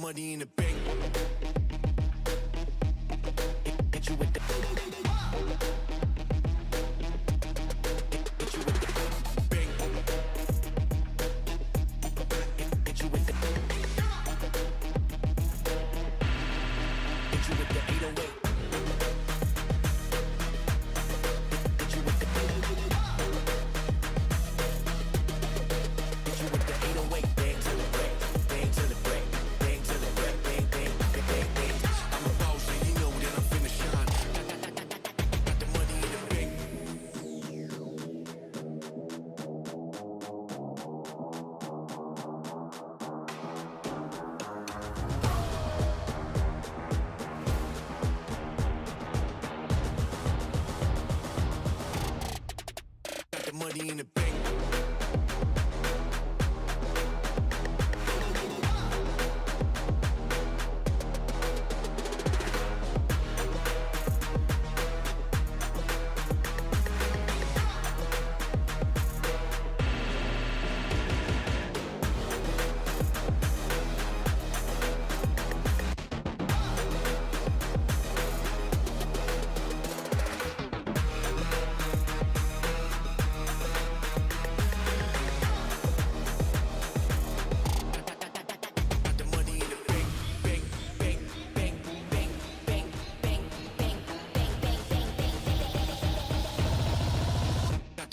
money in the bank. Hit you with the. Hit you with the bank. Hit you with the. Hit you with the 808. Money in the bank.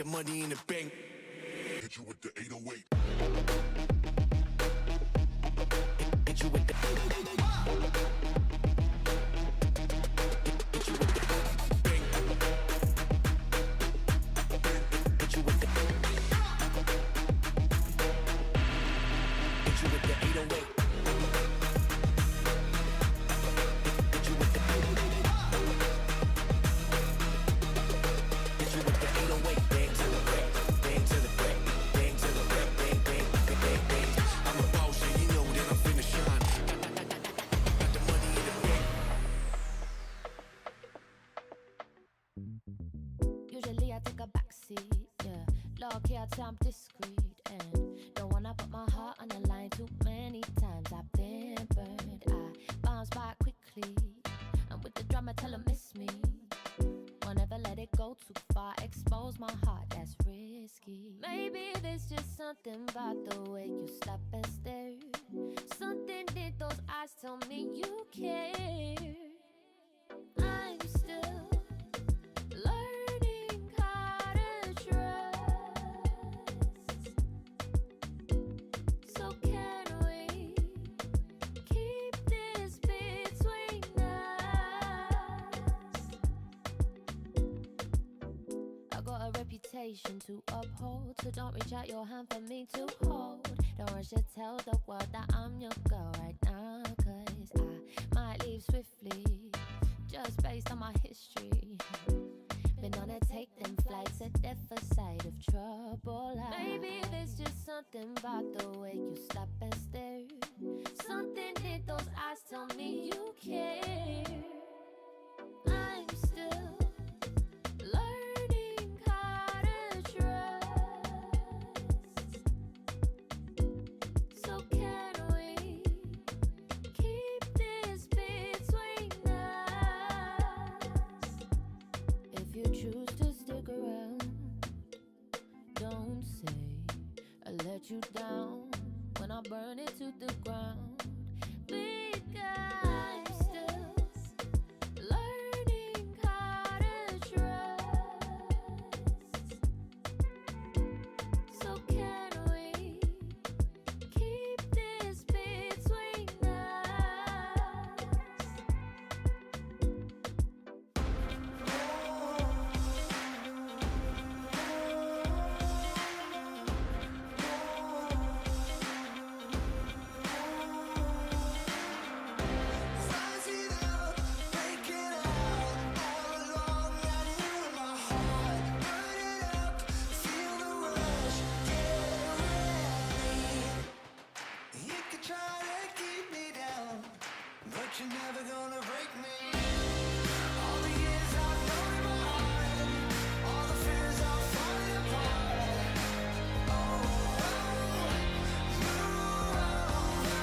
Money in the bank. Hit you with the 808. Hit you with the. Hit you with the bank. Hit you with the. Hit you with the 808. Hit you with the. Hit you with the 808. Usually I take a backseat, yeah. Low key, I tell I'm discreet and don't wanna put my heart on the line too many times. I've been burned, I bounce back quickly, and with the drama tell 'em miss me. Won't ever let it go too far, expose my heart, that's risky. Maybe there's just something about the way you stop and stare. Something in those eyes tell me you care. I'm still learning how to trust. So can we keep this between us? I got a reputation to uphold, so don't reach out your hand for me to hold. Don't rush to tell the world that I'm your girl right now, 'cause I might leave swiftly, just based on my history. Been on to take them flights at the sight of trouble. Maybe there's just something about the way you stop and stare. Something in those eyes tell me you care. I'm still learning how to trust. So can we keep this between us? If you choose to stick around, don't say I let you down when I burn it to the ground. Because I'm still learning how to trust. So can we keep this between us? You're never gonna break me. All the years I've known in my heart, all the fears are falling apart. Oh, move over.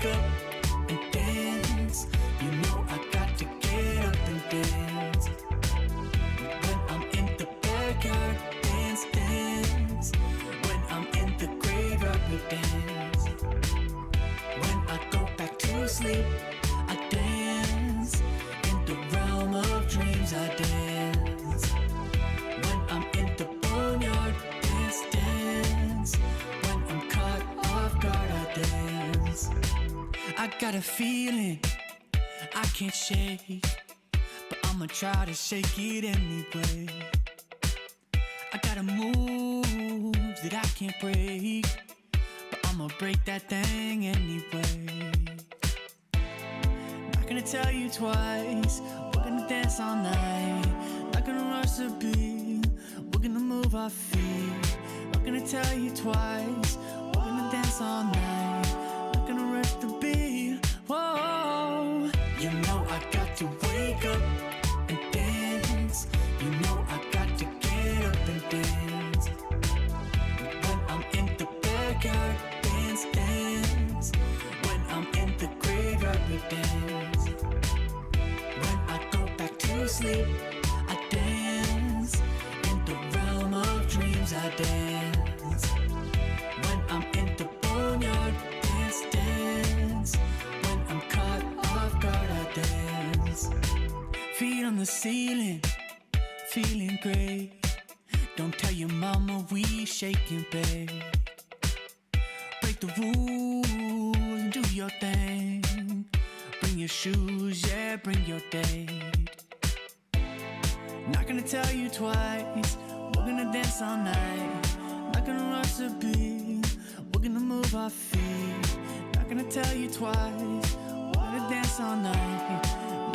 wake up and dance. You know I got to get up and dance. When I'm in the backyard, dance, dance. When I'm in the graveyard, we dance. When I go back to sleep, I dance. In the realm of dreams, I dance. When I'm in the boneyard, dance, dance. When I'm caught off guard, I dance. I got a feeling I can't shake, but I'ma try to shake it anyway. I got a move that I can't break, but I'ma break that thing anyway. Not gonna tell you twice, we're gonna dance all night. Not gonna rush the beat, we're gonna move our feet. Not gonna tell you twice, we're gonna dance all night. Not gonna rush the beat, whoa. You know I got to wake up and dance. You know I got to get up and dance. When I'm in the backyard, dance, dance. When I'm in the graveyard, we dance. When I go back to sleep, I dance. In the realm of dreams, I dance. When I'm in the boneyard, dance, dance. When I'm caught off guard, I dance. Feet on the ceiling, feeling great. Don't tell your mama we shaking, babe. Break the rules and do your thing. Bring your shoes, yeah, bring your date. Not gonna tell you twice, we're gonna dance all night. Not gonna rush the beat, we're gonna move our feet. Not gonna tell you twice, we're gonna dance all night.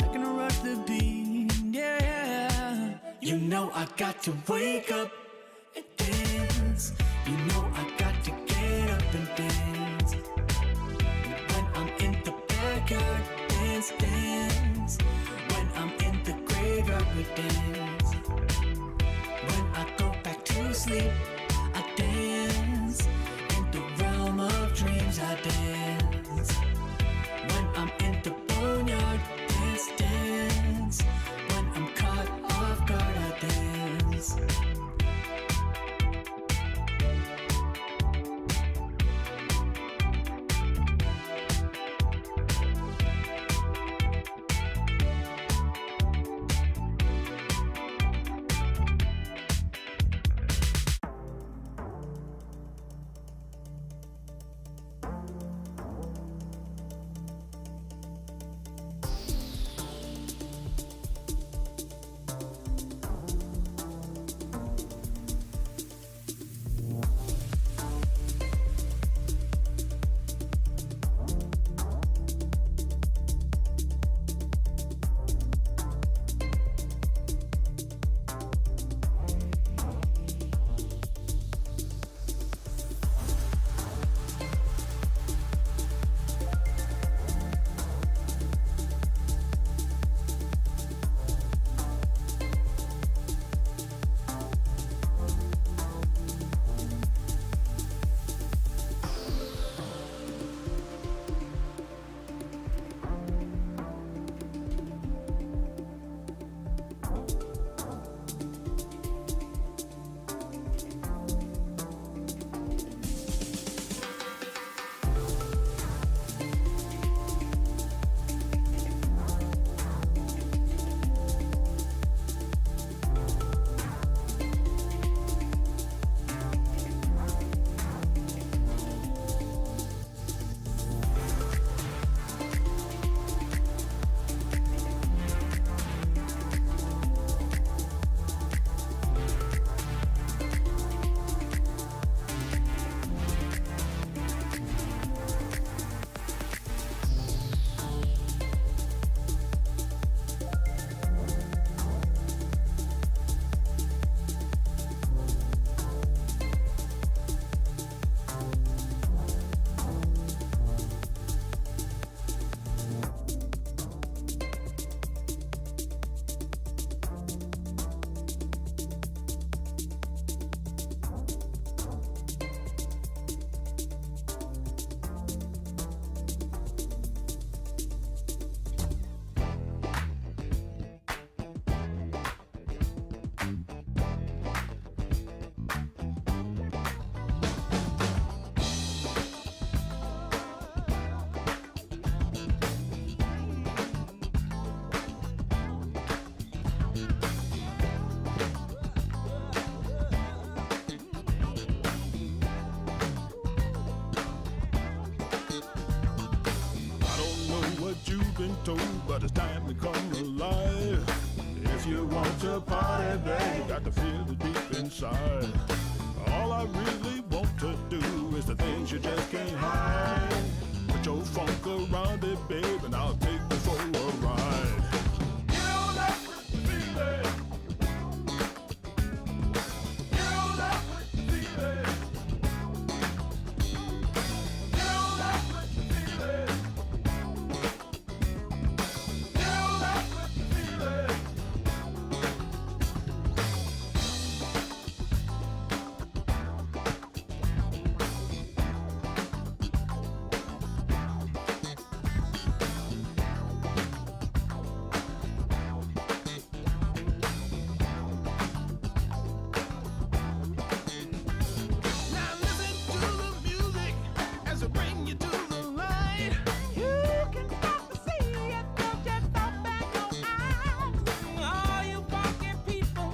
Not gonna rush the beat, yeah. You know I got to wake up and dance. You know I got to get up and dance. When I'm in the backyard, dance, dance. When I'm in the graveyard, we dance. When I go back to sleep, I dance. In the realm of dreams, I dance. When I'm in the boneyard, dance, dance. When I'm caught off guard, I dance. told, but it's time to come alive. If you want to party, babe, you got to feel it deep inside. All I really want to do is the things you just can't hide. Put your funk around it, babe, and I'll take you for a ride. Get on up with the feeling. Get on up with the feeling. Get on up with the feeling. Get on up with the feeling. Now listen to the music as it bring you to the light. You can start to see it, they'll just open your eyes. All you funky people,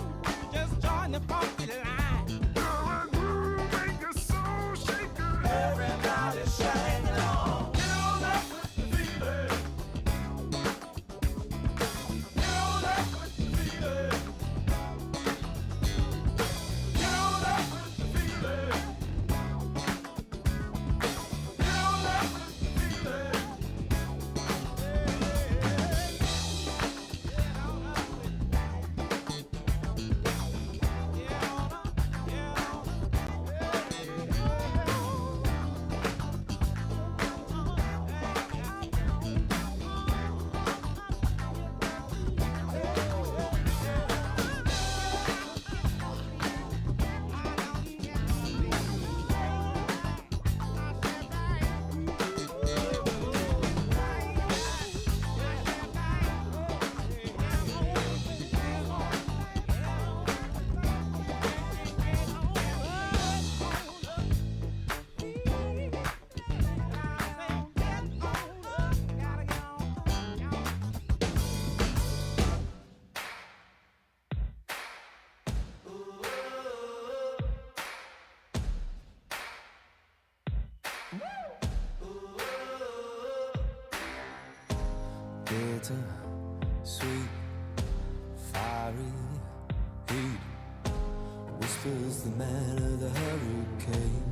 just join the funky line. Girl, that groove make your soul shaker. Everybody sing along. Get on up with the feeling. Get on up with the feeling. Get on up with the feeling. Get on up with the feeling. Bitter, sweet, fiery heat, whispers the man of the hurricane.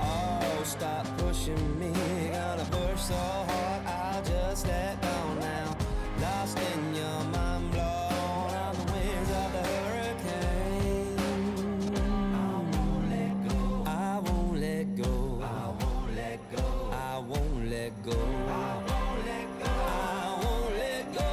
Oh, stop pushing me, gonna push so hard, I'll just let go now. Lost in your mind, blown on the winds of the hurricane. I won't let go. I won't let go. I won't let go. I won't let go. I won't let go. I won't let go.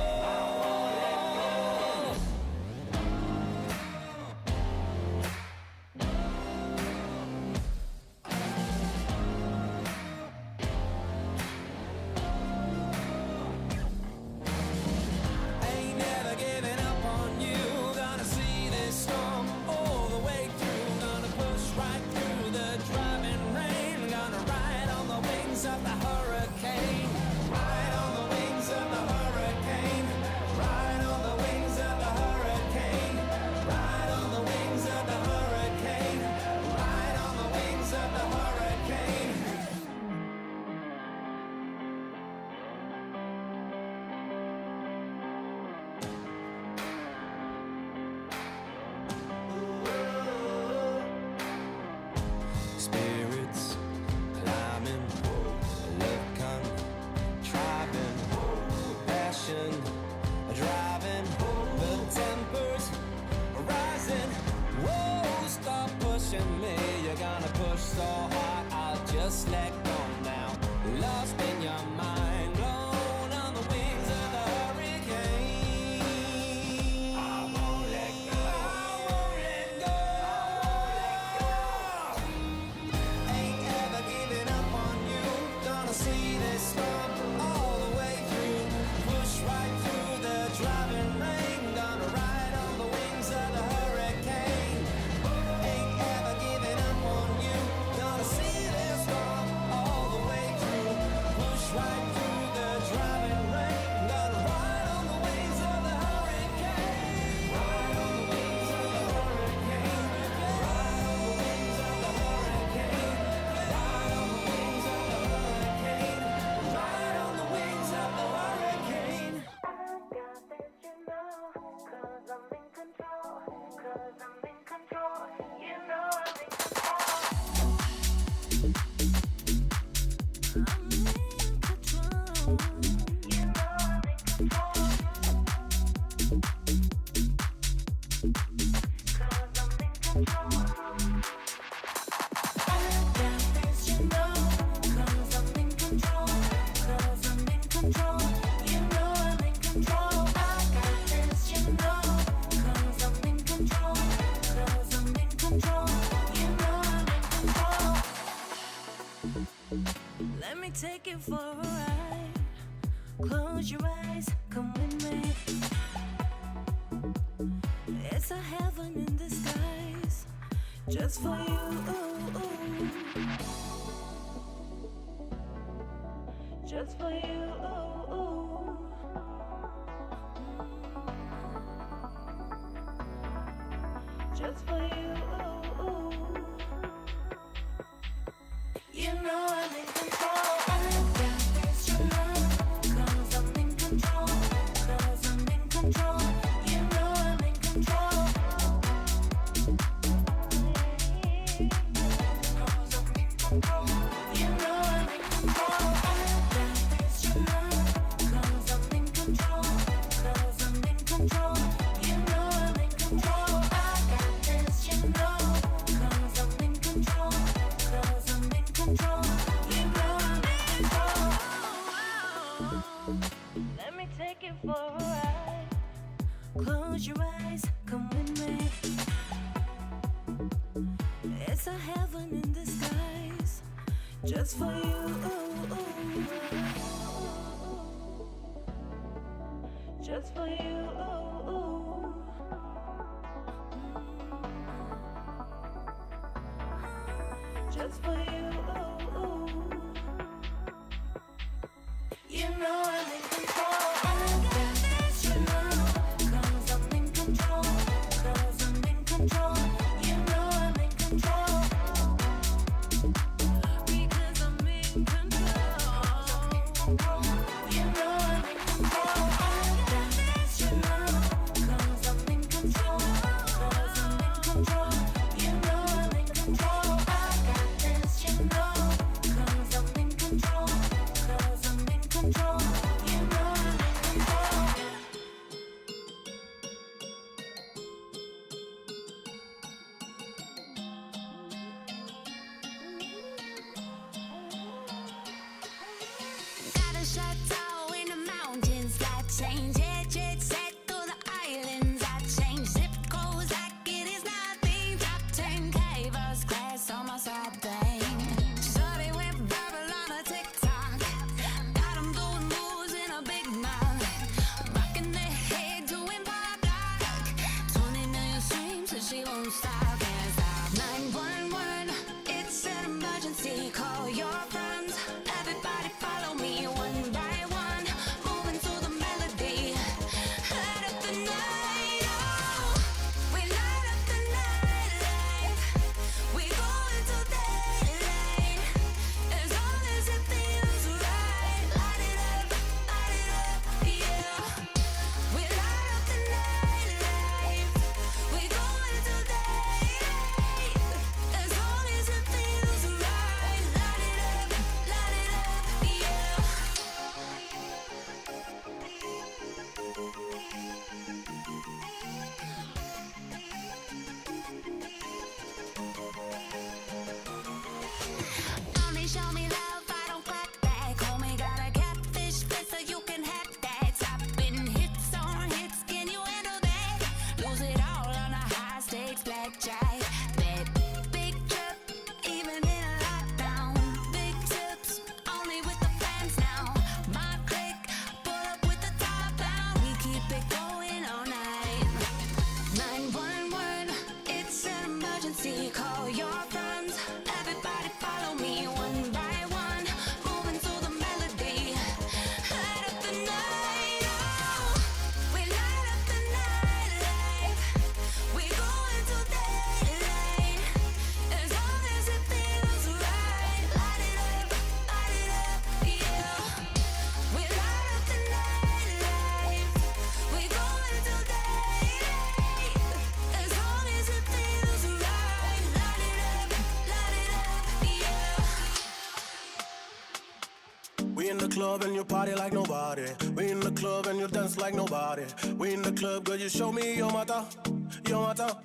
take it for a ride. Close your eyes, come with me. It's a heaven in disguise, just for you. Just for you. Just for you. You know I'm in control. I got this, you know. 'Cause I'm in control. 'Cause I'm in control. You know I'm in control. 'Cause I'm in control. You know I'm in control. I got this, you know. 'Cause I'm in control. 'Cause I'm in control. You know I'm in control. I got this, you know. 'Cause I'm in control. 'Cause I'm in control. You know I'm in control. Let me take it for a ride. Close your eyes, come with me. It's a heaven in disguise, just for you. Just for you. Just for you. You know I'm in control. I got this, you know. 'Cause I'm in control. 'Cause I'm in control. You know I'm in control. Because I'm in control. You know I'm in control. I got this, you know. 'Cause I'm in control. 'Cause I'm in control. You know I'm in control. I got this, you know. 'Cause I'm in control. 'Cause I'm in control. You know I'm in control. Got a chateau in the mountains that change. Jet set through the islands that change. Zip codes like it is nothing. Top 10K first class on my side bang. Shorty went viral on a TikTok. Got 'em doing moves in a big mouth. Rocking their head doing pop lock. 20 million streams so she won't stop. Can't stop. 911, it's an emergency. Call your friends. Everybody follow me one by one. Moving to the melody. Light up the night. Oh, we light up the night life. We go into daylight. As long as it feels right. Light it up, yeah. We light up the night life. We go into daylight. As long as it feels right. Light it up, yeah. Only show me love, I don't clap back. Homie got a catfish face so you can have that. Topping hits on hits, can you handle that? Lose it all on a high stakes blackjack. Bet big trip, even in a lockdown. Big tips, only with the fans now. My click, pull up with the top down. We keep it going all night. 911, it's an emergency. Call your friends. Everybody follow me one by one. Moving to the melody. Light up the night. Oh, we light up the night life. We go into daylight. As long as it feels right. Light it up, yeah. We light up the night life. We go into daylight. As long as it feels right. Light it up, yeah. We in the club and you party like nobody. We in the club and you dance like nobody. We in the club, girl, you show me your mata, your mata,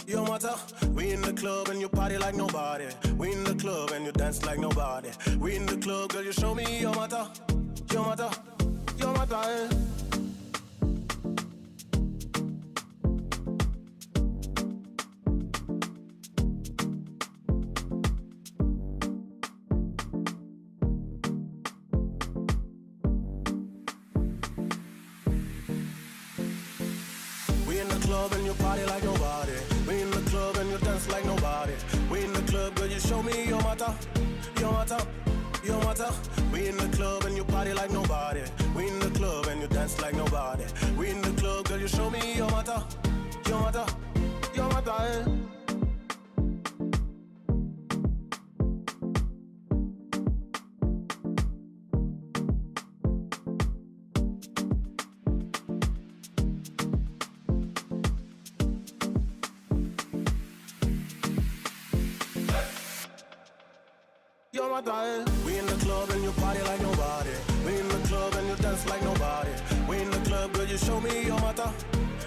your mata. We in the club and you party like nobody. We in the club and you dance like nobody. We in the club, girl, you show me your mata, your mata, your mata. club and you party like nobody. We in the club and you dance like nobody. We in the club, girl, you show me your matter, your matter, your matter. We in the club and you party like nobody. We in the club and you dance like nobody. We in the club, girl, you show me your matter, your matter, your matter. Eh? You're my diet. We in the club and you party like nobody. We in the club and you dance like nobody. We in the club, girl, you show me your matter,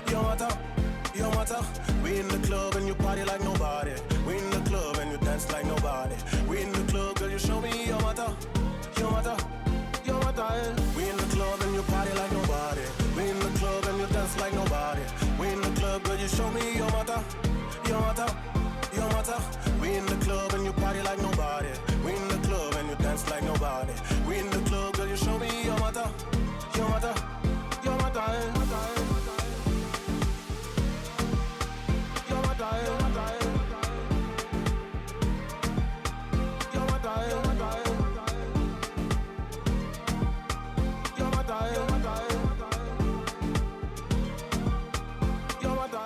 your matter, your matter. We in the club and you party like nobody. We in the club and you dance like nobody. We in the club, girl, you show me your matter, your matter, your matter. We in the club and you party like nobody. We in the club and you dance like nobody. We in the club, girl, you show me your matter, your matter, your matter. We in the club and you party like nobody. We in the club and you dance like nobody. We in the club, girl, you show me your matter, your matter, your matter. Your matter, your matter. Your matter, your matter. Your matter, your matter. Your matter.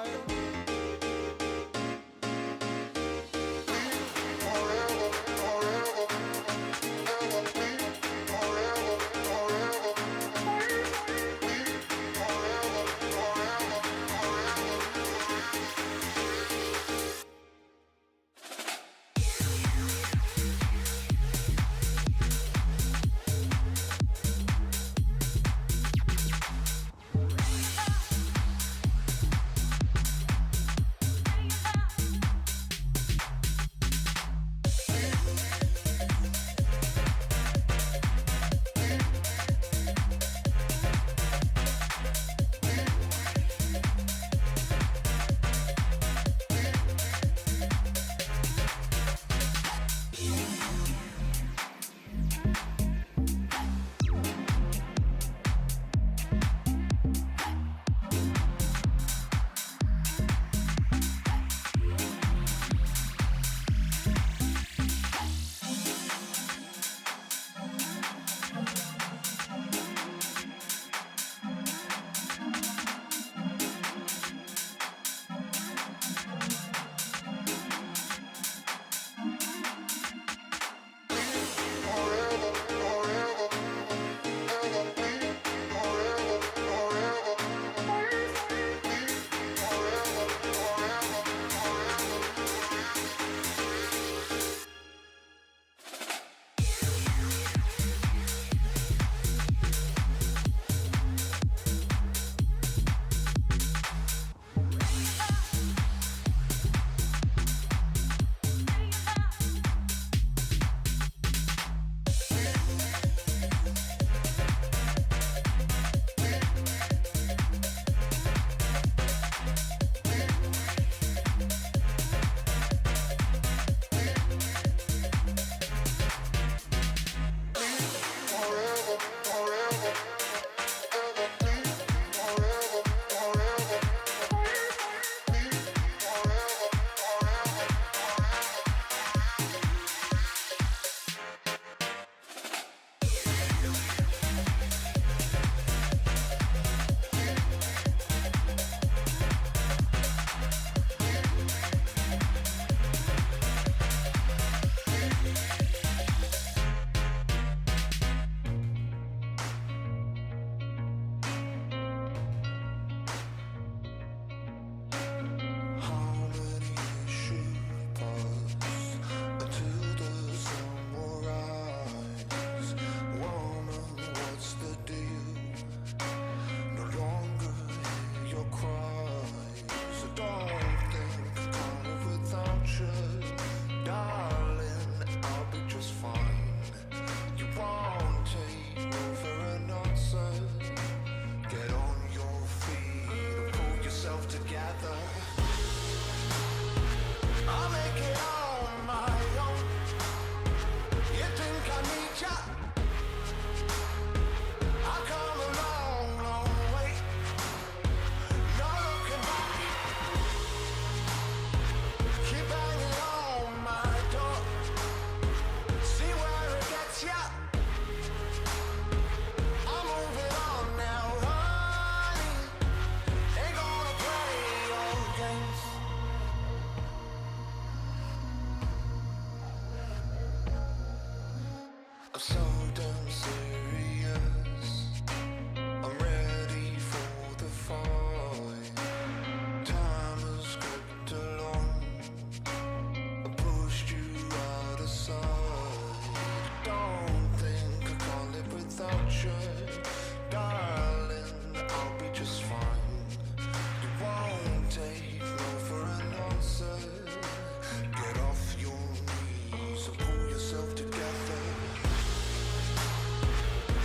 I'm so damn serious. I'm ready for the fight. Time has crept along. I pushed you out of sight. Don't think I can't live without you, darling. I'll be just fine. You won't take no for an answer. Get off your knees and pull yourself together.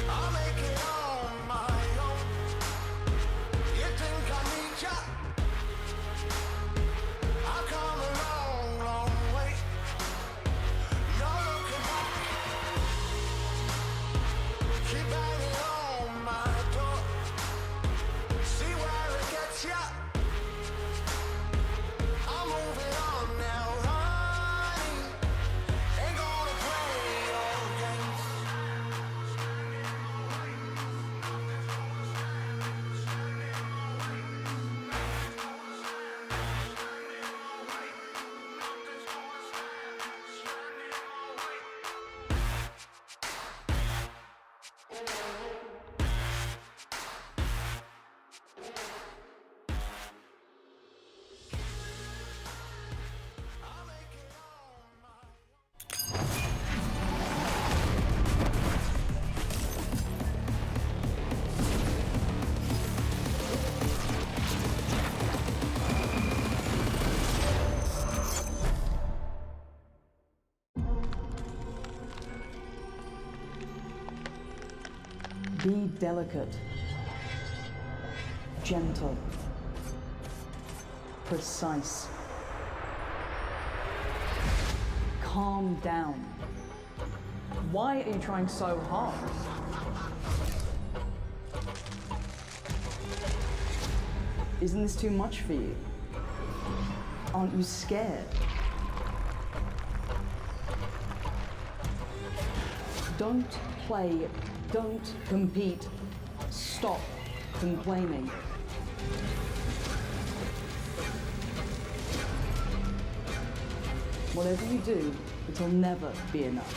I'll make it on my own. You think I need ya? I've come a long, long way. No looking back. Keep banging on my door. See where it gets ya. I'm moving on now, honey. Ain't gonna play your games. Be delicate, gentle, precise. Calm down. Why are you trying so hard? Isn't this too much for you? Aren't you scared? Don't play, don't compete, stop complaining. Whatever you do, it'll never be enough.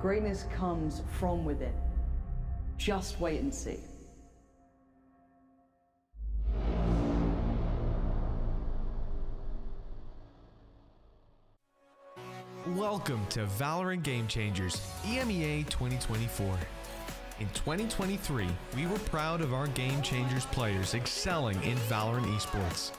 Greatness comes from within. Just wait and see. Welcome to Valorant Game Changers, EMEA 2024. In 2023, we were proud of our Game Changers players excelling in Valorant Esports.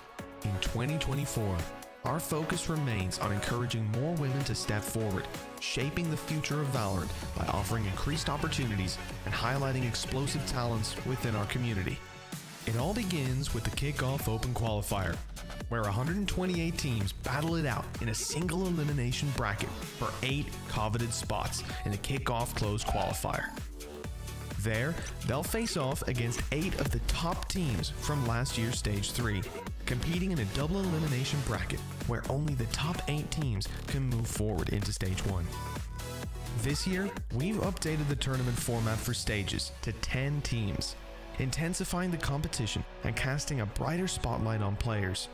In 2024, our focus remains on encouraging more women to step forward, shaping the future of Valorant by offering increased opportunities and highlighting explosive talents within our community. It all begins with the Kickoff Open Qualifier, where 128 teams battle it out in a single elimination bracket for 8 coveted spots in the Kickoff Closed Qualifier. There, they'll face off against 8 of the top teams from last year's Stage 3, competing in a double elimination bracket where only the top 8 teams can move forward into Stage 1. This year, we've updated the tournament format for stages to 10 teams, intensifying the competition and casting a brighter spotlight on players.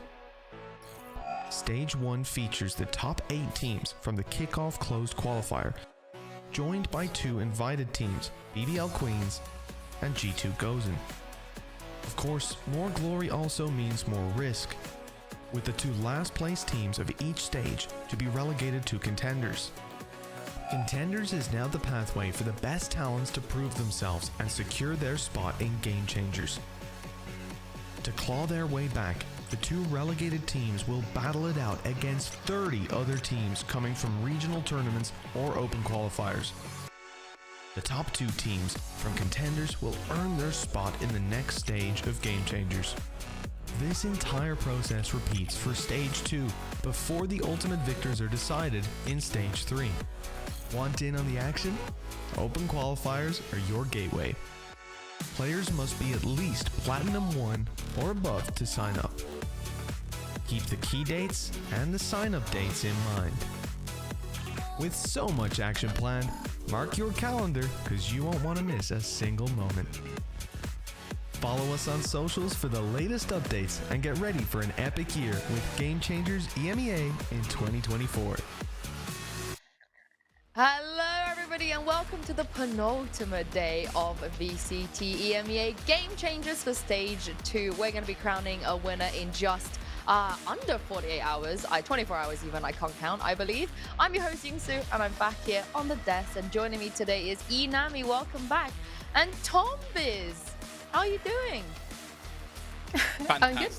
Stage 1 features the top 8 teams from the Kickoff Closed Qualifier, joined by 2 invited teams, BBL Queens and G2 Gozen. Of course, more glory also means more risk, with the 2 last place teams of each stage to be relegated to Contenders. Contenders is now the pathway for the best talents to prove themselves and secure their spot in Game Changers. To claw their way back, the 2 relegated teams will battle it out against 30 other teams coming from regional tournaments or open qualifiers. The top 2 teams from Contenders will earn their spot in the next stage of Game Changers. This entire process repeats for Stage 2 before the ultimate victors are decided in Stage 3. Want in on the action? Open qualifiers are your gateway. Players must be at least Platinum 1 or above to sign up. Keep the key dates and the sign-up dates in mind. With so much action planned, mark your calendar because you won't want to miss a single moment. Follow us on socials for the latest updates and get ready for an epic year with Game Changers EMEA in 2024. Hello everybody and welcome to the penultimate day of VCT EMEA Game Changers for Stage 2. We're going to be crowning a winner in just under 48 hours, 24 hours even, I can't count, I believe. I'm your host Yingsu and I'm back here on the desk, and joining me today is Inami, welcome back, and Tom Biz. How are you doing? I'm good.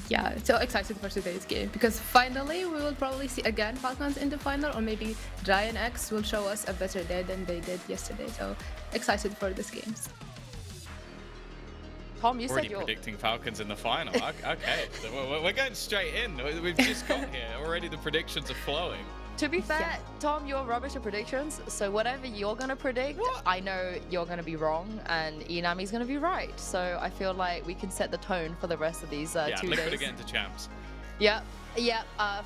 Yeah, so excited for today's game because finally we will probably see again Falcons in the final, or maybe Giant X will show us a better day than they did yesterday. So excited for this game. Tom, you already said you're predicting Falcons in the final. Okay, so we're going straight in. We've just got here. Already the predictions are flowing. To be fair, Tom, you're rubbish at predictions, so whatever you're going to predict, I know you're going to be wrong, and Inami's going to be right. So I feel like we can set the tone for the rest of these 2 days. Liquid again to champs. Yep,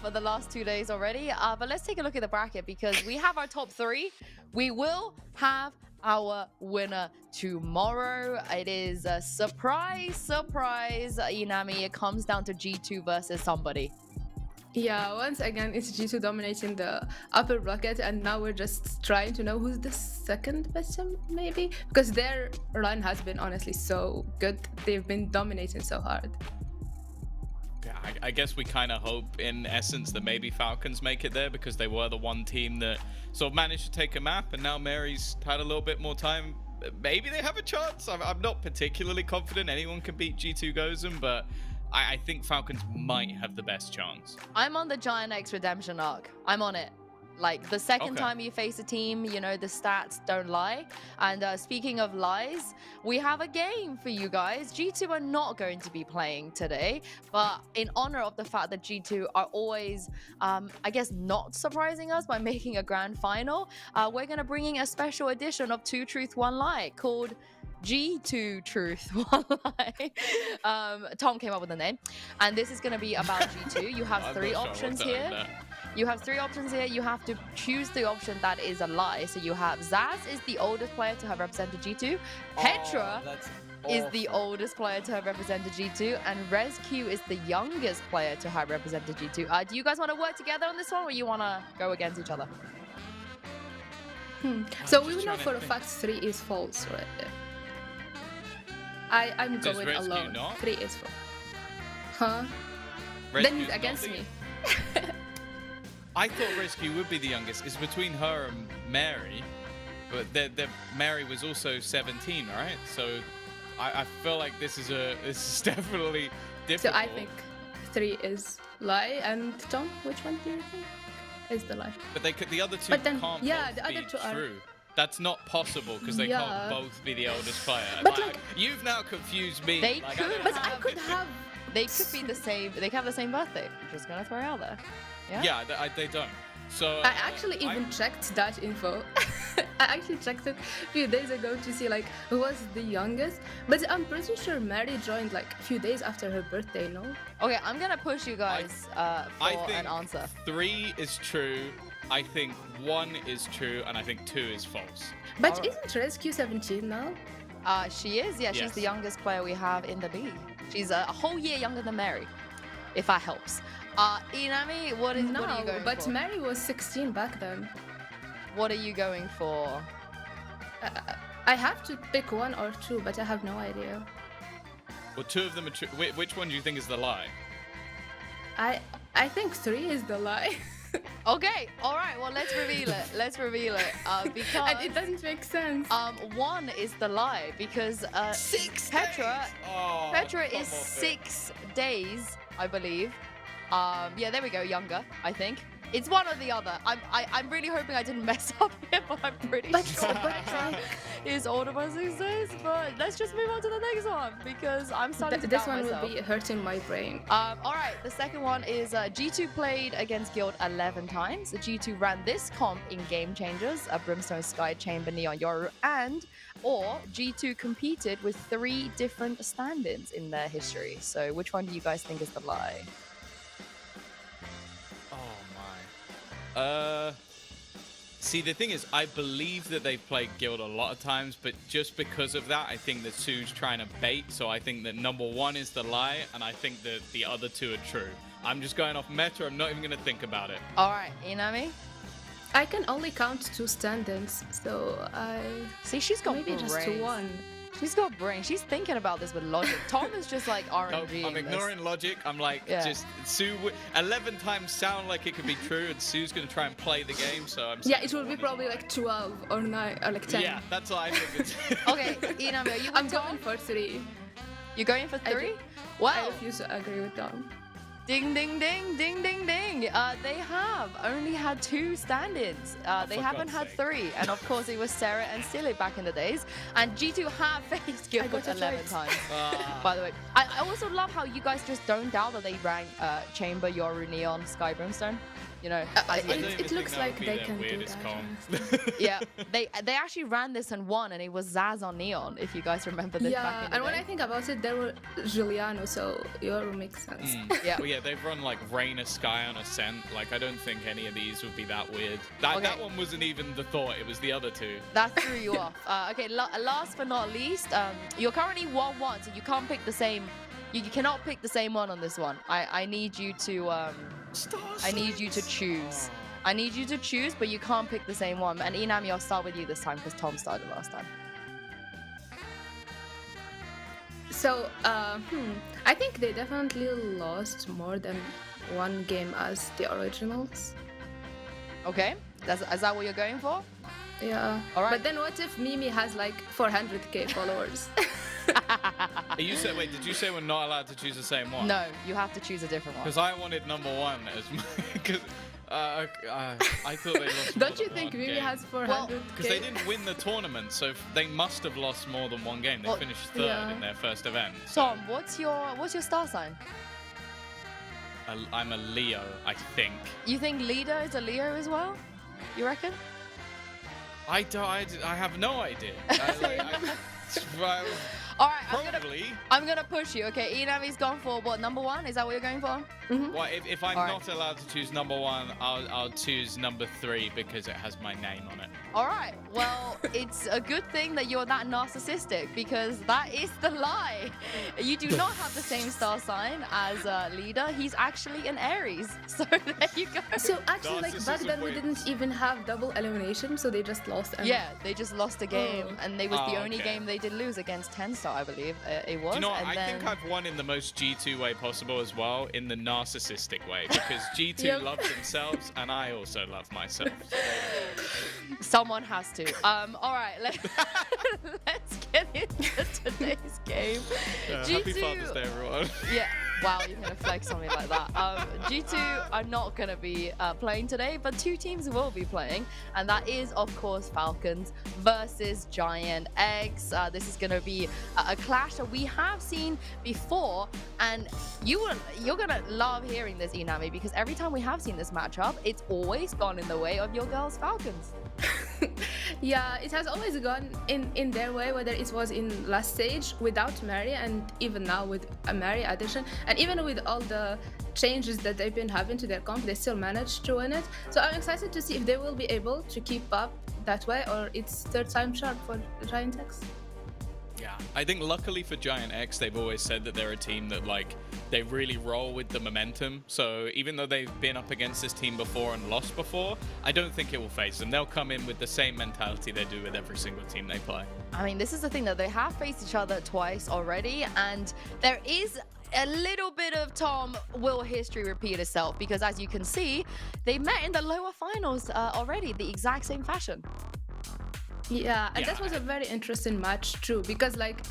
for the last 2 days already. But let's take a look at the bracket, because we have our top 3. We will have our winner tomorrow. It is a surprise, Inami. It comes down to G2 versus somebody. Yeah, once again, it's G2 dominating the upper bracket, and now we're just trying to know who's the second best team, maybe? Because their run has been honestly so good. They've been dominating so hard. Yeah, I guess we kind of hope, in essence, that maybe Falcons make it there, because they were the one team that sort of managed to take a map, and now Mary's had a little bit more time. Maybe they have a chance. I'm not particularly confident anyone can beat G2 Gozum, but I think Falcons might have the best chance. I'm on the Giant X redemption arc. I'm on it. Like, the second time you face a team, you know, the stats don't lie. And speaking of lies, we have a game for you guys. G2 are not going to be playing today, but in honor of the fact that G2 are always, I guess, not surprising us by making a grand final, we're going to bring in a special edition of 2 Truth 1 Lie called G2 Truth 1 Lie. Tom came up with the name, and this is going to be about G2. You have 3 options here. You have 3 options here. You have to choose the option that is a lie. So you have Zaz is the oldest player to have represented G2. Petra is the oldest player to have represented G2, and ResQ is the youngest player to have represented G2. Do you guys want to work together on this one, or you want to go against each other? So we know for a fact 3 is false, right? I'm going alone. Not? 3 is false. Huh? Then he's against me. I thought ResQ would be the youngest. It's between her and Mary, but Mary was also 17, right? So I feel like this is definitely difficult. So I think 3 is lie, and Tom, which one do you think is the lie? But the other 2 can't both the other be 2 are true. That's not possible, because they can't both be the oldest player. But you've now confused me. They could, but I could have. They could be the same. They could have the same birthday. I'm just gonna throw it out there. Yeah, they don't. So I actually even checked that info. I actually checked it a few days ago to see like who was the youngest, but I'm pretty sure Mary joined like a few days after her birthday. No. Okay, I'm gonna push you guys for an answer. 3 is true. I think 1 is true, and I think 2 is false. But isn't ResQ 17 now? She is. Yeah, she's the youngest player we have in the league. She's a whole year younger than Mary, if that helps. Inami, what are you going for? But Mary was 16 back then. What are you going for? I have to pick 1 or 2, but I have no idea. Well, 2 of them are true. Which one do you think is the lie? I think 3 is the lie. Okay, all right. Well, let's reveal it. Because and it doesn't make sense. 1 is the lie, because Petra is 6 days, I believe. Yeah, there we go. Younger, I think. It's one or the other. I'm really hoping I didn't mess up here, but I'm pretty sure Petra is older by 6 days. But let's just move on to the next one, because I'm starting to doubt myself. This one will be hurting my brain. All right, the second one is G2 played against Guild 11 times. G2 ran this comp in Game Changers, Brimstone, Sky, Chamber, Neon, Yoru, or G2 competed with 3 different stand-ins in their history. So which one do you guys think is the lie? See, the thing is, I believe that they've played Guild a lot of times, but just because of that, I think that Sue's trying to bait. So I think that number 1 is the lie, and I think that the other 2 are true. I'm just going off meta. I'm not even going to think about it. All right, Inami. I can only count 2 standings, so I see. She's got maybe brains. just 1. She's got brain. She's thinking about this with logic. Tom is just like RNG. No, I'm ignoring logic. I'm like, just Sue. 11 times sound like it could be true, and Sue's gonna try and play the game. So I'm. Yeah, it will be probably like 12 or 9 or like 10. Yeah, that's what I think. Okay, Inami, are you with I'm Tom? going for 3. You're going for 3? I Wow. refuse to agree with Tom. Ding, ding, ding, ding, ding, ding. They have only had 2 stand-ins. They haven't had 3. And of course, it was Sarah and Silly back in the days. And G2 have faced Guild 11 times, by the way. I also love how you guys just don't doubt that they rank Chamber, Yoru, Neon, Sky, Brimstone. You know, it looks like they can do that. Yeah, they actually ran this and won, and it was Zaz on Neon, if you guys remember this back in the and when day. I think about it, there were Giuliano, so Yoru makes sense. Yeah. Well, yeah, they've run like Raina, Sky on Ascent. Like, I don't think any of these would be that weird. That one wasn't even the thought. It was the other 2. That threw you off. Okay, last but not least, you're currently 1-1, so you can't pick the same. You cannot pick the same one on this one. I need you to I need you to choose. I need you to choose, but you can't pick the same one. And Inami, I'll start with you this time because Tom started last time. So, I think they definitely lost more than 1 game as the originals. Okay, is that what you're going for? Yeah. All right. But then what if Mimi has like 400k followers? You said, wait, did you say we're not allowed to choose the same one? No, you have to choose a different one. Because I wanted number 1 as my. Because I thought they lost. Don't you think Mimi has 400k? Because they didn't win the tournament, so they must have lost more than 1 game. They finished 3rd in their first event. So. Tom, what's your star sign? I'm a Leo, I think. You think Leader is a Leo as well? You reckon? I have no idea. All right, probably. I'm gonna push you. Okay, Inami's gone for what, number 1? Is that what you're going for? Well, if I'm not allowed to choose number 1, I'll choose number 3 because it has my name on it. All right. Well, it's a good thing that you're that narcissistic because that is the lie. You do not have the same star sign as Leader. He's actually an Aries. So there you go. So actually, like back then, we didn't even have double elimination, so they just lost. Yeah, they just lost a game, and it was the only game they did lose against 10-star, I believe it was. Do you know what? And I think I've won in the most G2 way possible as well, in the narcissistic way, because G2 loves themselves, and I also love myself. Someone has to. All right, let's get into today's game. Happy Father's Day, everyone. Yeah. Wow, you're gonna flex on me like that. G2 are not gonna be playing today, but 2 teams will be playing, and that is, of course, Falcons versus Giant Eggs. This is gonna be a clash that we have seen before, and you're gonna love hearing this, Inami, because every time we have seen this matchup, it's always gone in the way of your girls' Falcons. Yeah, it has always gone in their way, whether it was in last stage without Mary and even now with a Mary addition, and even with all the changes that they've been having to their comp, they still managed to win it. So I'm excited to see if they will be able to keep up that way, or it's 3rd time sharp for Giant X. Yeah, I think luckily for Giant X, they've always said that they're a team that, like, they really roll with the momentum. So even though they've been up against this team before and lost before, I don't think it will phase them. They'll come in with the same mentality they do with every single team they play. I mean, this is the thing, that they have faced each other twice already, and there is a little bit of Tom, will history repeat itself? Because as you can see, they met in the lower finals already, the exact same fashion. Yeah, and that was a very interesting match too, because like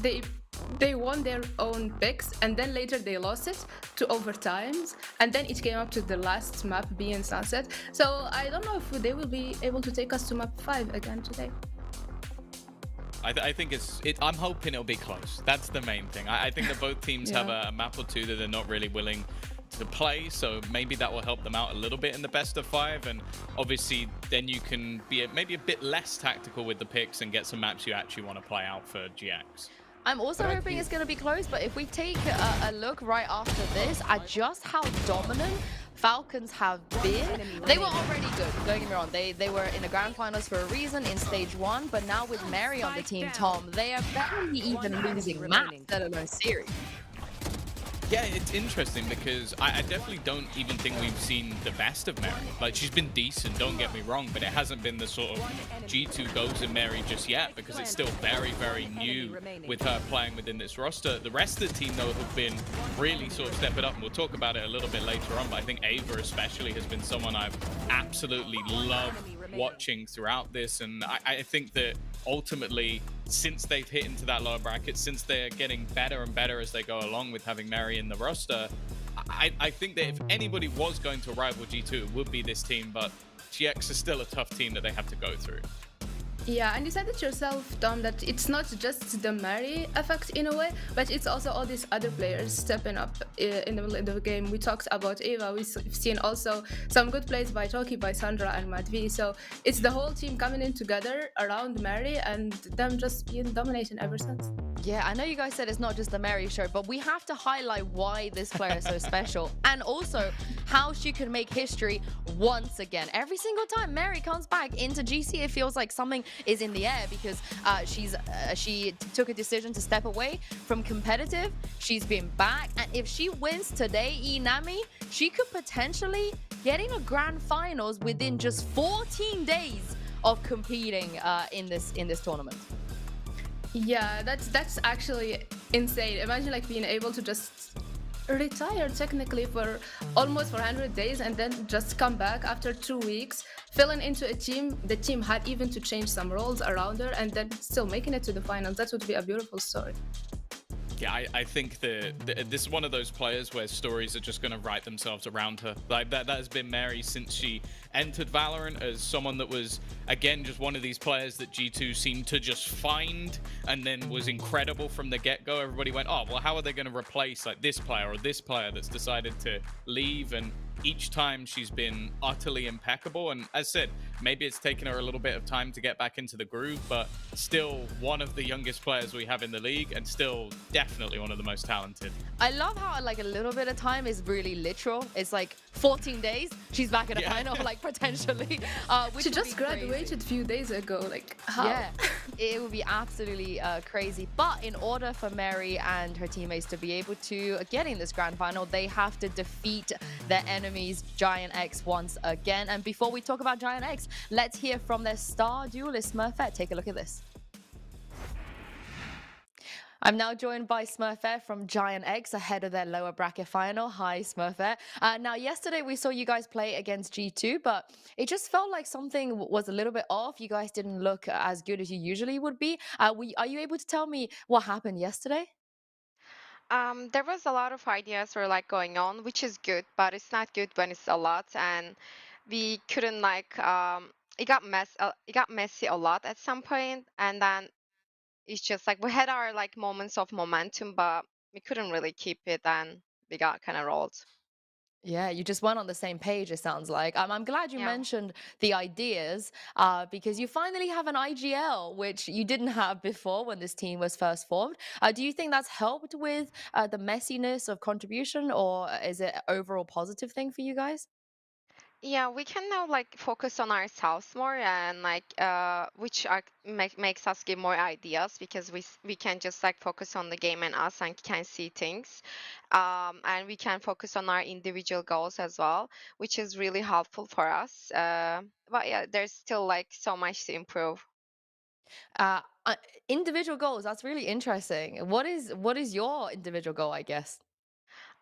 they won their own picks, and then later they lost it to overtimes, and then it came up to the last map being Sunset. So I don't know if they will be able to take us to map 5 again today. I think I'm hoping it'll be close. That's the main thing. I think that both teams have a map or 2 that they're not really willing to play, so maybe that will help them out a little bit in the best of 5, and obviously then you can be maybe a bit less tactical with the picks and get some maps you actually want to play out for GX. I'm also hoping it's going to be close, but if we take a look right after this at just how dominant Falcons have been, they were already good. Don't get me wrong. They were in the grand finals for a reason in stage 1, but now with Mary on the team, Tom, they are barely even losing maps, let alone series. Yeah, it's interesting because I definitely don't even think we've seen the best of Mary. Like, she's been decent, don't get me wrong, but it hasn't been the sort of G2 goes in Mary just yet because it's still very, very new with her playing within this roster. The rest of the team, though, have been really sort of stepping up, and we'll talk about it a little bit later on, but I think Ava especially has been someone I've absolutely loved watching throughout this, and I think that ultimately, since they've hit into that lower bracket, since they're getting better and better as they go along with having Mary in the roster, I think that if anybody was going to rival G2, it would be this team, but GX is still a tough team that they have to go through. Yeah, and you said it yourself, Tom, that it's not just the Mary effect in a way, but it's also all these other players stepping up in the middle of the game. We talked about Ava, we've seen also some good plays by Toki, by Sandra, and Matt V. So it's the whole team coming in together around Mary and them just being dominating ever since. Yeah, I know you guys said it's not just the Mary show, but we have to highlight why this player is so special and also how she can make history once again. Every single time Mary comes back into GC, it feels like something is in the air because she took a decision to step away from competitive. She's been back, and if she wins today, Inami, she could potentially get in a grand finals within just 14 days of competing in this tournament. Yeah, that's actually insane. Imagine like being able to just retire technically for almost 400 days and then just come back after 2 weeks, filling into a team. The team had even to change some roles around her and then still making it to the finals. That would be a beautiful story. Yeah, I think that this is one of those players where stories are just going to write themselves around her. Like that has been Mary since she entered Valorant, as someone that was, again, just one of these players that G2 seemed to just find and then was incredible from the get-go. Everybody went, oh, well, how are they going to replace like this player or this player that's decided to leave? And each time she's been utterly impeccable. And as said, maybe it's taken her a little bit of time to get back into the groove, but still one of the youngest players we have in the league and still definitely one of the most talented. I love how like a little bit of time is really literal. It's like 14 days, she's back at a final, like potentially. She just graduated a few days ago. Like, how? Yeah, it would be absolutely crazy. But in order for Mary and her teammates to be able to get in this grand final, they have to defeat their enemies, Giant X, once again. And before we talk about Giant X, let's hear from their star duelist, Smurfette. Take a look at this. I'm now joined by Smurfette from Giant X ahead of their lower bracket final. Hi, Smurfette. Now, yesterday we saw you guys play against G2, but it just felt like something was a little bit off. You guys didn't look as good as you usually would be. Are you able to tell me what happened yesterday? There was a lot of ideas were like going on, which is good, but it's not good when it's a lot, and we couldn't like it got messy a lot at some point, and then it's just like we had our like moments of momentum, but we couldn't really keep it, and we got kind of rolled. Yeah, you just weren't on the same page, it sounds like. I'm glad you Yeah. mentioned the ideas because you finally have an IGL, which you didn't have before when this team was first formed. Do you think that's helped with the messiness of contribution, or is it an overall positive thing for you guys? Yeah, we can now like focus on ourselves more and like which makes us give more ideas because we can just like focus on the game and us and can see things, and we can focus on our individual goals as well, which is really helpful for us. But yeah, there's still like so much to improve. Uh, uh, Individual goals, that's really interesting. What is your individual goal, I guess?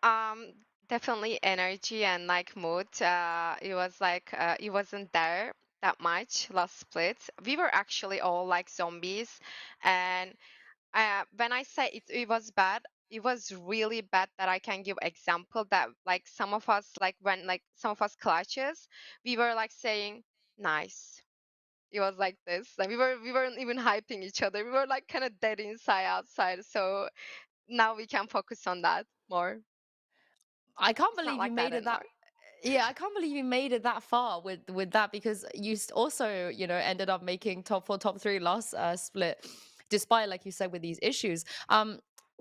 Um, Definitely energy and like mood. It was like it wasn't there that much last split. We were actually all like zombies, and when I say it was bad, it was really bad that I can give example that like some of us like when like some of us clutches, we were like saying nice. It was like this. Like we weren't even hyping each other. We were like kind of dead inside outside. So now we can focus on that more. I can't It's not believe you like that made it that. anymore. Yeah, I can't believe you made it that far with that because you also, ended up making top 4, top 3 last split, despite, like you said, with these issues.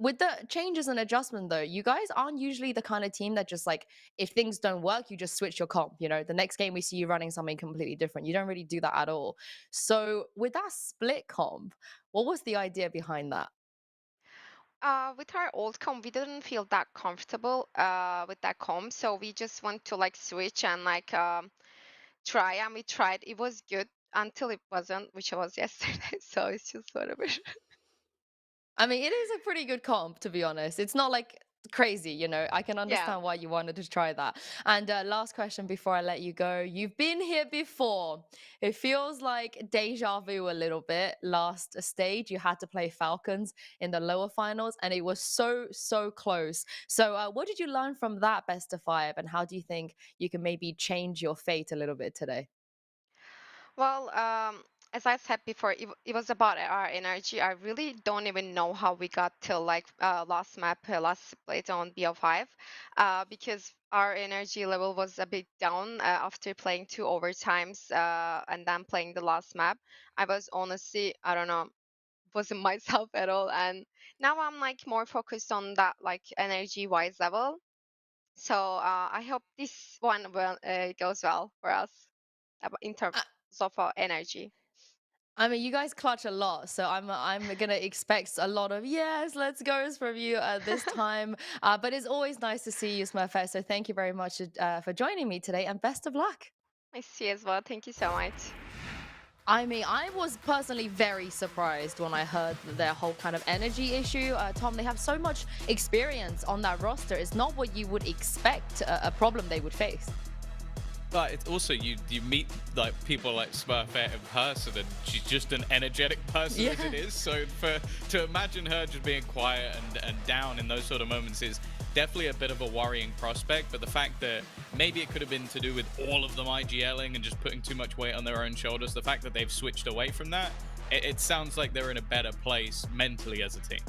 with the changes and adjustment though, you guys aren't usually the kind of team that just like, if things don't work, you just switch your comp. You know, the next game we see you running something completely different. You don't really do that at all. So with that split comp, what was the idea behind that? With our old comp, we didn't feel that comfortable with that comp, so we just want to like switch and like try. And we tried. It was good until it wasn't, which was yesterday. So it's just whatever. I mean, it is a pretty good comp, to be honest. It's not like crazy, you know. I can Yeah. understand why you wanted to try that. And last question before I let you go. You've been here before. It feels like deja vu a little bit. Last stage, you had to play Falcons in the lower finals, and it was so, so close. So, what did you learn from that best of five, and how do you think you can maybe change your fate a little bit today? Well, as I said before, it was about our energy. I really don't even know how we got till like last map, last split on BO5, because our energy level was a bit down after playing 2 overtimes and then playing the last map. I was honestly, I don't know, wasn't myself at all, and now I'm like more focused on that like energy wise level. So I hope this one will goes well for us in terms of our energy. I mean, you guys clutch a lot, so I'm gonna expect a lot of yes, let's go from you this time. But it's always nice to see you, Smurfette. So thank you very much for joining me today, and best of luck. I see as well. Thank you so much. I mean, I was personally very surprised when I heard their whole kind of energy issue. Tom, they have so much experience on that roster. It's not what you would expect a problem they would face. But it's also you meet like people like Smurfette in person, and she's just an energetic person as it is. So to imagine her just being quiet and down in those sort of moments is definitely a bit of a worrying prospect. But the fact that maybe it could have been to do with all of them IGLing and just putting too much weight on their own shoulders, the fact that they've switched away from that, it sounds like they're in a better place mentally as a team.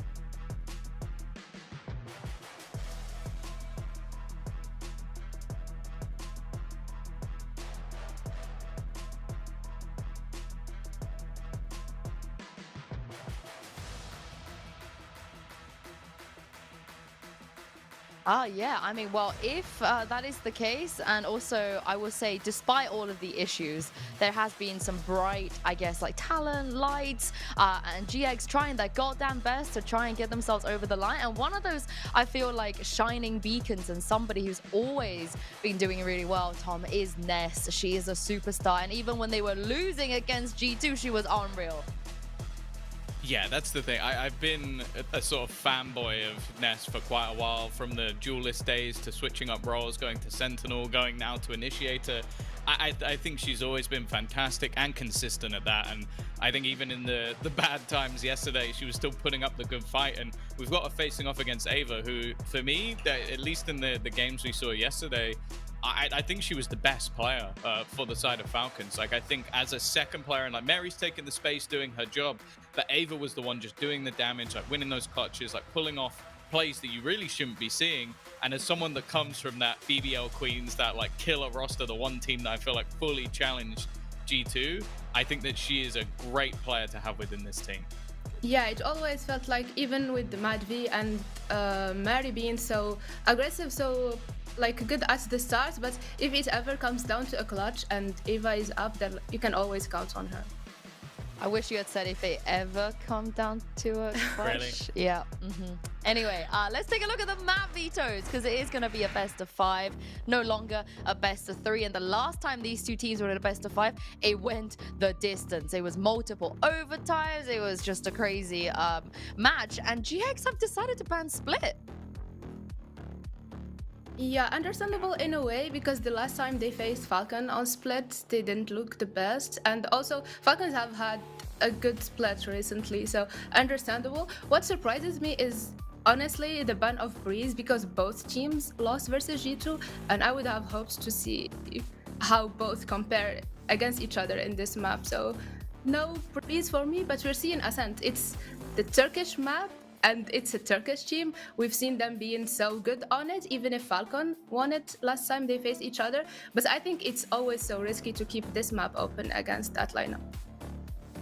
Oh, yeah. I mean, well, if that is the case, and also I will say, despite all of the issues, there has been some bright, I guess, like talent, lights, and GX trying their goddamn best to try and get themselves over the line. And one of those, I feel like, shining beacons and somebody who's always been doing really well, Tom, is Ness. She is a superstar. And even when they were losing against G2, she was unreal. Yeah, that's the thing. I've been a sort of fanboy of Ness for quite a while, from the duelist days to switching up roles, going to Sentinel, going now to Initiator. I think she's always been fantastic and consistent at that. And I think even in the bad times yesterday, she was still putting up the good fight. And we've got her facing off against Ava, who, for me, at least in the games we saw yesterday, I think she was the best player for the side of Falcons. Like, I think as a second player, and like Mary's taking the space, doing her job, but Ava was the one just doing the damage, like winning those clutches, like pulling off plays that you really shouldn't be seeing. And as someone that comes from that BBL Queens, that like killer roster, the one team that I feel like fully challenged G2, I think that she is a great player to have within this team. Yeah, it always felt like, even with the Mad V and Mary being so aggressive, so like good at the start, but if it ever comes down to a clutch and Eva is up, then you can always count on her. I wish you had said if it ever come down to a clutch. Really? Yeah. Anyway, let's take a look at the map vetoes, because it is going to be a best of 5, no longer a best of 3. And the last time these two teams were in a best of 5, it went the distance. It was multiple overtimes. It was just a crazy match. And GX have decided to ban Split. Yeah, understandable in a way, because the last time they faced Falcon on Split, they didn't look the best. And also, Falcons have had a good Split recently, so understandable. What surprises me is, honestly, the ban of Breeze, because both teams lost versus G2, and I would have hoped to see how both compare against each other in this map. So, no Breeze for me, but we're seeing Ascent. It's the Turkish map, and it's a Turkish team. We've seen them being so good on it, even if Falcon won it last time they faced each other. But I think it's always so risky to keep this map open against that lineup.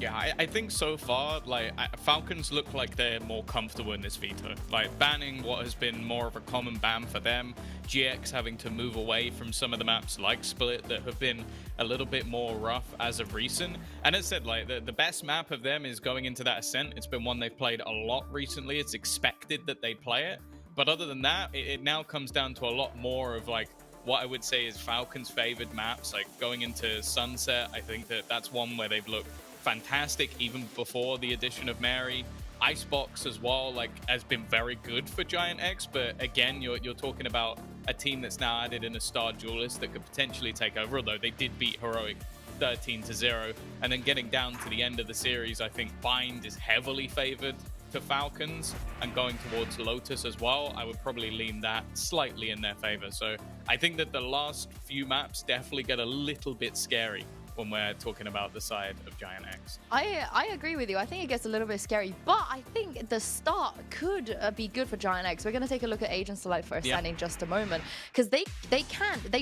Yeah, I think so far, like, Falcons look like they're more comfortable in this veto. Like, banning what has been more of a common ban for them, GX having to move away from some of the maps like Split that have been a little bit more rough as of recent. And as I said, like, the best map of them is going into that Ascent. It's been one they've played a lot recently. It's expected that they play it. But other than that, it now comes down to a lot more of, like, what I would say is Falcons' favored maps. Like, going into Sunset, I think that's one where they've looked fantastic even before the addition of Mary. Icebox as well, like, has been very good for Giant X, but again, you're talking about a team that's now added in a star duelist that could potentially take over, although they did beat Heroic 13-0. And then getting down to the end of the series, I think Bind is heavily favored to Falcons, and going towards Lotus as well, I would probably lean that slightly in their favor. So I think that the last few maps definitely get a little bit scary when we're talking about the side of Giant X. I agree with you. I think it gets a little bit scary, but I think the start could be good for Giant X. We're going to take a look at Agents Light for Ascent in just a moment, because they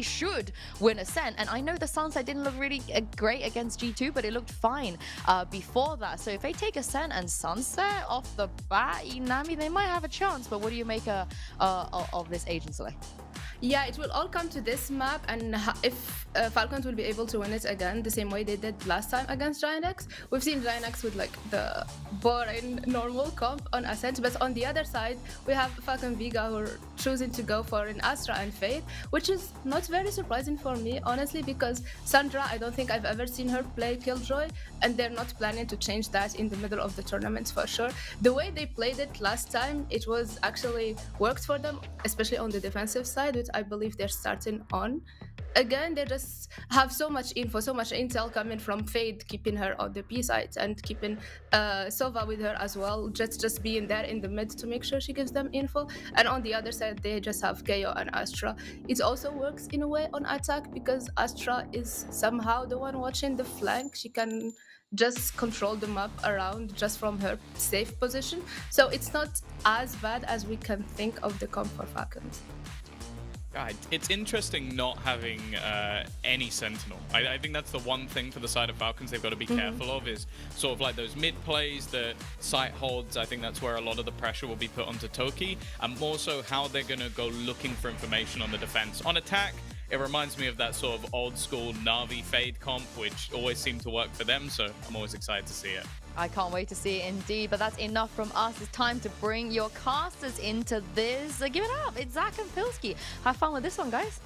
should win Ascent. And I know the Sunset didn't look really great against G2, but it looked fine before that. So if they take Ascent and Sunset off the bat, Inami, they might have a chance. But what do you make of this Agents Light? Yeah, it will all come to this map, and if Falcons will be able to win it again the same way they did last time against Giant X. We've seen Giant X with like the boring normal comp on Ascent, but on the other side we have Falcon Vega who are choosing to go for an Astra and Fate, which is not very surprising for me, honestly, because Sandra, I don't think I've ever seen her play Killjoy, and they're not planning to change that in the middle of the tournament for sure. The way they played it last time, it was actually worked for them, especially on the defensive side, which I believe they're starting on. Again, they just have so much info, so much intel coming from Fade, keeping her on the B side and keeping Sova with her as well, just being there in the mid to make sure she gives them info. And on the other side, they just have Kayo and Astra. It also works in a way on attack because Astra is somehow the one watching the flank. She can just control the map around just from her safe position. So it's not as bad as we can think of the comp for Falcons. It's interesting not having any Sentinel. I think that's the one thing for the side of Falcons they've got to be careful of, is sort of like those mid plays that site holds. I think that's where a lot of the pressure will be put onto Toki, and more so how they're going to go looking for information on the defense. On attack, it reminds me of that sort of old school Na'Vi Fade comp, which always seemed to work for them, so I'm always excited to see it. I can't wait to see it indeed, but that's enough from us. It's time to bring your casters into this. Give it up. It's Zach and Pilski. Have fun with this one, guys.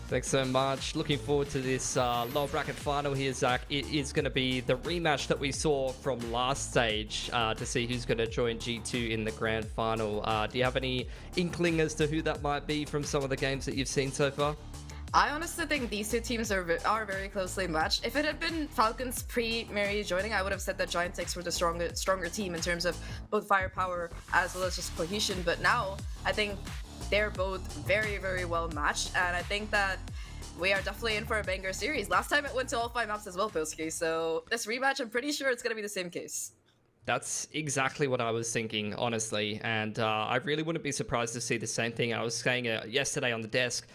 Thanks so much. Looking forward to this lower bracket final here, Zach. It is going to be the rematch that we saw from last stage to see who's going to join G2 in the grand final. Do you have any inkling as to who that might be from some of the games that you've seen so far? I honestly think these two teams are very closely matched. If it had been Falcons pre-Mary joining, I would have said that Giant X were the stronger team in terms of both firepower as well as just cohesion. But now, I think they're both very, very well matched, and I think that we are definitely in for a banger series. Last time it went to all 5 maps as well, Pilski, so this rematch, I'm pretty sure it's going to be the same case. That's exactly what I was thinking, honestly, and I really wouldn't be surprised to see the same thing. I was saying it yesterday on the desk.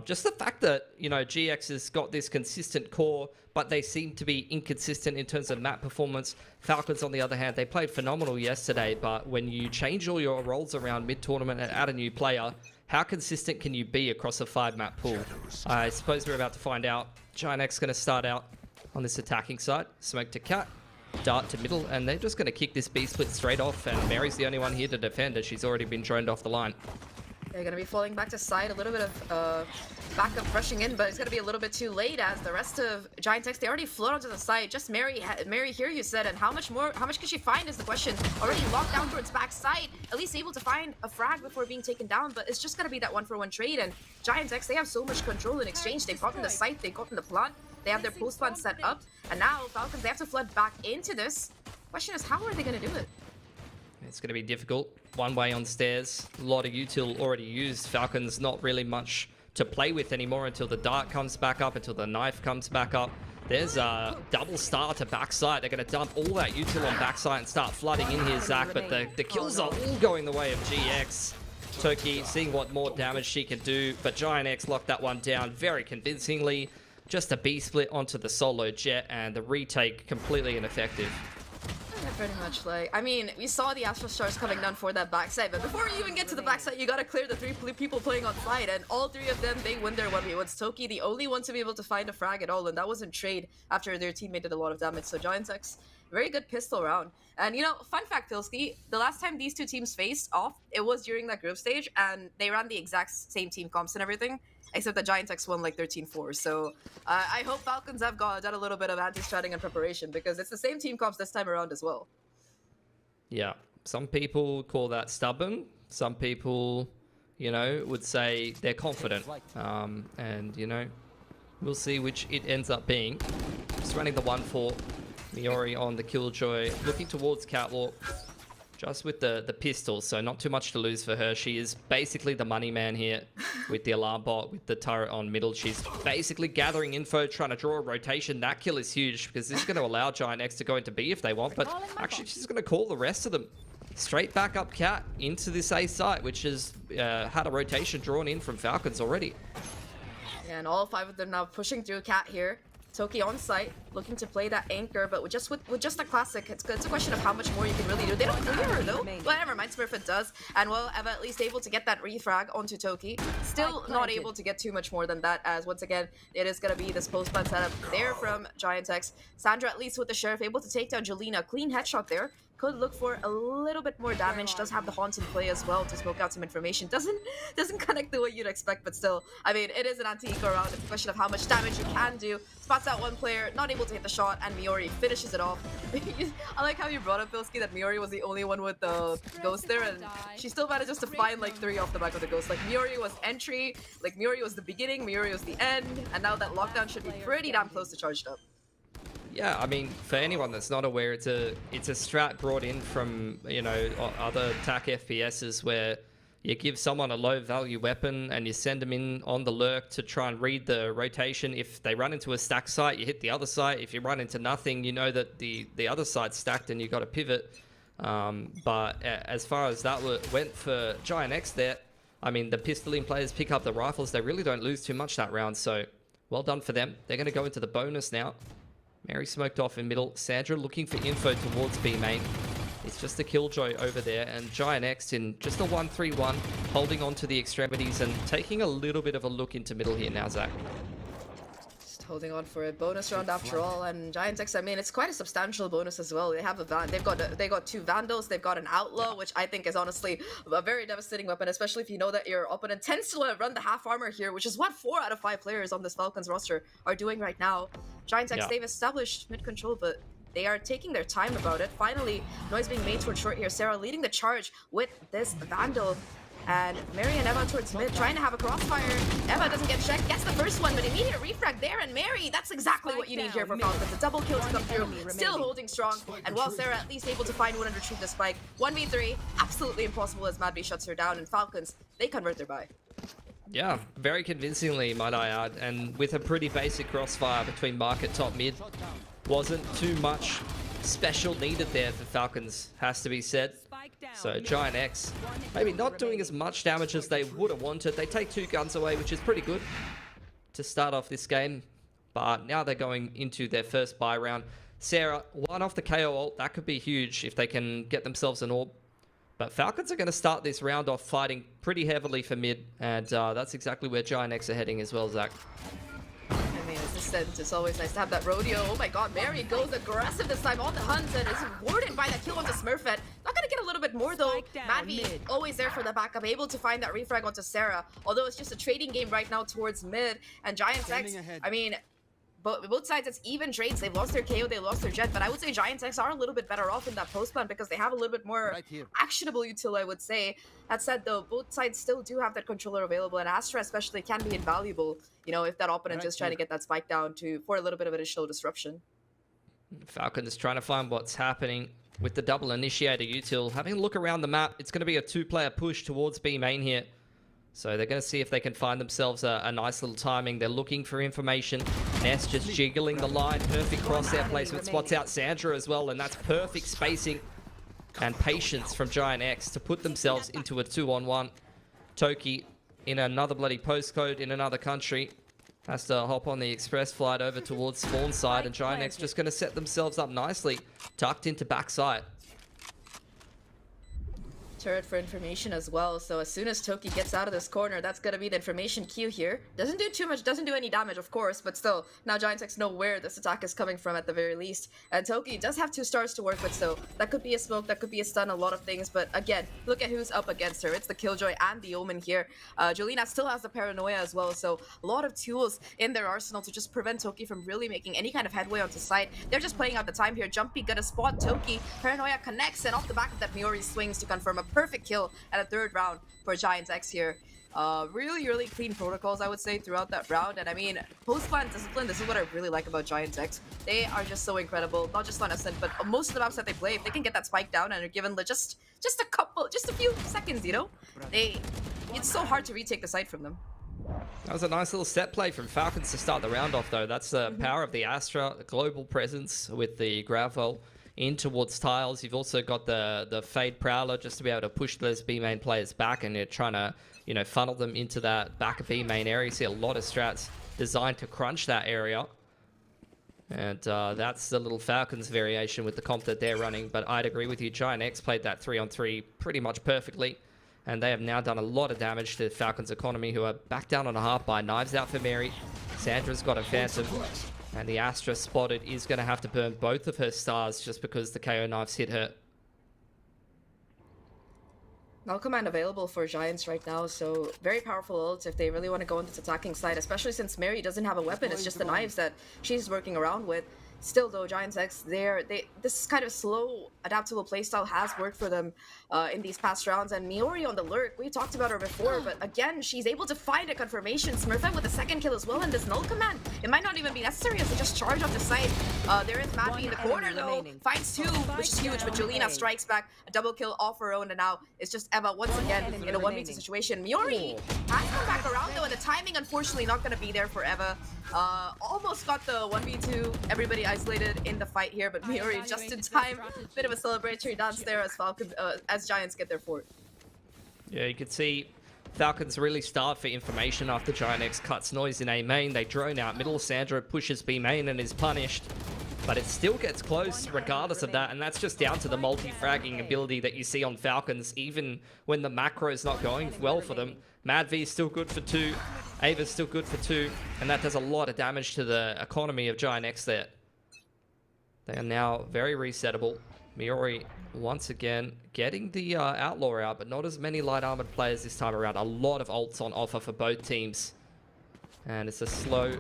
Just the fact that, you know, GX has got this consistent core, but they seem to be inconsistent in terms of map performance. Falcons, on the other hand, they played phenomenal yesterday, but when you change all your roles around mid-tournament and add a new player, how consistent can you be across a 5-map pool? I suppose we're about to find out. Giant X going to start out on this attacking side. Smoke to Cat, dart to middle, and they're just going to kick this B-split straight off, and Mary's the only one here to defend as she's already been droned off the line. They're going to be falling back to side, a little bit of backup rushing in, but it's going to be a little bit too late as the rest of Giant X, they already float onto the side. Just Mary here, you said, and how much can she find is the question. Already locked down towards backside, at least able to find a frag before being taken down, but it's just going to be that 1-for-1 trade, and Giant X, they have so much control in exchange. They've gotten the site, they've gotten the plant, they have their post plant set up, and now Falcons, they have to flood back into this. Question is, how are they going to do it? It's going to be difficult. One way on stairs. A lot of util already used. Falcons not really much to play with anymore until the dart comes back up, until the knife comes back up. There's a double star to backside. They're going to dump all that util on backside and start flooding in here, Zach. But the kills are all going the way of GX. Toki seeing what more damage she can do. But Giant X locked that one down very convincingly. just a B split onto the solo jet, and the retake completely ineffective. Yeah, pretty much. Like, I mean, we saw the Astro Stars coming down for that backside, but before you even get to the backside, you gotta clear the 3 people playing on side, and all 3 of them, they win their 1v1s. Toki, the only one to be able to find a frag at all, and that was in trade after their teammate did a lot of damage. So Giants X, very good pistol round. And you know, fun fact, Pilski, the last time these 2 teams faced off, it was during that group stage, and they ran the exact same team comps and everything, except that Giants X won like 13-4. So I hope Falcons have done a little bit of anti-stratting and preparation, because it's the same team comps this time around as well. Yeah, some people call that stubborn. Some people, you know, would say they're confident. And, you know, we'll see which it ends up being. Just running the 1-4. Miori on the Killjoy, looking towards Catwalk. Just with the pistol, so not too much to lose for her. She is basically the money man here with the alarm bot, with the turret on middle. She's basically gathering info, trying to draw a rotation. That kill is huge because this is going to allow Giant X to go into B if they want, but actually she's going to call the rest of them straight back up Cat into this A site, which has had a rotation drawn in from Falcons already. And all 5 of them now pushing through Cat here. Toki on site, looking to play that anchor, but with just a classic, it's a question of how much more you can really do. They don't clear her though. Well, never mind, Smurfit does. And well, Eva at least able to get that refrag onto Toki. Still not able to get too much more than that, as once again, it is going to be this post-plant setup there from Giant X. Sandra at least with the Sheriff able to take down Jelena. Clean headshot there. Could look for a little bit more damage. Does have the Haunt in play as well to smoke out some information. Doesn't connect the way you'd expect, but still, I mean, it is an anti-eco round. It's a question of how much damage you can do. Spots out one player, not able to hit the shot, and Miori finishes it off. I like how you brought up, Bilski, that Miori was the only one with the ghost there, and she still manages to find like 3 off the back of the ghost. Like, Miori was entry, like Miori was the beginning, Miori was the end, and now that lockdown should be pretty damn close to charged up. Yeah, I mean, for anyone that's not aware, it's a strat brought in from, you know, other TAC FPSs where you give someone a low value weapon and you send them in on the lurk to try and read the rotation. If they run into a stack site, you hit the other site. If you run into nothing, you know that the other site's stacked and you got to pivot. But as far as that went for Giant X there, I mean, the pistoling players pick up the rifles. They really don't lose too much that round, so well done for them. They're going to go into the bonus now. Mary smoked off in middle. Sandra looking for info towards B main. It's just a Killjoy over there, and Giant X in just a 1-3-1, holding on to the extremities and taking a little bit of a look into middle here now, Zach. Just holding on for a bonus round after all, and Giant X, I mean, it's quite a substantial bonus as well. They have they got 2 Vandals, they've got an Outlaw, which I think is honestly a very devastating weapon, especially if you know that your opponent tends to run the half armor here, which is what 4 out of 5 players on this Falcons roster are doing right now. Giant X, they've established mid control, but they are taking their time about it. Finally, noise being made towards short here. Sarah leading the charge with this Vandal. And Mary and Eva towards mid, trying to have a crossfire. Eva doesn't get checked, gets the first one, but immediate refrag there. And Mary, that's exactly what you need here for Falcons. A double kill to come through, still holding strong. And while Sarah at least able to find one and retrieve the spike. 1v3, absolutely impossible as Madby shuts her down. And Falcons, they convert their buy. Yeah, very convincingly, might I add, and with a pretty basic crossfire between market, top, mid. Wasn't too much special needed there for Falcons, has to be said. So Giant X, maybe not doing as much damage as they would have wanted. They take 2 guns away, which is pretty good to start off this game. But now they're going into their first buy round. Sarah, 1 off the KO ult, that could be huge if they can get themselves an orb. But Falcons are going to start this round off fighting pretty heavily for mid, and that's exactly where Giant X are heading as well, Zach. I mean, it's always nice to have that rodeo. Oh my god, Mary goes aggressive this time on the hunt and is rewarded by that kill onto Smurfette. Not going to get a little bit more though. Madby always there for the backup, able to find that refrag onto Sarah. Although it's just a trading game right now towards mid, and Giant X, I mean, both sides, it's even trades. They've lost their KO, they lost their Jet, but I would say Giant X are a little bit better off in that post plan because they have a little bit more actionable util, I would say. That said, though, both sides still do have that controller available, and Astra especially can be invaluable, you know, if that opponent is trying to get that spike down for a little bit of additional disruption. Falcon is trying to find what's happening with the double initiator util. Having a look around the map, it's going to be a 2-player push towards B main here. So they're going to see if they can find themselves a nice little timing. They're looking for information. Ness just jiggling the line. Perfect crosshair placement. Spots out Sandra as well. And that's perfect spacing and patience from Giant X to put themselves into a 2-on-1. Toki in another bloody postcode in another country. Has to hop on the express flight over towards spawn side, and Giant X just going to set themselves up nicely, tucked into backside. Turret for information as well, so as soon as Toki gets out of this corner, that's gonna be the information queue here. Doesn't do too much, doesn't do any damage, of course, but still, now Giant X know where this attack is coming from at the very least. And Toki does have 2 stars to work with, so that could be a smoke, that could be a stun, a lot of things, but again, look at who's up against her. It's the Killjoy and the Omen here. Jolina still has the Paranoia as well, so a lot of tools in their arsenal to just prevent Toki from really making any kind of headway onto site. They're just playing out the time here. Jumpy gonna spot Toki. Paranoia connects, and off the back of that, Miori swings to confirm a perfect kill at a 3rd round for Giant X here. Really clean protocols, I would say, throughout that round. And I mean, post-plan discipline, this is what I really like about Giant X. They are just so incredible, not just on Ascent, but most of the maps that they play, if they can get that spike down and are given just a few seconds, you know? It's so hard to retake the site from them. That was a nice little set play from Falcons to start the round off, though. That's the power of the Astra, the global presence with the Gravel in towards tiles. You've also got the Fade Prowler just to be able to push those B main players back, and you're trying to, you know, funnel them into that back of B main area. You see a lot of strats designed to crunch that area. And that's the little Falcons variation with the comp that they're running. But I'd agree with you, Giant X played that 3-on-3 pretty much perfectly. And they have now done a lot of damage to Falcons' economy, who are back down on a half by. Knives out for Mary. Sandra's got a Phantom. And the Astra spotted is going to have to burn both of her stars just because the KO knives hit her. Null Command available for Giants right now, so very powerful ults if they really want to go into this attacking side, especially since Mary doesn't have a weapon. It's just the knives that she's working around with. Still though, Giants X, this kind of slow, adaptable playstyle has worked for them in these past rounds. And Miori on the lurk, we talked about her before, but again, she's able to find a confirmation. Smurfette with the 2nd kill as well in this Null Command. It might not even be necessary as they just charge off the site. There is Madby in the corner though, finds 2, which is huge, but Jolina strikes back, a double kill off her own, and now it's just Eva once again in a 1v2 situation. Miori has come back around though, and the timing unfortunately not going to be there for Eva. Almost got the 1v2, everybody isolated in the fight here, but Miori just in time. Bit of a celebratory dance there as Falcons, as Giants get their fort. Yeah, you can see Falcons really start for information after Giant X cuts noise in A main. They drone out middle. Sandra pushes B main and is punished, but it still gets close regardless of that, and that's just down to the multi-fragging ability that you see on Falcons, even when the macro is not going well for them. Mad V is still good for 2. Ava's still good for 2, and that does a lot of damage to the economy of Giant X there. They are now very resettable. Miori, once again, getting the Outlaw out, but not as many light armored players this time around. A lot of ults on offer for both teams. And it's a slow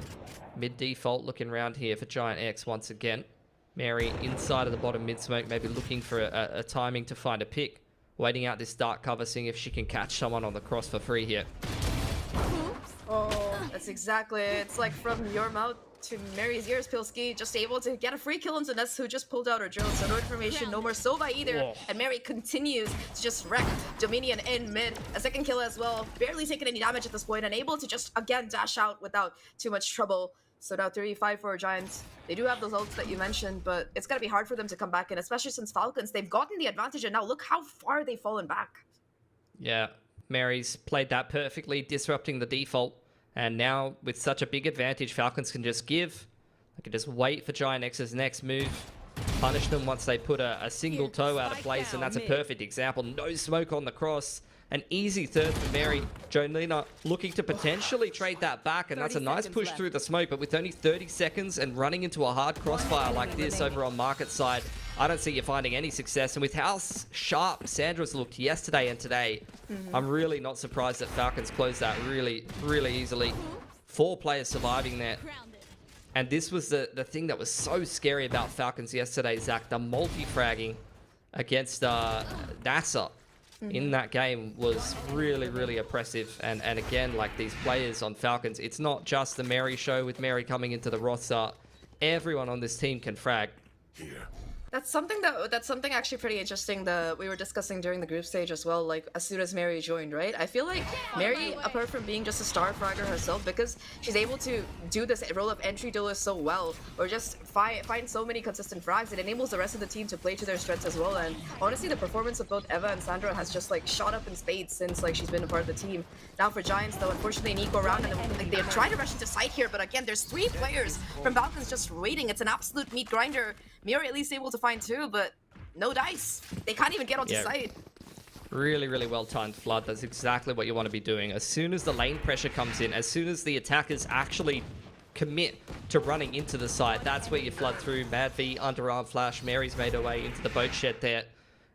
mid-default looking around here for Giant X once again. Mary inside of the bottom mid-smoke, maybe looking for a timing to find a pick. Waiting out this dark cover, seeing if she can catch someone on the cross for free here. Oh, that's exactly it. It's like from your mouth to Mary's ears, Pilski, just able to get a free kill into Ness, who just pulled out her drone, so no information, no more Sova either. Whoa. And Mary continues to just wreck Dominion in mid. A 2nd kill as well, barely taking any damage at this point, and able to just, again, dash out without too much trouble. So now 3-5 for Giants. They do have those ults that you mentioned, but it's gonna be hard for them to come back in, especially since Falcons, they've gotten the advantage, and now look how far they've fallen back. Yeah, Mary's played that perfectly, disrupting the default. And now, with such a big advantage, Falcons can just give. They can just wait for Giant X's next move. Punish them once they put a single toe out of place, and that's a perfect example. No smoke on the cross. An easy 3rd for Mary. Jolina looking to potentially trade that back, and that's a nice push through the smoke, but with only 30 seconds and running into a hard crossfire like this over on market side, I don't see you finding any success. And with how sharp Sandra's looked yesterday and today, I'm really not surprised that Falcons closed that really easily. 4 players surviving there. And this was the thing that was so scary about Falcons yesterday, Zach. The multi-fragging against NASA in that game was really oppressive. And again, like these players on Falcons, it's not just the Mary show with Mary coming into the roster. Everyone on this team can frag. Here. That's something actually pretty interesting that we were discussing during the group stage as well. Like as soon as Mary joined, right? I feel like Mary, apart from being just a star fragger herself, because she's able to do this role of entry duelist so well, or just find so many consistent frags, it enables the rest of the team to play to their strengths as well. And honestly, the performance of both Eva and Sandra has just like shot up in spades since like she's been a part of the team. Now for Giants though, unfortunately Nico around and like, they've tried to rush into site here, but again, there's 3 players from Falcons just waiting. It's an absolute meat grinder. Miri at least able to find 2, but no dice. They can't even get onto site. Really, really well timed flood. That's exactly what you want to be doing. As soon as the lane pressure comes in, as soon as the attackers actually commit to running into the site, that's where you flood through. Mad V, underarm flash, Mary's made her way into the boat shed there,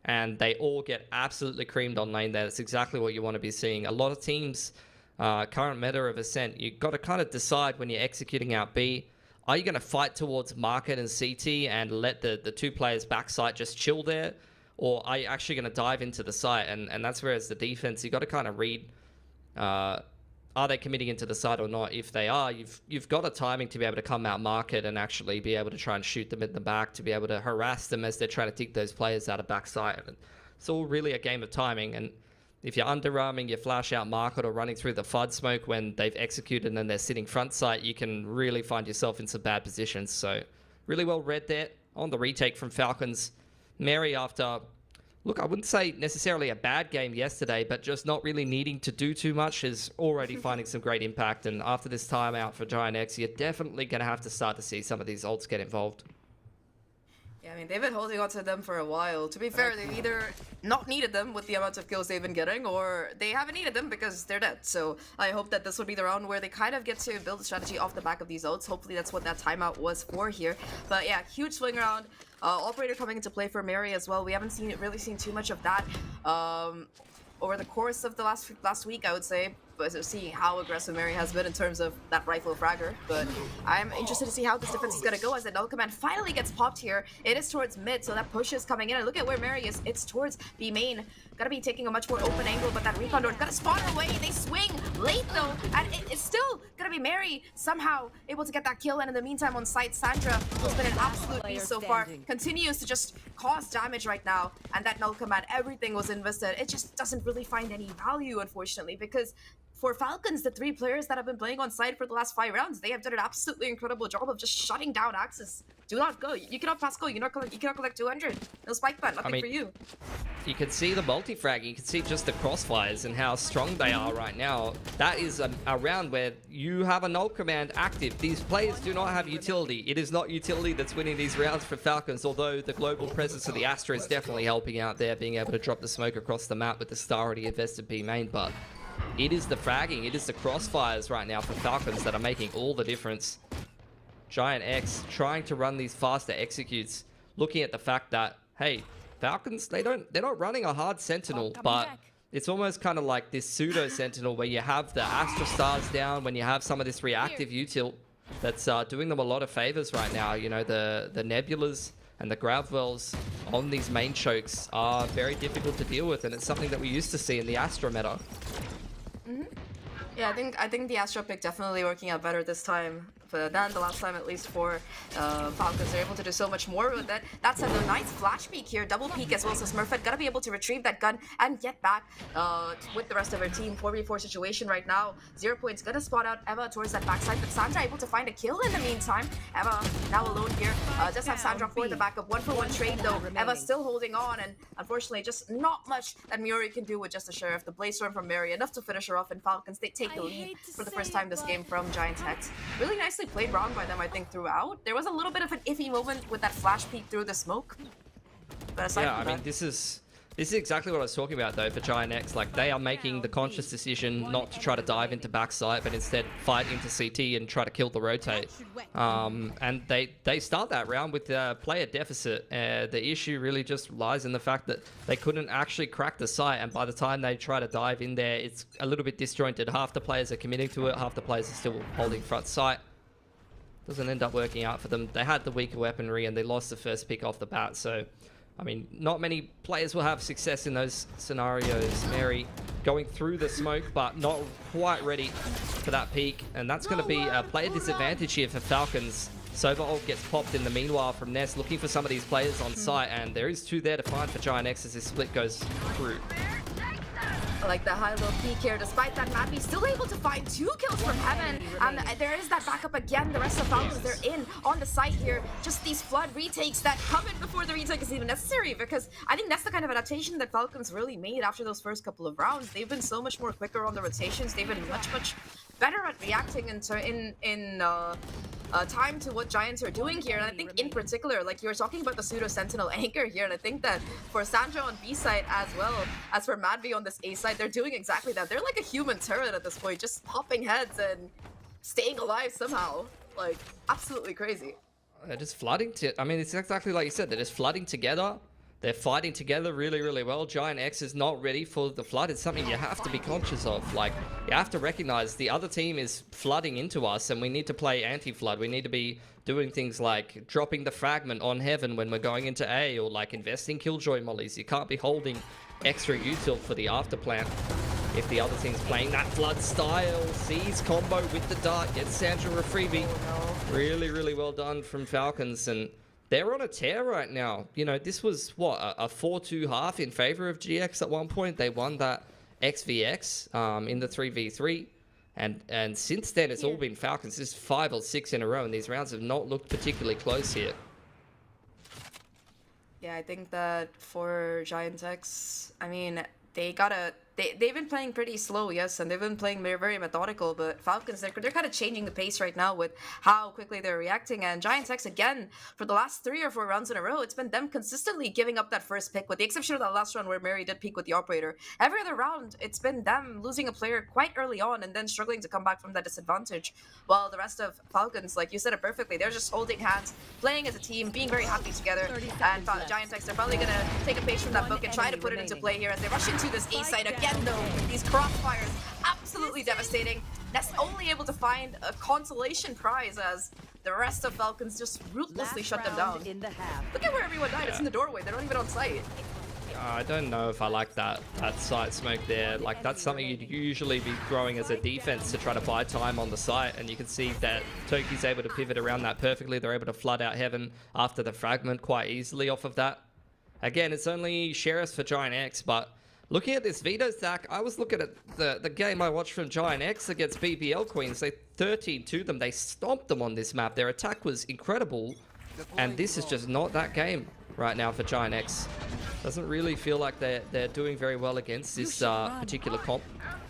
and they all get absolutely creamed on lane there. That's exactly what you want to be seeing. A lot of teams, current meta of Ascent, you've got to kind of decide when you're executing out B, are you going to fight towards Market and CT and let the 2 players backside just chill there? Or are you actually going to dive into the site? And that's where as the defense, you got to kind of read, are they committing into the site or not? If they are, you've got a timing to be able to come out Market and actually be able to try and shoot them in the back, to be able to harass them as they're trying to dig those players out of backside. And it's all really a game of timing. And if you're underarming your flash out Market or running through the FUD smoke when they've executed and then they're sitting front site, you can really find yourself in some bad positions. So really well read there on the retake from Falcons. Mary, after, look, I wouldn't say necessarily a bad game yesterday, but just not really needing to do too much, is already finding some great impact. And after this timeout for Giant X, you're definitely going to have to start to see some of these ults get involved. Yeah, I mean, they've been holding on to them for a while. To be fair, they've either not needed them with the amount of kills they've been getting, or they haven't needed them because they're dead. So I hope that this would be the round where they kind of get to build a strategy off the back of these ults. Hopefully that's what that timeout was for here. But yeah, huge swing around. Operator coming into play for Mary as well. We haven't really seen too much of that over the course of the last week, I would say. But seeing how aggressive Mary has been in terms of that rifle fragger. But I'm interested to see how this defense is going to go as the null command finally gets popped here. It is towards mid, so that push is coming in. And look at where Mary is. It's towards B main. Gotta be taking a much more open angle, but that recon door is gonna spawn her away. They swing late though, and it's still gonna be Mary somehow able to get that kill. And in the meantime, on site, Sandra has been an absolute beast so far. Continues to just cause damage right now. And that null command, everything was invested. It just doesn't really find any value, unfortunately, because for Falcons, the 3 players that have been playing on side for the last 5 rounds, they have done an absolutely incredible job of just shutting down Axis. Do not go. You cannot pass go. You cannot collect 200. No spike ban. Nothing for you. You can see the multi-frag. You can see just the crossfires and how strong they are right now. That is a round where you have a null command active. These players do not have utility. It is not utility that's winning these rounds for Falcons, although the global presence of the Astra is definitely helping out there, being able to drop the smoke across the map with the star already invested B main, but it is the fragging, it is the crossfires right now for Falcons that are making all the difference. Giant X trying to run these faster executes, looking at the fact that, hey, Falcons, they're not running a hard sentinel, but it's almost kind of like this pseudo sentinel where you have the Astra stars down, when you have some of this reactive util that's doing them a lot of favors right now. You know, the Nebulas and the Gravwells on these main chokes are very difficult to deal with, and it's something that we used to see in the Astra meta. Yeah, I think the Astra pick definitely working out better this time than the last time, at least for Falcons. They're able to do so much more with it. That's a nice flash peek here, double peek as well. So Smurfette gotta be able to retrieve that gun and get back with the rest of her team. 4v4 situation right now. 0 points, gonna spot out Eva towards that backside, but Sandra able to find a kill in the meantime. Eva now alone here. Just have Sandra for the backup. 1-for-1 trade though. Eva still holding on, and unfortunately just not much that Muri can do with just a Sheriff. The Blaze Storm from Mary, enough to finish her off, and Falcons, they take the lead for the first time this game from Giant X. Really nicely played wrong by them, I think, throughout. There was a little bit of an iffy moment with that flash peek through the smoke. But aside from that, this is exactly what I was talking about though for Giant X. Like, they are making the conscious decision not to try to dive into backside, but instead fight into CT and try to kill the rotate. And they start that round with a player deficit. The issue really just lies in the fact that they couldn't actually crack the site, and by the time they try to dive in there, it's a little bit disjointed. Half the players are committing to it, half the players are still holding front site. Doesn't end up working out for them. They had the weaker weaponry and they lost the first pick off the bat, so I mean, not many players will have success in those scenarios. Mary going through the smoke, but not quite ready for that peak. And that's going to be a player disadvantage here for Falcons. Sova ult gets popped in the meanwhile from Ness, looking for some of these players on site, and there is 2 there to find for Giant X as this split goes through. I like the high-low peak here. Despite that, Mappy still able to find 2 kills from Heaven. And there is that backup again. The rest of Falcons, they're in on the site here. Just these flood retakes that come in before the retake is even necessary, because I think that's the kind of adaptation that Falcons really made after those first couple of rounds. They've been so much more quicker on the rotations. They've been much better at reacting in time to what Giants are doing here. And I think in particular, like you were talking about the pseudo sentinel anchor here, and I think that for Sandra on B side as well as for Madvi on this A side, they're doing exactly that. They're like a human turret at this point, just popping heads and staying alive somehow. Like, absolutely crazy. They're just flooding I mean, it's exactly like you said. They're just flooding together. They're fighting together really, really well. Giant X is not ready for the flood. It's something you have to be conscious of. Like, you have to recognize the other team is flooding into us, and we need to play anti-flood. We need to be doing things like dropping the fragment on Heaven when we're going into A, or like investing Killjoy mollies. You can't be holding extra util for the after plant if the other team's playing that flood style. Sees combo with the dart, gets Sandra a freebie. Really, really well done from Falcons, and they're on a tear right now. You know, this was, what, a 4-2 half in favor of GX at one point. They won that XVX in the 3v3. And since then, it's all been Falcons. This is 5 or 6 in a row, and these rounds have not looked particularly close here. Yeah, I think that for Giant X, I mean, they've been playing pretty slow, yes, and they've been playing very methodical, but Falcons, they're kind of changing the pace right now with how quickly they're reacting. And Giant X, again, for the last 3 or 4 rounds in a row, it's been them consistently giving up that first pick, with the exception of that last round where Mary did peek with the operator. Every other round, it's been them losing a player quite early on and then struggling to come back from that disadvantage, while the rest of Falcons, like you said it perfectly, they're just holding hands, playing as a team, being very happy together. And Giant X, they're probably going to take a page from that book and try to put it into play here as they rush into this A side again, though. These crossfires, absolutely devastating. That's only able to find a consolation prize as the rest of Falcons just ruthlessly shut them down. Look at where everyone died. It's in the doorway. They're not even on site. I don't know if I like that site smoke there. Like, that's something you'd usually be throwing as a defense to try to buy time on the site, and you can see that Toki's able to pivot around that perfectly. They're able to flood out Heaven after the fragment quite easily off of that. Again, it's only Sheriffs for Giant X, but looking at this veto stack, I was looking at the game I watched from Giant X against BBL Queens. They 13 to them. They stomped them on this map. Their attack was incredible, and this is just not that game right now for Giant X. Doesn't really feel like they're doing very well against this particular comp.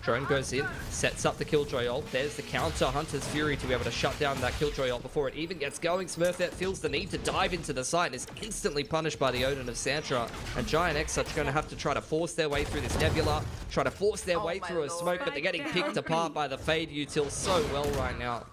Drone goes in, sets up the Killjoy ult. There's the counter, Hunter's Fury, to be able to shut down that Killjoy ult before it even gets going. Smurfette feels the need to dive into the site and is instantly punished by the Odin of Sandra. And Giant X are going to have to try to force their way through this nebula, try to force their way through a smoke, but they're getting picked apart by the Fade util so well right now.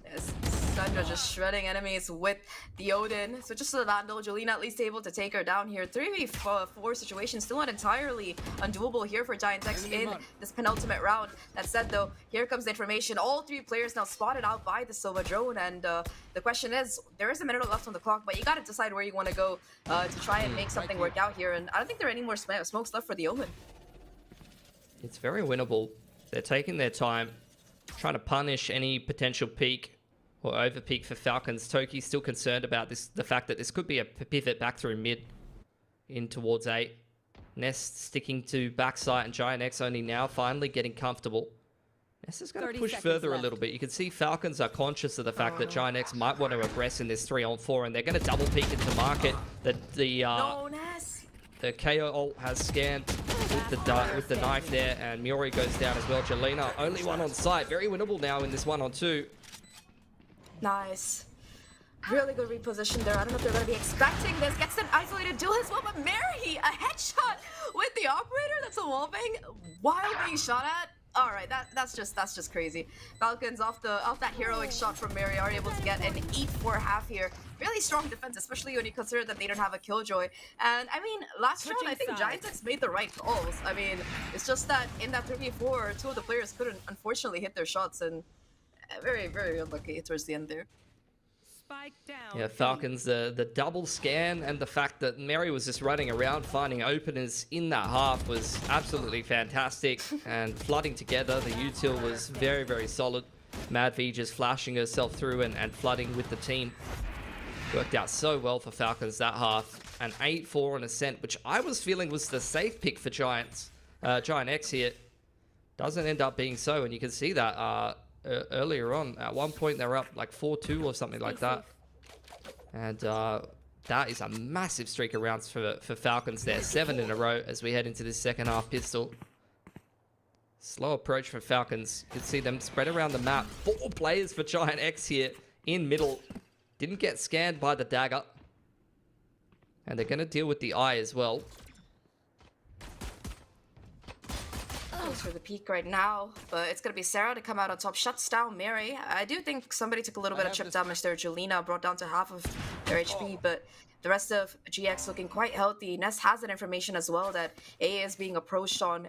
Yes, Sandra just shredding enemies with the Odin. So just the Vandal, Jolina at least able to take her down here. 3v4 situation, still not entirely undoable here for Giant X in this penultimate round. That said though, here comes the information. All 3 players now spotted out by the Silva drone, and the question is, there is a minute left on the clock, but you gotta decide where you want to go to try and make something work out here. And I don't think there are any more smokes left for the Omen. It's very winnable. They're taking their time, trying to punish any potential peak or over peak for Falcons. Toki's still concerned about the fact that this could be a pivot back through mid in towards 8. Nest sticking to backside, and Giant X only now finally getting comfortable. Nest is going to push further a little bit. You can see Falcons are conscious of the fact that Giant X might want to aggress in this 3-on-4, and they're going to double peek into market. The KO ult has scanned with the knife there, and Miori goes down as well. Jelena, only one on site. Very winnable now in this 1-on-2. Nice. Really good reposition there. I don't know if they're going to be expecting this. Gets an isolated duel as well, but Mary, a headshot with the operator. That's a wallbang while being shot at. All right, that's just crazy. Falcons off that heroic shot from Mary are able to get an 8-4 half here. Really strong defense, especially when you consider that they don't have a Killjoy. And I mean, last round I think Giant X made the right calls. I mean, it's just that in that 3v4, 2 of the players couldn't unfortunately hit their shots, and very unlucky towards the end there. Yeah, Falcons, the double scan and the fact that Mary was just running around finding openers in that half was absolutely fantastic. And flooding together, the util was very solid. Mad V just flashing herself through and flooding with the team. Worked out so well for Falcons that half. An 8-4 on Ascent, which I was feeling was the safe pick for Giant X here. Doesn't end up being so, and you can see that earlier on. At one point, they were up like 4-2 or something like that. And that is a massive streak of rounds for Falcons there. 7 in a row as we head into this second half pistol. Slow approach for Falcons. You can see them spread around the map. 4 players for Giant X here in middle. Didn't get scanned by the dagger. And they're going to deal with the eye as well. Goes for the peak right now, but it's going to be Sarah to come out on top. Shuts down Mary. I do think somebody took a little bit of chip damage there. Julina brought down to half of their HP, but the rest of GX looking quite healthy. Ness has that information as well that A is being encroached on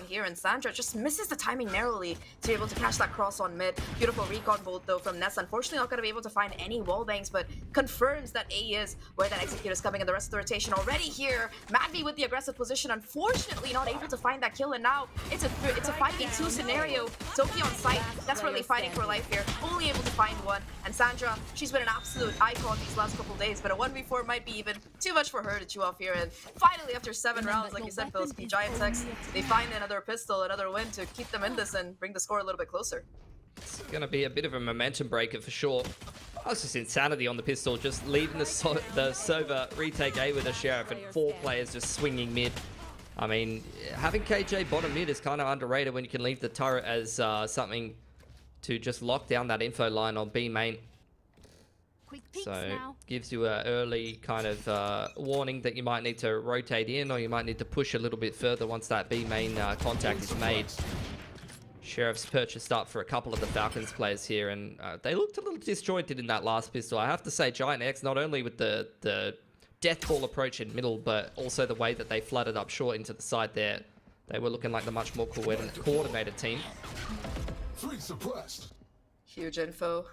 here, and Sandra just misses the timing narrowly to be able to catch that cross on mid. Beautiful recon bolt though from Ness. Unfortunately not going to be able to find any wall bangs, but confirms that A is where that execute is coming, and the rest of the rotation already here. Madvi with the aggressive position, unfortunately not able to find that kill, and now it's a 5v2 scenario. Toki on site, desperately fighting for life here, only able to find one, and Sandra, she's been an absolute icon these last couple days, but a 1v4 might be even too much for her to chew off here. And finally, after 7 rounds, like you said, FLCV, Giant X, they find another pistol, another win to keep them in this and bring the score a little bit closer. It's going to be a bit of a momentum breaker for sure. That's just insanity on the pistol, just leaving the Sova retake A with a Sheriff and 4 players just swinging mid. I mean, having KJ bottom mid is kind of underrated when you can leave the turret as something to just lock down that info line on B main. So gives you an early kind of warning that you might need to rotate in, or you might need to push a little bit further once that B main contact is made. Sheriff's purchased up for a couple of the Falcons players here, and they looked a little disjointed in that last pistol. I have to say, Giant X, not only with the death ball approach in middle, but also the way that they flooded up short into the side there. They were looking like the much more coordinated team. 3 suppressed. Huge info.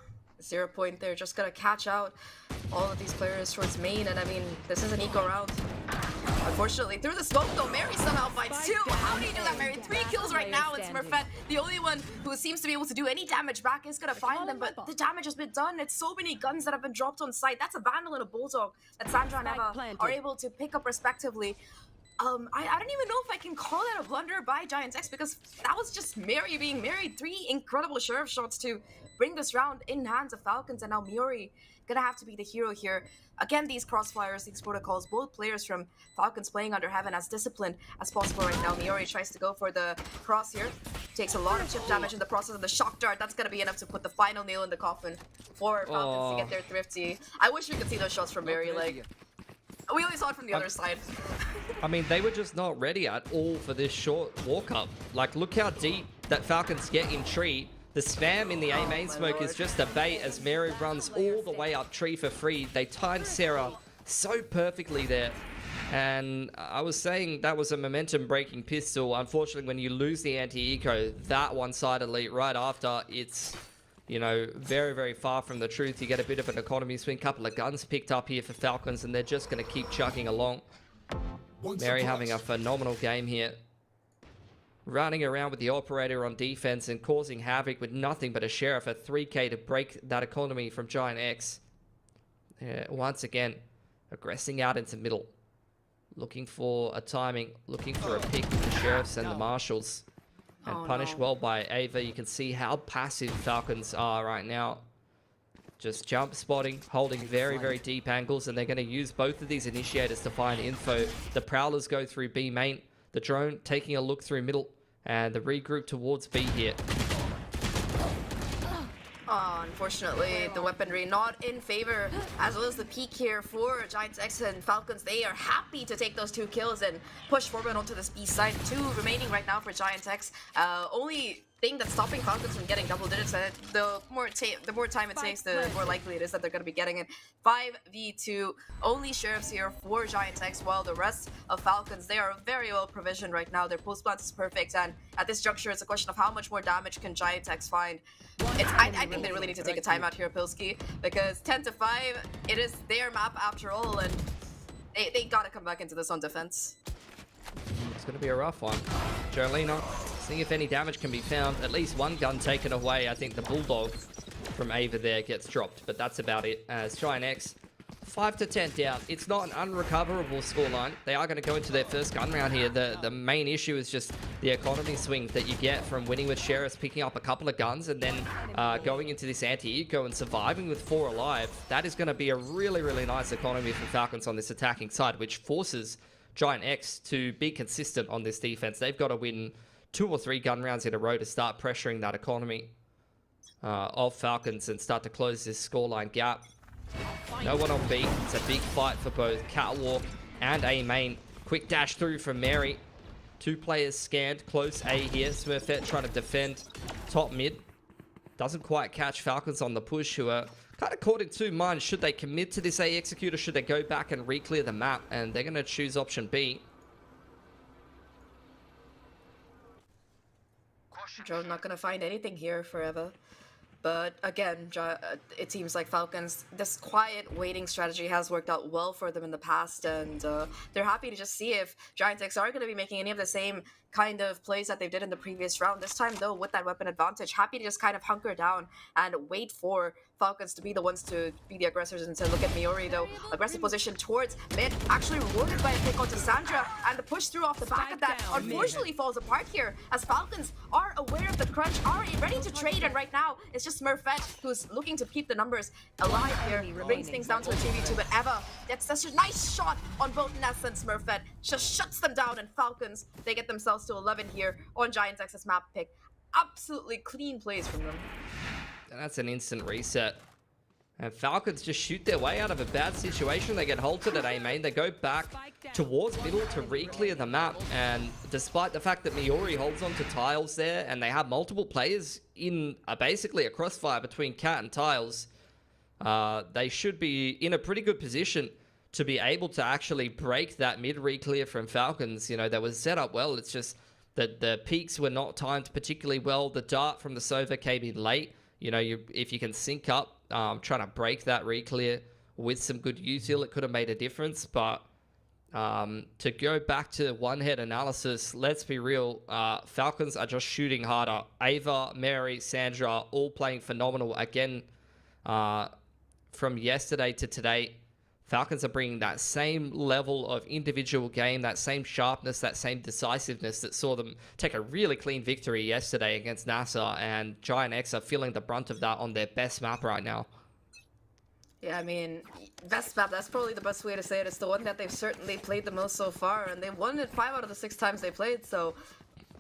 0 point there, just gonna catch out all of these players towards main, and I mean, this is an eco round. Unfortunately, through the smoke though, Mary somehow finds 2. How do you do that, Mary? 3 kills right now, and Smurfette, the only one who seems to be able to do any damage back, is gonna find them, but the damage has been done. It's so many guns that have been dropped on site. That's a Vandal and a Bulldog that Sandra and Eva are able to pick up respectively. I don't even know if I can call that a blunder by Giant X, because that was just Mary being Mary. 3 incredible Sheriff shots to bring this round in hands of Falcons, and now Miori gonna have to be the hero here. Again, these crossfires, these protocols, both players from Falcons playing under Heaven as disciplined as possible right now. Miori tries to go for the cross here. Takes a lot of chip damage in the process of the shock dart. That's gonna be enough to put the final nail in the coffin for Falcons to get their thrifty. I wish we could see those shots from Mary. Like, we only saw it from the other side. I mean, they were just not ready at all for this short walk-up. Like, look how deep that Falcons get in tree. The spam in the A main smoke is just a bait as Mary runs all the way up tree for free. They timed Sarah so perfectly there. And I was saying that was a momentum-breaking pistol. Unfortunately, when you lose the anti-eco that one-sidedly right after, it's, you know, very, very far from the truth. You get a bit of an economy swing, couple of guns picked up here for Falcons, and they're just going to keep chugging along. Mary having a phenomenal game here. Running around with the operator on defense and causing havoc with nothing but a Sheriff at 3k to break that economy from Giant X. Once again, aggressing out into middle. Looking for a timing, looking for a pick with the Sheriffs and the Marshals. And punished well by Ava. You can see how passive Falcons are right now. Just jump spotting, holding very, very deep angles, and they're going to use both of these initiators to find info. The Prowlers go through B main. The drone taking a look through middle, and the regroup towards B here. Unfortunately, the weaponry not in favor, as well as the peak here for Giants X and Falcons. They are happy to take those 2 kills and push forward onto this B side. 2 remaining right now for Giants X. Only thing that's stopping Falcons from getting double digits, and the more time it takes, the more likely it is that they're going to be getting it. 5v2, only Sheriffs here for Giant X, while the rest of Falcons, they are very well provisioned right now. Their post plant is perfect, and at this juncture, it's a question of how much more damage can Giant X find. I think they really need to take a timeout here, Pilski, because 10-5, it is their map after all, and they gotta come back into this on defense. It's going to be a rough one. Jolina seeing if any damage can be found. At least one gun taken away. I think the Bulldog from Ava there gets dropped, but that's about it. As Giant X 5 to 10 down. It's not an unrecoverable scoreline. They are going to go into their first gun round here. The main issue is just the economy swings that you get from winning with Sheriffs, picking up a couple of guns, and then going into this anti-eco and surviving with 4 alive. That is going to be a really, really nice economy for Falcons on this attacking side, which forces Giant X to be consistent on this defense. They've got to win 2 or 3 gun rounds in a row to start pressuring that economy of Falcons and start to close this scoreline gap. No one on B. It's a big fight for both Catwalk and A main. Quick dash through from Mary. 2 players scanned. Close A here. Smurfette trying to defend top mid. Doesn't quite catch Falcons on the push, who are kind of caught in 2 minds. Should they commit to this A execute or should they go back and re-clear the map? And they're going to choose option B. Joe's not going to find anything here forever. But again, it seems like Falcons, this quiet waiting strategy has worked out well for them in the past, and they're happy to just see if Giant X are going to be making any of the same kind of plays that they did in the previous round. This time, though, with that weapon advantage, happy to just kind of hunker down and wait for Falcons to be the ones to be the aggressors. And to look at Miori, though, aggressive position towards mid, actually rewarded by a pick onto Sandra, and the push through off the back of that unfortunately falls apart here, as Falcons are aware of the crunch, already ready to trade, and right now it's just Smurfette who's looking to keep the numbers alive here, brings things down to a 2v2, but Eva gets such a nice shot on both Ness and Smurfette, just shuts them down, and Falcons, they get themselves to 11 here on Giant X's map pick. Absolutely clean plays from them. And that's an instant reset. And Falcons just shoot their way out of a bad situation. They get halted at A main. They go back towards middle to re-clear the map. And despite the fact that Miori holds on to Tiles there, and they have multiple players in basically a crossfire between Cat and Tiles, they should be in a pretty good position to be able to actually break that mid re-clear from Falcons. You know, that was set up well. It's just that the peaks were not timed particularly well. The dart from the Sova came in late. You know, if you can sync up, trying to break that re-clear with some good util, it could have made a difference. But to go back to one-head analysis, let's be real, Falcons are just shooting harder. Ava, Mary, Sandra, all playing phenomenal. Again, from yesterday to today, Falcons are bringing that same level of individual game, that same sharpness, that same decisiveness that saw them take a really clean victory yesterday against NASA, and Giant X are feeling the brunt of that on their best map right now. Yeah, I mean, best map, that's probably the best way to say it. It's the one that they've certainly played the most so far, and they've won it 5 out of the 6 times they played, so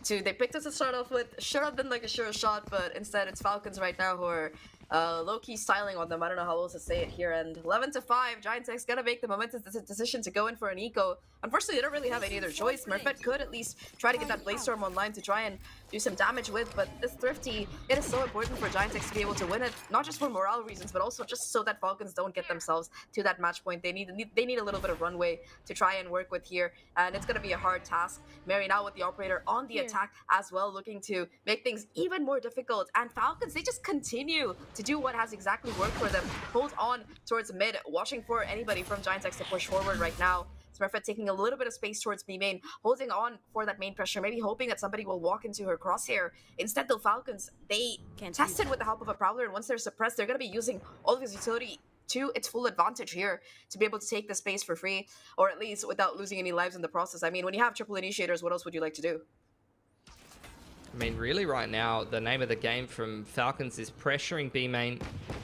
they picked us to start off with. Should have been like a sure shot, but instead it's Falcons right now who are low-key styling on them. I don't know how else to say it here. And 11-5, Giant X gonna make the momentous decision to go in for an eco. Unfortunately, they don't really have any other choice. Smurfette could at least try to get that Blaze Storm online to try and do some damage with, but this Thrifty, it is so important for Giant X to be able to win it, not just for morale reasons, but also just so that Falcons don't get themselves to that match point. They need a little bit of runway to try and work with here, and it's gonna be a hard task. Mary now with the operator on the attack as well, looking to make things even more difficult, and Falcons, they just continue to do what has exactly worked for them. Hold on towards mid, watching for anybody from Giant X to push forward right now. Smurfette taking a little bit of space towards B main, holding on for that main pressure, maybe hoping that somebody will walk into her crosshair. Instead, the Falcons, they tested with the help of a Prowler, and once they're suppressed, they're going to be using all of his utility to its full advantage here to be able to take the space for free, or at least without losing any lives in the process. I mean, when you have triple initiators, what else would you like to do? I mean, really right now, the name of the game from Falcons is pressuring B main,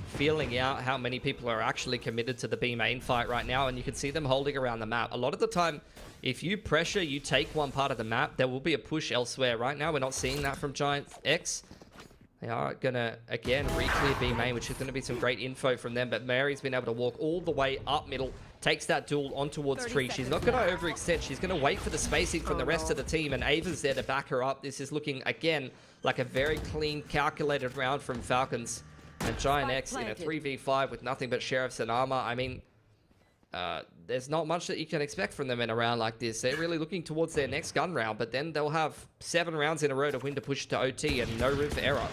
feeling out how many people are actually committed to the B main fight right now, and you can see them holding around the map. A lot of the time, if you pressure, you take one part of the map, there will be a push elsewhere. Right now, we're not seeing that from Giant X. They are going to, again, re-clear B main, which is going to be some great info from them, but Mary's been able to walk all the way up middle, takes that duel on towards Tree. She's not going to overextend. She's going to wait for the spacing from the rest of the team, and Ava's there to back her up. This is looking, again, like a very clean, calculated round from Falcons. And Giant X in a 3v5 with nothing but Sheriffs and armor. I mean, there's not much that you can expect from them in a round like this. They're really looking towards their next gun round, but then they'll have 7 rounds in a row to win to push to OT and no room for error.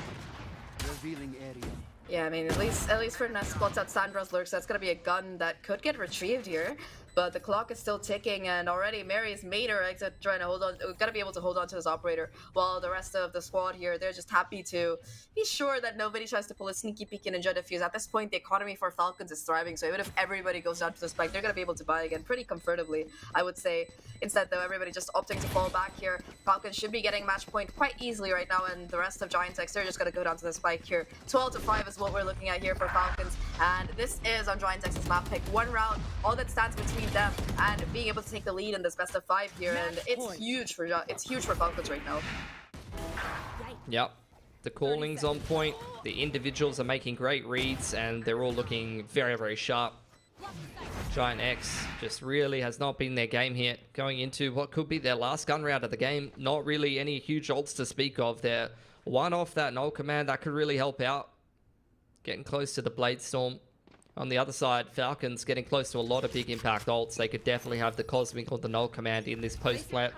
Revealing area. Yeah, I mean, at least for Ness spots out Sandra's lurks, that's gonna be a gun that could get retrieved here. but the clock is still ticking, and already Mary's made her exit, trying to hold on. We've got to be able to hold on to this operator, while the rest of the squad here, they're just happy to be sure that nobody tries to pull a sneaky peek and Ninja defuse. At this point, the economy for Falcons is thriving, so even if everybody goes down to the spike, they're going to be able to buy again pretty comfortably, I would say. Instead, though, everybody just opting to fall back here. Falcons should be getting match point quite easily right now, and the rest of Giant X, they're just going to go down to the spike here. 12-5 is what we're looking at here for Falcons, and this is on Giant X's map pick. One round, all that stands between them and being able to take the lead in this best of 5 here, and it's huge for Falcons right now. Yep. The calling's on point. The individuals are making great reads, and they're all looking very, very sharp. Giant X just really has not been their game here. Going into what could be their last gun round of the game. Not really any huge ults to speak of. They're one off that null command. That could really help out. Getting close to the Blade Storm. On the other side, Falcons getting close to a lot of big impact ults. They could definitely have the Cosmic or the null command in this post plant.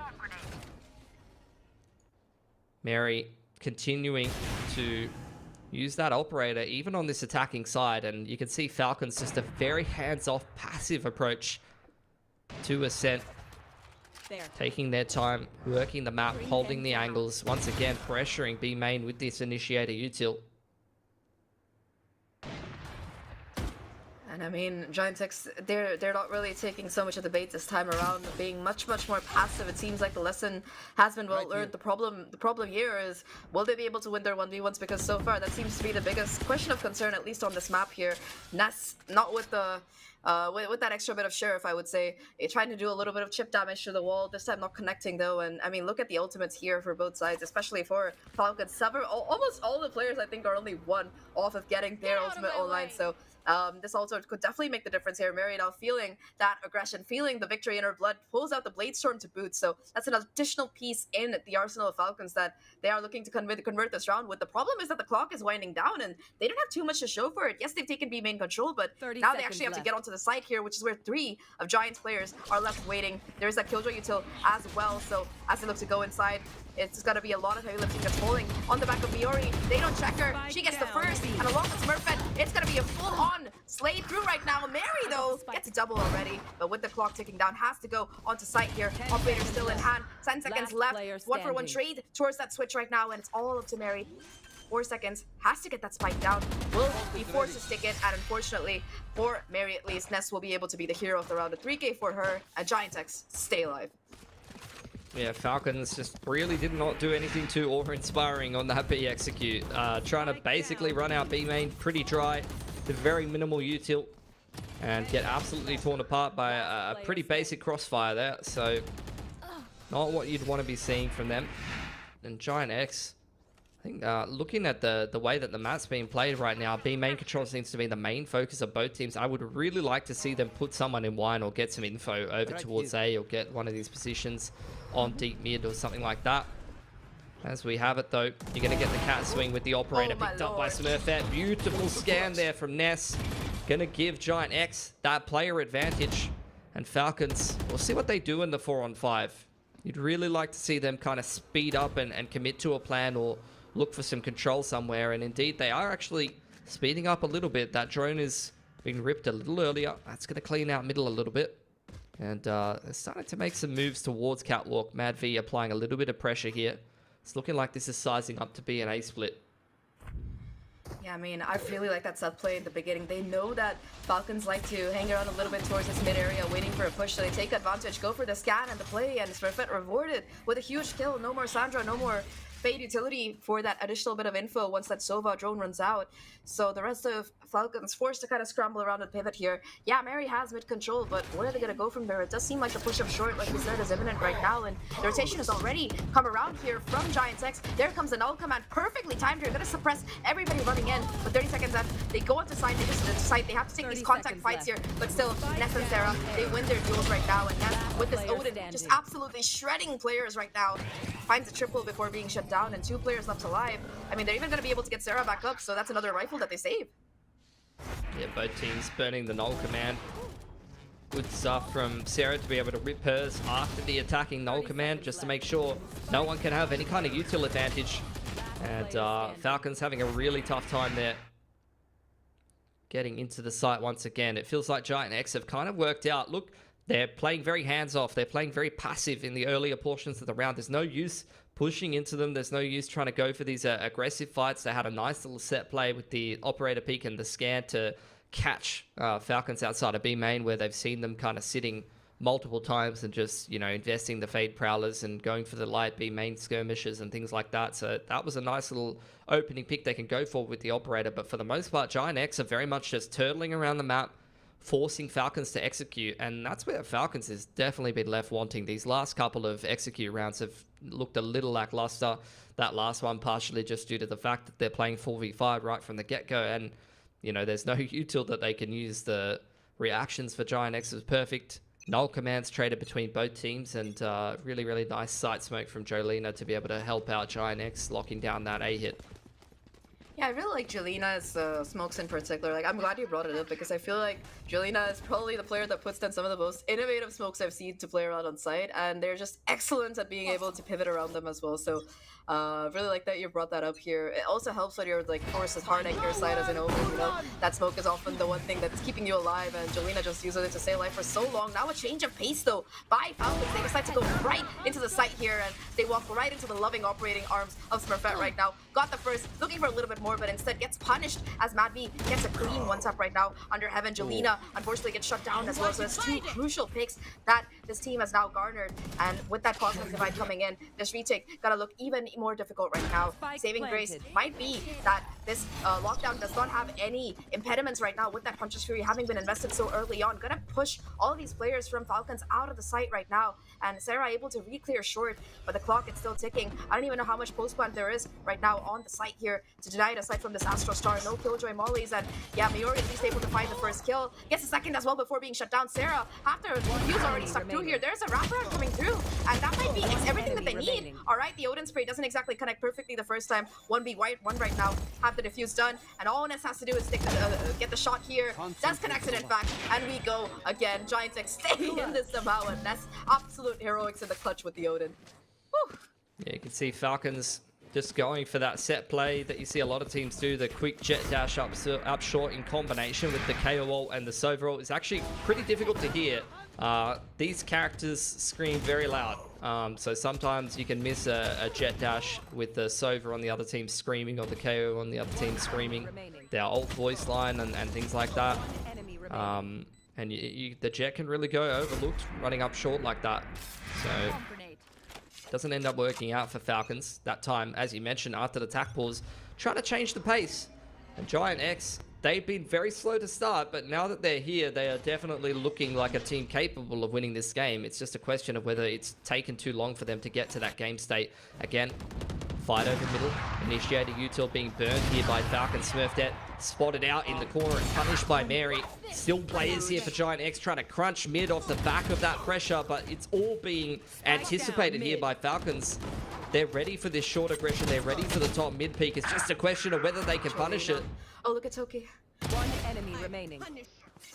Mary continuing to use that operator even on this attacking side, and you can see Falcons just a very hands-off passive approach to Ascent. Taking their time, working the map, holding the angles, once again pressuring B main with this initiator util. And I mean, Giant X, they're not really taking so much of the bait this time around, being much more passive. It seems like the lesson has been well learned. The problem here is, will they be able to win their 1v1s? Because so far that seems to be the biggest question of concern, at least on this map here. Ness not with the with that extra bit of Sheriff, I would say. Trying to do a little bit of chip damage to the wall, this time not connecting though. And I mean, look at the ultimates here for both sides, especially for Falcons. Almost all the players, I think, are only one off of getting their ultimate online. So this also could definitely make the difference here. Mary now feeling that aggression, feeling the victory in her blood, pulls out the Blade Storm to boot. So that's an additional piece in the arsenal of Falcons that they are looking to convert this round with. The problem is that the clock is winding down and they don't have too much to show for it. Yes, they've taken B main control, but now they actually have to get onto the site here, which is where 3 of Giants players are left waiting. There's that Killjoy util as well. So as they look to go inside, it's going to be a lot of heavy lifting that's falling on the back of Miori. They don't check her. She gets the first. And along with Smurfette, it's going to be a full-on slay through right now. Mary, though, gets a double already. But with the clock ticking down, has to go onto site here. Operator still in hand. 10 seconds left. 1-for-1 trade towards that switch right now. And it's all up to Mary. 4 seconds. Has to get that spike down. Will be forced to stick it. And unfortunately, for Mary at least, Ness will be able to be the hero of the round. A 3K for her. And Giant X stay alive. Yeah, Falcons just really did not do anything too awe-inspiring on that B execute. Trying to basically run out B main pretty dry, with very minimal util, and get absolutely torn apart by a pretty basic crossfire there. So, not what you'd want to be seeing from them. And Giant X, I think looking at the way that the map's being played right now, B main control seems to be the main focus of both teams. I would really like to see them put someone in wine or get some info over towards A, or get one of these positions on deep mid or something like that. As we have it though, you're going to get the cat swing with the operator picked up by Smurfette. Beautiful scan there from Ness. Going to give Giant X that player advantage. And Falcons, we'll see what they do in the 4-on-5. You'd really like to see them kind of speed up and commit to a plan, or look for some control somewhere. And indeed, they are actually speeding up a little bit. That drone is being ripped a little earlier. That's going to clean out middle a little bit. And they're starting to make some moves towards Catwalk. Mad V applying a little bit of pressure here. It's looking like this is sizing up to be an A split. Yeah, I mean, I really like that set play in the beginning. They know that Falcons like to hang around a little bit towards this mid area, waiting for a push, so they take advantage, go for the scan and the play, and Smurfette rewarded with a huge kill. No more Sandra, no more Fade utility for that additional bit of info once that Sova drone runs out. So the rest of Falcons forced to kind of scramble around and pivot here. Yeah, Mary has mid control, but where are they going to go from there? It does seem like the push up short, like we said, is imminent right now, and the rotation has already come around here from Giant X. There comes the null command, perfectly timed here. Going to suppress everybody running in, but 30 seconds left. They go onto site, they just decide they have to take these contact fights here, but still, Ness and Sarah, they win their duels right now, and Ness with this Odin just absolutely shredding players right now. Finds a triple before being shut down, and 2 players left alive. I mean, they're even going to be able to get Sarah back up, so that's another rifle that they save. Yeah, both teams burning the null command. Good stuff from Sarah to be able to rip hers after the attacking null command, just to make sure no one can have any kind of util advantage. And Falcons having a really tough time there, getting into the site once again. It feels like Giant X have kind of worked out. Look, they're playing very hands-off. They're playing very passive in the earlier portions of the round. There's no use pushing into them. There's no use trying to go for these aggressive fights. They had a nice little set play with the operator peek and the scan to catch Falcons outside of B main, where they've seen them kind of sitting multiple times and just, you know, investing the Fade Prowlers and going for the light B main skirmishes and things like that. So that was a nice little opening pick they can go for with the operator. But for the most part, Giant X are very much just turtling around the map, forcing Falcons to execute, and that's where Falcons has definitely been left wanting. These last couple of execute rounds have looked a little lackluster. That last one partially just due to the fact that they're playing 4v5 right from the get-go, and you know, there's no util that they can use. The reactions for Giant X was perfect. Null commands traded between both teams, and really nice sight smoke from Jolina to be able to help out Giant X locking down that A hit. Yeah, I really like Jolina's smokes in particular. Like, I'm glad you brought it up because I feel like Jolina is probably the player that puts down some of the most innovative smokes I've seen to play around on site, and they're just excellent at being able to pivot around them as well. So, really like that you brought that up here. It also helps when you're like force is hard at your side as an omen. You know, that smoke is often the one thing that's keeping you alive, and Jolina just uses it to stay alive for so long. Now a change of pace though by Falcons. They decide to go right into the site here, and they walk right into the loving operating arms of Smurfette right now. Got the first, looking for a little bit more, but instead gets punished as Mad V gets a clean one-tap right now under Heaven. Jolina unfortunately gets shut down as well, so it's two crucial picks that this team has now garnered, and with that Cosmic Divide coming in, this retake gotta look even more difficult right now. Saving grace might be that this lockdown does not have any impediments right now with that Puncher's Fury having been invested so early on. Gonna push all of these players from Falcons out of the site right now, and Sarah able to re-clear short, but the clock is still ticking. I don't even know how much post-plant there is right now on the site here to deny it aside from this Astro Star. No Killjoy Mollies, and yeah, Miori at least able to find the first kill. Gets a second as well before being shut down. Sarah, after Fuse already stuck through here, there's a wraparound coming through, and that might be everything that they need. Alright, the Odin Spray doesn't exactly connect perfectly the first time. 1v1 right now. Have the defuse done, and all Ness has to do is get the shot here. Does connect it in fact, and we go again. Giant X staying in this somehow, and Ness absolute heroics in the clutch with the Odin. Whew. Yeah, you can see Falcons just going for that set play that you see a lot of teams do. The quick jet dash up short in combination with the KO ult and the Sova ult is actually pretty difficult to hear. These characters scream very loud. So sometimes you can miss a jet dash with the Sova on the other team screaming, or the KO on the other team screaming. Their ult voice line and things like that. And the jet can really go overlooked running up short like that. So doesn't end up working out for Falcons that time, as you mentioned, after the attack pause, trying to change the pace. And Giant X, they've been very slow to start, but now that they're here, they are definitely looking like a team capable of winning this game. It's just a question of whether it's taken too long for them to get to that game state. Again, fight over middle, initiating util being burned here by Falcon. Smurfette spotted out in the corner and punished by Mary. Still players here for Giant X trying to crunch mid off the back of that pressure, but it's all being anticipated here by Falcons. They're ready for this short aggression. They're ready for the top mid peak. It's just a question of whether they can punish it. Oh, look at Toki. One enemy remaining.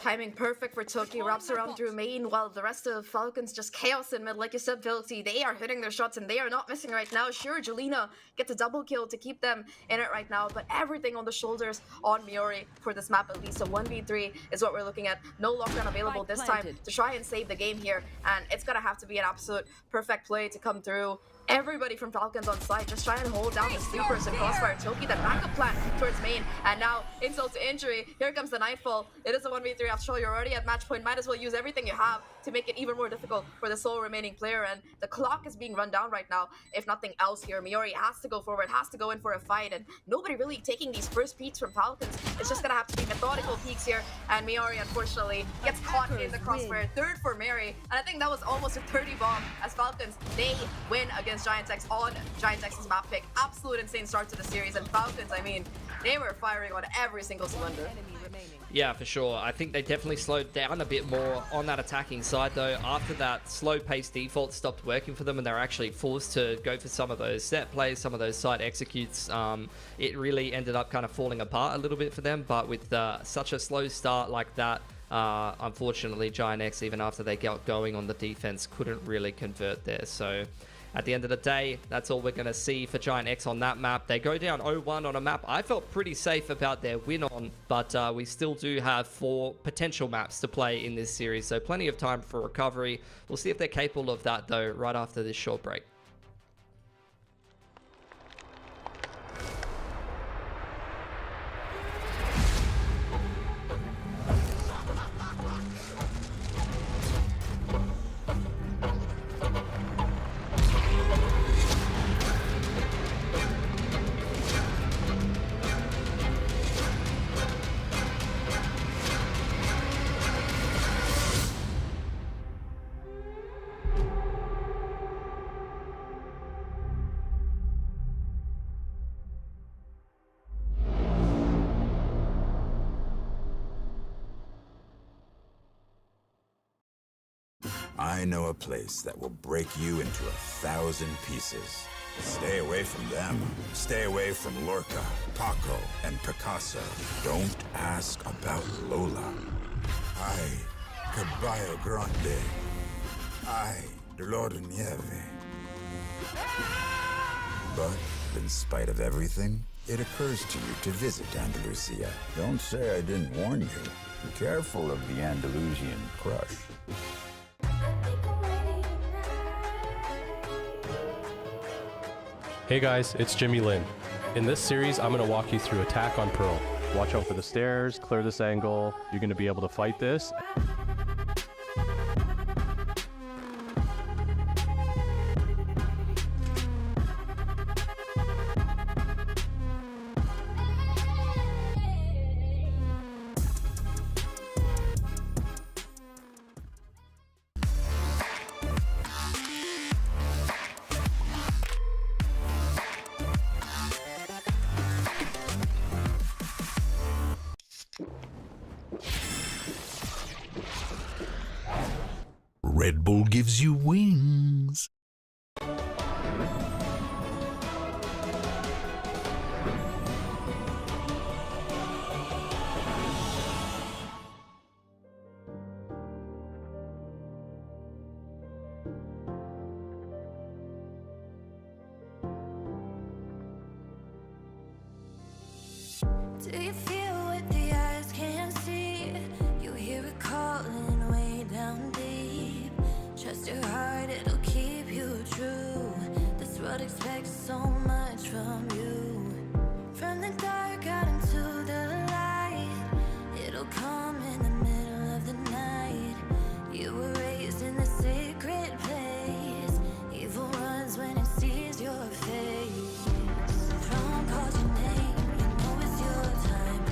Timing perfect for Toki, wraps around through main while the rest of Falcons just chaos in mid. Like you said, VLT, they are hitting their shots and they are not missing right now. Sure, Jolina gets a double kill to keep them in it right now, but everything on the shoulders on Miori for this map at least. So 1v3 is what we're looking at. No lockdown available this time to try and save the game here, and it's gonna have to be an absolute perfect play to come through. Everybody from Falcons on side just try and hold down the sleepers and crossfire Toki, that backup plan towards main, and now insult to injury. Here comes the Nightfall. It is a 1v3 after all. You're already at match point. Might as well use everything you have to make it even more difficult for the sole remaining player, and the clock is being run down right now. If nothing else here, Miori has to go forward, has to go in for a fight, and nobody really taking these first peeks from Falcons. It's just gonna have to be methodical peeks here, and Miori unfortunately gets caught in the crossfire. Third for Mary, and I think that was almost a 30 bomb as Falcons, they win against Giant X on Giant X's map pick. Absolute insane start to the series, and Falcons, I mean, they were firing on every single cylinder. Yeah, for sure. I think they definitely slowed down a bit more on that attacking side, though. After that slow-paced default stopped working for them and they're actually forced to go for some of those set plays, some of those side executes, it really ended up kind of falling apart a little bit for them. But with such a slow start like that, unfortunately, Giant X, even after they got going on the defense, couldn't really convert there. So at the end of the day, that's all we're going to see for Giant X on that map. They go down 0-1 on a map I felt pretty safe about their win on, but we still do have 4 potential maps to play in this series, so plenty of time for recovery. We'll see if they're capable of that, though, right after this short break. I know a place that will break you into 1,000 pieces. Stay away from them. Stay away from Lorca, Paco, and Picasso. Don't ask about Lola. Ay, Caballo Grande. Ay, Dolor de Nieve. But, in spite of everything, it occurs to you to visit Andalusia. Don't say I didn't warn you. Be careful of the Andalusian crush. Hey guys, it's Jimmy Lin. In this series, I'm going to walk you through Attack on Pearl. Watch out for the stairs, clear this angle. You're going to be able to fight this. Red Bull gives you wings. Do you feel what the eyes can't see? You hear it calling way down deep. Trust your heart, it'll keep you true. This world expects so much from you. From the dark out into the light, it'll come in the middle of the night. You were raised in the sacred place. Evil runs when it sees your face. Throne calls your name, you know it's your time.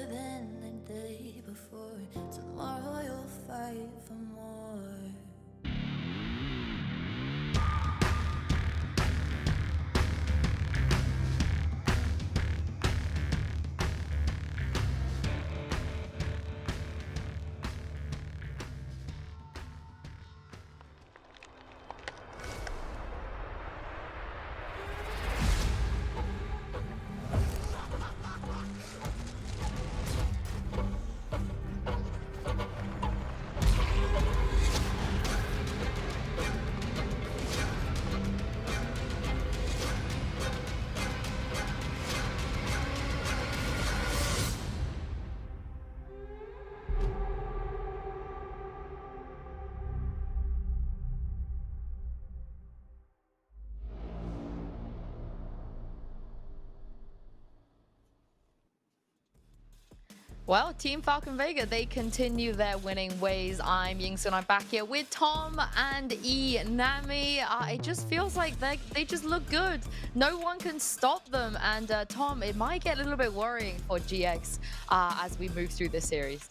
than the day before. Tomorrow you'll fight for more. Well, Team Falcon Vega, they continue their winning ways. I'm Yingsun. I'm back here with Tom and Nami. It just feels like they just look good. No one can stop them. And Tom, it might get a little bit worrying for GX as we move through this series.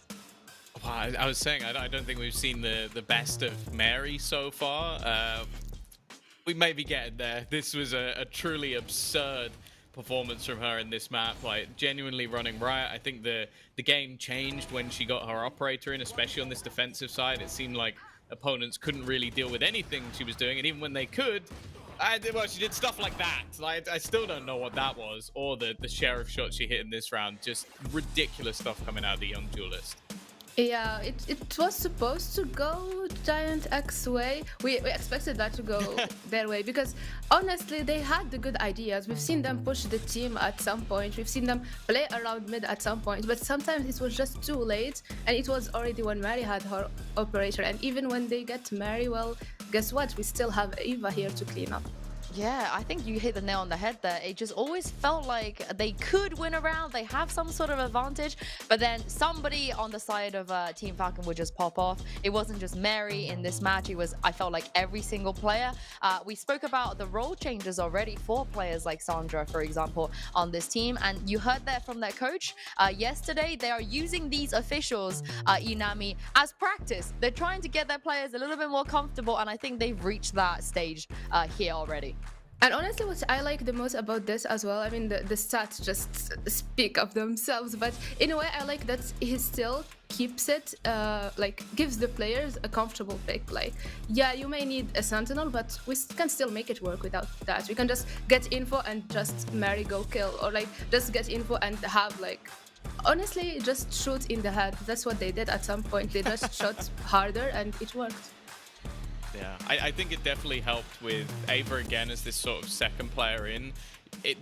Well, I was saying, I don't think we've seen the best of Mary so far. We may be getting there. This was a truly absurd performance from her in this map, like genuinely running riot. I think the game changed when she got her operator in, especially on this defensive side. It seemed like opponents couldn't really deal with anything she was doing, and even when they could, well, she did stuff like that. Like, I still don't know what that was, or the sheriff shot she hit in this round. Just ridiculous stuff coming out of the young duelist. Yeah, it was supposed to go Giant X way. We expected that to go their way because honestly they had the good ideas. We've seen them push the team at some point. We've seen them play around mid at some point, but sometimes it was just too late, and it was already when Mary had her operator. And even when they get Mary, well, guess what? We still have Eva here to clean up. Yeah, I think you hit the nail on the head there. It just always felt like they could win a round. They have some sort of advantage, but then somebody on the side of Team Falcon would just pop off. It wasn't just Mary in this match. It was, I felt like, every single player. We spoke about the role changes already for players like Sandra, for example, on this team. And you heard that from their coach. Yesterday, they are using these officials, Inami, as practice. They're trying to get their players a little bit more comfortable, and I think they've reached that stage here already. And honestly, what I like the most about this as well, I mean, the stats just speak of themselves, but in a way, I like that he still keeps it, like, gives the players a comfortable pick. Like, yeah, you may need a sentinel, but we can still make it work without that. We can just get info and just Mary go kill, or like, just get info and have, like, honestly, just shoot in the head. That's what they did at some point. They just shot harder and it worked. Yeah, I think it definitely helped with Ava again as this sort of second player in.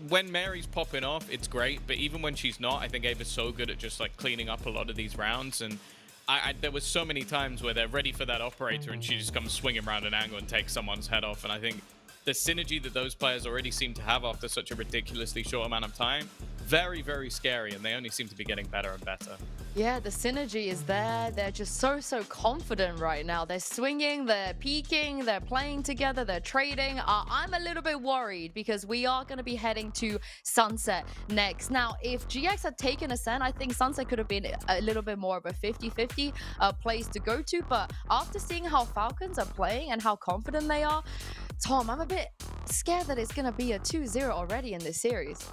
When Mary's popping off, it's great, but even when she's not, I think Ava's so good at just like cleaning up a lot of these rounds. And there was so many times where they're ready for that operator and she just comes swinging around an angle and takes someone's head off. And I think the synergy that those players already seem to have after such a ridiculously short amount of time, very, very scary, and they only seem to be getting better and better. Yeah, the synergy is there. They're just so confident right now. They're swinging, they're peeking, they're playing together, they're trading. I'm a little bit worried because we are going to be heading to Sunset next. Now, if GX had taken Ascent, I think Sunset could have been a little bit more of a 50-50 place to go to. But after seeing how Falcons are playing and how confident they are, Tom, I'm a bit scared that it's going to be a 2-0 already in this series.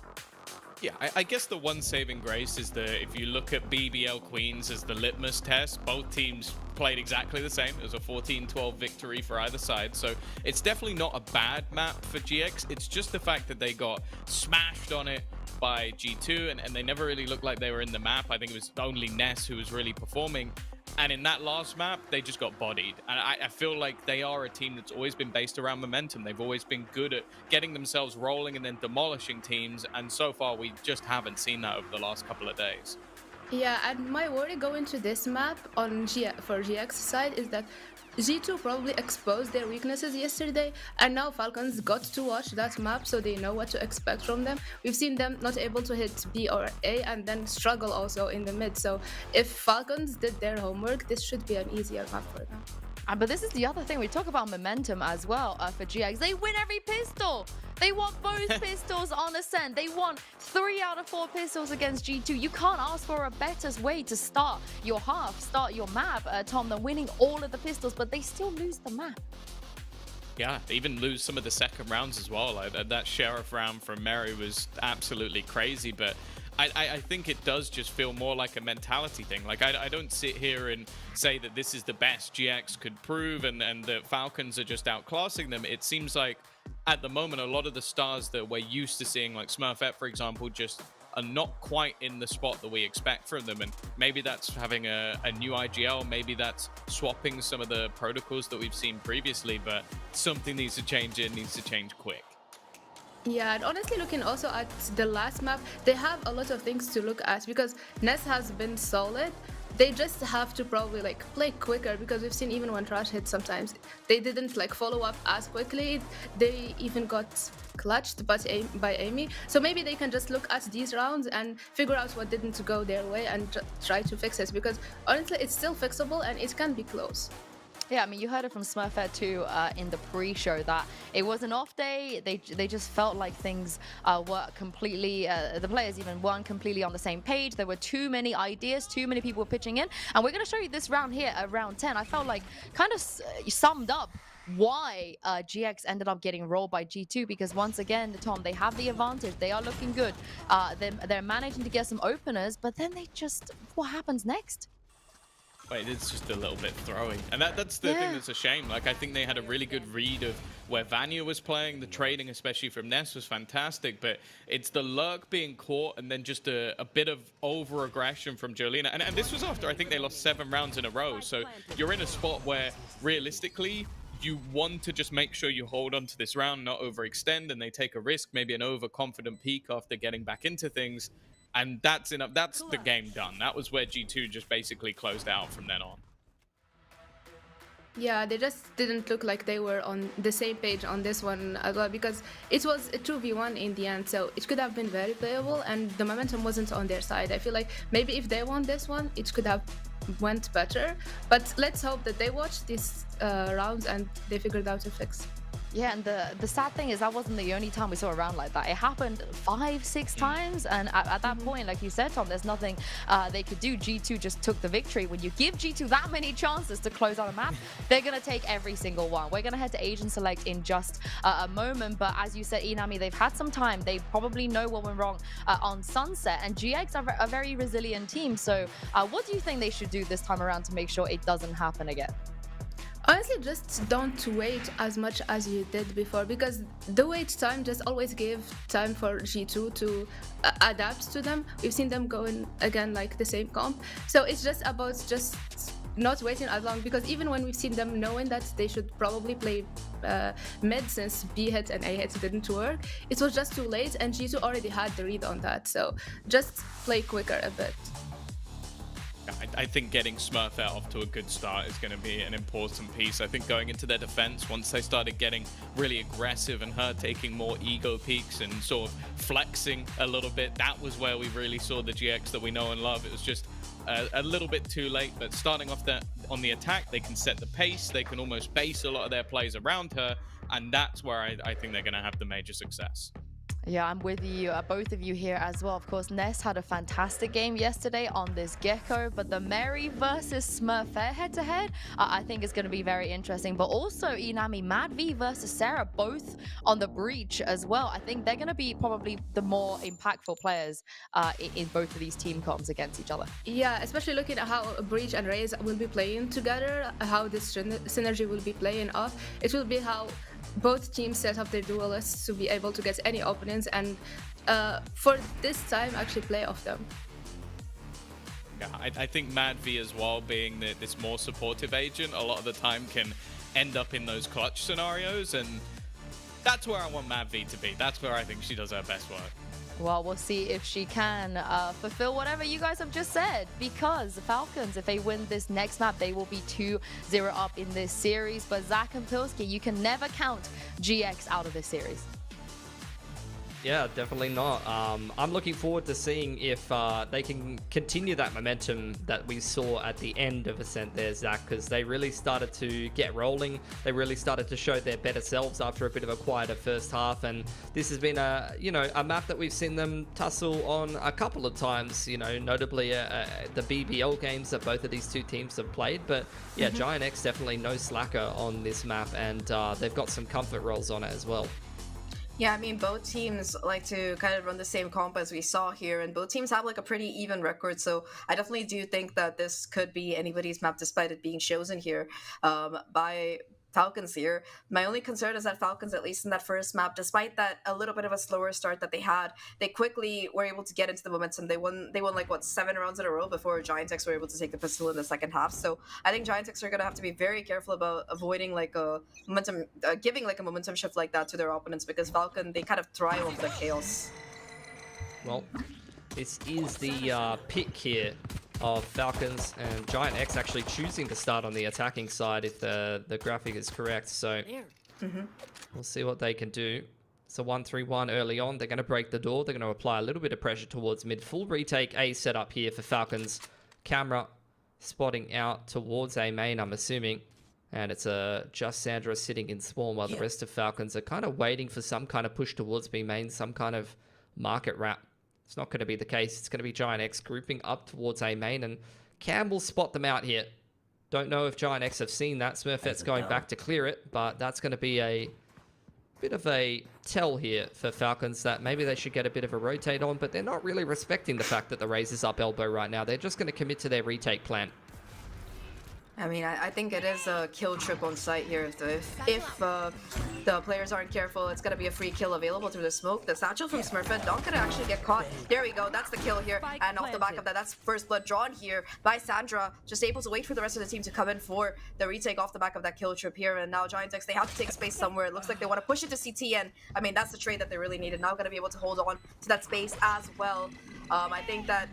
Yeah, I guess the one saving grace is that if you look at BBL Queens as the litmus test, both teams played exactly the same. It was a 14-12 victory for either side. So it's definitely not a bad map for GX. It's just the fact that they got smashed on it by G2 and they never really looked like they were in the map. I think it was only Ness who was really performing. And in that last map, they just got bodied. And I feel like they are a team that's always been based around momentum. They've always been good at getting themselves rolling and then demolishing teams. And so far, we just haven't seen that over the last couple of days. Yeah, and my worry going to this map on for GX side is that G2 probably exposed their weaknesses yesterday, and now Falcons got to watch that map, so they know what to expect from them. We've seen them not able to hit B or A and then struggle also in the mid. So if Falcons did their homework, this should be an easier map for them. But this is the other thing. We talk about momentum as well for GX. They win every pistol. They won both pistols on Ascent. They won 3 out of 4 pistols against G2. You can't ask for a better way to start your half, start your map, Tom, than winning all of the pistols, but they still lose the map. Yeah, they even lose some of the second rounds as well. That Sheriff round from Mary was absolutely crazy, but I think it does just feel more like a mentality thing. Like, I don't sit here and say that this is the best GX could prove and that Falcons are just outclassing them. It seems like at the moment, a lot of the stars that we're used to seeing, like Smurfette, for example, just are not quite in the spot that we expect from them. And maybe that's having a new IGL. Maybe that's swapping some of the protocols that we've seen previously. But something needs to change. It needs to change quick. Yeah, and honestly, looking also at the last map, they have a lot of things to look at because Ness has been solid. They just have to probably like play quicker because we've seen even when Trash hit sometimes they didn't like follow up as quickly. They even got clutched by Amy. So maybe they can just look at these rounds and figure out what didn't go their way and try to fix it because honestly, it's still fixable and it can be close. Yeah, I mean, you heard it from Smurfette too in the pre-show that it was an off day. They just felt like things were completely, the players even weren't completely on the same page. There were too many ideas, too many people pitching in. And we're going to show you this round here at round 10. I felt like kind of summed up why GX ended up getting rolled by G2 because once again, Tom, they have the advantage. They are looking good. They're managing to get some openers, but then they just, what happens next? Wait, it's just a little bit throwy. And that's the thing that's a shame. Like, I think they had a really good read of where Vanya was playing. The trading, especially from Ness, was fantastic. But it's the lurk being caught and then just a bit of over-aggression from Jolina. And this was after, I think, they lost 7 rounds in a row. So you're in a spot where, realistically, you want to just make sure you hold on to this round, not overextend, and they take a risk, maybe an overconfident peak after getting back into things. And that's enough. That's the game done. That was where G2 just basically closed out from then on. Yeah, they just didn't look like they were on the same page on this one as well because it was a 2v1 in the end, so it could have been very playable and the momentum wasn't on their side. I feel like maybe if they won this one, it could have went better, but let's hope that they watched these rounds and they figured out a fix. Yeah, and the sad thing is that wasn't the only time we saw a round like that. It happened 5-6 times, and at that point, like you said, Tom, there's nothing they could do. G2 just took the victory. When you give G2 that many chances to close out a map, they're going to take every single one. We're going to head to Asian Select in just a moment, but as you said, Inami, they've had some time. They probably know what went wrong on Sunset, and GX are a very resilient team. So what do you think they should do this time around to make sure it doesn't happen again? Honestly, just don't wait as much as you did before because the wait time just always gave time for G2 to adapt to them. We've seen them going again like the same comp. So it's just about just not waiting as long because even when we've seen them knowing that they should probably play mid since B hit and A hit didn't work, it was just too late and G2 already had the read on that. So just play quicker a bit. I think getting Smurfette off to a good start is going to be an important piece. I think going into their defense, once they started getting really aggressive and her taking more ego peaks and sort of flexing a little bit, that was where we really saw the GX that we know and love. It was just a little bit too late, but starting off on the attack, they can set the pace, they can almost base a lot of their plays around her, and that's where I think they're going to have the major success. Yeah, I'm with you, both of you here as well. Of course, Ness had a fantastic game yesterday on this Gecko, but the Mary versus Smurfette head-to-head, I think is going to be very interesting. But also, Inami, Mad V versus Sarah, both on the Breach as well. I think they're going to be probably the more impactful players in both of these team comps against each other. Yeah, especially looking at how Breach and Raze will be playing together, how this synergy will be playing off. It will be how both teams set up their duelists to be able to get any openings and for this time actually play off them. Yeah, I think Mad V as well, being this more supportive agent, a lot of the time can end up in those clutch scenarios, and that's where I want Mad V to be. That's where I think she does her best work. Well, we'll see if she can fulfill whatever you guys have just said, because the Falcons, if they win this next map, they will be 2-0 up in this series. But Zach and Pilsky, you can never count GX out of this series. Yeah, definitely not. I'm looking forward to seeing if they can continue that momentum that we saw at the end of Ascent there, Zach, because they really started to get rolling. They really started to show their better selves after a bit of a quieter first half, and this has been a map that we've seen them tussle on a couple of times, notably the BBL games that both of these two teams have played. But yeah, Giant X definitely no slacker on this map, and they've got some comfort rolls on it as well. Yeah, I mean, both teams like to kind of run the same comp as we saw here, and both teams have like a pretty even record. So I definitely do think that this could be anybody's map, despite it being chosen here by Falcons here. My only concern is that Falcons, at least in that first map, despite that a little bit of a slower start that they had, they quickly were able to get into the momentum. They won like, what, 7 rounds in a row before Giant X were able to take the pistol in the second half. So I think Giant X are going to have to be very careful about avoiding like a momentum, giving like a momentum shift like that to their opponents, because Falcon, they kind of thrive off the chaos. Well, this is the pick here of Falcons, and Giant X actually choosing to start on the attacking side if the graphic is correct. So we'll see what they can do. It's a 1-3-1 early on. They're going to break the door. They're going to apply a little bit of pressure towards mid. Full retake A setup here for Falcons. Camera spotting out towards A main, I'm assuming. And it's just Sandra sitting in spawn while the rest of Falcons are kind of waiting for some kind of push towards B main, some kind of market wrap. It's not going to be the case. It's going to be Giant X grouping up towards A main, and Cam will spot them out here. Don't know if Giant X have seen that. Smurfette's going back to clear it, but that's going to be a bit of a tell here for Falcons that maybe they should get a bit of a rotate on, but they're not really respecting the fact that the Raze is up elbow right now. They're just going to commit to their retake plan. I mean, I think it is a kill trip on site here. If the players aren't careful, it's going to be a free kill available through the smoke. The satchel from Smurfette not going to actually get caught. There we go. That's the kill here. And off the back of that, that's first blood drawn here by Sandra. Just able to wait for the rest of the team to come in for the retake off the back of that kill trip here. And now Giant X, they have to take space somewhere. It looks like they want to push it to CT. And I mean, that's the trade that they really needed. Now going to be able to hold on to that space as well. I think that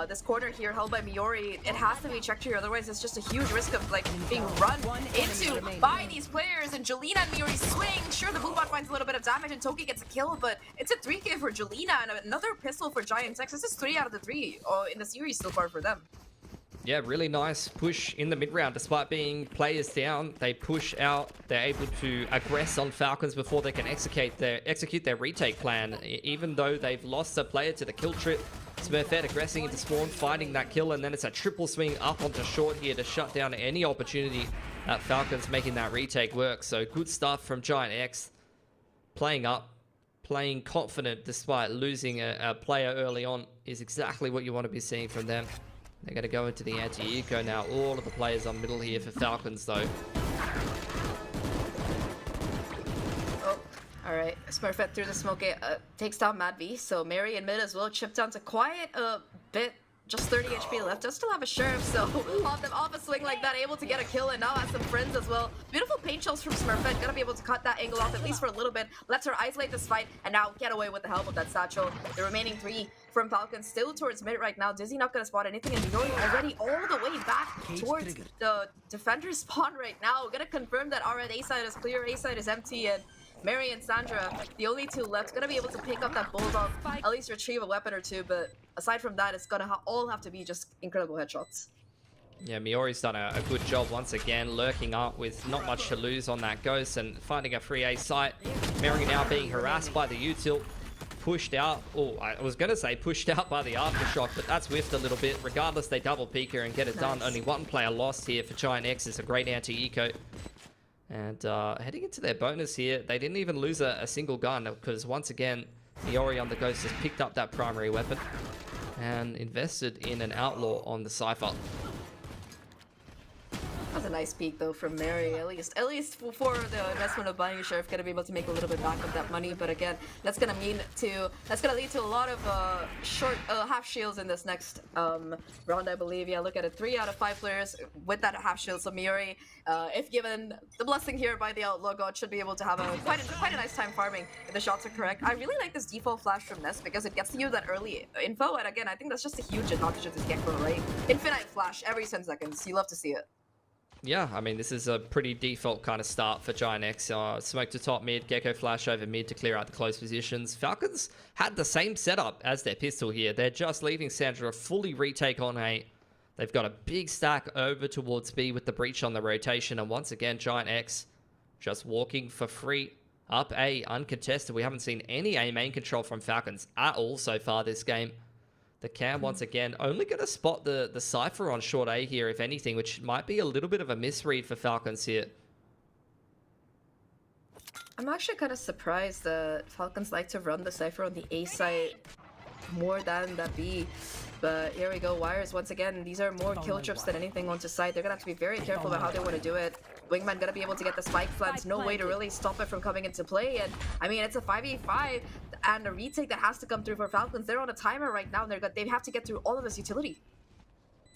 this corner here held by Miori, it has to be checked here. Otherwise, it's just a huge risk of like being run into by these players. And Jolina and Miori swing. Sure, the Boobot finds a little bit of damage and Toki gets a kill, but it's a 3K for Jolina and another pistol for Giant X. This is 3 out of the 3 in the series so far for them. Yeah, really nice push in the mid-round. Despite being players down, they push out. They're able to aggress on Falcons before they can execute their retake plan. Even though they've lost a player to the kill trip, Smurfette aggressing into spawn, finding that kill, and then it's a triple swing up onto short here to shut down any opportunity at Falcons making that retake work. So good stuff from Giant X. Playing up, playing confident despite losing a player early on is exactly what you want to be seeing from them. They're going to go into the anti-eco now. All of the players on middle here for Falcons, though. Oh, all right. Smurfette through the smoke takes down Mad V. So Mary and mid as well chipped down to quiet a bit. Just 30 HP left. Does still have a Sheriff, so off a swing like that, able to get a kill, and now has some friends as well. Beautiful paint shells from Smurfette. Gonna be able to cut that angle off, at least for a little bit. Lets her isolate this fight, and now get away with the help of that satchel. The remaining 3 from Falcon still towards mid right now. Dizzy not gonna spot anything, and Miori already all the way back towards the defender spawn right now. Gonna confirm that our A side is clear, A side is empty, and Mary and Sandra, the only 2 left, gonna be able to pick up that bulldog, at least retrieve a weapon or 2, but aside from that, it's gonna all have to be just incredible headshots. Yeah, Miori's done a good job once again, lurking up with not much to lose on that ghost and finding a free A site. Mary now being harassed by the U-tilt, pushed out. Oh, I was gonna say pushed out by the aftershock, but that's whiffed a little bit. Regardless, they double peek her and get it done. Only 1 player lost here for Giant X. It's a great anti-eco. And heading into their bonus here, they didn't even lose a single gun because once again, Miori on the Ghost has picked up that primary weapon and invested in an Outlaw on the Cypher. That's a nice peek though from Mary, at least for the investment of buying a Sheriff, gonna be able to make a little bit back of that money. But again, that's gonna lead to a lot of short half shields in this next round, I believe. Yeah, look at it, 3 out of 5 players with that half shield. So Miori, if given the blessing here by the Outlaw God, should be able to have quite a nice time farming if the shots are correct. I really like this default flash from Ness because it gets you that early info, and again, I think that's just a huge advantage of this Gecko, right? Infinite flash every 10 seconds. You love to see it. Yeah, I mean, this is a pretty default kind of start for Giant X. Smoke to top mid, Gecko flash over mid to clear out the close positions. Falcons had the same setup as their pistol here. They're just leaving Sandra fully retake on A. They've got a big stack over towards B with the breach on the rotation. And once again, Giant X just walking for free up A, uncontested. We haven't seen any A main control from Falcons at all so far this game. The cam, once again, only going to spot the Cypher on short A here, if anything, which might be a little bit of a misread for Falcons here. I'm actually kind of surprised that Falcons like to run the Cypher on the A side more than the B. But here we go, Wires once again. These are more kill trips than anything onto side. They're going to have to be very careful about how they want to do it. Wingman gonna be able to get the spike plants. No way to really stop it from coming into play. And I mean, it's a 5v5 and a retake that has to come through for Falcons. They're on a timer right now, and they have to get through all of this utility.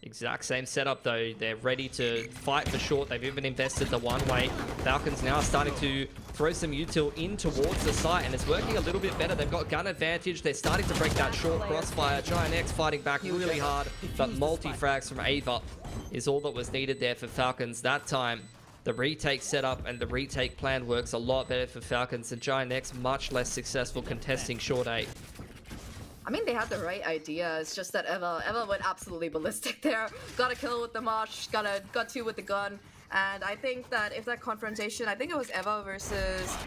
Exact same setup though. They're ready to fight for short. They've even invested the one-way. Falcons now starting to throw some util in towards the site, and it's working a little bit better. They've got gun advantage. They're starting to break that short crossfire. Giant X fighting back really hard, but multi-frags from Ava is all that was needed there for Falcons that time. The retake setup and the retake plan works a lot better for Falcons, and Giant X much less successful contesting short A. I mean, they had the right idea. It's just that Eva went absolutely ballistic there. Got a kill with the mosh, got two with the gun. And I think that if that confrontation, I think it was Eva versus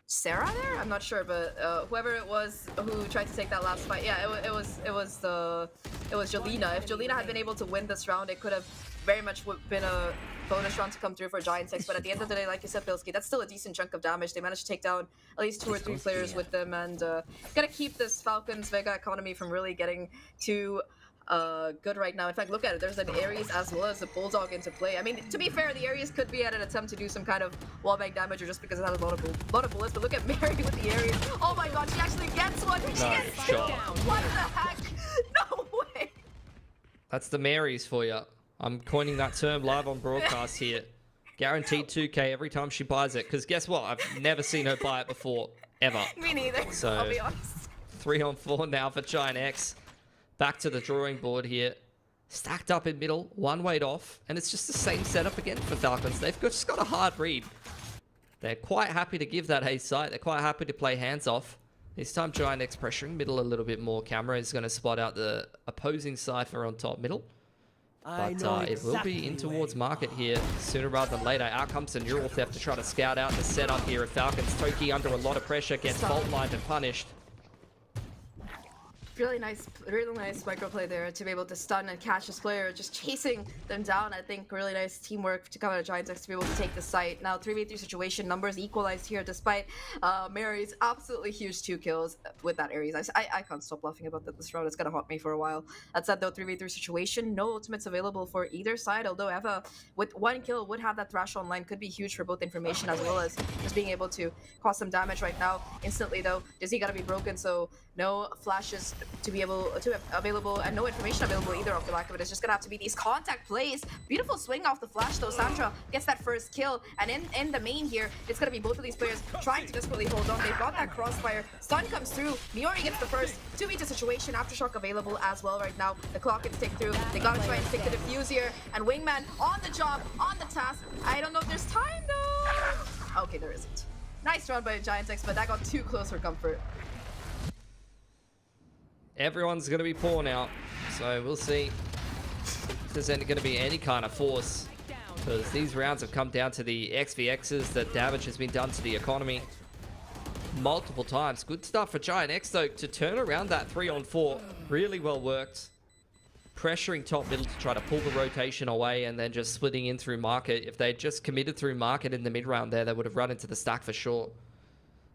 Sarah there? I'm not sure, but whoever it was who tried to take that last fight, yeah, it was Jolina. If Jolina had been able to win this round, it could have very much been a bonus round to come through for Giant X. But at the end of the day, like you said, Pilsky, that's still a decent chunk of damage. They managed to take down at least 2 or 3 players with them, and gotta keep this Falcons Vega economy from really getting too good right now. In fact, look at it. There's an Ares as well as the Bulldog into play. I mean, to be fair, the Ares could be at an attempt to do some kind of wallbang damage, or just because it has a lot of bullets. But look at Mary with the Ares. Oh my god, she actually gets one. She gets 2. What the heck? No way. That's the Marys for you. I'm coining that term live on broadcast here. Guaranteed 2k every time she buys it. Because guess what? I've never seen her buy it before. Ever. Me neither, so, I'll be honest. 3 on 4 now for Giant X. Back to the drawing board here. Stacked up in middle, one weight off. And it's just the same setup again for Falcons. They've just got a hard read. They're quite happy to give that A site. They're quite happy to play hands off. This time Giant X pressuring middle a little bit more. Camera is going to spot out the opposing Cypher on top middle. But it will be in towards market here sooner rather than later. Out comes the neural theft to try to scout out the setup here of Falcons. Toki under a lot of pressure, gets fault lined and punished. Really nice microplay there to be able to stun and catch this player, just chasing them down. I think really nice teamwork to come out of Giant X to be able to take the site. Now 3v3 situation, numbers equalized here despite Mary's absolutely huge 2 kills with that Ares. I can't stop laughing about that this round. It's gonna haunt me for a while. That said though, 3v3 situation, no ultimates available for either side, although Eva with 1 kill would have that thrash online. Could be huge for both information as well as just being able to cause some damage right now. Instantly though, Dizzy gotta be broken, so no flashes to be able to available, and no information available either off the back of it. It's just gonna have to be these contact plays. Beautiful swing off the flash though. Sandra gets that first kill, and in the main here, it's gonna be both of these players trying to desperately hold on. They've got that crossfire. Stun comes through. Miori gets the first 2v2 situation. Aftershock available as well right now. The clock gets ticked through. They gotta try and stick the defuse here, and Wingman on the job, on the task. I don't know if there's time though. Okay, there isn't. Nice run by Giant X, but that got too close for comfort. Everyone's going to be poor now, so we'll see if there's going to be any kind of force, because these rounds have come down to the XVXs. The damage has been done to the economy multiple times. Good stuff for Giant X though to turn around that 3 on 4. Really well worked. Pressuring top middle to try to pull the rotation away and then just splitting in through market. If they'd just committed through market in the mid round there, they would have run into the stack for sure.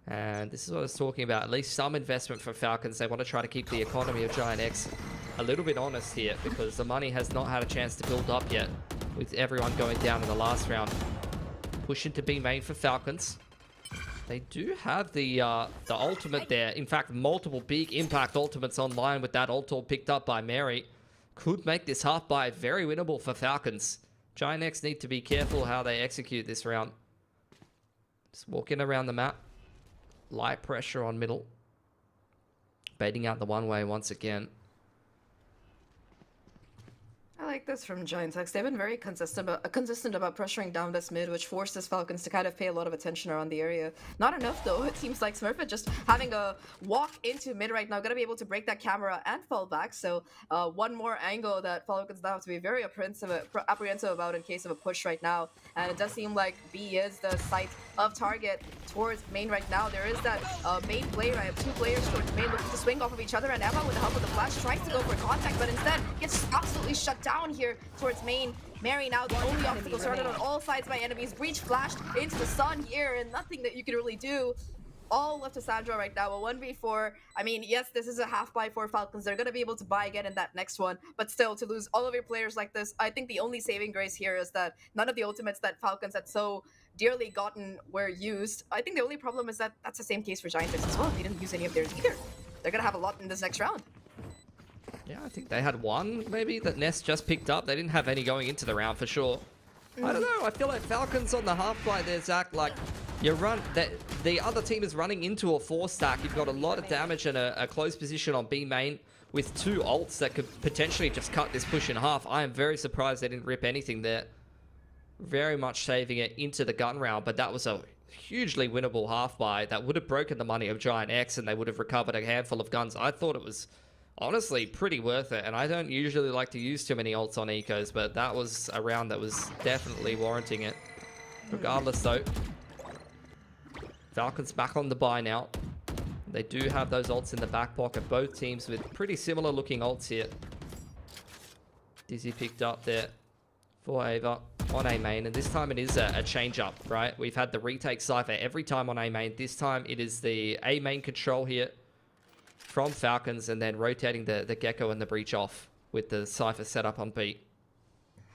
And this is what I was talking about. At least some investment for Falcons. They want to try to keep the economy of Giant X a little bit honest here, because the money has not had a chance to build up yet with everyone going down in the last round. Pushing to B main for Falcons. They do have the ultimate there. In fact, multiple big impact ultimates online with that ult all picked up by Mary. Could make this half buy very winnable for Falcons. Giant X need to be careful how they execute this round. Just walking around the map. Light pressure on middle. Baiting out the one-way once again. I like this from Giantex. They've been very consistent about pressuring down this mid, which forces Falcons to kind of pay a lot of attention around the area. Not enough though. It seems like Smurfit just having a walk into mid right now, gonna be able to break that camera and fall back. So one more angle that Falcons now have to be very apprehensive about in case of a push right now. And it does seem like B is the site of target towards main right now. There is that main player. I have two players towards main looking to swing off of each other, and Emma, with the help of the flash, tries to go for contact, but instead gets absolutely shut down here towards main. Mary now the only obstacle surrounded on all sides by enemies. Breach flashed into the sun here, and nothing that you can really do. All left to Sandra right now. A 1v4. I mean, yes, this is a half buy for Falcons. They're going to be able to buy again in that next one. But still, to lose all of your players like this, I think the only saving grace here is that none of the ultimates that Falcons had so dearly gotten were used. I think the only problem is that that's the same case for Giantex as well. They didn't use any of theirs either. They're going to have a lot in this next round. Yeah, I think they had one, maybe, that Nest just picked up. They didn't have any going into the round for sure. I don't know. I feel like Falcons on the half buy there, Zach. Like, the other team is running into a 4-stack. You've got a lot of damage and a close position on B main with 2 ults that could potentially just cut this push in half. I am very surprised they didn't rip anything there. Very much saving it into the gun round, but that was a hugely winnable half buy that would have broken the money of Giant X, and they would have recovered a handful of guns. I thought it was honestly pretty worth it, and I don't usually like to use too many ults on ecos, but that was a round that was definitely warranting it. Regardless though, Falcons back on the buy now. They do have those ults in the back pocket, both teams with pretty similar looking ults here. Dizzy picked up there for Ava on A main, and this time it is a change up, right? We've had the retake Cypher every time on A main. This time it is the A main control here from Falcons, and then rotating the Gecko and the Breach off with the Cypher setup on B.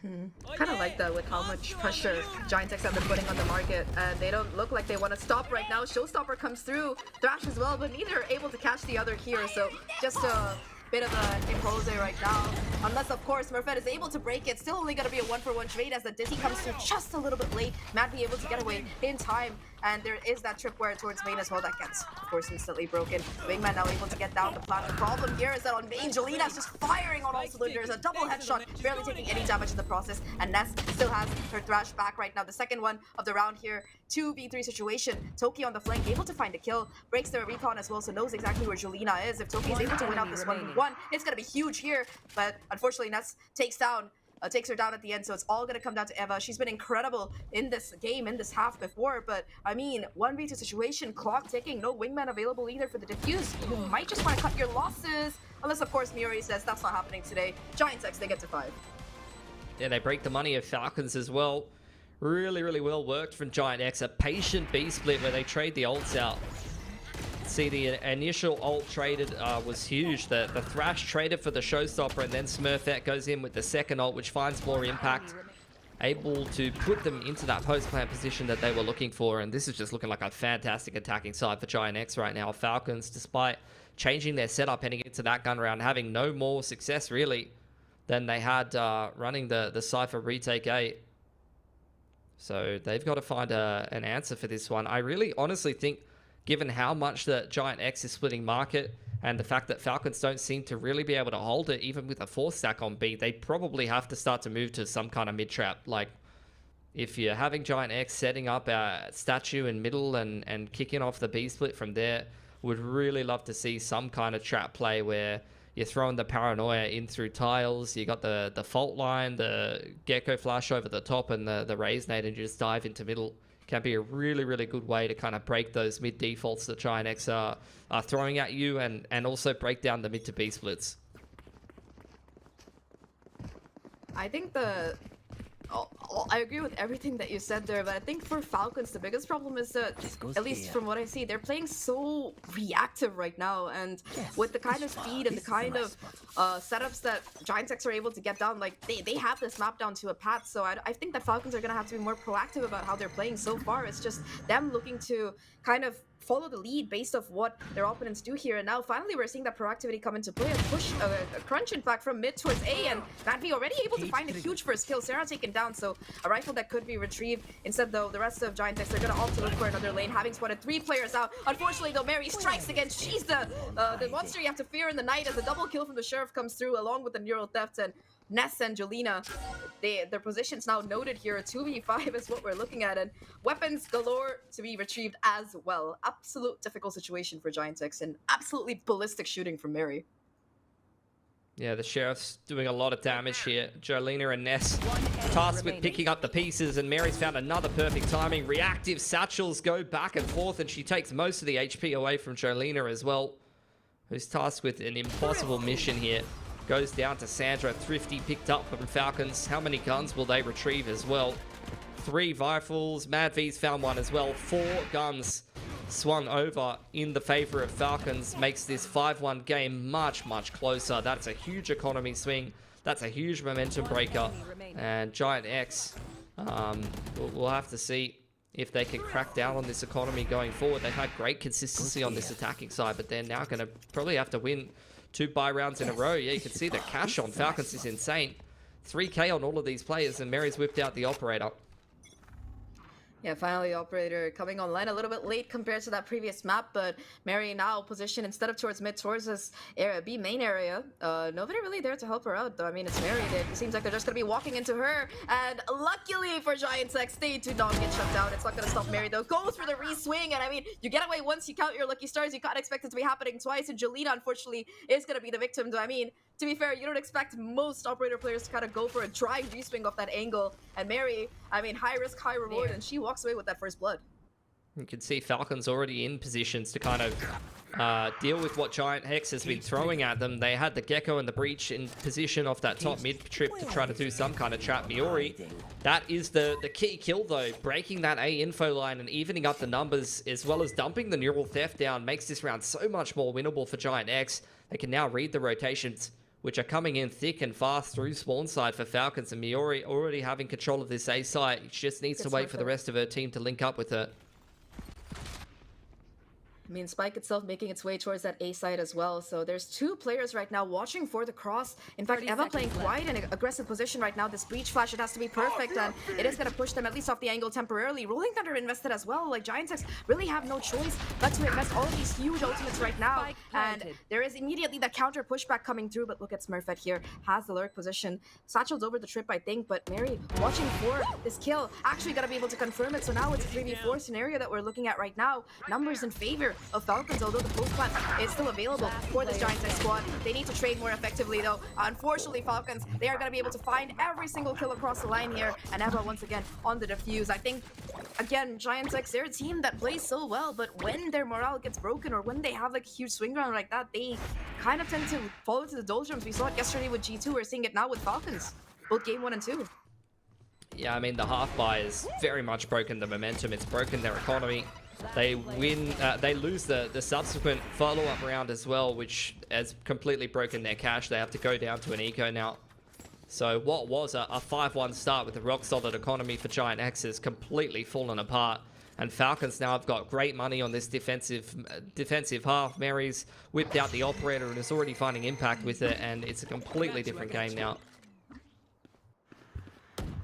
Kind of like that with how much pressure Giantex have been putting on the market, and they don't look like they want to stop right now. Showstopper comes through, Thrash as well, but neither are able to catch the other here, so just a bit of an impose right now. Unless, of course, Smurfit is able to break it. Still only going to be a 1-for-1 trade as the Dizzy comes through just a little bit late. Matt be able to get away in time. And there is that tripwire towards main as well that gets, of course, instantly broken. Wingman now able to get down the plant. The problem here is that on main, Jolina's just firing on all cylinders. A double headshot, barely taking any damage in the process. And Ness still has her Thrash back right now. The second one of the round here. 2v3 situation. Toki on the flank, able to find a kill. Breaks the recon as well, so knows exactly where Jolina is. If Toki is able to win out this 1v1, it's going to be huge here. But unfortunately, Ness takes her down at the end, so it's all going to come down to Eva. She's been incredible in this game, in this half before, but I mean, 1v2 situation, clock ticking, no wingman available either for the defuse. You might just want to cut your losses, unless of course Miori says that's not happening today. Giantex, they get to 5. Yeah, they break the money of Falcons as well. Really, really well worked from Giant X. A patient B split where they trade the ults out. See, the initial ult traded was huge. The Thrash traded for the Showstopper, and then Smurfette goes in with the second ult, which finds more impact. Able to put them into that post-plant position that they were looking for, and this is just looking like a fantastic attacking side for Giant X right now. Falcons, despite changing their setup heading into that gun round, having no more success really than they had running the Cypher retake 8. So they've got to find an answer for this one. I really honestly think, given how much the Giant X is splitting market and the fact that Falcons don't seem to really be able to hold it, even with a 4-stack on B, they probably have to start to move to some kind of mid-trap. Like, if you're having Giant X setting up a statue in middle and kicking off the B split from there, would really love to see some kind of trap play where you're throwing the Paranoia in through tiles, you got the fault line, the Gecko flash over the top, and the Raise Nade, and you just dive into middle. Can be a really, really good way to kind of break those mid defaults that Giant X are throwing at you, and also break down the mid to B splits. I think I agree with everything that you said there, but I think for Falcons, the biggest problem is that, at least from what I see, they're playing so reactive right now, and with the kind of speed and the kind of setups that Giantex are able to get down, like, they have this map down to a pat, so I think that Falcons are going to have to be more proactive about how they're playing so far. It's just them looking to kind of follow the lead based off what their opponents do here, and now finally we're seeing that proactivity come into play. A push, a crunch in fact from mid towards A, and Matvey already able to find a huge first kill. Sarah taken down, so a rifle that could be retrieved. Instead though, the rest of Giantex, they're gonna opt to look for another lane, having spotted 3 players out. Unfortunately though, Mary strikes again. She's the monster you have to fear in the night, as a double kill from the Sheriff comes through along with the neural theft, and Ness and Jolina, their positions now noted here. A 2v5 is what we're looking at, and weapons galore to be retrieved as well. Absolute difficult situation for Giantx, and absolutely ballistic shooting from Mary. Yeah, the Sheriff's doing a lot of damage here. Jolina and Ness tasked with picking up the pieces, and Mary's found another perfect timing. Reactive satchels go back and forth, and she takes most of the HP away from Jolina as well, who's tasked with an impossible mission here. Goes down to Sandra. Thrifty picked up from Falcons. How many guns will they retrieve as well? 3 rifles. Mad V's found one as well. 4 guns swung over in the favor of Falcons. Makes this 5-1 game much, much closer. That's a huge economy swing. That's a huge momentum breaker. And Giant X, we'll have to see if they can crack down on this economy going forward. They've had great consistency on this attacking side, but they're now going to probably have to win 2 buy rounds in a row. Yeah, you can see the cash on Falcons is insane. 3K on all of these players, and Mary's whipped out the operator. Yeah, finally, Operator coming online a little bit late compared to that previous map, but Mary now positioned instead of towards mid, towards this area, B main area. Nobody really there to help her out, though. I mean, it's Mary. It seems like they're just going to be walking into her, and luckily for Giant X, they do not get shut down. It's not going to stop Mary, though. Goes for the re-swing, and I mean, you get away once, you count your lucky stars. You can't expect it to be happening twice, and Jolina, unfortunately, is going to be the victim, though. I mean, to be fair, you don't expect most Operator players to kind of go for a dry G-swing off that angle. And Mary, I mean, high risk, high reward, and she walks away with that first blood. You can see Falcons already in positions to kind of deal with what Giant Hex has been throwing at them. They had the Gecko and the Breach in position off that top mid trip to try to do some kind of trap. Miori, that is the key kill, though. Breaking that A info line and evening up the numbers, as well as dumping the Neural Theft down, makes this round so much more winnable for Giant X. They can now read the rotations, which are coming in thick and fast through spawn side for Falcons, and Miori already having control of this A site. She just needs to wait for the rest of her team to link up with her. I mean, Spike itself making its way towards that A side as well. So there's 2 players right now watching for the cross. In fact, Eva playing quite an aggressive position right now. This breach flash, it has to be perfect, and it is going to push them at least off the angle temporarily. Rolling Thunder invested as well. Like, Giant X really have no choice but to invest all of these huge ultimates right now. And there is immediately that counter pushback coming through, but look at Smurfette here. Has the lurk position. Satchel's over the trip, I think, but Mary watching for this kill. Actually going to be able to confirm it. So now it's a 3v4 scenario that we're looking at right now. Numbers in favor of Falcons, although the post plant is still available for this Giant X squad. They need to trade more effectively, though. Unfortunately, Falcons, they are going to be able to find every single kill across the line here, and Eva once again on the defuse. I think, again, Giant X, they're a team that plays so well, but when their morale gets broken or when they have like a huge swing round like that, they kind of tend to fall into the doldrums. We saw it yesterday with G2, we're seeing it now with Falcons, both game 1 and 2. Yeah, I mean, the half buy has very much broken the momentum. It's broken their economy. They win, they lose the subsequent follow-up round as well, which has completely broken their cash. They have to go down to an eco now. So what was a 5-1 start with a rock-solid economy for Giant X has completely fallen apart. And Falcons now have got great money on this defensive half. Mary's whipped out the operator and is already finding impact with it, and it's a completely different game now.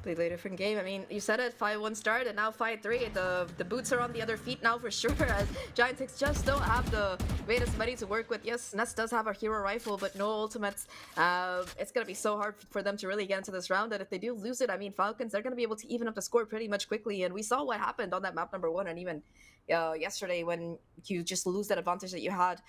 Completely different game. I mean, you said it, 5-1 start and now 5-3. The boots are on the other feet now for sure, as Giant X just don't have the greatest money to work with. Yes, Ness does have a hero rifle, but no ultimates. It's going to be so hard for them to really get into this round, and if they do lose it, I mean, Falcons, they're going to be able to even up the score pretty much quickly, and we saw what happened on that map number 1, and even yesterday when you just lose that advantage that you had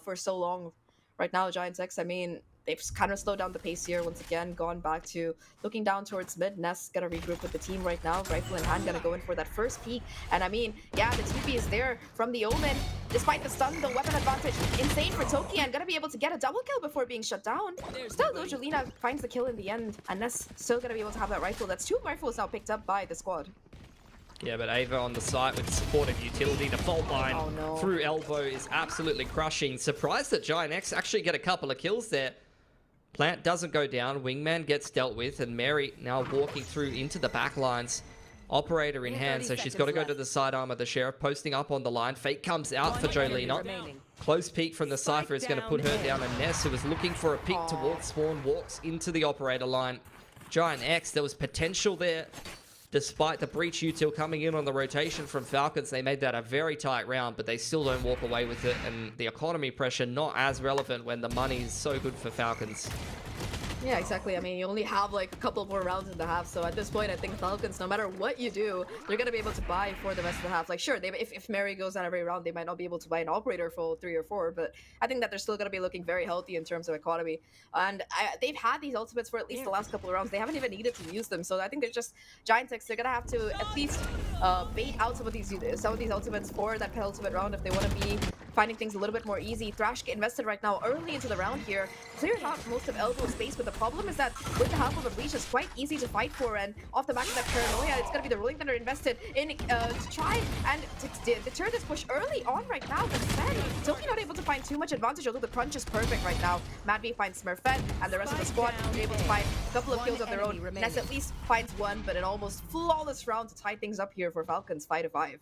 for so long. Right now, Giant X, I mean, they've kind of slowed down the pace here once again, gone back to looking down towards mid. Ness gonna regroup with the team right now, rifle in hand, gonna go in for that first peek. And I mean, yeah, the TP is there from the Omen. Despite the stun, the weapon advantage, insane for Tokian, gonna be able to get a double kill before being shut down. Still though, Jolina finds the kill in the end, and Ness still gonna be able to have that rifle. That's 2 rifles now picked up by the squad. Yeah, but Ava on the site with supportive utility. The fault line through elbow is absolutely crushing. Surprised that Giant X actually get a couple of kills there. Plant doesn't go down. Wingman gets dealt with, and Mary now walking through into the back lines. Operator in hand, so she's got to go to the sidearm of the Sheriff, posting up on the line. Fake comes out for Jolina. Close peek from the Cypher is going to put her down, and Ness, who was looking for a peek towards spawn, walks into the operator line. Giant X, there was potential there. Despite the breach util coming in on the rotation from Falcons, they made that a very tight round, but they still don't walk away with it, and the economy pressure not as relevant when the money is so good for Falcons. Yeah, exactly. I mean, you only have like a couple more rounds in the half, so at this point, I think Falcons, no matter what you do, they're gonna be able to buy for the rest of the half. Like, sure, if Mary goes down every round, they might not be able to buy an operator for 3 or 4, but I think that they're still gonna be looking very healthy in terms of economy. And they've had these ultimates for at least the last couple of rounds. They haven't even needed to use them, so I think they're just Giantix. They're gonna have to at least bait out some of these ultimates for that penultimate round if they want to be finding things a little bit more easy. Thrash get invested right now early into the round here, clears out most of elbow space, but the problem is that with the half of a breach, it's quite easy to fight for, and off the back of that paranoia, it's going to be the Rolling Thunder invested in to try and deter this push early on right now, but Sven totally not able to find too much advantage, although the crunch is perfect right now. Madby finds Smurfette, and the rest of the squad will be able to find a couple of kills of their own. Ness at least finds one, but an almost flawless round to tie things up here for Falcons 5-5.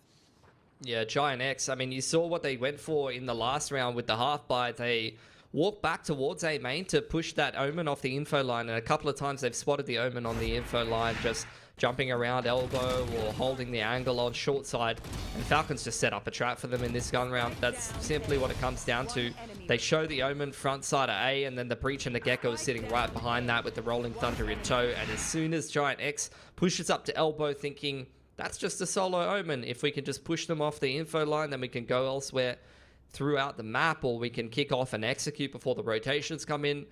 Yeah, Giant X. I mean, you saw what they went for in the last round with the half buy. They walked back towards A main to push that Omen off the info line, and a couple of times they've spotted the Omen on the info line, just jumping around elbow or holding the angle on short side, and Falcons just set up a trap for them in this gun round. That's simply what it comes down to. They show the Omen front side of A, and then the Breach and the Gecko is sitting right behind that with the Rolling Thunder in tow, and as soon as Giant X pushes up to elbow thinking, that's just a solo Omen. If we can just push them off the info line, then we can go elsewhere throughout the map, or we can kick off and execute before the rotations come in.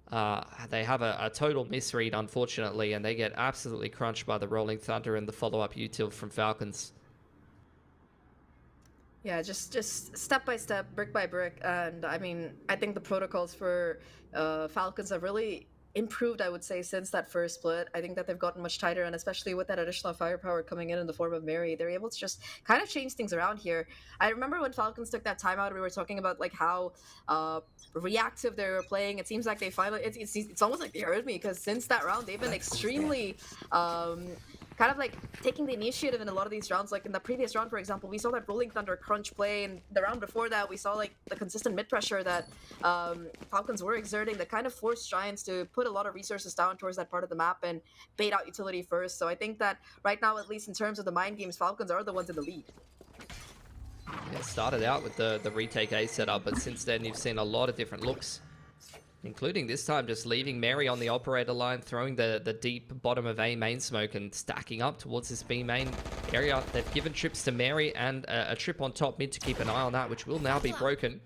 They have a total misread, unfortunately, and they get absolutely crunched by the Rolling Thunder and the follow-up util from Falcons. Yeah, just step by step, brick by brick, and I mean, I think the protocols for Falcons have really improved, I would say, since that first split. I think that they've gotten much tighter, and especially with that additional firepower coming in the form of Mary, they're able to just kind of change things around here. I remember when Falcons took that timeout, we were talking about like how reactive they were playing. It seems like they finally, it's almost like they heard me, because since that round, they've been extremely kind of like taking the initiative in a lot of these rounds. Like in the previous round, for example, we saw that Rolling Thunder crunch play, and the round before that, we saw like the consistent mid pressure that Falcons were exerting that kind of forced Giants to put a lot of resources down towards that part of the map and bait out utility first. So I think that right now, at least in terms of the mind games, Falcons are the ones in the lead. Yeah, it started out with the retake A setup, but since then you've seen a lot of different looks, including this time just leaving Mary on the operator line, throwing the deep bottom of A main smoke and stacking up towards this B main area. They've given trips to Mary and a trip on top mid to keep an eye on that, which will now be broken.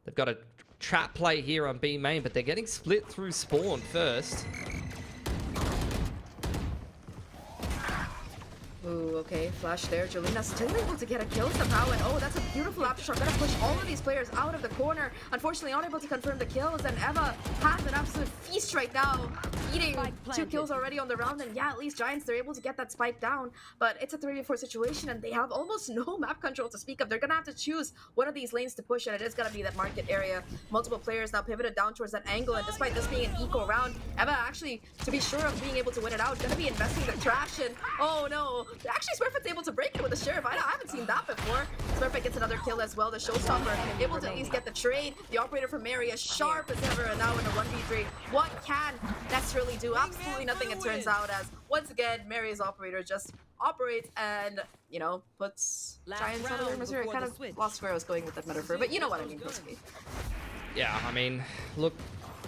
They've got a trap play here on B main, but they're getting split through spawn first. Ooh, okay, flash there. Jolina's still able to get a kill somehow, and oh, that's a beautiful aftershock. Gonna push all of these players out of the corner. Unfortunately, unable to confirm the kills, and Eva has an absolute feast right now, eating 2 kills already on the round, and yeah, at least Giants, they're able to get that spike down, but it's a 3v4 situation, and they have almost no map control to speak of. They're gonna have to choose one of these lanes to push, and it is gonna be that market area. Multiple players now pivoted down towards that angle, and despite this being an eco round, Eva actually, to be sure of being able to win it out, gonna be investing the trash, and oh no, actually Smurfette's able to break it with the Sheriff. I haven't seen that before. Smurfette gets another kill as well. The Showstopper able to at least get the trade. The operator from Mary as sharp as ever, and now in a 1v3. What can Ness really do? Absolutely nothing, it turns out, as once again Mary's operator just operates and, you know, puts Giants out of their misery. I kind of lost where I was going with that metaphor, but you know what I mean, basically. Yeah, I mean, look,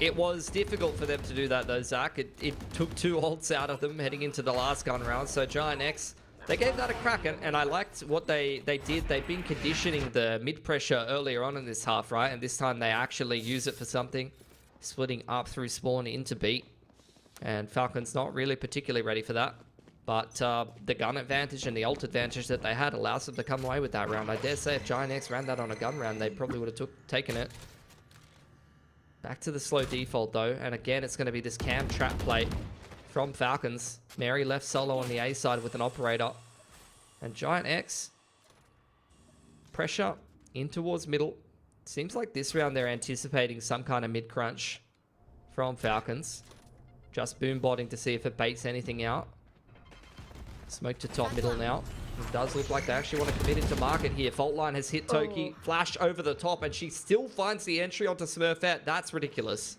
it was difficult for them to do that though, Zach. It took 2 ults out of them heading into the last gun round, so Giant X, they gave that a crack, and I liked what they did. They've been conditioning the mid-pressure earlier on in this half, right? And this time they actually use it for something, splitting up through spawn into beat. And Falcon's not really particularly ready for that. But the gun advantage and the ult advantage that they had allows them to come away with that round. I dare say if Giant X ran that on a gun round, they probably would have taken it. Back to the slow default though, and again it's going to be this cam trap play from Falcons. Mary left solo on the A side with an operator, and Giant X pressure in towards middle. Seems like this round they're anticipating some kind of mid crunch from Falcons. Just boom botting to see if it baits anything out. Smoke to top middle now. It does look like they actually want to commit into market here. Fault line has hit Toki. Flash over the top, and she still finds the entry onto Smurfette. That's ridiculous.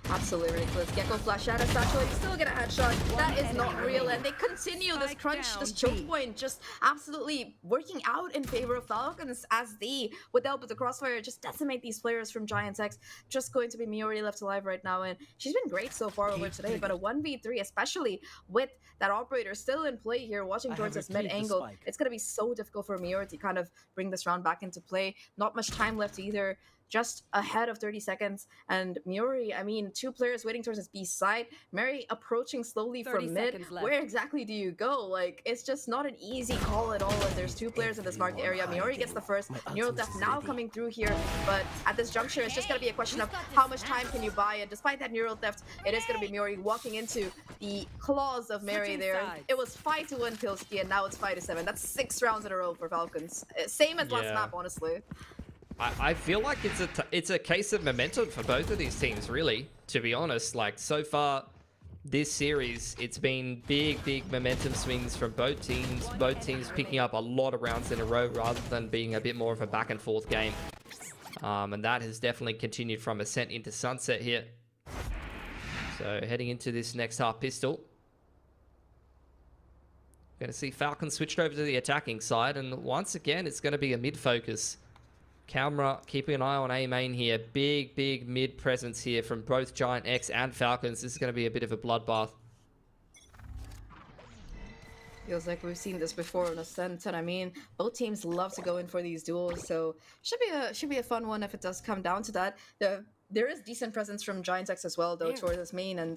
Absolutely ridiculous. Gecko flash out of Satchel. He's still gonna headshot. That is not real. And they continue this crunch, this choke point, just absolutely working out in favor of Falcons as they, with the help of the crossfire, just decimate these players from Giants X. Just going to be Miori left alive right now. And she's been great so far over today. But a 1v3, especially with that operator still in play here, watching towards this mid angle, it's gonna be so difficult for Miori to kind of bring this round back into play. Not much time left either. Just ahead of 30 seconds. And Miori, I mean, 2 players waiting towards his B side. Mary approaching slowly from mid. Where exactly do you go? Like, it's just not an easy call at all. And there's 2 players in this marked area. Miori gets the first. Neural Death now coming through here. But at this juncture, it's just going to be a question of how much time can you buy. And despite that Neural Theft, it is going to be Miori walking into the claws of Mary there. It was 5-1 Pilski, and now it's 5-7. That's 6 rounds in a row for Falcons. Same as last map, honestly. I feel like it's a case of momentum for both of these teams, really, to be honest. Like, so far this series, it's been big momentum swings from both teams picking up a lot of rounds in a row rather than being a bit more of a back and forth game. And that has definitely continued from Ascent into Sunset here. So heading into this next half pistol, going to see Falcon switched over to the attacking side, and once again it's going to be a mid focus. Camera keeping an eye on A main here. Big mid presence here from both Giant X and Falcons. This is going to be a bit of a bloodbath. Feels like we've seen this before on Ascent, and I mean, both teams love to go in for these duels, so should be a fun one if it does come down to that. There is decent presence from Giant X as well, though, towards this main, and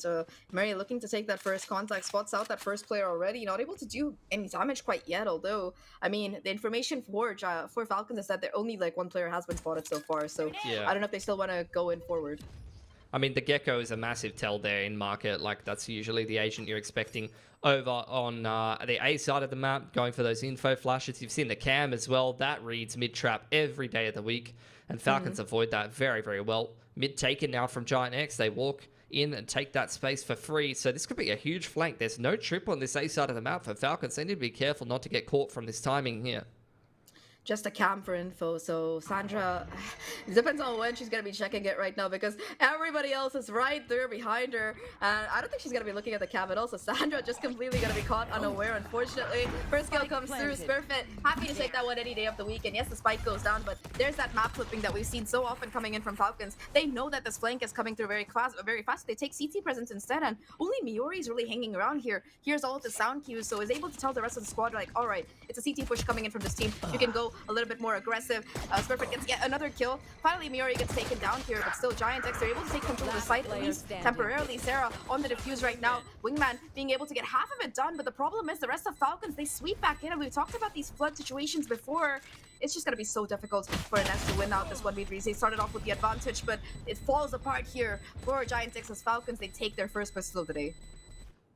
Mary looking to take that first contact, spots out that first player already, not able to do any damage quite yet, although, I mean, the information for Falcons is that there only, like, 1 player has been spotted so far, so yeah. I don't know if they still want to go in forward. I mean, the Gecko is a massive tell there in market. Like, that's usually the agent you're expecting over on the A side of the map, going for those info flashes. You've seen the Cam as well. That reads mid-trap every day of the week, and Falcons avoid that very well. Mid taken now from Giant X. They walk in and take that space for free. So this could be a huge flank. There's no trip on this A side of the map for Falcons. They need to be careful not to get caught from this timing here. Just a cam for info, so Sandra, it depends on when she's going to be checking it right now, because everybody else is right there behind her, and I don't think she's going to be looking at the cam at all, so Sandra just completely going to be caught unaware, unfortunately. First kill comes through, Spurfit, happy to take that one any day of the week, and yes, the spike goes down, but there's that map flipping that we've seen so often coming in from Falcons. They know that this flank is coming through very fast. They take CT presence instead, and only Miori is really hanging around here. Here's all of the sound cues, so is able to tell the rest of the squad, like, alright, it's a CT push coming in from this team, you can go a little bit more aggressive. Spurfit gets yet another kill. Finally, Miori gets taken down here, but still Giant X, they're able to take control of the site, at least temporarily. Sarah on the defuse right now. Wingman being able to get half of it done, but the problem is the rest of Falcons, they sweep back in, and we've talked about these flood situations before. It's just going to be so difficult for Ness to win out this 1v3. They started off with the advantage, but it falls apart here for Giant X as Falcons. They take their first pistol of the day.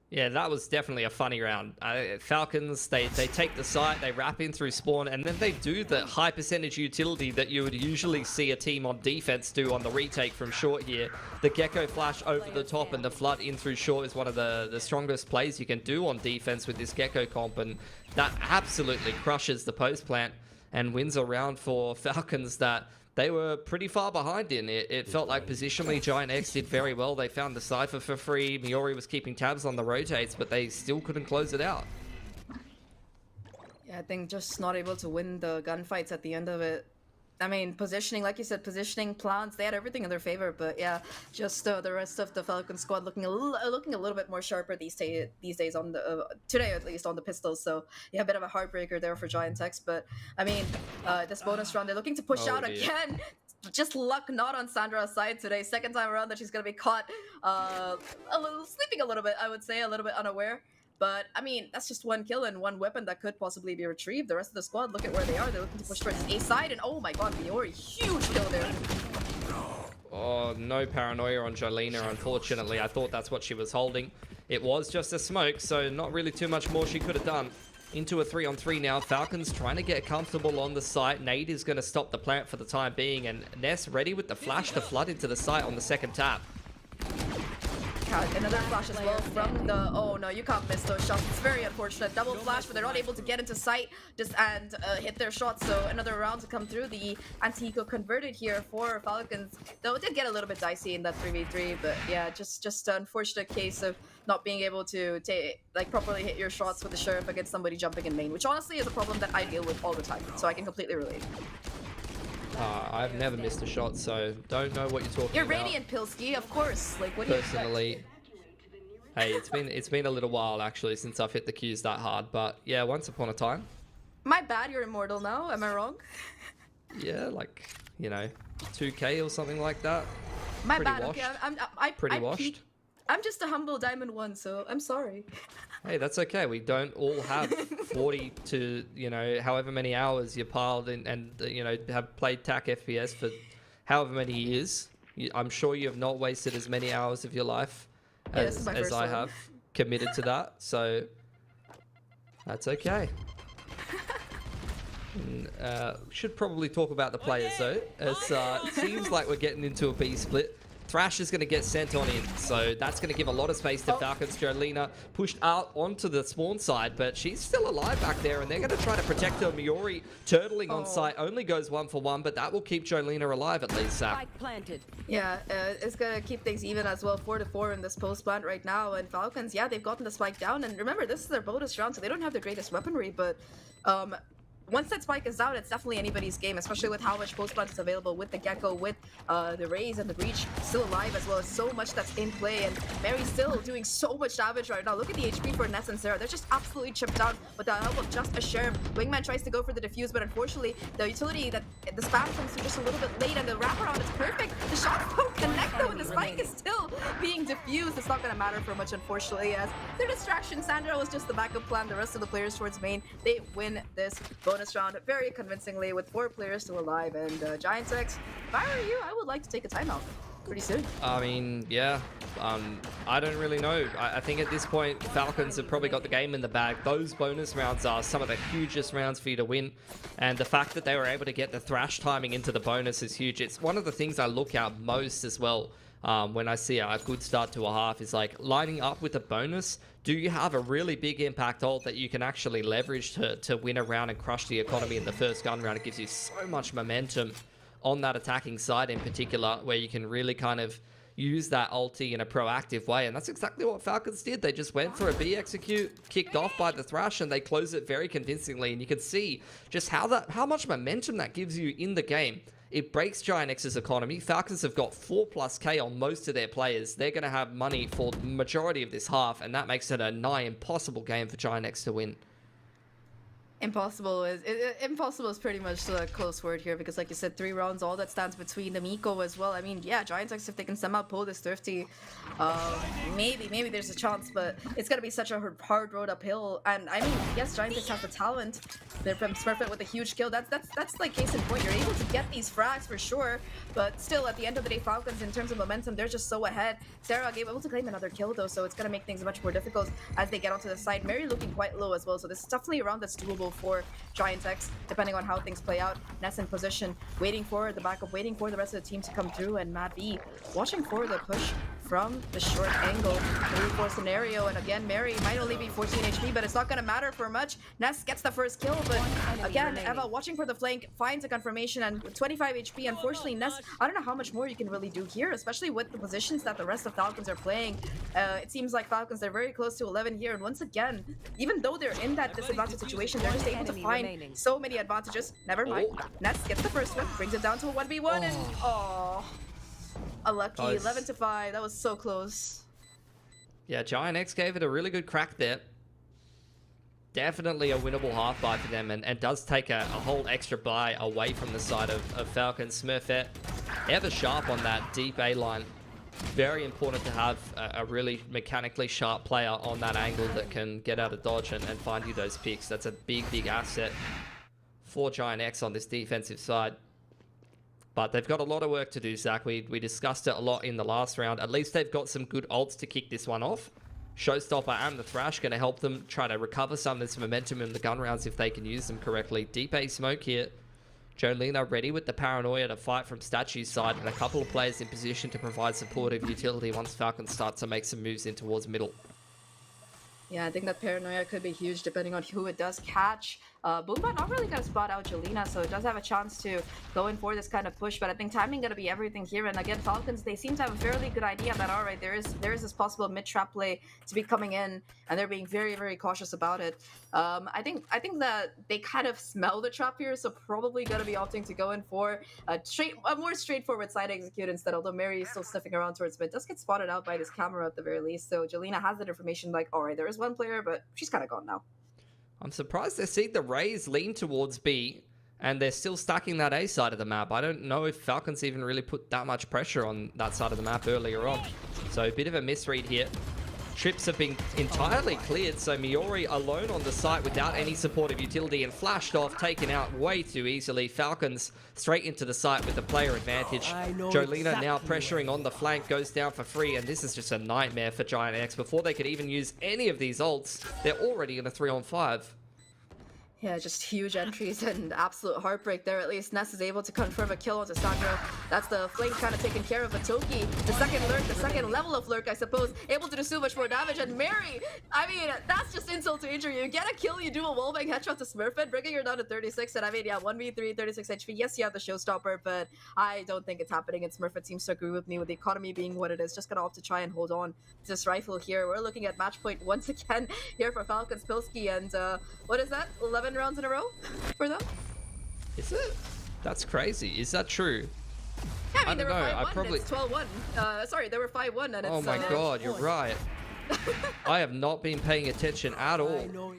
Yeah, that was definitely a funny round. Falcons, they take the site, they wrap in through spawn, and then they do the high percentage utility that you would usually see a team on defense do on the retake from short here. The Gecko flash over the top and the flood in through short is one of the strongest plays you can do on defense with this Gecko comp, and that absolutely crushes the post plant and wins a round for Falcons that they were pretty far behind in. It felt like positionally Giant X did very well. They found the Cypher for free. Miori was keeping tabs on the rotates, but they still couldn't close it out. Yeah, I think just not able to win the gunfights at the end of it. I mean, positioning, like you said, positioning, plans, they had everything in their favor, but yeah, just the rest of the Falcon squad looking a little bit more sharper these days on the today at least on the pistols. So yeah, a bit of a heartbreaker there for Giant X, but I mean, this bonus round they're looking to push out again. Just luck not on Sandra's side today. Second time around that she's gonna be caught sleeping a little bit, I would say, a little bit unaware. But, I mean, that's just one kill and one weapon that could possibly be retrieved. The rest of the squad, look at where they are. They're looking to push towards A side, and oh my god, Miori, huge kill there. Oh, no paranoia on Jolena, unfortunately. I thought that's what she was holding. It was just a smoke, so not really too much more she could have done. Into a 3-on-3 now. Falcons trying to get comfortable on the site. Nade is going to stop the plant for the time being, and Ness ready with the flash to flood into the site on the second tap. Another flash as well from the... Oh no, you can't miss those shots. It's very unfortunate. Double flash, but they're not able to get into sight and hit their shots. So another round to come through. The anti-eco converted here for Falcons. Though it did get a little bit dicey in that 3v3, but yeah, just an unfortunate case of not being able to properly hit your shots with the Sheriff against somebody jumping in main, which honestly is a problem that I deal with all the time. So I can completely relate. I've never missed a shot, so don't know what you're talking You're about. Radiant, Pilsky, of course. Like, what do you expect? Personally, hey, it's been a little while actually since I've hit the Qs that hard, but yeah, once upon a time. My bad, you're immortal now. Am I wrong? Yeah, like, you know, 2K or something like that. My Pretty bad. washed. Okay, Pretty washed. I'm just a humble Diamond 1, so I'm sorry. Hey, that's okay. We don't all have 40 to, you know, however many hours you piled in and, you know, have played TAC FPS for however many years. I'm sure you have not wasted as many hours of your life as I have committed to that. So that's okay. Should probably talk about the players though. It seems like we're getting into a B split. Thrash is going to get sent on in, so that's going to give a lot of space to Falcons. Jolina pushed out onto the spawn side, but she's still alive back there, and they're going to try to protect her. Miori turtling on site, only goes 1-for-1, but that will keep Jolina alive at least, Zach. Yeah, it's going to keep things even as well. 4-4 in this post plant right now, and Falcons, yeah, they've gotten the spike down, and remember, this is their bonus round, so they don't have the greatest weaponry, but once that spike is down, it's definitely anybody's game, especially with how much post plant is available with the Gecko, with the Raze and the Breach still alive as well. As so much that's in play, and Mary's still doing so much damage right now. Look at the HP for Ness and Sarah. They're just absolutely chipped out with the help of just a Sheriff. Wingman tries to go for the defuse, but unfortunately, the utility that the spam comes through just a little bit late, and the wraparound is perfect. The shots don't connect though, and the spike is still being diffused. It's not going to matter for much, unfortunately, as their distraction. Sandra was just the backup plan. The rest of the players towards main, they win this bonus round very convincingly with 4 players still alive. And Giant X, if I were you, I would like to take a timeout pretty soon. I mean, yeah. I don't really know. I think at this point, Falcons have probably got the game in the bag. Those bonus rounds are some of the hugest rounds for you to win. And the fact that they were able to get the Thrash timing into the bonus is huge. It's one of the things I look at most as well. When I see a good start to a half, is like lining up with a bonus. Do you have a really big impact ult that you can actually leverage to win a round and crush the economy in the first gun round? It gives you so much momentum on that attacking side in particular, where you can really kind of use that ulti in a proactive way. And that's exactly what Falcons did. They just went for a B execute, kicked off by the Thrash, and they closed it very convincingly. And you can see just how much momentum that gives you in the game. It breaks Giant X's economy. Falcons have got 4+K on most of their players. They're going to have money for the majority of this half, and that makes it a nigh impossible game for Giant X to win. Impossible is pretty much the close word here, because like you said, 3 rounds, all that stands between them. Eco as well. I mean, yeah, Giant X, if they can somehow pull this Thrifty, maybe there's a chance, but it's gonna be such a hard road uphill. And I mean, yes, Giant X has the talent. They're from Smurfit with a huge kill. That's like case in point. You're able to get these frags for sure, but still, at the end of the day, Falcons, in terms of momentum, they're just so ahead. Sarah able to claim another kill though, so it's gonna make things much more difficult as they get onto the side. Mary looking quite low as well, so this is definitely a round that's doable for Giant X, depending on how things play out. Ness in position, waiting for the backup, waiting for the rest of the team to come through, and Matt B watching for the push from the short angle 3-4 scenario. And again, Mary might only be 14 HP, but it's not going to matter for much. Ness gets the first kill, but again, Eva watching for the flank, finds a confirmation, and with 25 HP, unfortunately, Ness, I don't know how much more you can really do here, especially with the positions that the rest of Falcons are playing. It seems like Falcons, they're very close to 11 here, and once again, even though they're in that disadvantaged situation, they're just able to find so many advantages. Never mind. Ness gets the first one, brings it down to a 1v1, and unlucky. 11-5. That was so close. Yeah, Giant X gave it a really good crack there. Definitely a winnable half buy for them, and does take a whole extra buy away from the side of Falcons. Smurfette, ever sharp on that deep A line. Very important to have a really mechanically sharp player on that angle that can get out of dodge and find you those picks. That's a big asset for Giant X on this defensive side. But they've got a lot of work to do, Zach. We discussed it a lot in the last round. At least they've got some good ults to kick this one off. Showstopper and the Thrash going to help them try to recover some of this momentum in the gun rounds if they can use them correctly. Deep A smoke here. Jolina ready with the paranoia to fight from Statue's side, and a couple of players in position to provide supportive utility once Falcons start to make some moves in towards middle. Yeah, I think that paranoia could be huge depending on who it does catch. Boomba not really gonna spot out Jolina, so it does have a chance to go in for this kind of push, but I think timing gonna be everything here. And again, Falcons, they seem to have a fairly good idea that, all right, there is this possible mid-trap play to be coming in, and they're being very, very cautious about it. I think that they kind of smell the trap here, so probably gonna be opting to go in for a more straightforward side execute instead, although Mary is still sniffing around towards mid. Does get spotted out by this camera at the very least, so Jolina has that information like, all right, there is one player, but she's kind of gone now. I'm surprised they see the Rays lean towards B, and they're still stacking that A side of the map. I don't know if Falcons even really put that much pressure on that side of the map earlier on. So a bit of a misread here. Trips have been entirely cleared, so Miori alone on the site without any supportive utility and flashed off, taken out way too easily. Falcons straight into the site with the player advantage. Jolina now pressuring on the flank, goes down for free, and this is just a nightmare for Giant X. Before they could even use any of these ults, they're already in a 3-on-5. Yeah, just huge entries and absolute heartbreak there. At least Ness is able to confirm a kill onto Sandro. That's the flank kind of taken care of. But Toki, the second lurk, the second level of lurk, I suppose, able to do so much more damage. And Mary, I mean, that's just insult to injury. You get a kill, you do a wallbang headshot to Smurfette, bringing her down to 36. And I mean, yeah, 1v3, 36 HP. Yes, you have the showstopper, but I don't think it's happening. And Smurfette seems to agree with me with the economy being what it is. Just gonna opt to try and hold on to this rifle here. We're looking at match point once again here for Falcons Pilski. And what is that? 11 rounds in a row for them? Is it? That's crazy. Is that true? Yeah, I mean, I they don't were know. 5-1, I probably... it's 12-1. Sorry, they were 5-1 and it's... Oh my god, you're right. I have not been paying attention at all.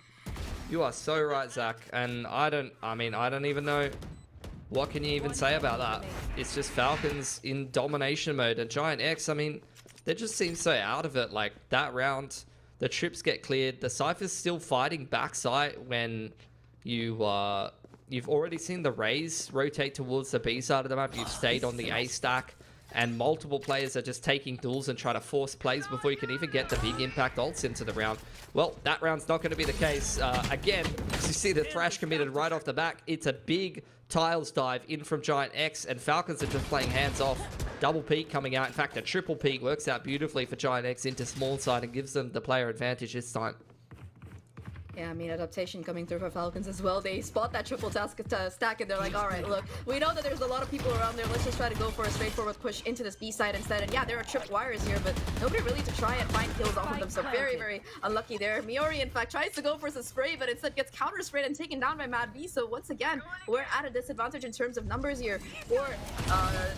You are so right, Zach. And I don't even know what can you even say about that. It's just Falcons in domination mode. And Giant X, I mean, they just seem so out of it. Like, that round, the trips get cleared. The Cypher's still fighting backside when you've already seen the Rays rotate towards the B side of the map. You've stayed on the A stack, and multiple players are just taking duels and trying to force plays before you can even get the big impact ults into the round. Well, that round's not going to be the case. Again, as you see the Thrash committed right off the back, it's a big tiles dive in from Giant X, and Falcons are just playing hands off. Double peak coming out. In fact, a triple peak works out beautifully for Giant X into small side and gives them the player advantage this time. Yeah, I mean, adaptation coming through for Falcons as well. They spot that triple task stack and they're like, all right, look, we know that there's a lot of people around there. Let's just try to go for a straightforward push into this B side instead. And yeah, there are trip wires here, but nobody really to try and find kills off of them. So very, very unlucky there. Miori, in fact, tries to go for some spray, but instead gets counter sprayed and taken down by Mad V. So once again, we're at a disadvantage in terms of numbers here for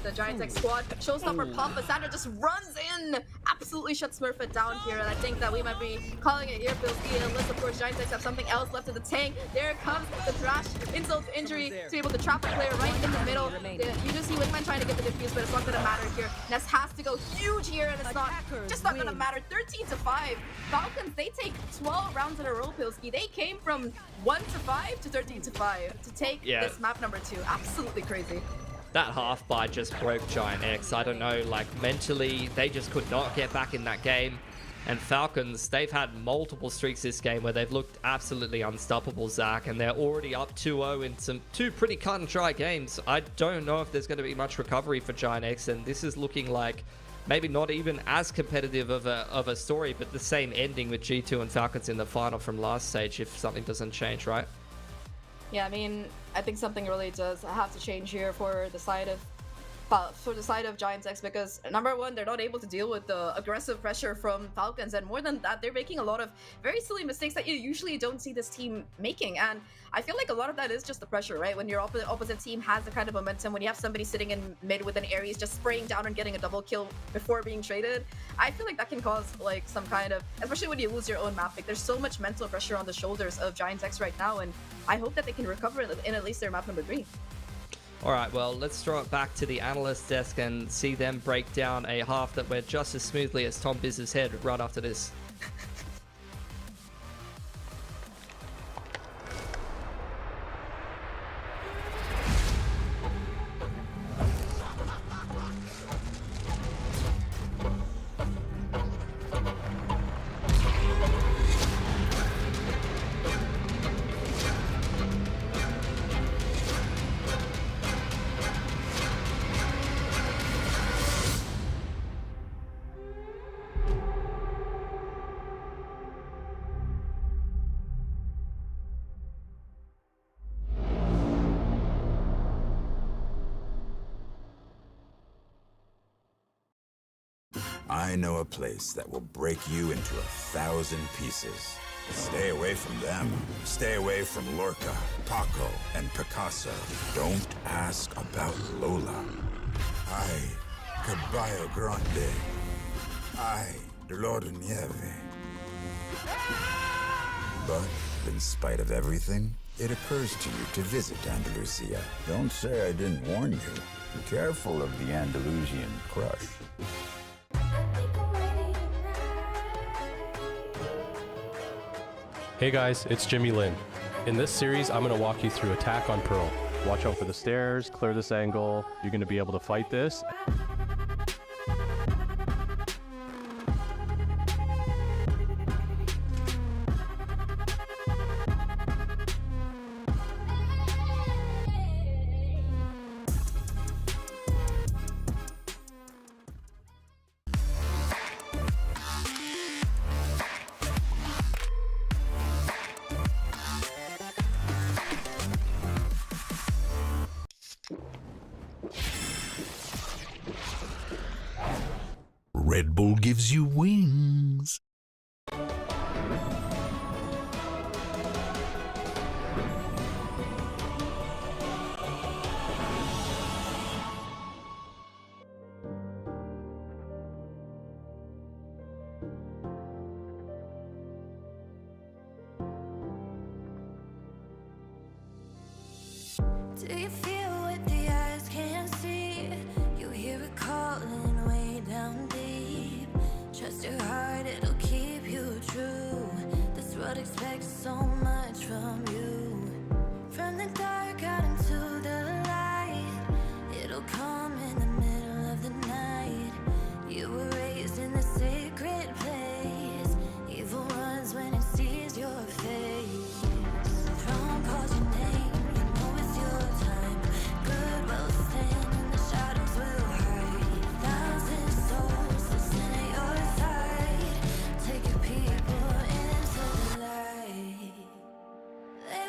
the Giant X squad. Showstopper pop, but Sandra just runs in, absolutely shuts Smurfette down here. And I think that we might be calling it here, Pilski, unless, of course, Giant X have something else left in the tank. There comes the Thrash, insult to injury to be able to trap a player right in the middle. You do see Wingman trying to get the defuse, but it's not going to matter here. Ness has to go huge here, and it's not going to matter. 13-5. Falcons, they take 12 rounds in a row, Pilski. They came from 1-5 to 13-5 to take this map number 2. Absolutely crazy. That half buy just broke Giant X. I don't know, like mentally, they just could not get back in that game. And Falcons, they've had multiple streaks this game where they've looked absolutely unstoppable, Zach, and they're already up 2-0 in two pretty cut and dry games. I don't know if there's going to be much recovery for Giant X, and this is looking like maybe not even as competitive of a story, but the same ending with G2 and Falcons in the final from last stage if something doesn't change, right? Yeah, I mean, I think something really does have to change here for the side of Giants X, because number one, they're not able to deal with the aggressive pressure from Falcons, and more than that, they're making a lot of very silly mistakes that you usually don't see this team making. And I feel like a lot of that is just the pressure, right? When your opposite team has the kind of momentum, when you have somebody sitting in mid with an Ares just spraying down and getting a double kill before being traded, I feel like that can cause like some kind of, especially when you lose your own map, like there's so much mental pressure on the shoulders of Giants X right now, and I hope that they can recover in at least their map number 3. All right, well, let's throw it back to the analyst desk and see them break down a half that went just as smoothly as Tom Biz's head right after this. I know a place that will break you into 1,000 pieces. Stay away from them. Stay away from Lorca, Paco, and Picasso. Don't ask about Lola. Ay, Caballo Grande. Ay, Dolor de Nieve. But in spite of everything, it occurs to you to visit Andalusia. Don't say I didn't warn you. Be careful of the Andalusian crush. Hey guys, it's Jimmy Lin. In this series, I'm going to walk you through Attack on Pearl. Watch out for the stairs, clear this angle. You're going to be able to fight this. Red Bull gives you wings. Do you feel what the eyes can't see? You hear it calling way down deep. Trust your heart, it'll keep you true. This world expects so much from you. From the dark out into the light, it'll come in the middle of the night. You were raised in the sacred place. Evil runs when it sees your face. Throne calls your name, you know it's your time. Good will stand and the shadows will hide. 1,000 souls listen at your side. Take your people into the light. They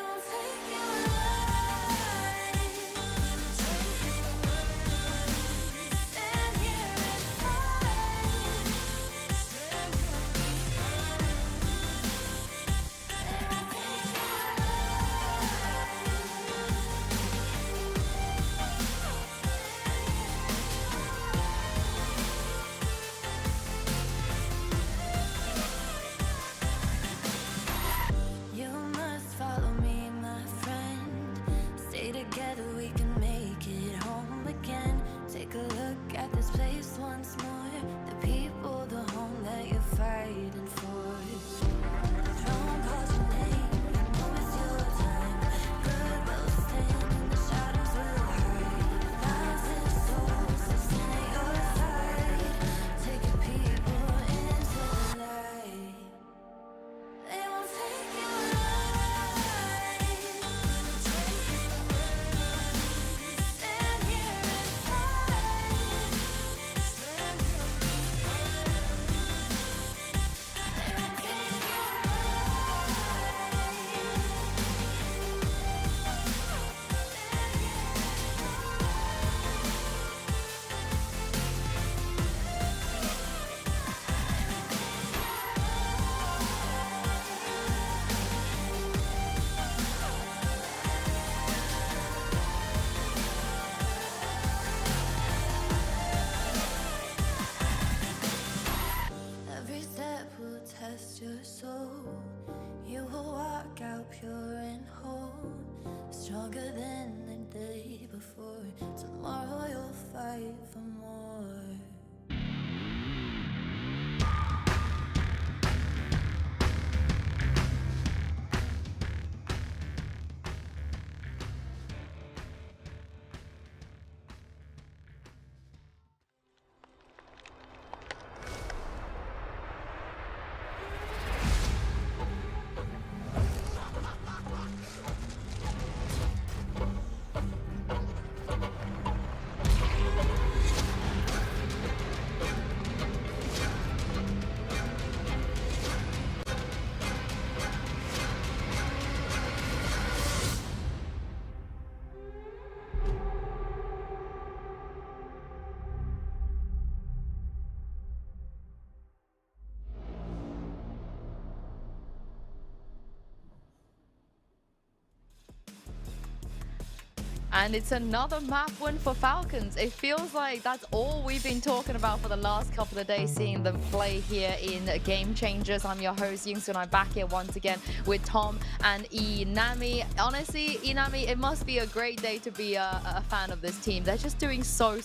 And it's another map win for Falcons. It feels like that's all we've been talking about for the last couple of days, seeing them play here in Game Changers. I'm your host, Yingsu, and I'm back here once again with Tom and Inami. Honestly, Inami, it must be a great day to be a fan of this team. They're just doing so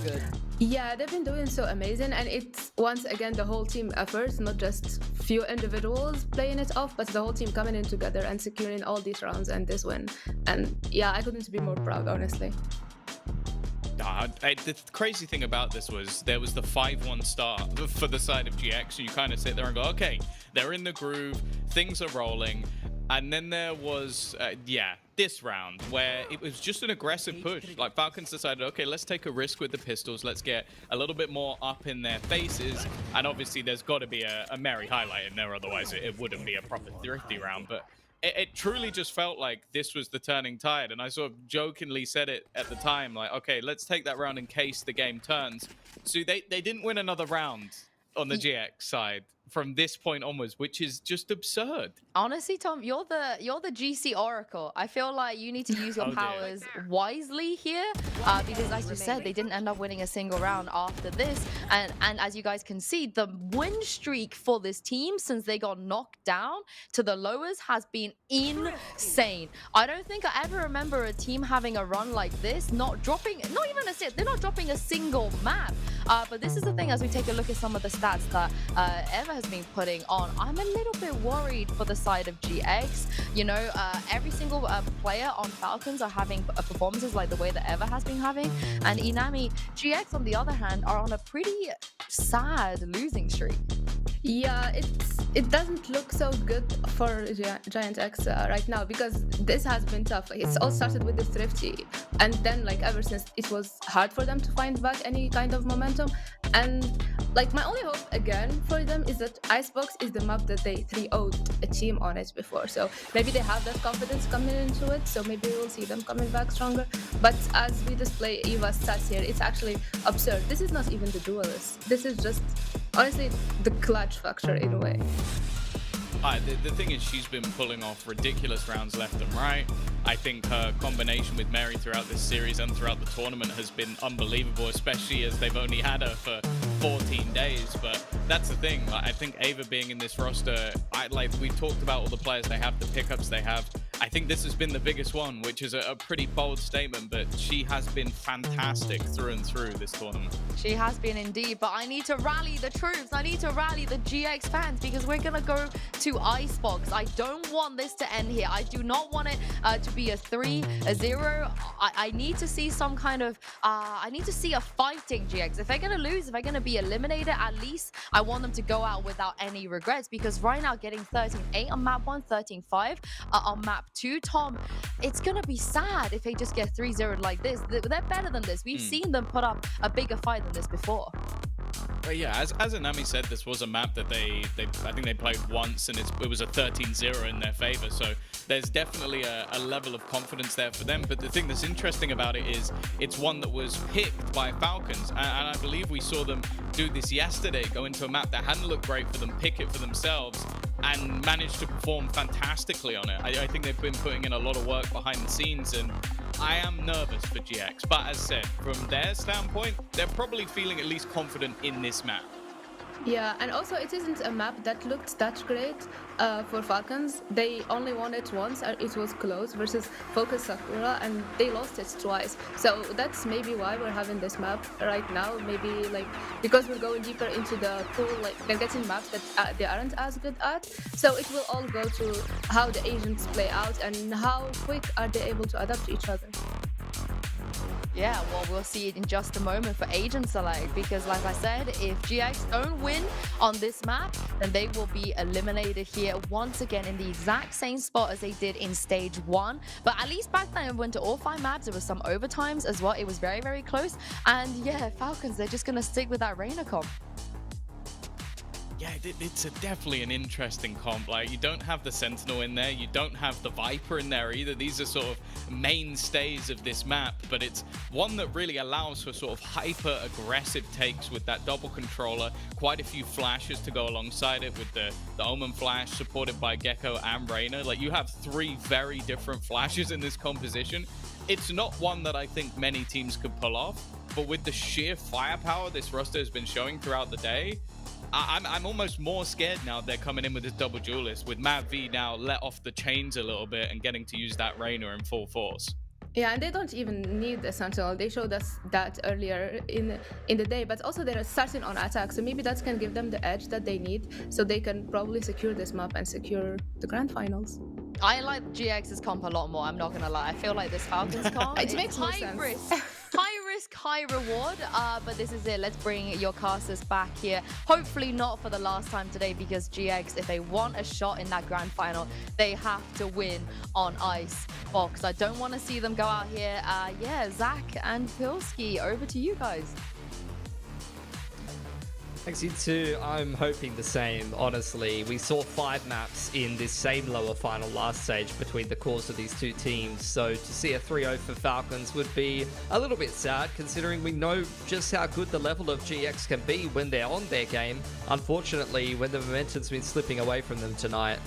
good. Yeah, they've been doing so amazing, and it's once again the whole team efforts, not just few individuals playing it off, but the whole team coming in together and securing all these rounds and this win. And yeah, I couldn't be more proud, honestly. The crazy thing about this was there was the 5-1 start for the side of GX, so you kind of sit there and go, okay, they're in the groove, things are rolling, and then there was, this round where it was just an aggressive push. Like Falcons decided, okay, let's take a risk with the pistols, let's get a little bit more up in their faces, and obviously there's got to be a Mary highlight in there, otherwise it wouldn't be a proper thrifty round, but it truly just felt like this was the turning tide, and I sort of jokingly said it at the time, like, okay, let's take that round in case the game turns. So they didn't win another round on the GX side from this point onwards, which is just absurd. Honestly, Tom, you're the GC Oracle. I feel like you need to use your powers wisely here, because as you said, they didn't end up winning a single round after this. And as you guys can see, the win streak for this team since they got knocked down to the lowest has been insane. I don't think I ever remember a team having a run like this, they're not dropping a single map. But this is the thing, as we take a look at some of the stats that Eva has been putting on, I'm a little bit worried for the side of GX. You know, every single player on Falcons are having performances like the way that Eva has been having, and Inami, GX on the other hand, are on a pretty sad losing streak. Yeah, it doesn't look so good for Giant X right now, because this has been tough. Like, it's all started with the thrifty, and then like ever since it was hard for them to find back any kind of momentum. And like my only hope again for them is that Icebox is the map that they 3-0'd a team on it before, so maybe they have that confidence coming into it, so maybe we'll see them coming back stronger. But as we display Eva's stats here, it's actually absurd. This is not even the duelist, this is just honestly the clutch factor in a way. The thing is, she's been pulling off ridiculous rounds left and right. I think her combination with Mary throughout this series and throughout the tournament has been unbelievable, especially as they've only had her for 14 days. But that's the thing. I think Ava being in this roster, we talked about all the players they have, the pickups they have. I think this has been the biggest one, which is a pretty bold statement, but she has been fantastic through and through this tournament. She has been indeed, but I need to rally the troops. I need to rally the GX fans, because we're going to go to Icebox. I don't want this to end here. I do not want it to be a 3-0. I need to see some kind of, I need to see a fighting GX. If they're going to lose, if they're going to be eliminated, at least I want them to go out without any regrets, because right now getting 13-8 on map 1, 13-5 on map 2, Tom, it's gonna be sad if they just get 3-0 like this. They're better than this. We've seen them put up a bigger fight than this before. Yeah, as Inami said, this was a map that I think they played once, and it was a 13-0 in their favor. So there's definitely a level of confidence there for them. But the thing that's interesting about it is it's one that was picked by Falcons, and I believe we saw them do this yesterday, go into a map that hadn't looked great for them, pick it for themselves, and managed to perform fantastically on it. I think they've been putting in a lot of work behind the scenes, and I am nervous for GX. But as said, from their standpoint, they're probably feeling at least confident in this map. Yeah, and also it isn't a map that looked that great for Falcons. They only won it once, and it was close versus Focus Sakura, and they lost it twice. So that's maybe why we're having this map right now. Maybe like because we're going deeper into the pool, like they're getting maps that they aren't as good at. So it will all go to how the agents play out and how quick are they able to adapt to each other. Yeah, well, we'll see it in just a moment for Agent Select, because like I said, if GX don't win on this map, then they will be eliminated here once again in the exact same spot as they did in stage 1. But at least back then, we went to all 5 maps. There was some overtimes as well. It was very, very close. And yeah, Falcons, they're just going to stick with that Reina comp. Yeah, it's definitely an interesting comp. Like, you don't have the Sentinel in there, you don't have the Viper in there either. These are sort of mainstays of this map, but it's one that really allows for sort of hyper-aggressive takes with that double controller. Quite a few flashes to go alongside it with the Omen flash supported by Gecko and Reina. Like, you have 3 very different flashes in this composition. it's not one that I think many teams could pull off, but with the sheer firepower this roster has been showing throughout the day, I'm almost more scared now they're coming in with this double duelist, with Matt V now let off the chains a little bit and getting to use that Reyna in full force. Yeah, and they don't even need the Sentinel. They showed us that earlier in the day, but also they're starting on attack, so maybe that can give them the edge that they need, so they can probably secure this map and secure the grand finals. I like GX's comp a lot more, I'm not gonna lie. I feel like this Falcons comp, It makes more high sense. risk, high reward, but this is it. Let's bring your casters back here. Hopefully not for the last time today, because GX, if they want a shot in that grand final, they have to win on ice. Fox, I don't want to see them go out here. Yeah, Zach and Pilski, over to you guys. Thanks, you two. I'm hoping the same, honestly. We saw 5 maps in this same lower final last stage between the cores of these two teams, so to see a 3-0 for Falcons would be a little bit sad, considering we know just how good the level of GX can be when they're on their game. Unfortunately, when the momentum's been slipping away from them tonight,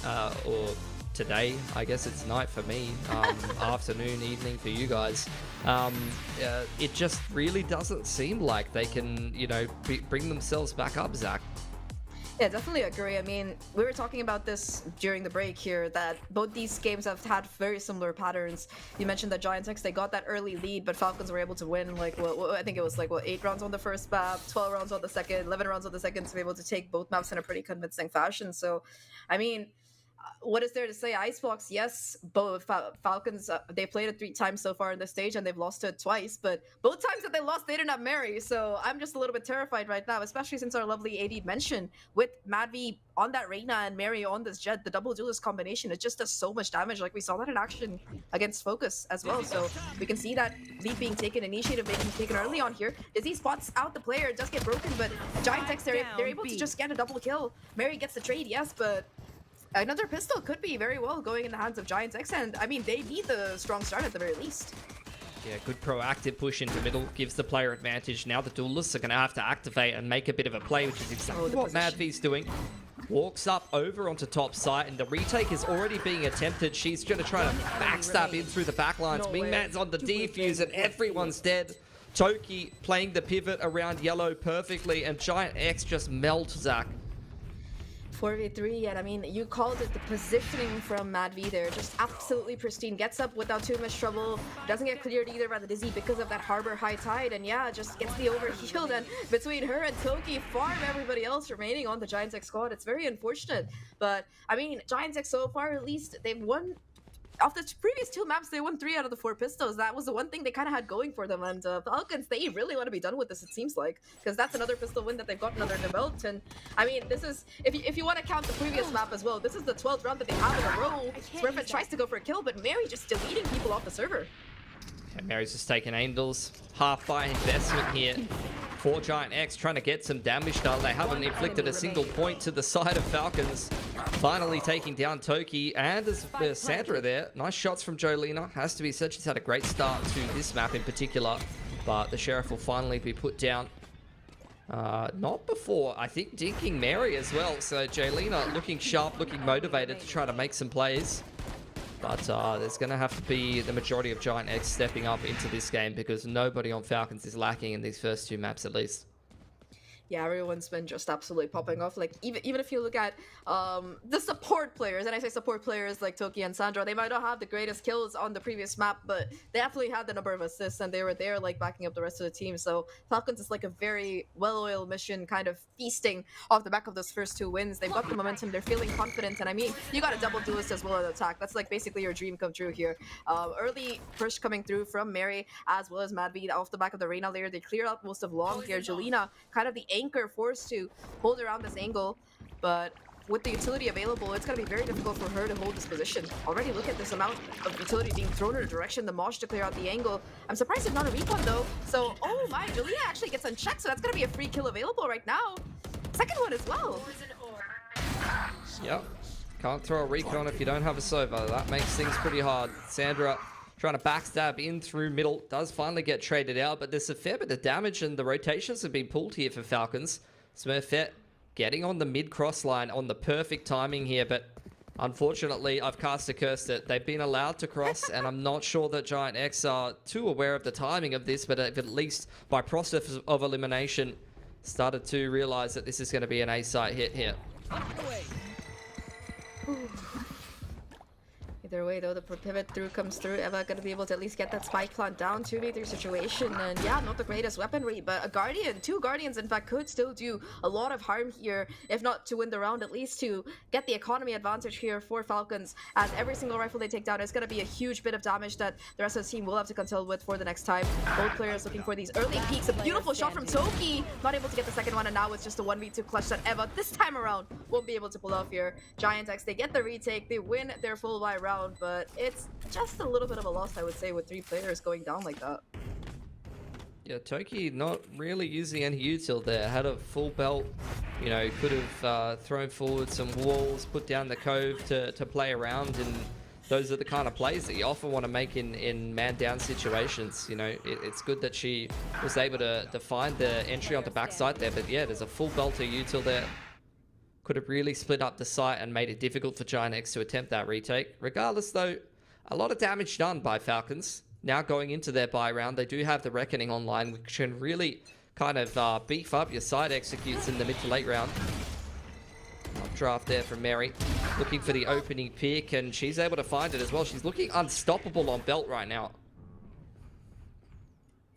or today, I guess it's night for me, afternoon, evening for you guys, it just really doesn't seem like they can, you know, bring themselves back up, Zach. Yeah, definitely agree. I mean, we were talking about this during the break here, that both these games have had very similar patterns. You mentioned that GiantX, they got that early lead, but Falcons were able to win, like, I think it was like, 8 rounds on the first map, 12 rounds on the second, 11 rounds on the second, to be able to take both maps in a pretty convincing fashion. So, I mean, what is there to say? Icebox, yes, both Falcons, they played it 3 times so far in this stage, and they've lost it twice, but both times that they lost, they didn't have Mary, so I'm just a little bit terrified right now, especially since our lovely AD mentioned, with Madvi on that Reyna and Mary on this Jet, the double duelist combination, it just does so much damage. Like, we saw that in action against Focus as well, so we can see that lead being taken, initiative being taken early on here. Izzy spots out the player, it does get broken, but GiantX, they're able to just get a double kill. Mary gets the trade, yes, but another pistol could be very well going in the hands of GiantX, and I mean, they need the strong start at the very least. Yeah, good proactive push into middle, gives the player advantage. Now the duelists are going to have to activate and make a bit of a play, which is exactly what Madvi's doing. Walks up over onto top site, and the retake is already being attempted. She's going to try to backstab in through the backlines. Wingman's on the defuse, and everyone's dead. Toki playing the pivot around yellow perfectly, and GiantX just melts Zach. 4v3, and I mean, you called it, the positioning from Mad V there, just absolutely pristine. Gets up without too much trouble, doesn't get cleared either by the Dizzy because of that Harbor high tide, and yeah, just gets the overhealed, and between her and Toki, farm everybody else remaining on the GiantX squad. It's very unfortunate, but I mean, GiantX so far, at least, they've won. Of the previous 2 maps, they won 3 out of the 4 pistols. That was the one thing they kind of had going for them. And Falcons, they really want to be done with this, it seems like, because that's another pistol win that they've gotten under their belt. And I mean, this is, if you want to count the previous map as well, this is the 12th round that they have in a row. Smurfett tries to go for a kill, but Mary just deleting people off the server. And Mary's just taking angles. Half by investment here for GiantX, trying to get some damage done. They haven't inflicted a single point to the side of Falcons. Finally taking down Toki, and there's Sandra there. Nice shots from Jolena. Has to be said, she's had a great start to this map in particular, but the Sheriff will finally be put down. Not before, I think, dinking Mary as well. So Jolena looking sharp, looking motivated to try to make some plays. But there's going to have to be the majority of GiantX stepping up into this game, because nobody on Falcons is lacking in these first 2 maps at least. Yeah, everyone's been just absolutely popping off. Like, even if you look at the support players, and I say support players like Toki and Sandra, they might not have the greatest kills on the previous map, but they definitely had the number of assists, and they were there, like, backing up the rest of the team. So Falcons is like a very well-oiled mission, kind of feasting off the back of those first 2 wins. They've got the momentum, they're feeling confident, and I mean, you got a double duelist as well at attack. That's like basically your dream come true here. Early push coming through from Mary as well as Madvi off the back of the Reyna layer. They clear out most of long here. Jelena, kind of the anchor, forced to hold around this angle, but with the utility available, it's going to be very difficult for her to hold this position. Already look at this amount of utility being thrown in her direction, the Mosh to clear out the angle. I'm surprised it's not a recon though. So, oh my, Jelena actually gets unchecked, so that's going to be a free kill available right now. Second one as well. Yep. Can't throw a recon if you don't have a Sova. That makes things pretty hard. Sandra trying to backstab in through middle. Does finally get traded out, but there's a fair bit of damage, and the rotations have been pulled here for Falcons. Smurfette getting on the mid-cross line on the perfect timing here, but Unfortunately, I've cast a curse that they've been allowed to cross, and I'm not sure that Giant X are too aware of the timing of this, but at least by process of elimination, started to realize that this is going to be an A-site hit here. Either way, though, the pivot through comes through. Eva gonna be able to at least get that spike plant down. 2v3 situation, and yeah, not the greatest weaponry, but a Guardian, 2 Guardians, in fact, could still do a lot of harm here, if not to win the round, at least to get the economy advantage here for Falcons, as every single rifle they take down is gonna be a huge bit of damage that the rest of the team will have to contend with for the next time. Both players looking for these early peaks. A beautiful shot from Toki, not able to get the second one, and now it's just a 1v2 clutch that Eva, this time around, won't be able to pull off here. Giant X, they get the retake, they win their full buy round, but it's just a little bit of a loss, I would say, with 3 players going down like that. Yeah, Toki not really using any util there. Had a full belt, you know, could have thrown forward some walls, put down the cove to play around, and those are the kind of plays that you often want to make in man-down situations. You know, it's good that she was able to find the entry on the backside there, but yeah, there's a full belter util there. Could have really split up the site and made it difficult for Giant X to attempt that retake. Regardless, though, a lot of damage done by Falcons. Now going into their buy round, they do have the Reckoning online, which can really kind of beef up your side executes in the mid to late round. Updraft there from Mary, looking for the opening pick, and she's able to find it as well. She's looking unstoppable on belt right now.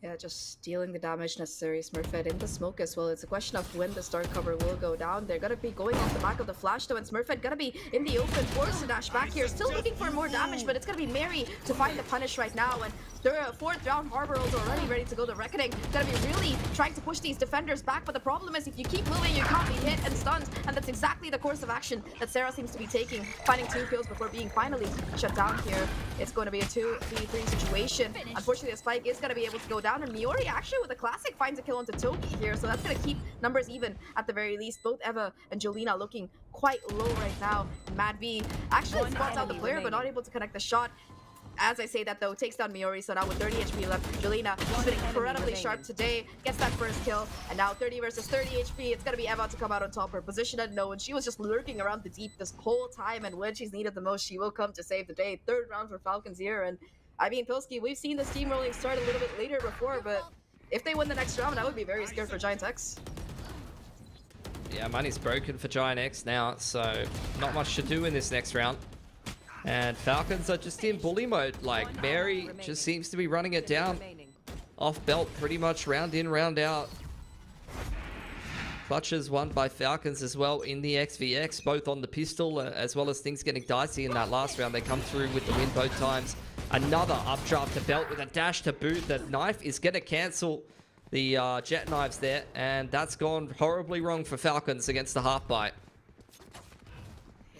Yeah, just dealing the damage necessary. Smurfette in the smoke as well. It's a question of when the start cover will go down. They're gonna be going off the back of the flash though, and Smurfette gonna be in the open, forced to dash back here. Still looking for more damage, but it's gonna be Mary to find the punish right now. And they're 4th round Harbor is already ready to go. The Reckoning gonna be really trying to push these defenders back, but the problem is if you keep moving, you can't be hit and stunned, and that's exactly the course of action that Sarah seems to be taking, finding 2 kills before being finally shut down here. It's going to be a 2v3 situation. Unfortunately, the spike is gonna be able to go down, and Miori actually with a classic finds a kill onto Toki here, so that's gonna keep numbers even at the very least. Both Eva and Jolina looking quite low right now. Mad V actually spots out the player, but not able to connect the shot. As I say that though, takes down Miori, so now with 30 HP left, Jolina has been incredibly sharp today, gets that first kill, and now 30 versus 30 HP, it's gonna be Eva to come out on top. Her position unknown, she was just lurking around the deep this whole time, and when she's needed the most, she will come to save the day. 3rd round for Falcons here, and I mean, Pilski, we've seen the steamrolling start a little bit later before, but if they win the next round, I would be very scared for Giant X. Yeah, money's broken for Giant X now, so not much to do in this next round. And Falcons are just in bully mode. Like, Mary just seems to be running it down off belt pretty much round in, round out. Clutches won by Falcons as well in the XVX, both on the pistol, as well as things getting dicey in that last round. They come through with the win both times. Another updraft to belt with a dash to boot. The knife is going to cancel the jet knives there, and that's gone horribly wrong for Falcons against the half bite.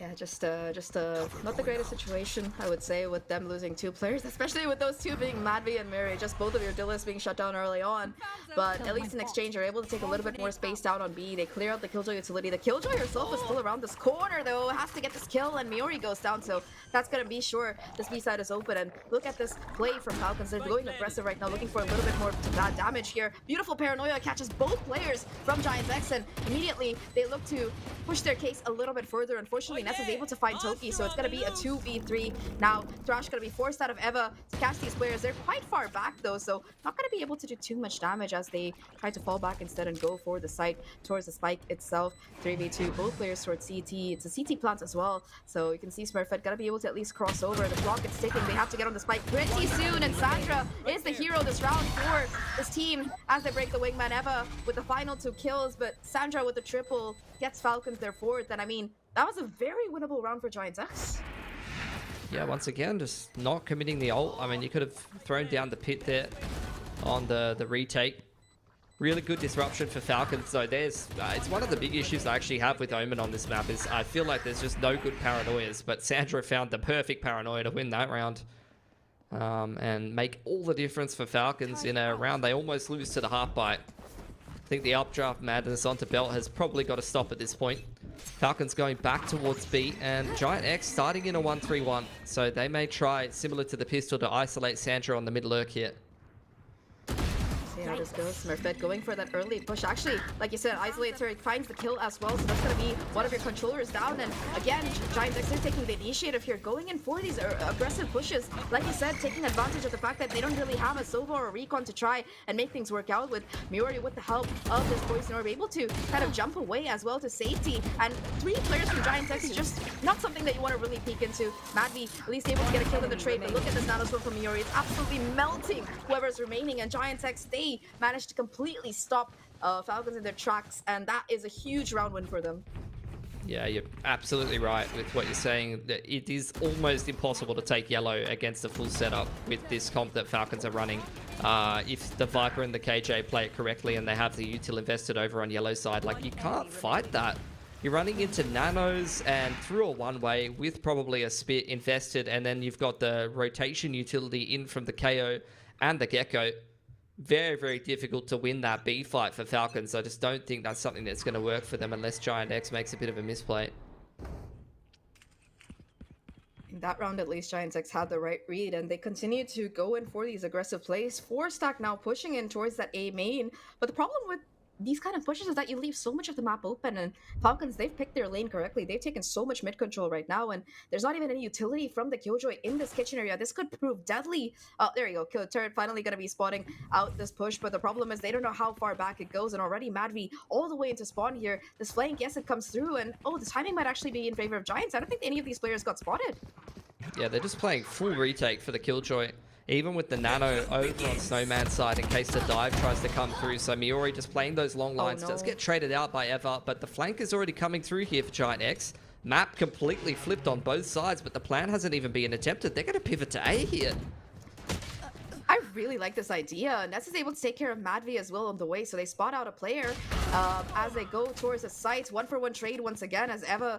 Yeah, just not the greatest situation, I would say, with them losing 2 players, especially with those 2 being Madvi and Mary, just both of your Dillis being shut down early on. But at least in exchange, you're able to take a little bit more space down on B. They clear out the Killjoy utility. The Killjoy herself is still around this corner, though, has to get this kill, and Miori goes down, so that's gonna be sure this B side is open. And look at this play from Falcons. They're going aggressive right now, looking for a little bit more damage here. Beautiful paranoia catches both players from Giant X, and immediately they look to push their case a little bit further. Unfortunately, Ness is able to find Toki, so it's going to be a 2v3. Now, Thrash going to be forced out of Eva to catch these players. They're quite far back, though, so not going to be able to do too much damage as they try to fall back instead and go for the site towards the spike itself. 3v2, both players towards CT. It's a CT plant as well, so you can see Smurfette going to be able to at least cross over. The clock is ticking. They have to get on the spike pretty soon, and Sandra is the hero this round for this team as they break the wingman. Eva with the final 2 kills, but Sandra with the triple gets Falcons their 4th, and I mean, that was a very winnable round for Giants X. Yeah, once again, just not committing the ult. I mean, you could have thrown down the pit there on the retake. Really good disruption for Falcons. So there's, it's one of the big issues I actually have with Omen on this map is I feel like there's just no good paranoias, but Sandra found the perfect paranoia to win that round. And make all the difference for Falcons in a round they almost lose to the half bite. I think the updraft madness onto belt has probably got to stop at this point. Falcons going back towards B, and Giant X starting in a 1-3-1, so they may try, similar to the pistol, to isolate Sandra on the mid lurk here. See how this goes. Smurfette going for that early push. Actually, like you said, Isolator finds the kill as well, so that's going to be one of your controllers down. And again, Giant X are taking the initiative here, going in for these aggressive pushes. Like you said, taking advantage of the fact that they don't really have a Sova or a Recon to try and make things work out, with Miori with the help of this Poison Orb able to kind of jump away as well to safety. And 3 players from Giant X is just not something that you want to really peek into. Madvi at least able to get a kill in the trade, but look at this nanostorm from Miori. It's absolutely melting whoever's remaining, and Giant X, they managed to completely stop Falcons in their tracks, and that is a huge round win for them. Yeah, you're absolutely right with what you're saying. That it is almost impossible to take yellow against a full setup with this comp that Falcons are running. If the Viper and the KJ play it correctly and they have the util invested over on yellow side, like, you can't fight that. You're running into nanos and through a one-way with probably a spit invested, and then you've got the rotation utility in from the KO and the Gecko. Very, very difficult to win that B fight for Falcons. I just don't think that's something that's going to work for them unless Giant X makes a bit of a misplay. In that round, at least, Giant X had the right read, and they continue to go in for these aggressive plays. 4-stack now pushing in towards that A main, but the problem with these kind of pushes is that you leave so much of the map open, and Falcons, they've picked their lane correctly. They've taken so much mid control right now, and there's not even any utility from the Killjoy in this kitchen area. This could prove deadly. There you go. Kill turret finally going to be spotting out this push, but the problem is they don't know how far back it goes, and already Madvi all the way into spawn here. This flank, yes, it comes through, and the timing might actually be in favor of Giants. I don't think any of these players got spotted. Yeah, they're just playing full retake for the Killjoy. Even with the nano over on Snowman's side in case the dive tries to come through. So Miori just playing those long lines. Does get traded out by Eva, but the flank is already coming through here for Giant X. Map completely flipped on both sides, but the plan hasn't even been attempted. They're going to pivot to A here. I really like this idea. Ness is able to take care of Madvi as well on the way, so they spot out a player as they go towards the site. 1-for-1 trade once again as Eva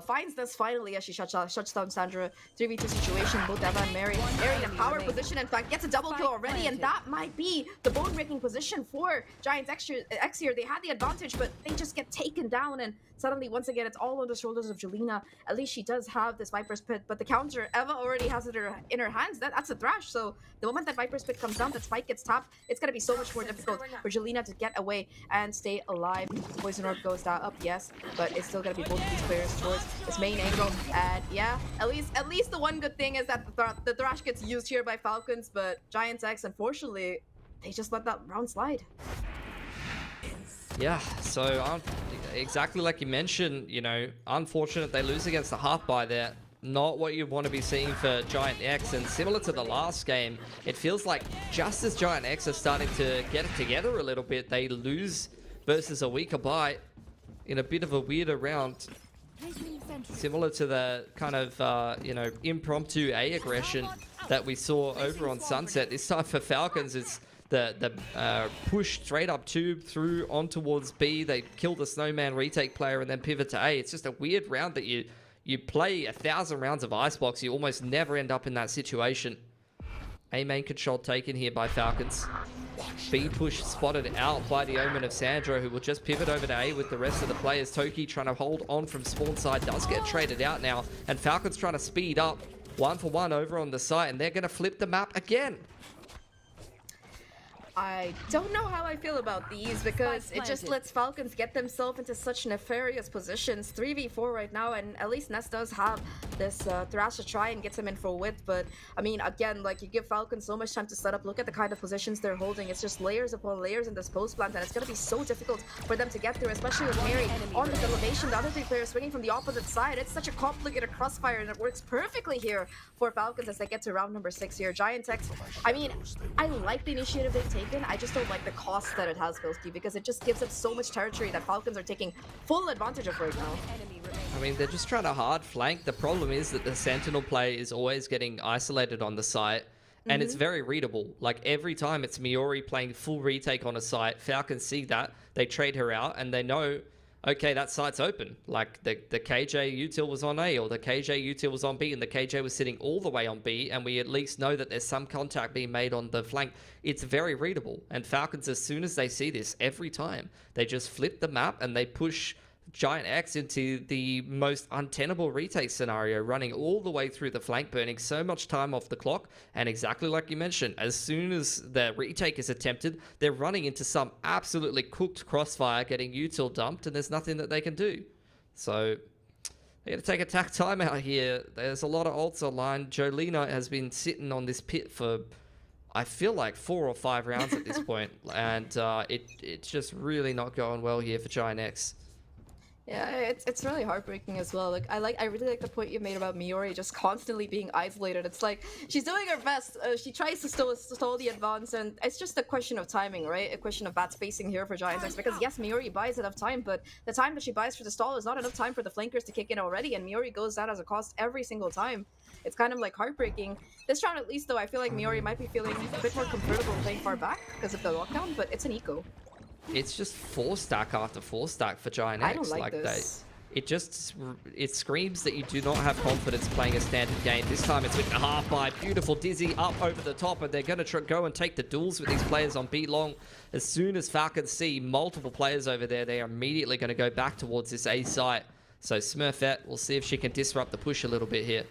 finds Ness finally as she shuts down Sandra. 3v2 situation, both Eva and Mary. Mary in a power position, in fact, gets a double kill already, and that might be the bone-breaking position for Giants X here. They had the advantage, but they just get taken down, and suddenly, once again, it's all on the shoulders of Jelena. At least she does have this Viper's Pit, but the counter, Eva already has it in her hands. That's a thrash, so the moment that Viper's Pit comes down, that spike gets tapped, it's going to be so much more difficult for Jelena to get away and stay alive. Poison Orb goes down up, yes, but it's still going to be both of these players towards this main angle. And yeah, at least the one good thing is that the thrash gets used here by Falcons, but Giants X, unfortunately, they just let that round slide. Yeah, so exactly like you mentioned, unfortunate they lose against the half buy there. Not what you want to be seeing for Giant X, and similar to the last game, it feels like just as Giant X are starting to get it together a little bit, they lose versus a weaker buy in a bit of a weirder round. Similar to the kind of, impromptu A aggression that we saw over on Sunset. This time for Falcons, it's the push straight up tube through on towards B. They kill the Snowman retake player and then pivot to A. It's just a weird round that you play 1,000 rounds of Icebox, you almost never end up in that situation. A main control taken here by Falcons. B push spotted out by the Omen of Sandro, who will just pivot over to A with the rest of the players. Toki trying to hold on from spawn side, does get traded out now, and Falcons trying to speed up 1-for-1 over on the site, and they're going to flip the map again. I don't know how I feel about these, because it just lets Falcons get themselves into such nefarious positions. 3v4 right now, and at least Ness does have this Thrash to try and get him in for width, but I mean, again, like, you give Falcons so much time to set up. Look at the kind of positions they're holding. It's just layers upon layers in this post plant, and it's going to be so difficult for them to get through, especially with Mary on this elevation. The other 3 players swinging from the opposite side. It's such a complicated crossfire, and it works perfectly here for Falcons as they get to round number 6 here. Giant X, I mean, I like the initiative they've taken. I just don't like the cost that it has, Bilski, because it just gives up so much territory that Falcons are taking full advantage of right now. I mean, they're just trying to hard flank. The problem is that the Sentinel play is always getting isolated on the site, and it's very readable. Like, every time it's Miori playing full retake on a site, Falcons see that, they trade her out, and they know, okay, that site's open. Like, the KJ util was on A, or the KJ util was on B, and the KJ was sitting all the way on B, and we at least know that there's some contact being made on the flank. It's very readable. And Falcons, as soon as they see this, every time, they just flip the map and they push Giant X into the most untenable retake scenario, running all the way through the flank, burning so much time off the clock. And exactly like you mentioned, as soon as the retake is attempted, they're running into some absolutely cooked crossfire, getting util dumped, and there's nothing that they can do. So they got to take attack time out here. There's a lot of ults online. Jolina has been sitting on this pit for, I feel like 4 or 5 rounds at this point, and it's just really not going well here for Giant X. Yeah, it's really heartbreaking as well. Like I really like the point you made about Miori just constantly being isolated. It's like she's doing her best. She tries to stall the advance, and it's just a question of timing, right? A question of bad spacing here for Giant X. Because yes, Miori buys enough time, but the time that she buys for the stall is not enough time for the flankers to kick in already, and Miori goes down as a cost every single time. It's kind of like heartbreaking. This round at least, though, I feel like Miori might be feeling a bit more comfortable playing far back because of the lockdown, but it's an eco. It's just 4 stack after 4 stack for Giant X. I don't like this. It screams that you do not have confidence playing a standard game. This time it's with the half by beautiful Dizzy up over the top, and they're going to go and take the duels with these players on B long. As soon as Falcons see multiple players over there, they are immediately going to go back towards this A site. So Smurfette, we'll see if she can disrupt the push a little bit here.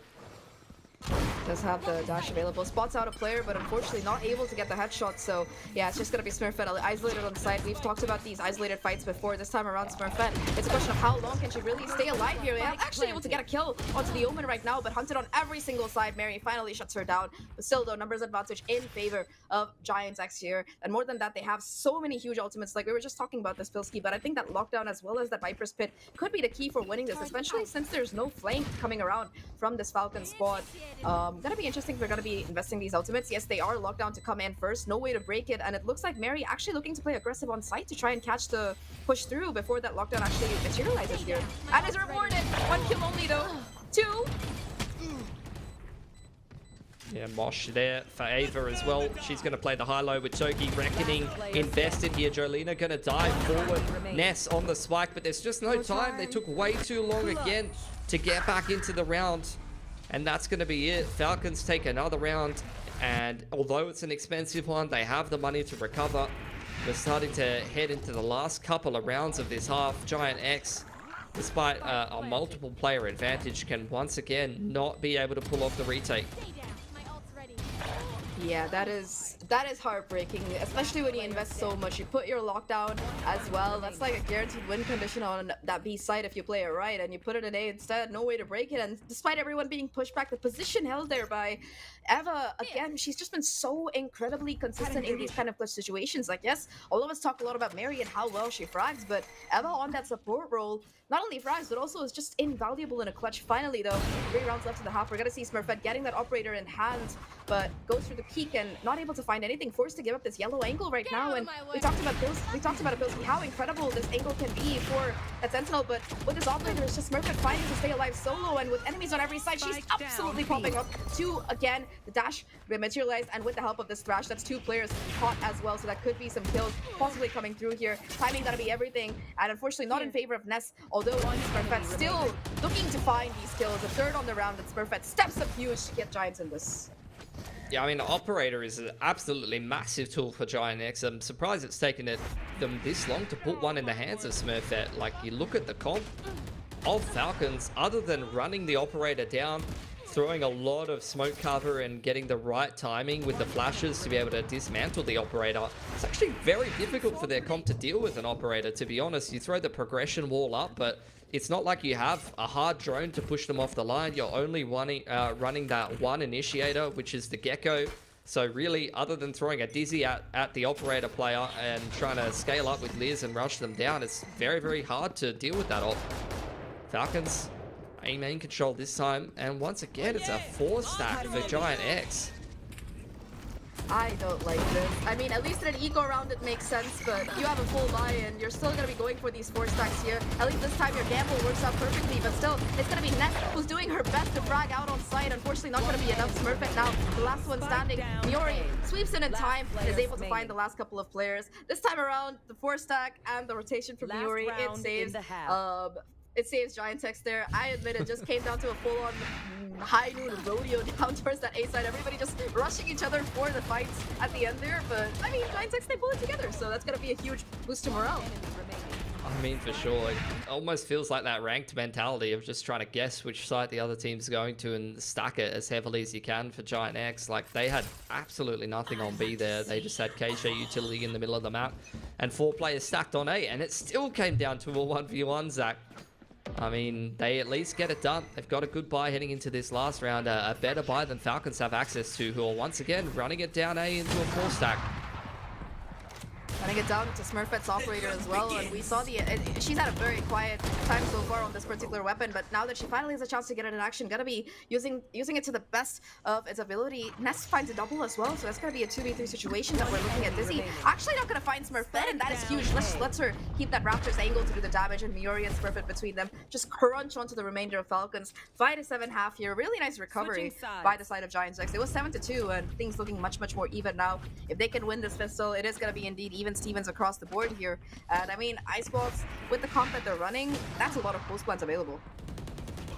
Does have the dash available. Spots out a player, but unfortunately not able to get the headshot. So yeah, it's just gonna be Smurfette isolated on the side. We've talked about these isolated fights before. This time around, Smurfette, it's a question of how long can she really stay alive here. Yeah, actually able to get a kill onto the Omen right now, but hunted on every single side. Mary finally shuts her down. But still, though, numbers advantage in favor of Giants X here. And more than that, they have so many huge ultimates. Like we were just talking about this, Pilski, but I think that lockdown as well as that Viper's Pit could be the key for winning this, especially since there's no flank coming around from this Falcon squad. Gonna be interesting if they're gonna be investing these ultimates. Yes, they are locked down to come in first. No way to break it, and it looks like Mary actually looking to play aggressive on site to try and catch the push through before that lockdown actually materializes here. And is rewarded. 1 kill only though. 2. Yeah, Mosh there for Ava as well. She's going to play the high-low with Toki. Reckoning invested here. Jolina going to dive forward. Ness on the spike, but there's just no time. They took way too long again to get back into the round. And that's going to be it. Falcons take another round. And although it's an expensive one, they have the money to recover. We're starting to head into the last couple of rounds of this half. Giant X, despite a multiple player advantage, can once again not be able to pull off the retake. Yeah, that is heartbreaking, especially when you invest so much. You put your lockdown as well. That's like a guaranteed win condition on that B side if you play it right, and you put it in A instead. No way to break it, and despite everyone being pushed back, the position held there by Eva, again, she's just been so incredibly consistent in these kind of clutch situations. Like, yes, all of us talk a lot about Mary and how well she frags, but Eva on that support role, not only frags, but also is just invaluable in a clutch. Finally, though, 3 rounds left in the half. We're gonna see Smurfette getting that operator in hand, but goes through the peak and not able to find anything, forced to give up this yellow angle right now. And we talked about Pilski, how incredible this angle can be for that Sentinel, but with this operator, it's just Smurfette fighting to stay alive solo, and with enemies on every side, she's absolutely popping up. 2 again, the dash materialized, and with the help of this thrash, that's 2 players caught as well, so that could be some kills possibly coming through here. Timing gotta be everything, and unfortunately not in favor of Ness, although Smurfette still looking to find these kills. A 3rd on the round, and Smurfette steps up huge to get Giants in this. Yeah, I mean, Operator is an absolutely massive tool for Giant X. I'm surprised it's taken them this long to put one in the hands of Smurfette. Like, you look at the comp of Falcons, other than running the Operator down, throwing a lot of smoke cover and getting the right timing with the flashes to be able to dismantle the Operator, it's actually very difficult for their comp to deal with an Operator, to be honest. You throw the progression wall up, but it's not like you have a hard drone to push them off the line. You're only running that one initiator, which is the Gecko. So really, other than throwing a Dizzy at the Operator player and trying to scale up with Liz and rush them down, it's very, very hard to deal with that op. Falcons, main control this time, and once again, it's a 4 stack for Giant X. I don't like this. I mean, at least in an eco round it makes sense, but you have a full buy-in. You're still going to be going for these 4 stacks here. At least this time your gamble works out perfectly, but still, it's going to be Ness who's doing her best to frag out on site. Unfortunately, not going to be enough. Smurfette now, the last one standing. Miori sweeps in time and is able to find the last couple of players. This time around, the 4 stack and the rotation from Miori, it saves Giant X there. I admit it just came down to a full-on high noon rodeo down towards that A side. Everybody just rushing each other for the fights at the end there. But I mean, Giant X, they pull it together, so that's gonna be a huge boost to morale. I mean, for sure. It almost feels like that ranked mentality of just trying to guess which side the other team's going to and stack it as heavily as you can for Giant X. Like, they had absolutely nothing on B there. They just had KJ utility in the middle of the map and 4 players stacked on A, and it still came down to a 1v1, Zach. I mean, they at least get it done. They've got a good buy heading into this last round, a better buy than Falcons have access to, who are once again running it down A into a 4 stack. Running it down to Smurfette's operator as well, and we saw she's had a very quiet time so far on this particular weapon, but now that she finally has a chance to get it in action, gonna be using it to the best of its ability. Nest finds a double as well, so that's gonna be a 2v3 situation that we're looking at. Dizzy actually not gonna find Smurfette, and that is huge. Lets her keep that Raptors angle to do the damage, and Miori and Smurfette between them just crunch onto the remainder of Falcons. 5-7 half here, really nice recovery by the side of Giant X. It was 7-2, and things looking much more even now. If they can win this pistol, it is gonna be indeed even Stevens across the board here. And I mean, Icebox, with the comp that they're running, that's a lot of post plans available.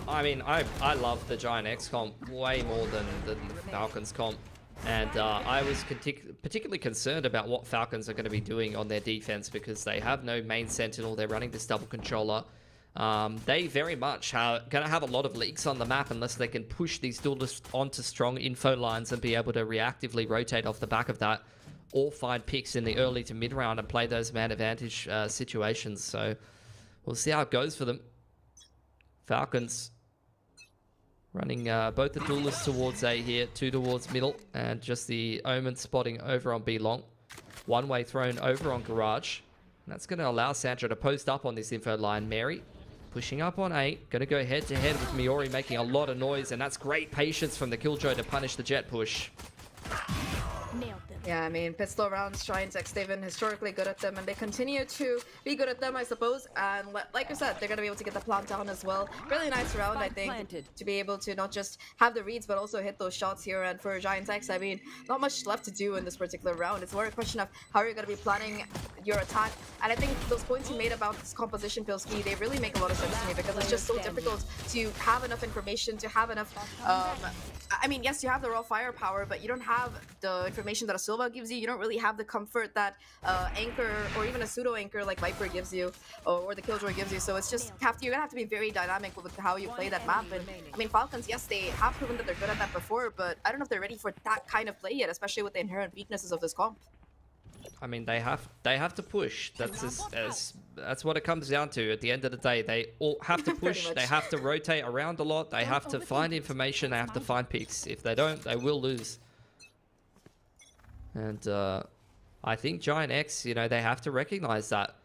I mean, I love the Giant X comp way more than the Falcons comp. And I was particularly concerned about what Falcons are going to be doing on their defense, because they have no main sentinel. They're running this double controller. They very much are going to have a lot of leaks on the map unless they can push these duelists onto strong info lines and be able to reactively rotate off the back of that, or find picks in the early to mid round and play those man advantage situations. So we'll see how it goes for them. Falcons running both the duelists towards A here, 2 towards middle, and just the Omen spotting over on B long. One-way thrown over on Garage. And that's going to allow Sandra to post up on this info line. Mary pushing up on A, going to go head-to-head with Miori, making a lot of noise, and that's great patience from the Killjoy to punish the jet push. Yeah, I mean, pistol rounds, Giant X, they've been historically good at them, and they continue to be good at them, I suppose. And like I said, they're going to be able to get the plant down as well. Really nice round, I think, to be able to not just have the reads, but also hit those shots here. And for Giant X, I mean, not much left to do in this particular round. It's more a question of how you're going to be planning your attack. And I think those points you made about this composition, Pilski, they really make a lot of sense to me, because it's just so difficult to have enough information, to have enough... I mean, yes, you have the raw firepower, but you don't have the information that a Silva gives you. You don't really have the comfort that Anchor or even a pseudo Anchor like Viper gives you, or the Killjoy gives you. So it's just you're gonna have to be very dynamic with how you play that map. And I mean, Falcons, yes, they have proven that they're good at that before, but I don't know if they're ready for that kind of play yet, especially with the inherent weaknesses of this comp. I mean, they have to push. That's what it comes down to. At the end of the day, they all have to push. They have to rotate around a lot. They have to find information. They have to find picks. If they don't, they will lose. And I think Giant X, you know, they have to recognize that.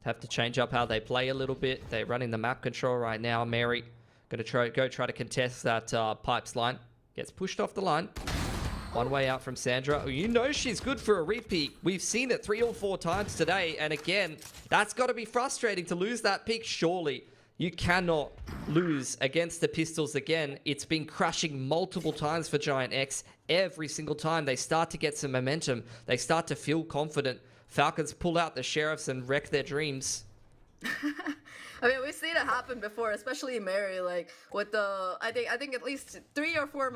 Have to change up how they play a little bit. They're running the map control right now. Mary going to go try to contest that pipes line. Gets pushed off the line. One way out from Sandra. You know she's good for a repeat. We've seen it 3 or 4 times today. And again, that's got to be frustrating to lose that pick, surely. You cannot lose against the pistols again. It's been crashing multiple times for Giant X. Every single time they start to get some momentum. They start to feel confident. Falcons pull out the sheriffs and wreck their dreams. I mean, we've seen it happen before, especially Mary. Like with the, I think at least 3 or 4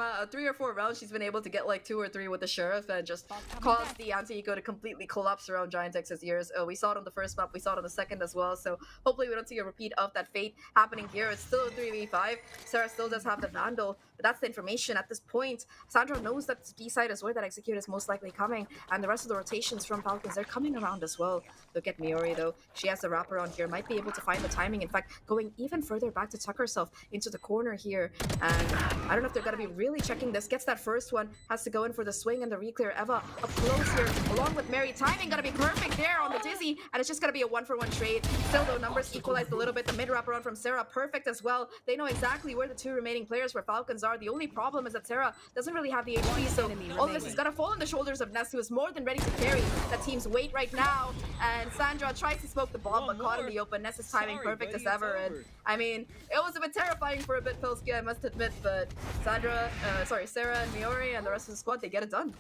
rounds, she's been able to get like 2 or 3 with the sheriff and just cause the anti-eco to completely collapse around Giant X's ears. We saw it on the first map, we saw it on the second as well. So hopefully we don't see a repeat of that fate happening here. It's still a 3v5. Sarah still does have the Vandal, but that's the information at this point. Sandra knows that the B side is where that execute is most likely coming, and the rest of the rotations from Falcons, they're coming around as well. Look at Miori though. She has the wraparound here, might be able to find the timing. In fact, going even further back to tuck herself into the corner here. And I don't know if they're going to be really checking this. Gets that first one, has to go in for the swing and the reclear. Eva up close here, along with Mary. Timing going to be perfect there on the Dizzy, and it's just going to be a 1-for-1 trade. Still though, numbers equalized a little bit. The mid wraparound from Sarah, perfect as well. They know exactly where the 2 remaining players for Falcons are. The only problem is that Sarah doesn't really have the HP, so all of this is going to fall on the shoulders of Ness, who is more than ready to carry that team's weight right now. And Sandra tries to smoke the bomb, but caught in the open. Ness is timing perfect as ever. And I mean, it was a bit terrifying for a bit, Pilski, I must admit, but Sarah and Miori and the rest of the squad, they get it done.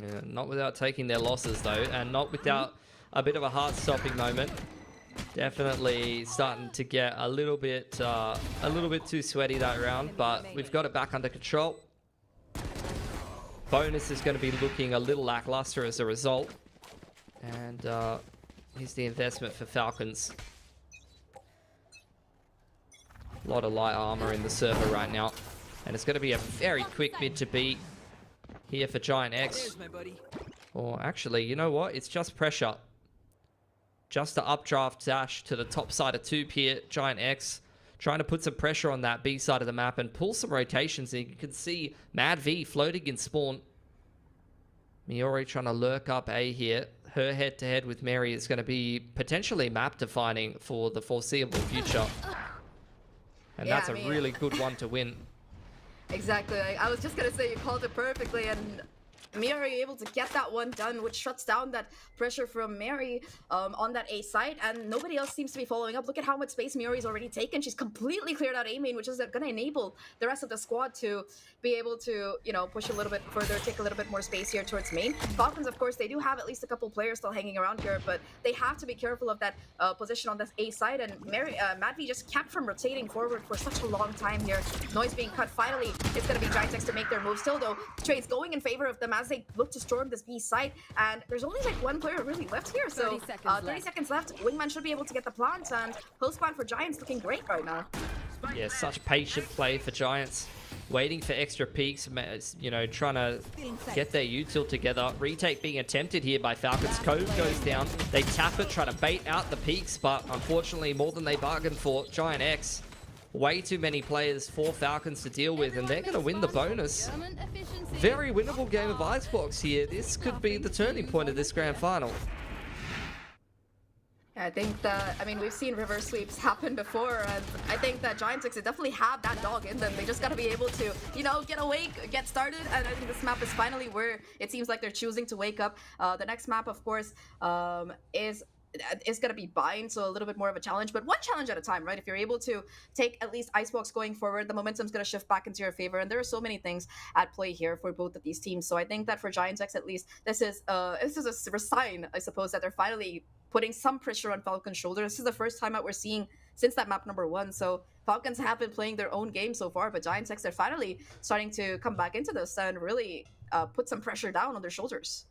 Yeah, not without taking their losses though, and not without a bit of a heart-stopping moment. Definitely starting to get a little bit too sweaty that round, but we've got it back under control. Bonus is going to be looking a little lackluster as a result, and Here's the investment for Falcons. A lot of light armor in the server right now. And it's going to be a very quick mid to beat here for Giant X. Or actually, you know what? It's just pressure. Just the updraft dash to the top side of tube here. Giant X trying to put some pressure on that B side of the map and pull some rotations in. You can see Mad V floating in spawn. Miori trying to lurk up A here. Her head-to-head with Mary is going to be potentially map defining for the foreseeable future. And Yeah, that's a really good one to win. Exactly. I was just gonna say you called it perfectly, and Miori able to get that one done, which shuts down that pressure from Mary on that A site, and nobody else seems to be following up. Look at how much space Miori's already taken. She's completely cleared out A main, which is going to enable the rest of the squad to be able to, you know, push a little bit further, take a little bit more space here towards main. Falcons, of course, they do have at least a couple players still hanging around here, but they have to be careful of that position on this A side, and Madvi just kept from rotating forward for such a long time here. Noise being cut. Finally, it's going to be Giant X to make their move. Still, though, trades going in favor of them as they look to storm this B site, and there's only like one player really left here, so 30 seconds left. Wingman should be able to get the plant, and post plant for Giants looking great right now. Yeah, such patient play for Giants. Waiting for extra peaks, you know, trying to get their util together. Retake being attempted here by Falcons. Cove goes down. They tap it, try to bait out the peaks, but unfortunately more than they bargained for. Giant X, way too many players for Falcons to deal with, and they're going to win the bonus. Very winnable game of Icebox here. This could be the turning point of this grand final. Yeah, I think that, I mean, we've seen reverse sweeps happen before, and I think that Giant X definitely have that dog in them. They just got to be able to, you know, get awake, get started, and I think this map is finally where it seems like they're choosing to wake up. The next map, of course, is going to be Bind, so a little bit more of a challenge, but one challenge at a time, right? If you're able to take at least Icebox going forward, the momentum's going to shift back into your favor, and there are so many things at play here for both of these teams. So I think that for Giants X, at least, this is a sign, I suppose, that they're finally putting some pressure on Falcon's shoulder. This is the first time that we're seeing since that map number 1. So Falcons have been playing their own game so far, but Giants X, they're finally starting to come back into this and really put some pressure down on their shoulders.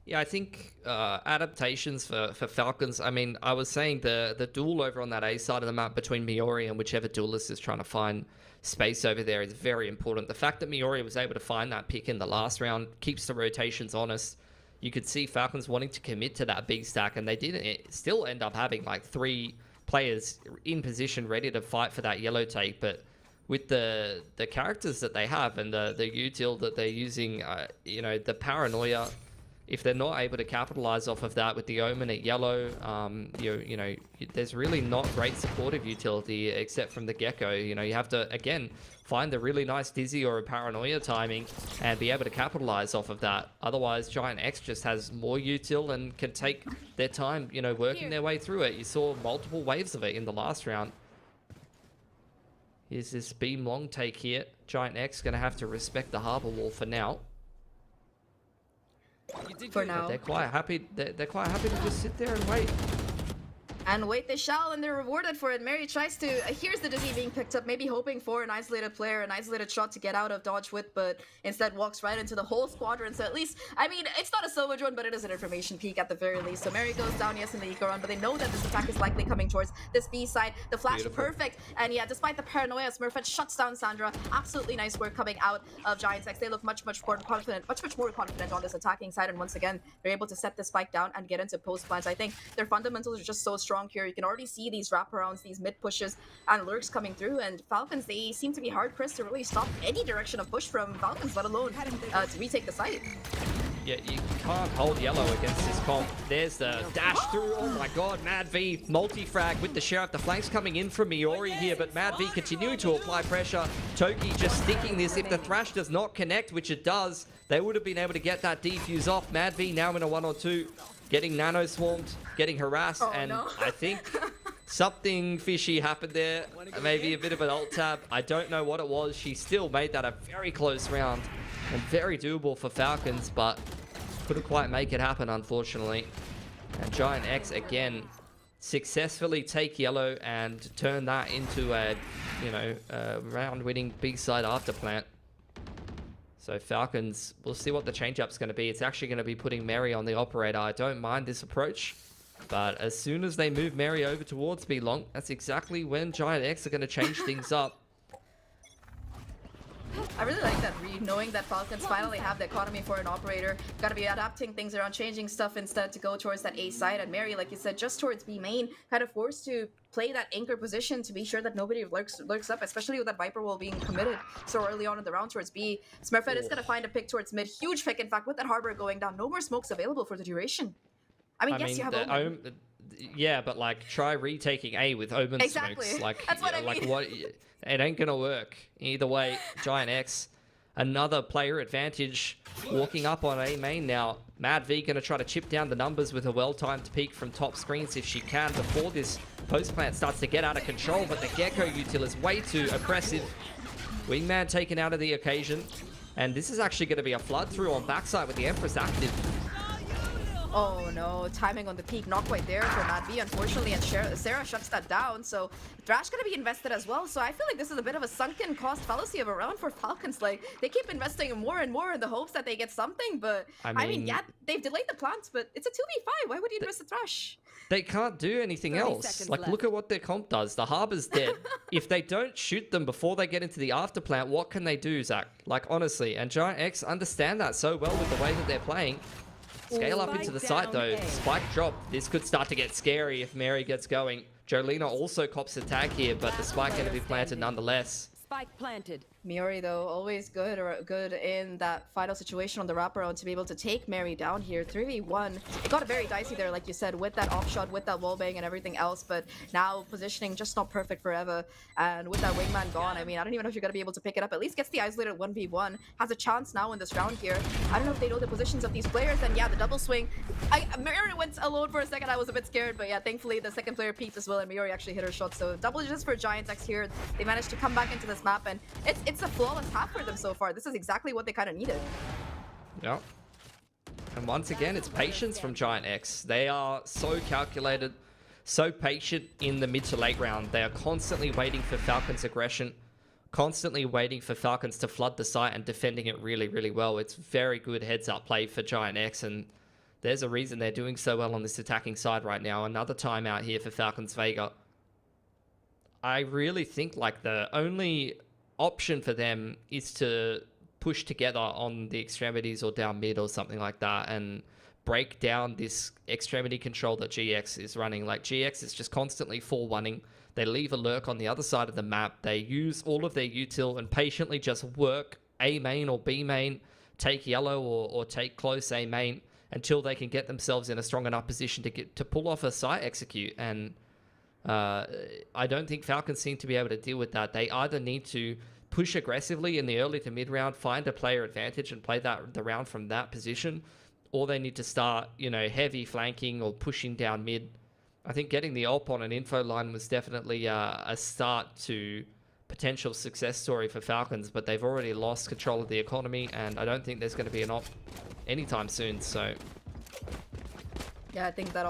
Yeah, I think adaptations for Falcons, I mean, I was saying the duel over on that A side of the map between Miori and whichever duelist is trying to find space over there is very important. The fact that Miori was able to find that pick in the last round keeps the rotations honest. You could see Falcons wanting to commit to that big stack, and they didn't still end up having like 3 players in position ready to fight for that yellow take, but with the characters that they have and the util that they're using, you know, the paranoia, if they're not able to capitalize off of that with the Omen at yellow, you know, there's really not great supportive utility except from the Gecko. You know, you have to, again, find the really nice Dizzy or a Paranoia timing and be able to capitalize off of that. Otherwise, Giant X just has more util and can take their time, you know, working their way through it. You saw multiple waves of it in the last round. Here's this beam long take here. Giant X going to have to respect the harbor wall for now. For now. But they're quite happy. They're quite happy to just sit there and wait. And wait they shall, and they're rewarded for it. Mary tries to, here's the Dizzy being picked up, maybe hoping for an isolated player, an isolated shot to get out of dodge with, but instead walks right into the whole squadron. So at least, I mean, it's not a solo drone, but it is an information peak at the very least. So Mary goes down, yes, in the eco run, but they know that this attack is likely coming towards this B side. The flash, perfect. And yeah, despite the paranoia, Smurfette shuts down Sandra. Absolutely nice work coming out of Giants X. They look much more confident on this attacking side. And once again, they're able to set the spike down and get into post plants. I think their fundamentals are just so strong here. You can already see these wraparounds, these mid pushes and lurks coming through, and Falcons, they seem to be hard pressed to really stop any direction of push from Falcons, let alone to retake the site. Yeah, you can't hold yellow against this comp. There's the dash through. Oh my god, Mad V multi-frag with the Sheriff. The flanks coming in from Miori here, but Mad V continuing to apply pressure. Toki just sticking this. If the Thrash does not connect, which it does, they would have been able to get that defuse off. Mad V now in a 1-on-2. Getting nano swarmed, getting harassed, and no. I think something fishy happened there. Maybe a bit of an alt tab. I don't know what it was. She still made that a very close round and very doable for Falcons, but couldn't quite make it happen, unfortunately. And Giant X again successfully take yellow and turn that into a, you know, round-winning B-side after plant. So Falcons, we'll see what the change-up's going to be. It's actually going to be putting Mary on the operator. I don't mind this approach. But as soon as they move Mary over towards B long, that's exactly when Giant X are going to change things up. I really like that read, knowing that Falcons finally have the economy for an operator. Gotta be adapting things around, changing stuff instead to go towards that A side. And Mary, like you said, just towards B main, kind of forced to play that anchor position to be sure that nobody lurks up, especially with that Viper wall being committed so early on in the round towards B. Smurfette is gonna find a pick towards mid. Huge pick, in fact, with that Harbor going down. No more smokes available for the duration. I mean, yes, you have Omen. Yeah, but like try retaking A with Omen Exactly. smokes. Like, That's what I like mean. what? It ain't gonna work either way. Giant X, another player advantage, walking up on A main now. Mad V gonna try to chip down the numbers with a well-timed peek from top screens if she can before this post plant starts to get out of control. But the Gecko util is way too aggressive. Wingman taken out of the occasion, and this is actually gonna be a flood through on backside with the Empress active. Oh no, timing on the peak, not quite there for Mad V, unfortunately, and Sarah shuts that down, so Thrash gonna be invested as well, so I feel like this is a bit of a sunken cost fallacy of a round for Falcons. Like, they keep investing more and more in the hopes that they get something, but I mean, yeah, they've delayed the plants, but it's a 2v5, why would you invest the Thrash? They can't do anything else. Like, look at what their comp does. The Harbor's dead. If they don't shoot them before they get into the after plant, what can they do, Zach? Like, honestly, and Giant X understand that so well with the way that they're playing. Scale up into the site though. Spike drop. This could start to get scary if Mary gets going. Jolena also cops a tag here, but the spike going to be planted nonetheless. Spike planted. Miori, though, always good in that final situation on the wraparound to be able to take Mary down here. 3v1. It got very dicey there, like you said, with that off shot, with that wallbang and everything else, but now positioning just not perfect for Eva. And with that wingman gone, I mean, I don't even know if you're going to be able to pick it up. At least gets the isolated 1v1. Has a chance now in this round here. I don't know if they know the positions of these players, and yeah, the double swing. Miori went alone for a second. I was a bit scared, but yeah, thankfully the second player peeked as well, and Miori actually hit her shot. So double digits for Giant X here. They managed to come back into this map, and it's a flawless half for them so far. This is exactly what they kind of needed. Yep. And once again, it's patience from Giant X. They are so calculated, so patient in the mid to late round. They are constantly waiting for Falcons' aggression, constantly waiting for Falcons to flood the site and defending it really, really well. It's very good heads-up play for Giant X, and there's a reason they're doing so well on this attacking side right now. Another timeout here for Falcons Vega. I really think like the only option for them is to push together on the extremities or down mid or something like that and break down this extremity control that GX is running. Like, GX is just constantly 4-1-ing. They leave a lurk on the other side of the map. They use all of their util and patiently just work A main or B main, take yellow or take close A main until they can get themselves in a strong enough position to pull off a site execute. And I don't think Falcons seem to be able to deal with that. They either need to push aggressively in the early to mid round, find a player advantage and play the round from that position, or they need to start, heavy flanking or pushing down mid. I think getting the op on an info line was definitely a start to potential success story for Falcons, but they've already lost control of the economy, and I don't think there's going to be an op anytime soon, so... Yeah, I think that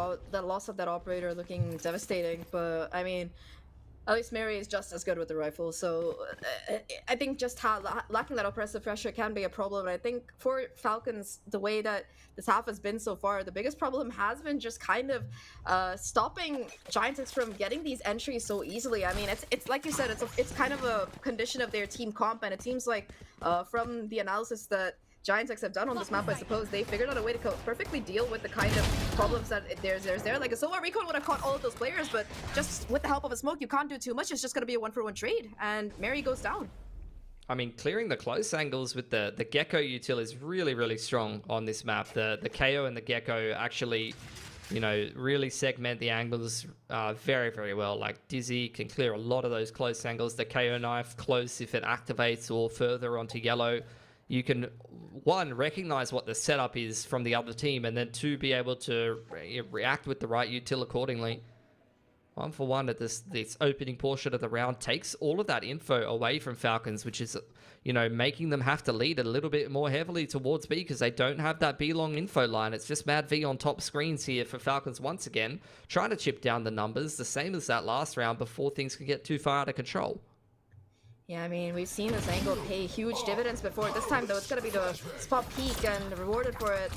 loss of that operator looking devastating, but I mean, at least Mary is just as good with the rifle, so I think just lacking that oppressive pressure can be a problem. And I think for Falcons, the way that this half has been so far, the biggest problem has been just kind of stopping Giant X from getting these entries so easily. I mean, it's like you said, it's kind of a condition of their team comp, and it seems like from the analysis that Giant X have done on this map, I suppose, they figured out a way to perfectly deal with the kind of problems that there's there. Like, a Silver Recon would have caught all of those players, but just with the help of a smoke, you can't do too much. It's just going to be a 1-for-1 trade, and Mary goes down. I mean, clearing the close angles with the Gecko util is really, really strong on this map. The KO and the Gecko actually, really segment the angles very, very well. Like, Dizzy can clear a lot of those close angles. The KO knife close if it activates or further onto yellow. You can, one, recognize what the setup is from the other team, and then two, be able to react with the right util accordingly. 1-for-1 at this opening portion of the round takes all of that info away from Falcons, which is, making them have to lead a little bit more heavily towards B because they don't have that B-long info line. It's just Mad V on top screens here for Falcons once again, trying to chip down the numbers, the same as that last round before things can get too far out of control. Yeah, I mean, we've seen this angle pay huge dividends before. This time, though, it's going to be the spot peak and rewarded for it.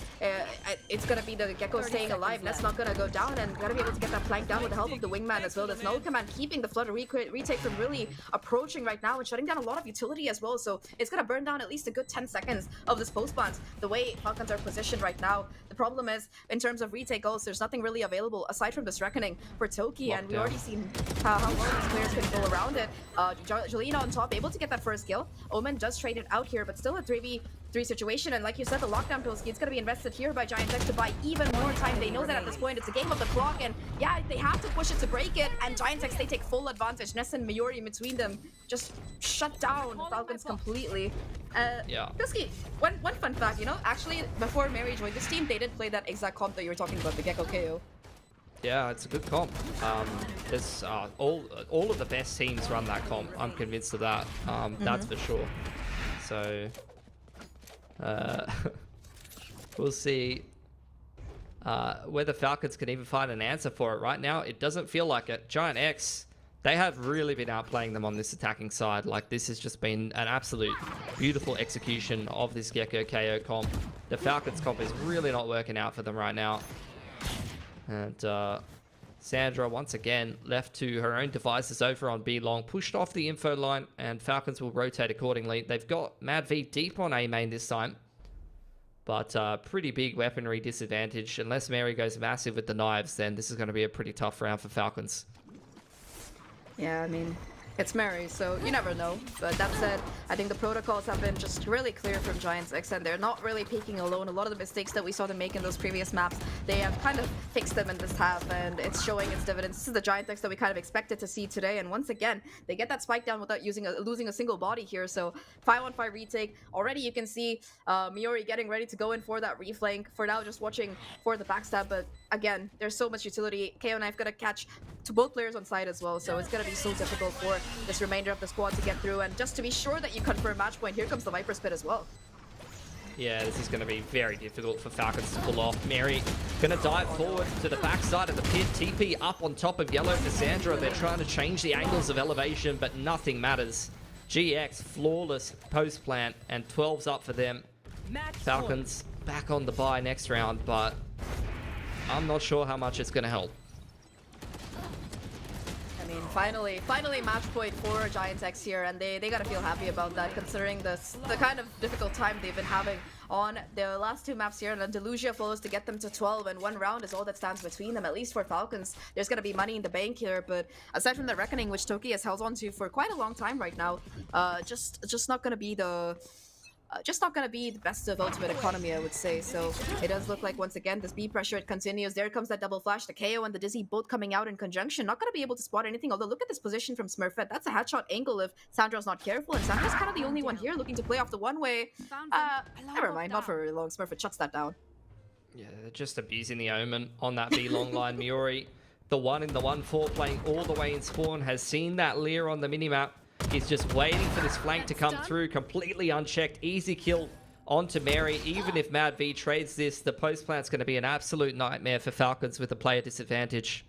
It's going to be the Gecko staying alive. Ness not going to go down and going to be able to get that flank down with the help of the wingman as well. There's no command keeping the Flutter retake from really approaching right now and shutting down a lot of utility as well. So it's going to burn down at least a good 10 seconds of this post-plant. The way Falcons are positioned right now, the problem is, in terms of retake goals, there's nothing really available aside from this Reckoning for Toki, and we've already seen how well these players can go around it. Jolene on top, able to get that first kill. Omen does trade it out here, but still a 3v3 situation, and like you said, the lockdown Pilski, it's going to be invested here by Giant X to buy even more time. They know that at this point it's a game of the clock, and yeah, they have to push it to break it, and Giant X, they take full advantage. Ness and Mayuri in between them just shut down the Falcons completely. Pilski, one fun fact, you know, actually, before Mary joined this team, they did play that exact comp that you were talking about, the Gecko KO. Yeah, it's a good comp. There's all of the best teams run that comp. I'm convinced of that. That's for sure. So we'll see whether Falcons can even find an answer for it. Right now, it doesn't feel like it. Giant X, they have really been outplaying them on this attacking side. Like, this has just been an absolute beautiful execution of this Gecko KO comp. The Falcons comp is really not working out for them right now. And Sandra, once again, left to her own devices over on B long, pushed off the info line, and Falcons will rotate accordingly. They've got Mad V deep on A main this time, but pretty big weaponry disadvantage. Unless Mary goes massive with the knives, then this is going to be a pretty tough round for Falcons. Yeah, I mean, it's Mary, so you never know. But that said, I think the protocols have been just really clear from Giants X, and they're not really peeking alone. A lot of the mistakes that we saw them make in those previous maps, they have kind of fixed them in this half, and it's showing its dividends. This is the Giants X that we kind of expected to see today, and once again, they get that spike down without losing a single body here. So 5-on-5 retake. Already you can see Miori getting ready to go in for that reflank. For now, just watching for the backstab, but again, there's so much utility. KO Knife gonna catch to both players on side as well, so it's gonna be so difficult for this remainder of the squad to get through. And just to be sure that you confirm match point, here comes the Viper Spit as well. Yeah, this is going to be very difficult for Falcons to pull off. Mary going to dive forward to the backside of the pit. TP up on top of Yellow for Sandra. They're trying to change the angles of elevation, but nothing matters. GX, flawless post plant, and 12's up for them. Falcons back on the bye next round, but I'm not sure how much it's going to help. I mean, finally match point for Giants X here, and they gotta feel happy about that, considering the kind of difficult time they've been having on the last two maps here. And Delusia follows to get them to 12, and one round is all that stands between them. At least for Falcons, there's gonna be money in the bank here, but aside from the Reckoning, which Toki has held on to for quite a long time right now, just not gonna be the best of ultimate economy, I would say. So it does look like, once again, this B pressure, it continues. There comes that double flash. The KO and the Dizzy both coming out in conjunction. Not going to be able to spot anything, although look at this position from Smurfette. That's a headshot angle if Sandra's not careful, and Sandra's kind of the only one here looking to play off the one-way. Never mind, not for very long. Smurfette shuts that down. Yeah, they're just abusing the Omen on that B long line. Miori, the 1 in the 1-4, playing all the way in spawn, has seen that Lear on the minimap. He's just waiting for this flank to come through, completely unchecked. Easy kill onto Mary. Even if Mad V trades this, the post plant's going to be an absolute nightmare for Falcons with a player disadvantage.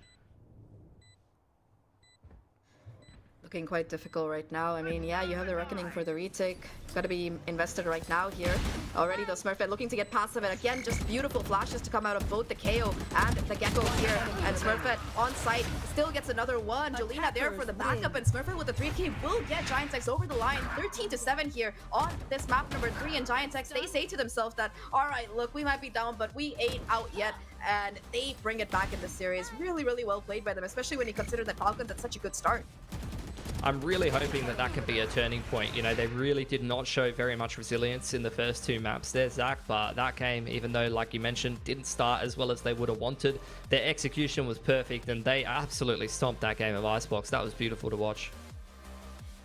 Looking quite difficult right now. I mean, yeah, you have the Reckoning for the retake. Got to be invested right now here. Already, though, Smurfette looking to get past of it. Again, just beautiful flashes to come out of both the KO and the Gecko here. And Smurfette on site still gets another one. Jolena there for the backup, and Smurfette with the 3K will get Giant X over the line. 13-7 here on this map number 3. And Giant X, they say to themselves that, all right, look, we might be down, but we ain't out yet. And they bring it back in this series. Really, really well played by them, especially when you consider that Falcons had such a good start. I'm really hoping that that can be a turning point. You know, they really did not show very much resilience in the first two maps. There's Zach, but that game, even though, like you mentioned, didn't start as well as they would have wanted, their execution was perfect, and they absolutely stomped that game of Icebox. That was beautiful to watch.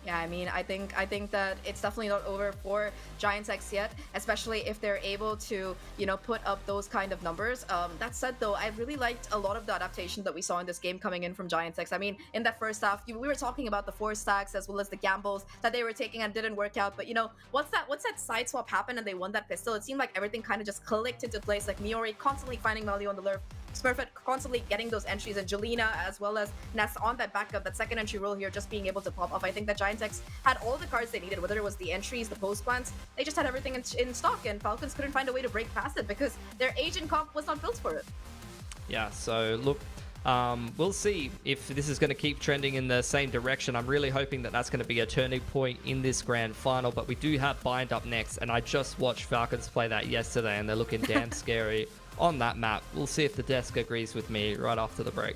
Yeah, I mean, I think that it's definitely not over for Giants X yet, especially if they're able to, you know, put up those kind of numbers. That said, though, I really liked a lot of the adaptation that we saw in this game coming in from Giants X. I mean, in that first half, we were talking about the 4 stacks as well as the gambles that they were taking and didn't work out. But, you know, once that side swap happened and they won that pistol, it seemed like everything kind of just clicked into place. Like Miori constantly finding value on the lurk. Smurfette constantly getting those entries, and Jelena as well as Ness on that backup, that second entry role here, just being able to pop off. I think that Giantx had all the cards they needed, whether it was the entries, the post plants, they just had everything in stock, and Falcons couldn't find a way to break past it because their agent comp was not built for it. Yeah, so look, we'll see if this is going to keep trending in the same direction. I'm really hoping that that's going to be a turning point in this grand final, but we do have Bind up next, and I just watched Falcons play that yesterday, and they're looking damn scary on that map. We'll see if the desk agrees with me right after the break.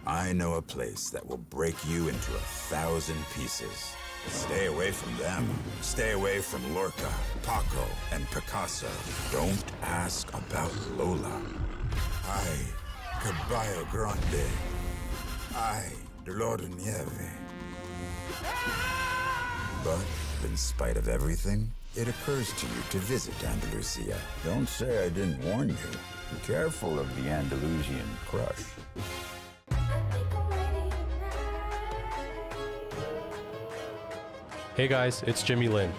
I know a place that will break you into 1,000 pieces. Stay away from them. Stay away from Lorca, Paco, and Picasso. Don't ask about Lola. Ay, Caballo Grande. Ay, Dolor de Nieve. But in spite of everything, it occurs to you to visit Andalusia. Don't say I didn't warn you. Be careful of the Andalusian crush. Hey guys, it's Jimmy Lin.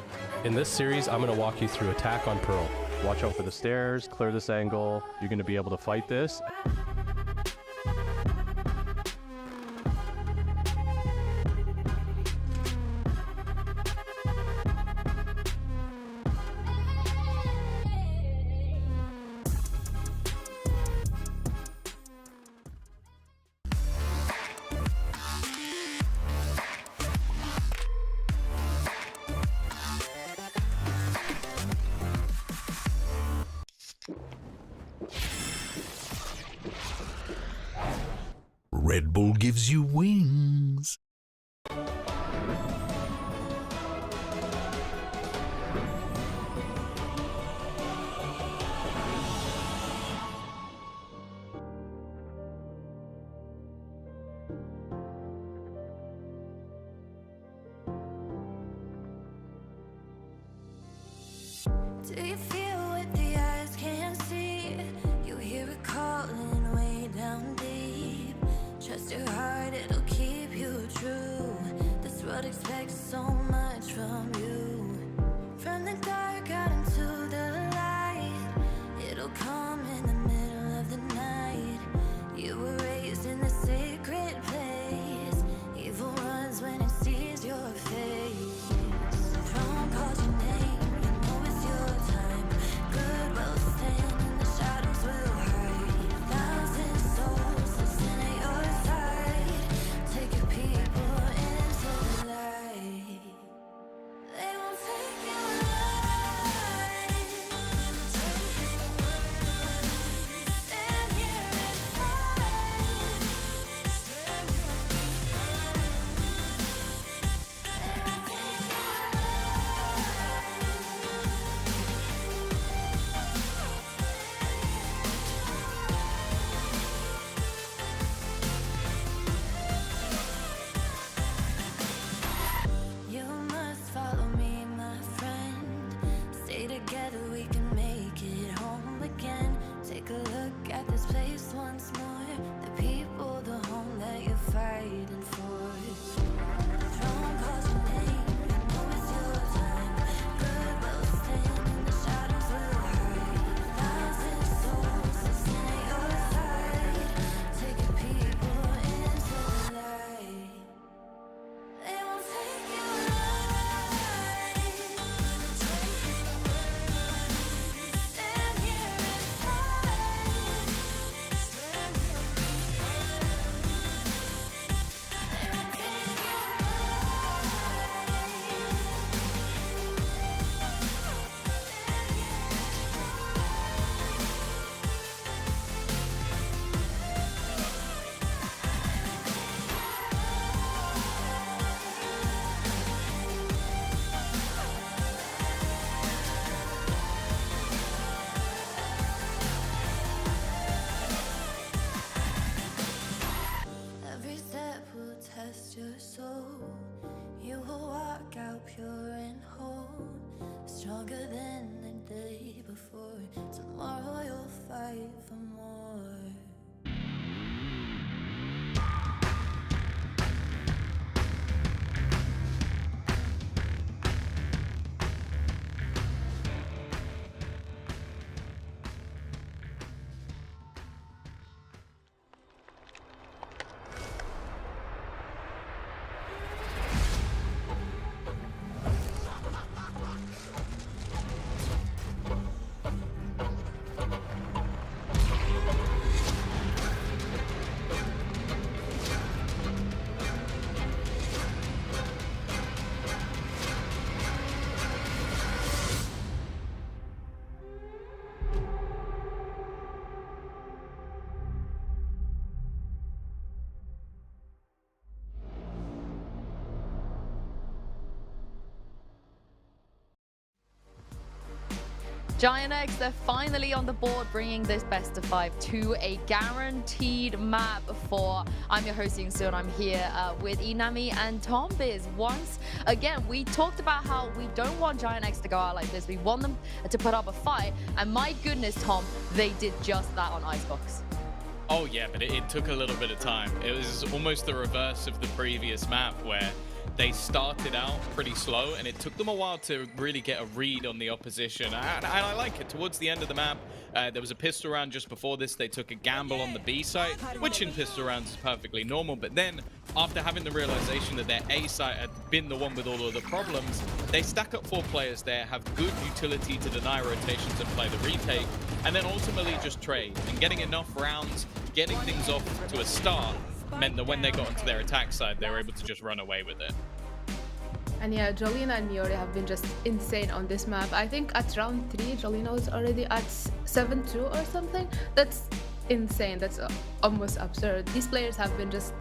In this series, I'm going to walk you through Attack on Pearl. Watch out for the stairs, clear this angle. You're going to be able to fight this. Red Bull gives you wings. Do you feel what the eyes can't see? You hear it calling way down deep. Trust your heart, it'll keep you true. This world expects so much from you. From the dark out into the light, it'll come in the middle of the night. You were raised in the sacred place. Evil runs when it sees your face. Throne calls your name, you know it's your time. Giant X, they're finally on the board, bringing this best of 5 to a guaranteed map for. I'm your host, Yingsu, and I'm here with Inami and Tom Biz. Once again, we talked about how we don't want Giant X to go out like this. We want them to put up a fight, and my goodness, Tom, they did just that on Icebox. Oh yeah, but it took a little bit of time. It was almost the reverse of the previous map where they started out pretty slow and it took them a while to really get a read on the opposition. And I like it. Towards the end of the map, there was a pistol round just before this. They took a gamble on the B site, which in pistol rounds is perfectly normal. But then, after having the realization that their A site had been the one with all of the problems, they stack up 4 players there, have good utility to deny rotations and play the retake, and then ultimately just trade. And getting enough rounds, getting things off to a start, meant that when they got onto their attack side, they were able to just run away with it. And yeah, Jolina and Miori have been just insane on this map. I think at round 3, Jolina was already at 7-2 or something. That's insane. That's almost absurd. These players have been just...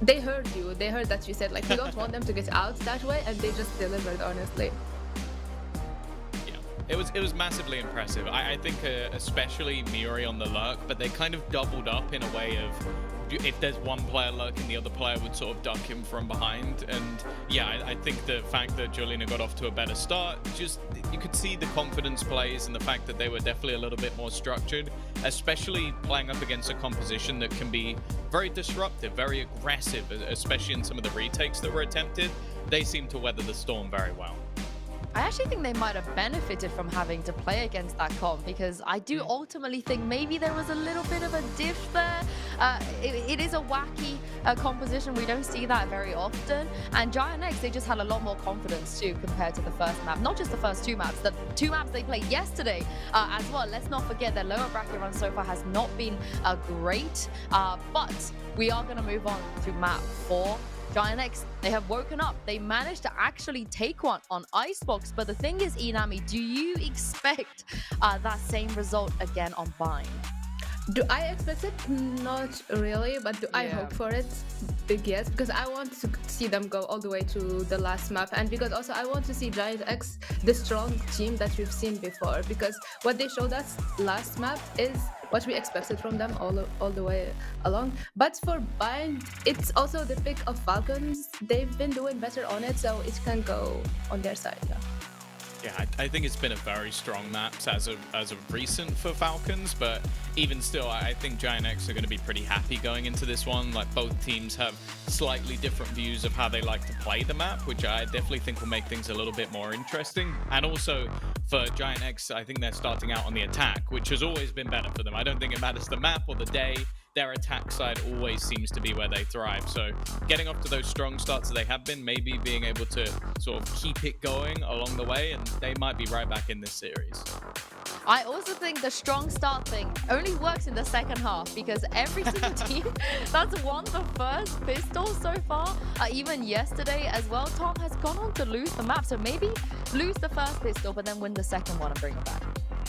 They heard you. They heard that you said, like, we don't want them to get out that way, and they just delivered, honestly. It was massively impressive. I think especially Miori on the lurk, but they kind of doubled up in a way of if there's one player lurking, the other player would sort of duck him from behind. And yeah, I think the fact that Jolina got off to a better start, just you could see the confidence plays and the fact that they were definitely a little bit more structured, especially playing up against a composition that can be very disruptive, very aggressive, especially in some of the retakes that were attempted. They seem to weather the storm very well. I actually think they might have benefited from having to play against that comp, because I do ultimately think maybe there was a little bit of a diff there. It is a wacky composition. We don't see that very often. And Giant X, they just had a lot more confidence too compared to the first map. Not just the first 2 maps, the 2 maps they played yesterday as well. Let's not forget their lower bracket run so far has not been great. But we are going to move on to map 4. Giant X, they have woken up. They managed to actually take one on Icebox. But the thing is, Inami, do you expect that same result again on Bind? Do I expect it? Not really, but do I hope for it? Big yes, because I want to see them go all the way to the last map, and because also I want to see Giant X, the strong team that we've seen before, because what they showed us last map is what we expected from them all the way along. But for Bind, it's also the pick of Falcons. They've been doing better on it, so it can go on their side. Yeah, I think it's been a very strong map as of recent for Falcons, but even still, I think Giant X are going to be pretty happy going into this one. Like, both teams have slightly different views of how they like to play the map, which I definitely think will make things a little bit more interesting. And also, for Giant X, I think they're starting out on the attack, which has always been better for them. I don't think it matters the map or the day. Their attack side always seems to be where they thrive. So getting off to those strong starts that they have been, maybe being able to sort of keep it going along the way, and they might be right back in this series. I also think the strong start thing only works in the second half, because every single team that's won the first pistol so far, even yesterday as well, Tom, has gone on to lose the map. So maybe lose the first pistol, but then win the second one and bring it back.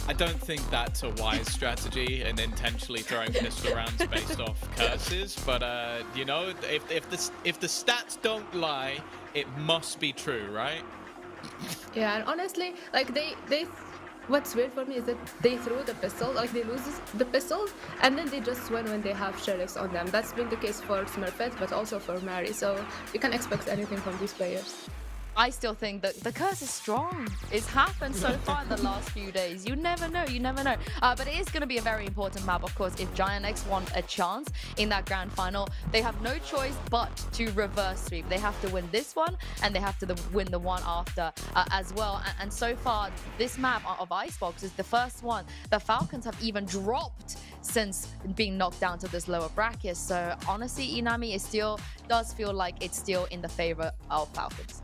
I don't think that's a wise strategy, and intentionally throwing pistol rounds based off curses. But you know, if the stats don't lie, it must be true, right? Yeah, and honestly, like they what's weird for me is that they threw the pistol, like they lose the pistol, and then they just win when they have sheriffs on them. That's been the case for Smurfette, but also for Mary. So you can expect anything from these players. I still think that the curse is strong. It's happened so far in the last few days. You never know, you never know. But it is going to be a very important map, of course. If Giant X want a chance in that grand final, they have no choice but to reverse sweep. They have to win this one, and they have to win the one after as well. And so far, this map of Icebox is the first one the Falcons have even dropped since being knocked down to this lower bracket. So honestly, Inami, it still does feel like it's still in the favor of Falcons.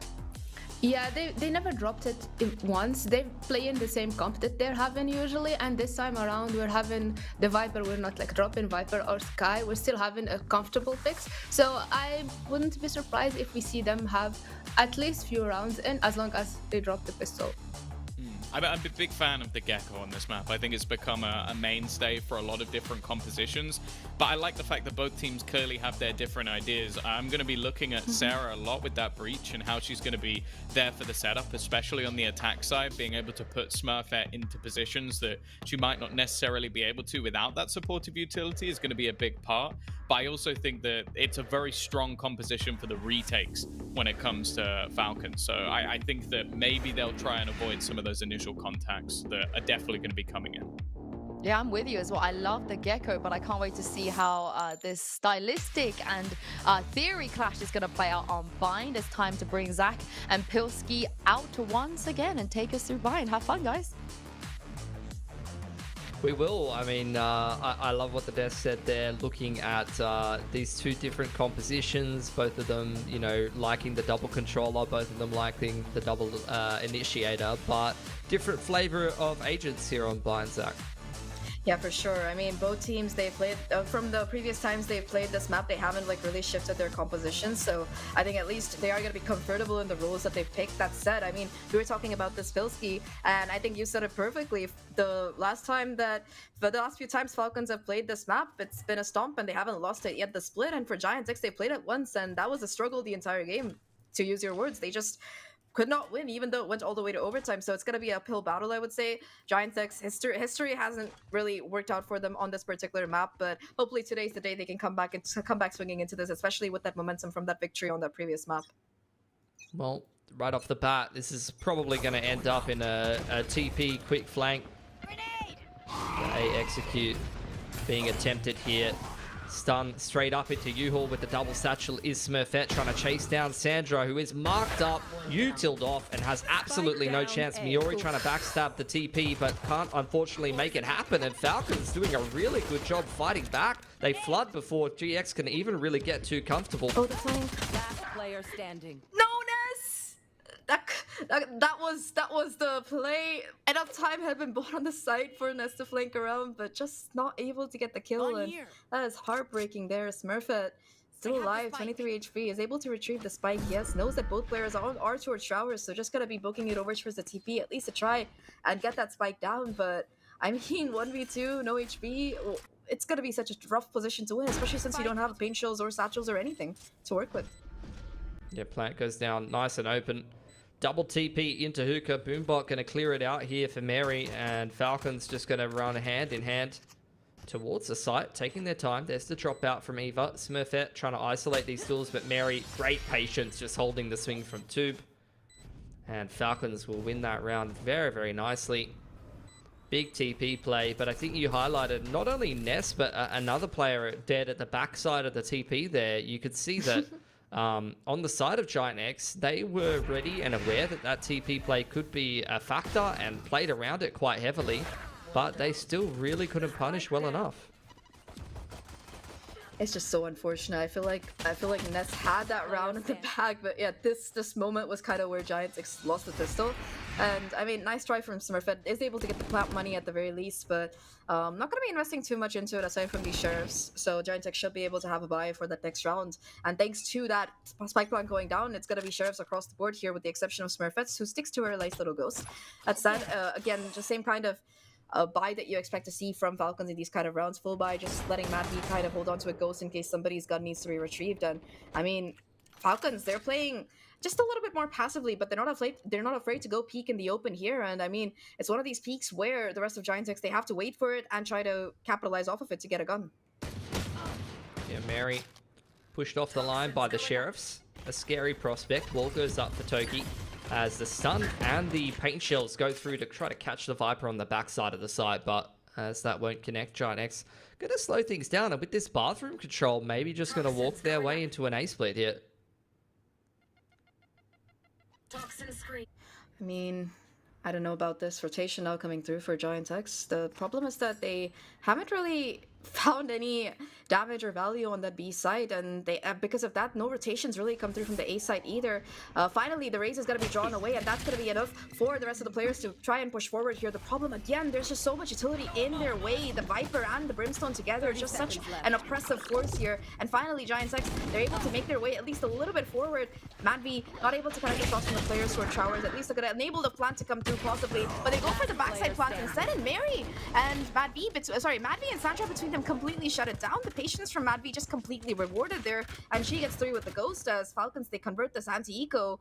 Yeah, they never dropped it once. They play in the same comp that they're having usually, and this time around we're having the Viper. We're not like dropping Viper or Sky. We're still having a comfortable fix. So I wouldn't be surprised if we see them have at least few rounds in, as long as they drop the pistol. I'm a big fan of the Gecko on this map. I think it's become a mainstay for a lot of different compositions. But I like the fact that both teams clearly have their different ideas. I'm going to be looking at Sarah a lot with that breach and how she's going to be there for the setup, especially on the attack side, being able to put Smurfette into positions that she might not necessarily be able to without that supportive utility is going to be a big part. But I also think that it's a very strong composition for the retakes when it comes to Falcons. So I think that maybe they'll try and avoid some of those initial contacts that are definitely going to be coming in. Yeah, I'm with you as well. I love the Gecko, but I can't wait to see how this stylistic and theory clash is going to play out on Bind. It's time to bring Zach and Pilski out once again and take us through Bind. Have fun, guys. We will. I mean, I love what the desk said there, looking at these two different compositions, both of them, you know, liking the double controller, both of them liking the double initiator, but different flavor of agents here on Blind, Zach. Yeah, for sure. I mean, both teams, they played from the previous times they've played this map, they haven't like really shifted their composition. So I think at least they are going to be comfortable in the roles that they've picked. That said, I mean, we were talking about this Pilski, and I think you said it perfectly. The last few times Falcons have played this map, it's been a stomp and they haven't lost it yet. The split, and for Giants X, they played it once, and that was a struggle the entire game. To use your words, they just could not win, even though it went all the way to overtime. So it's going to be an uphill battle, I would say. Giants X history hasn't really worked out for them on this particular map, but hopefully today's the day they can come back swinging into this, especially with that momentum from that victory on that previous map. Well, right off the bat, this is probably going to end up in a TP quick flank. A execute being attempted here. Stun straight up into U-Haul with the double satchel is Smurfette trying to chase down Sandra, who is marked up, utiled off, and has absolutely no chance. Miori trying to backstab the TP, but can't unfortunately make it happen, and Falcons doing a really good job fighting back. They flood before GX can even really get too comfortable. Oh, the flank. Last player standing. No, Ness! That was the play. Enough time had been bought on the side for Ness to flank around, but just not able to get the kill. And that is heartbreaking there. Smurfette, still alive, 23 HP, is able to retrieve the spike. Yes, knows that both players are towards showers, so just gonna be booking it over towards the TP, at least to try and get that spike down. But I mean, 1v2, no HP. It's gonna be such a rough position to win, especially since you don't have paint shells or satchels or anything to work with. Yeah, plant goes down nice and open. Double TP into Hookah. Boombot going to clear it out here for Mary, and Falcons just going to run hand in hand towards the site, taking their time. There's the drop out from Eva. Smurfette trying to isolate these duels, but Mary, great patience, just holding the swing from Tube. And Falcons will win that round very, very nicely. Big TP play, but I think you highlighted not only Ness, but another player dead at the backside of the TP there. You could see that on the side of Giant X, they were ready and aware that that TP play could be a factor and played around it quite heavily, but they still really couldn't punish well enough. It's just so unfortunate. I feel like Ness had that round in the bag, but yeah, this moment was kind of where Giants X lost the pistol. And I mean, nice try from Smurfette. Is able to get the plant money at the very least, but not going to be investing too much into it aside from these sheriffs. So Giants X should be able to have a buy for that next round. And thanks to that spike plant going down, it's going to be sheriffs across the board here, with the exception of Smurfette, who sticks to her nice little ghost. That said, again, just same kind of buy that you expect to see from Falcons in these kind of rounds. Full buy, just letting Matt B kind of hold on to a ghost in case somebody's gun needs to be retrieved. And I mean, Falcons, they're playing just a little bit more passively, but they're not afraid to go peek in the open here. And I mean, it's one of these peaks where the rest of Giants X, they have to wait for it and try to capitalize off of it to get a gun. Yeah, Mary pushed off the line by the sheriffs. A scary prospect. Wall goes up for Toki as the stun and the paint shells go through to try to catch the Viper on the backside of the site, but as that won't connect, Giant X going to slow things down, and with this bathroom control, maybe just going to walk their way into an A-split here. I mean, I don't know about this rotation now coming through for Giant X. The problem is that they haven't really found any damage or value on that B side, and they because of that, no rotations really come through from the A side either. Finally, the raise is going to be drawn away, and that's going to be enough for the rest of the players to try and push forward here. The problem, again, there's just so much utility in their way. The Viper and the Brimstone together, just such an oppressive force here. And finally, Giants X, they're able to make their way at least a little bit forward. MadV not able to kind of get shots from the players who are Trowers. At least they're going to enable the plant to come through possibly, but they go for the backside plant instead, and Mary and MadV and Sandra between them completely shut it down. The patience from MadV just completely rewarded there, and she gets 3 with the Ghost as Falcons, they convert this anti-eco.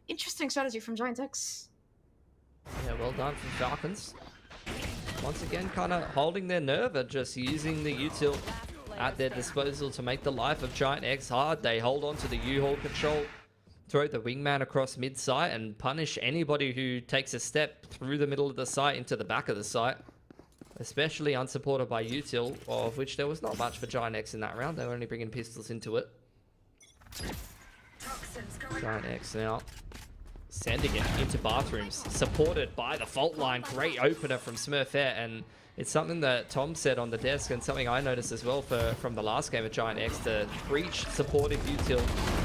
Interesting strategy from Giant X. Yeah, well done from Falcons. Once again, kind of holding their nerve and just using the util at their disposal to make the life of Giant X hard. They hold on to the U-Haul control, throw the wingman across mid-site, and punish anybody who takes a step through the middle of the site into the back of the site. Especially unsupported by util, of which there was not much for Giant X in that round. They were only bringing pistols into it. Giant X now sending it into bathrooms, supported by the fault line. Great opener from Smurfette, and it's something that Tom said on the desk, and something I noticed as well from the last game of Giant X. The breach supportive util,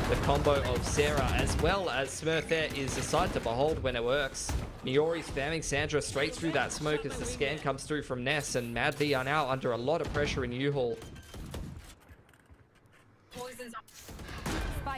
the combo of Sarah as well as Smurfette is a sight to behold when it works. Niori spamming Sandra straight through that smoke as the scan comes through from Ness, and MadV are now under a lot of pressure in U-Haul.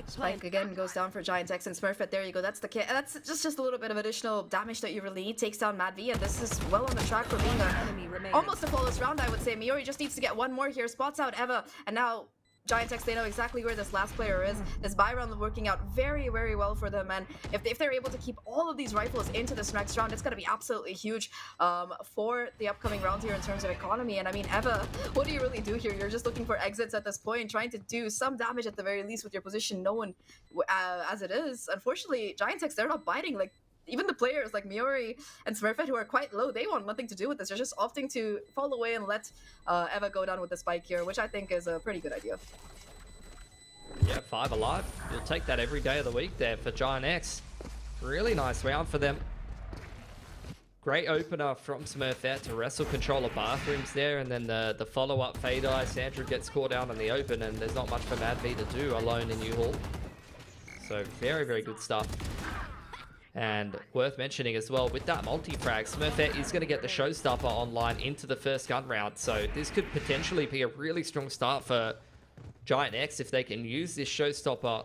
Spike again goes down for Giant X and Smurfette. There you go. That's the kit. That's just a little bit of additional damage that you really need. Takes down MadV, and this is well on the track for being almost a flawless round, I would say. Miori just needs to get one more here. Spots out Eva, and now Giant X, they know exactly where this last player is. This buy round working out very, very well for them, and if they're able to keep all of these rifles into this next round, it's going to be absolutely huge for the upcoming round here in terms of economy. And I mean, Eva, what do you really do here? You're just looking for exits at this point, trying to do some damage at the very least with your position known as it is. Unfortunately, Giant X, they're not biting. Like, even the players like Miori and Smurfette, who are quite low, they want nothing to do with this. They're just opting to fall away and let Eva go down with the spike here, which I think is a pretty good idea. Yeah, 5 alive. You'll take that every day of the week there for Giant X. Really nice round for them. Great opener from Smurfette to wrestle control of bathrooms there, and then the follow-up fade eye. Sandra gets caught out in the open, and there's not much for MadV to do alone in U-Haul. So very, very good stuff. And worth mentioning as well, with that multi-frag, Smurfette is going to get the showstopper online into the first gun round. So this could potentially be a really strong start for Giant X if they can use this showstopper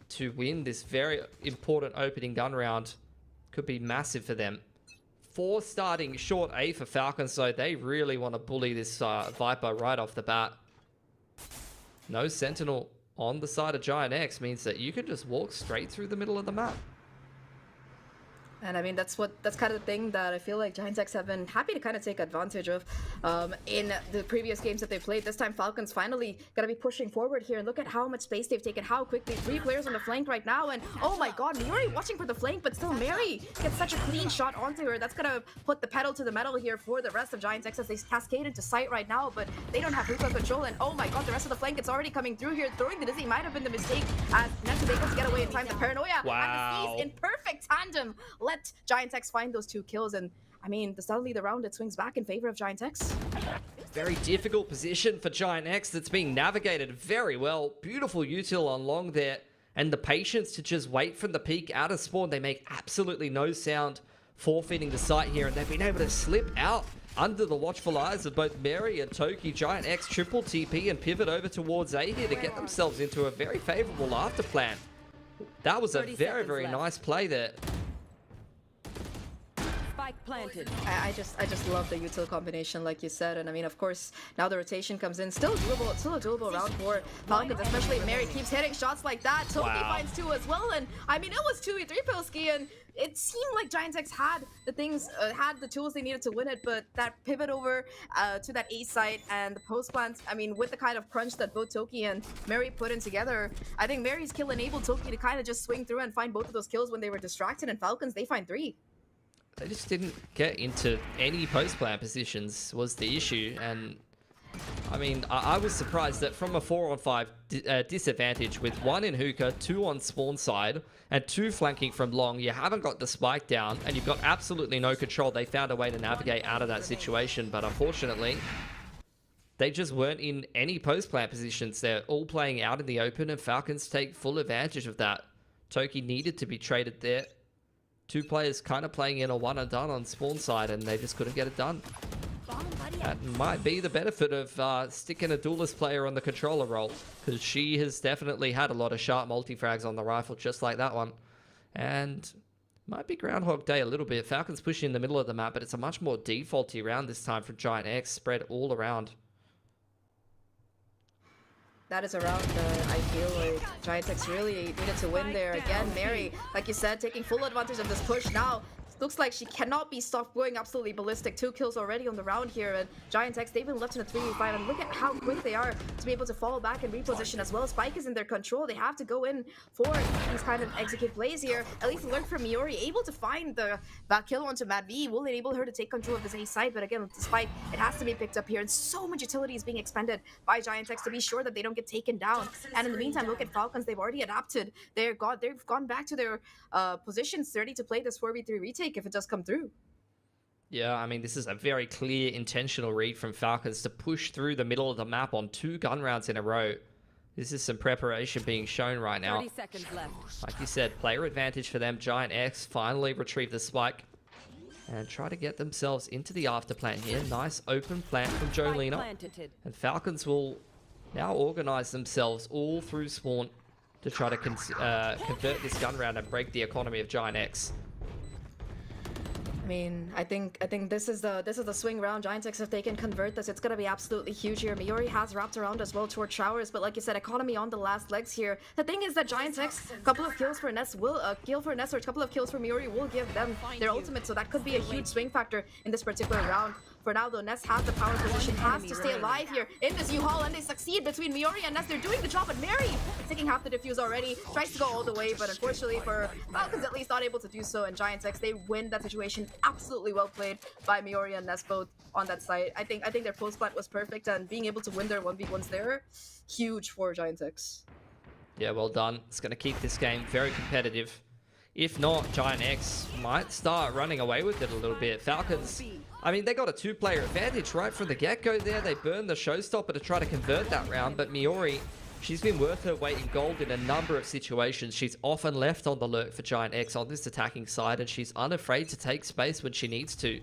to win this very important opening gun round. Could be massive for them. 4 starting short A for Falcons, so they really want to bully this Viper right off the bat. No Sentinel on the side of Giant X means that you can just walk straight through the middle of the map. And I mean, that's kind of the thing that I feel like Giants X have been happy to kind of take advantage of in the previous games that they played. This time, Falcons finally going to be pushing forward here. And look at how much space they've taken, how quickly. 3 players on the flank right now. And oh my god, Miori watching for the flank, but still Mary gets such a clean shot onto her. That's going to put the pedal to the metal here for the rest of Giants X as they cascade into sight right now. But they don't have hookah control. And oh my god, the rest of the flank, it's already coming through here. Throwing the Dizzy might have been the mistake as Ness is able to get away in time. The Paranoia and the Seize in perfect tandem. Let Giant X find those 2 kills, and I mean, suddenly the round, it swings back in favor of Giant X. Very difficult position for Giant X that's being navigated very well. Beautiful util on long there, and the patience to just wait from the peak out of spawn. They make absolutely no sound, forfeiting the site here, and they've been able to slip out under the watchful eyes of both Mary and Toki. Giant X triple TP and pivot over towards A here to get themselves into a very favorable after plan. That was a very, very nice play there. Planted. I just love the util combination, like you said, and I mean, of course, now the rotation comes in. Still doable, a doable round for Falcons, especially if Mary keeps hitting shots like that. Toki finds 2 as well, and I mean, it was 2v3 Pilski, and it seemed like Giant X had the things, had the tools they needed to win it, but that pivot over to that A site and the post plant, I mean, with the kind of crunch that both Toki and Mary put in together, I think Mary's kill enabled Toki to kind of just swing through and find both of those kills when they were distracted, and Falcons, they find 3. They just didn't get into any post-plant positions was the issue. And I mean, I was surprised that from a 4-on-5 disadvantage with 1 in hookah, 2 on spawn side, and 2 flanking from long, you haven't got the spike down, and you've got absolutely no control. They found a way to navigate out of that situation, but unfortunately, they just weren't in any post-plant positions. They're all playing out in the open, and Falcons take full advantage of that. Toki needed to be traded there. 2 players kind of playing in a one and done on spawn side, and they just couldn't get it done. That might be the benefit of sticking a duelist player on the controller role, because she has definitely had a lot of sharp multi-frags on the rifle, just like that one. And might be Groundhog Day a little bit. Falcons pushing in the middle of the map, but it's a much more defaulty round this time from Giant X, spread all around. That is a round that I feel like Giant X really needed to win there. Again, Mary, like you said, taking full advantage of this push now. Looks like she cannot be stopped going absolutely ballistic. 2 kills already on the round here, and Giant X, they've been left in a 3v5, and look at how quick they are to be able to fall back and reposition as well. Spike is in their control. They have to go in for these kind of execute plays here. At least alert from Miori, able to find the kill onto Mad V, will enable her to take control of this A side, but again, with the Spike, it has to be picked up here, and so much utility is being expended by Giant X to be sure that they don't get taken down. And in the meantime, look at Falcons. They've already adapted. They've gone back to their positions, ready to play this 4v3 retake if it does come through. Yeah, I mean, this is a very clear intentional read from Falcons to push through the middle of the map on 2 gun rounds in a row. This is some preparation being shown right now. 30 seconds left. Like you said, player advantage for them. Giant X finally retrieve the spike and try to get themselves into the after plant here. Nice open plant from Jolina. And Falcons will now organize themselves all through spawn to try to convert this gun round and break the economy of Giant X. I mean, I think this is the swing round. Giant X, if they can convert this, it's gonna be absolutely huge here. Miori has wrapped around as well towards showers, but like you said, economy on the last legs here. The thing is that Giant X, a couple of kills for Ness will kill for Ness, or a couple of kills for Miori will give them their ultimate, so that could be a huge swing factor in this particular round. For now, though, Ness has the power position, has to stay alive here in this U-Haul, and they succeed between Miori and Ness. They're doing the job, but Mary taking half the defuse already, tries to go all the way, but unfortunately for Falcons, at least not able to do so, and Giant X, they win that situation. Absolutely well played by Miori and Ness both on that side. I think their post plant was perfect, and being able to win their 1v1s there, huge for Giant X. Yeah, well done. It's going to keep this game very competitive. If not, Giant X might start running away with it a little bit. Falcons, I mean, they got a 2-player advantage right from the get-go there. They burned the showstopper to try to convert that round, but Miori, she's been worth her weight in gold in a number of situations. She's often left on the lurk for Giant X on this attacking side, and she's unafraid to take space when she needs to.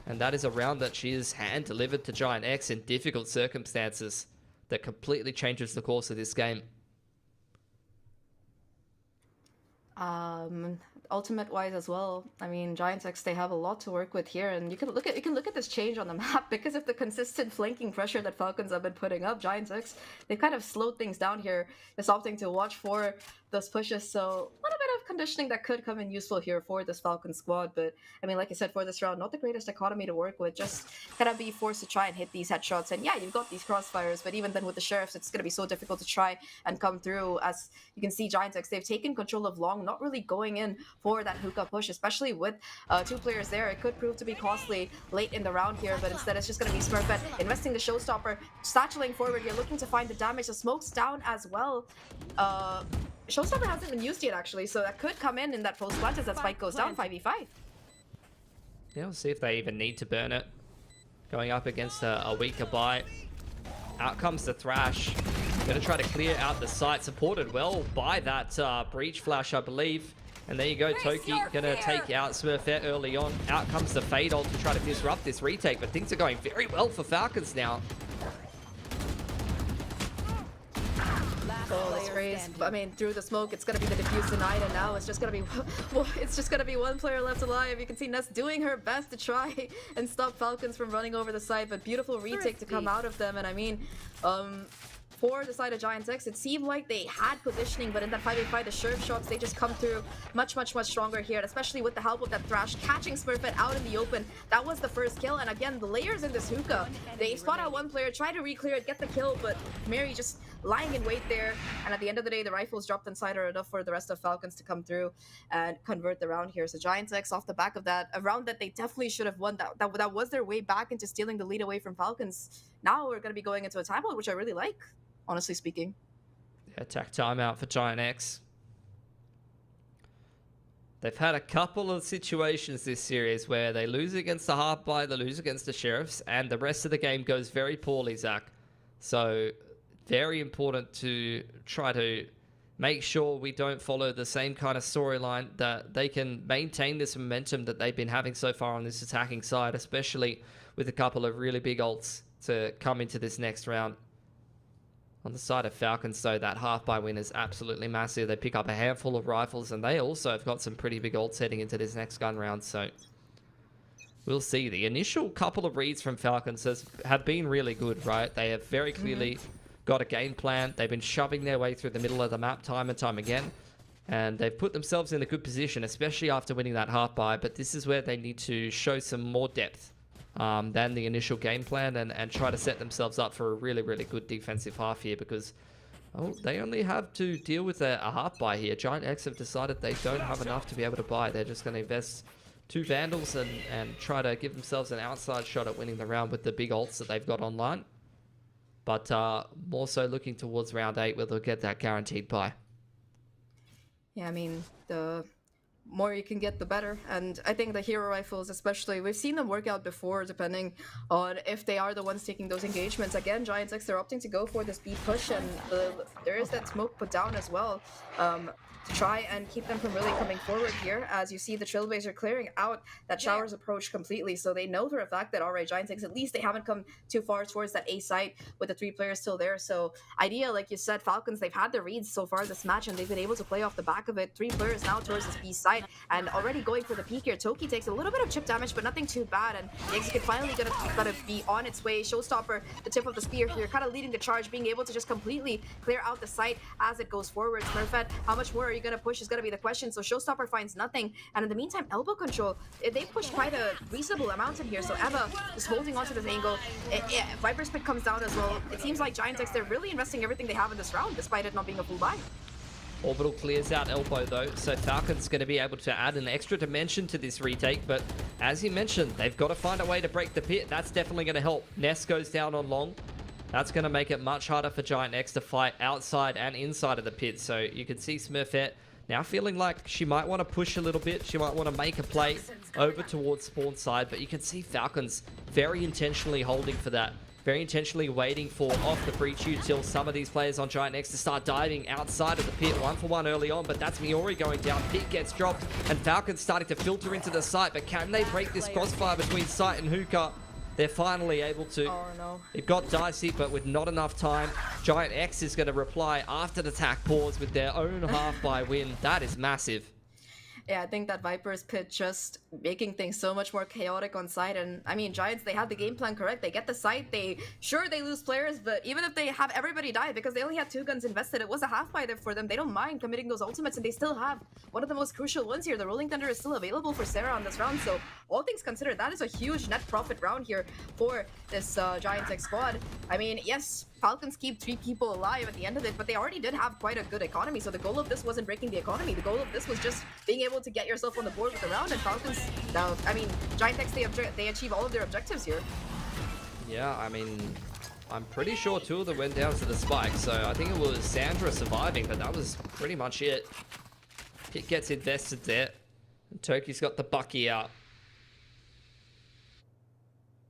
And that is a round that she has hand-delivered to Giant X in difficult circumstances that completely changes the course of this game. Ultimate wise as well, I mean, Giant X, they have a lot to work with here, and you can look at this change on the map because of the consistent flanking pressure that Falcons have been putting up. Giant X, they've kind of slowed things down here. It's something to watch for those pushes, so a little bit of conditioning that could come in useful here for this Falcon squad. But I mean, like I said, for this round, not the greatest economy to work with, just gotta be forced to try and hit these headshots. And yeah, you've got these crossfires, but even then with the sheriffs, it's gonna be so difficult to try and come through. As you can see, Giant X, they've taken control of long, not really going in for that hookah push, especially with 2 players there. It could prove to be costly late in the round here, but instead it's just going to be Smurfette investing the showstopper, satcheling forward here, looking to find the damage. The smoke's down as well. Showstopper hasn't been used yet, actually, so that could come in that post plant as that spike goes down 5v5. Yeah, we'll see if they even need to burn it. Going up against a weaker buy. Out comes the Thrash. Gonna try to clear out the site, supported well by that breach flash, I believe. And there you go, Toki gonna take out Smurfette early on. Out comes the Fade ult to try to disrupt this retake, but things are going very well for Falcons now. Oh, that's great. I mean, through the smoke, it's gonna be the defuse denied, and now it's just gonna be, well, it's just gonna be 1 player left alive. You can see Ness doing her best to try and stop Falcons from running over the site, but beautiful retake to come out of them. And I mean, for the side of Giant X, it seemed like they had positioning, but in that 5v5, the Sheriff shots, they just come through much stronger here, and especially with the help of that Thrash catching Smurfette out in the open. That was the first kill, and again, the layers in this hookah, they spot out 1 player, try to re-clear it, get the kill, but Mary just lying in wait there, and at the end of the day, the rifles dropped inside are enough for the rest of Falcons to come through and convert the round here. So Giant X, off the back of that, a round that they definitely should have won, that was their way back into stealing the lead away from Falcons. Now we're going to be going into a timeout, which I really like, honestly speaking. Yeah, attack timeout for Giant X. They've had a couple of situations this series where they lose against the half-buy, they lose against the Sheriffs, and the rest of the game goes very poorly, Zach. So, very important to try to make sure we don't follow the same kind of storyline, that they can maintain this momentum that they've been having so far on this attacking side, especially with a couple of really big ults to come into this next round. On the side of Falcons, though, that half-buy win is absolutely massive. They pick up a handful of rifles, and they also have got some pretty big ults heading into this next gun round, so we'll see. The initial couple of reads from Falcons have been really good, right? They have very clearly got a game plan. They've been shoving their way through the middle of the map time and time again, and they've put themselves in a good position, especially after winning that half-buy, but this is where they need to show some more depth than the initial game plan, and try to set themselves up for a really, really good defensive half here, because they only have to deal with a half buy here. Giant X have decided they don't have enough to be able to buy. They're just going to invest 2 Vandals and try to give themselves an outside shot at winning the round with the big ults that they've got online. But more so looking towards round 8 where they'll get that guaranteed buy. Yeah, I mean, the more you can get, the better. And I think the hero rifles especially, we've seen them work out before, depending on if they are the ones taking those engagements. Again, Giants X, they're opting to go for this B push, and there is that smoke put down as well, to try and keep them from really coming forward here. As you see, the Trailblazer clearing out that Showers approach completely, so they know for a fact that, alright, Giants X, at least they haven't come too far towards that A site with the 3 players still there. So idea, like you said, Falcons, they've had the reads so far this match, and they've been able to play off the back of it. 3 players now towards this B site, and already going for the peak here. Toki takes a little bit of chip damage, but nothing too bad, and the execute finally gonna be on its way. Showstopper, the tip of the spear here, kind of leading the charge, being able to just completely clear out the site as it goes forward. Smurfette, how much more are you gonna push is gonna be the question. So Showstopper finds nothing, and in the meantime, Elbow Control, they push quite a reasonable amount in here. So Eva is holding onto this angle. Viper's Pit comes down as well. It seems like Giant X, they're really investing everything they have in this round, despite it not being a full buy. Orbital clears out Elbow though, so Falcon's going to be able to add an extra dimension to this retake, but as you mentioned, they've got to find a way to break the pit. That's definitely going to help. Nest goes down on long. That's going to make it much harder for Giant X to fight outside and inside of the pit, so you can see Smurfette now feeling like she might want to push a little bit. She might want to make a play over towards spawn side, but you can see Falcons very intentionally holding for that. Very intentionally waiting for off the breach util some of these players on Giant X to start diving outside of the pit. 1-for-1 early on, but that's Miori going down. Pit gets dropped, and Falcons starting to filter into the site, but can they break this crossfire between site and Hookah? They're finally able to. Oh, no. It got dicey, but with not enough time. Giant X is going to reply after the attack pause with their own half-buy win. That is massive. Yeah, I think that Viper's Pit just making things so much more chaotic on site. And I mean, Giants, they had the game plan correct. They get the site. They lose players, but even if they have everybody die, because they only had 2 guns invested, it was a half buy there for them. They don't mind committing those ultimates, and they still have one of the most crucial ones here. The Rolling Thunder is still available for Sarah on this round. So all things considered, that is a huge net profit round here for this Giants X squad. I mean, yes, Falcons keep 3 people alive at the end of it, but they already did have quite a good economy. So the goal of this wasn't breaking the economy. The goal of this was just being able to get yourself on the board with the round. And Falcons, now, I mean, Giant X, they achieve all of their objectives here. Yeah, I mean, I'm pretty sure 2 of them went down to the spike. So I think it was Sandra surviving, but that was pretty much it. Pit gets invested there. And Turkey's got the Bucky out.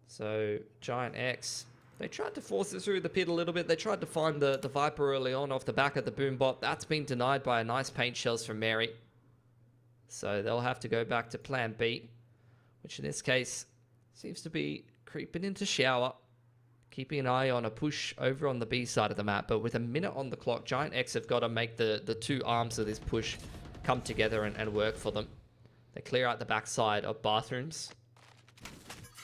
So Giant X, they tried to force it through the pit a little bit. They tried to find the Viper early on off the back of the boom bot. That's been denied by a nice paint shells from Mary. So they'll have to go back to plan B, which in this case seems to be creeping into Shower. Keeping an eye on a push over on the B side of the map. But with a minute on the clock, Giant X have got to make the 2 arms of this push come together and work for them. They clear out the backside of bathrooms.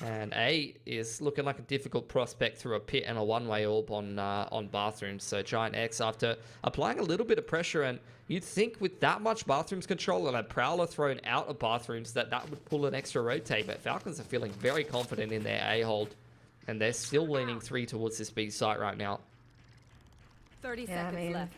And A is looking like a difficult prospect through a pit and a one-way orb on bathrooms. So Giant X, after applying a little bit of pressure, and you'd think with that much bathrooms control and a prowler thrown out of bathrooms that would pull an extra rotate. But Falcons are feeling very confident in their A hold, and they're still leaning 3 towards this B site right now. 30 seconds left.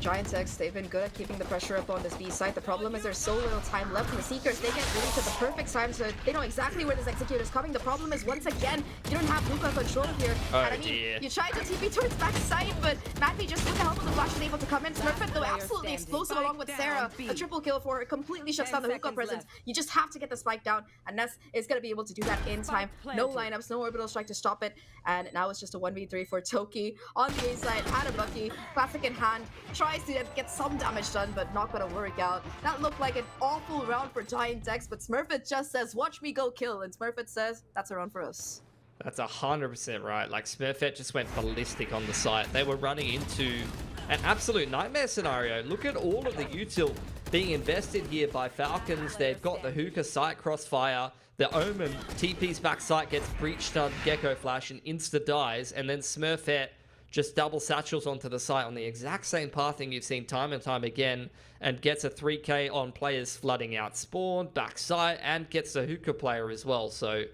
Giants X, they've been good at keeping the pressure up on this B side. The problem is there's so little time left, and the Seekers, they get released at the perfect time, so they know exactly where this Execute is coming. The problem is, once again, you don't have hookah control here. Oh, and I mean, you tried to TP towards backside, but Madvi just with the help of the flash is able to come in. Smurfette, though, absolutely explosive along with Sarah. A triple kill for her, completely shuts down the hookah presence. You just have to get the spike down, and Ness is going to be able to do that in time. No lineups, no orbital strike to stop it, and now it's just a 1v3 for Toki. On the A side, had a Bucky, classic in hand, tries to get some damage done, but not gonna work out. That looked like an awful round for Giant X, but Smurfette just says, watch me go kill, and Smurfette says, that's a round for us. That's 100% right. Like, Smurfette just went ballistic on the site. They were running into an absolute nightmare scenario. Look at all of the util being invested here by Falcons. They've got the hookah site crossfire. The Omen TP's back site gets breached on Gecko Flash and insta dies, and then Smurfette just double satchels onto the site on the exact same pathing you've seen time and time again, and gets a 3k on players flooding out spawn, back site, and gets a hookah player as well. So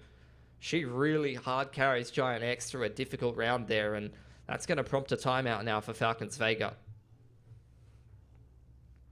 she really hard carries Giant X through a difficult round there, and that's going to prompt a timeout now for Falcons Vega.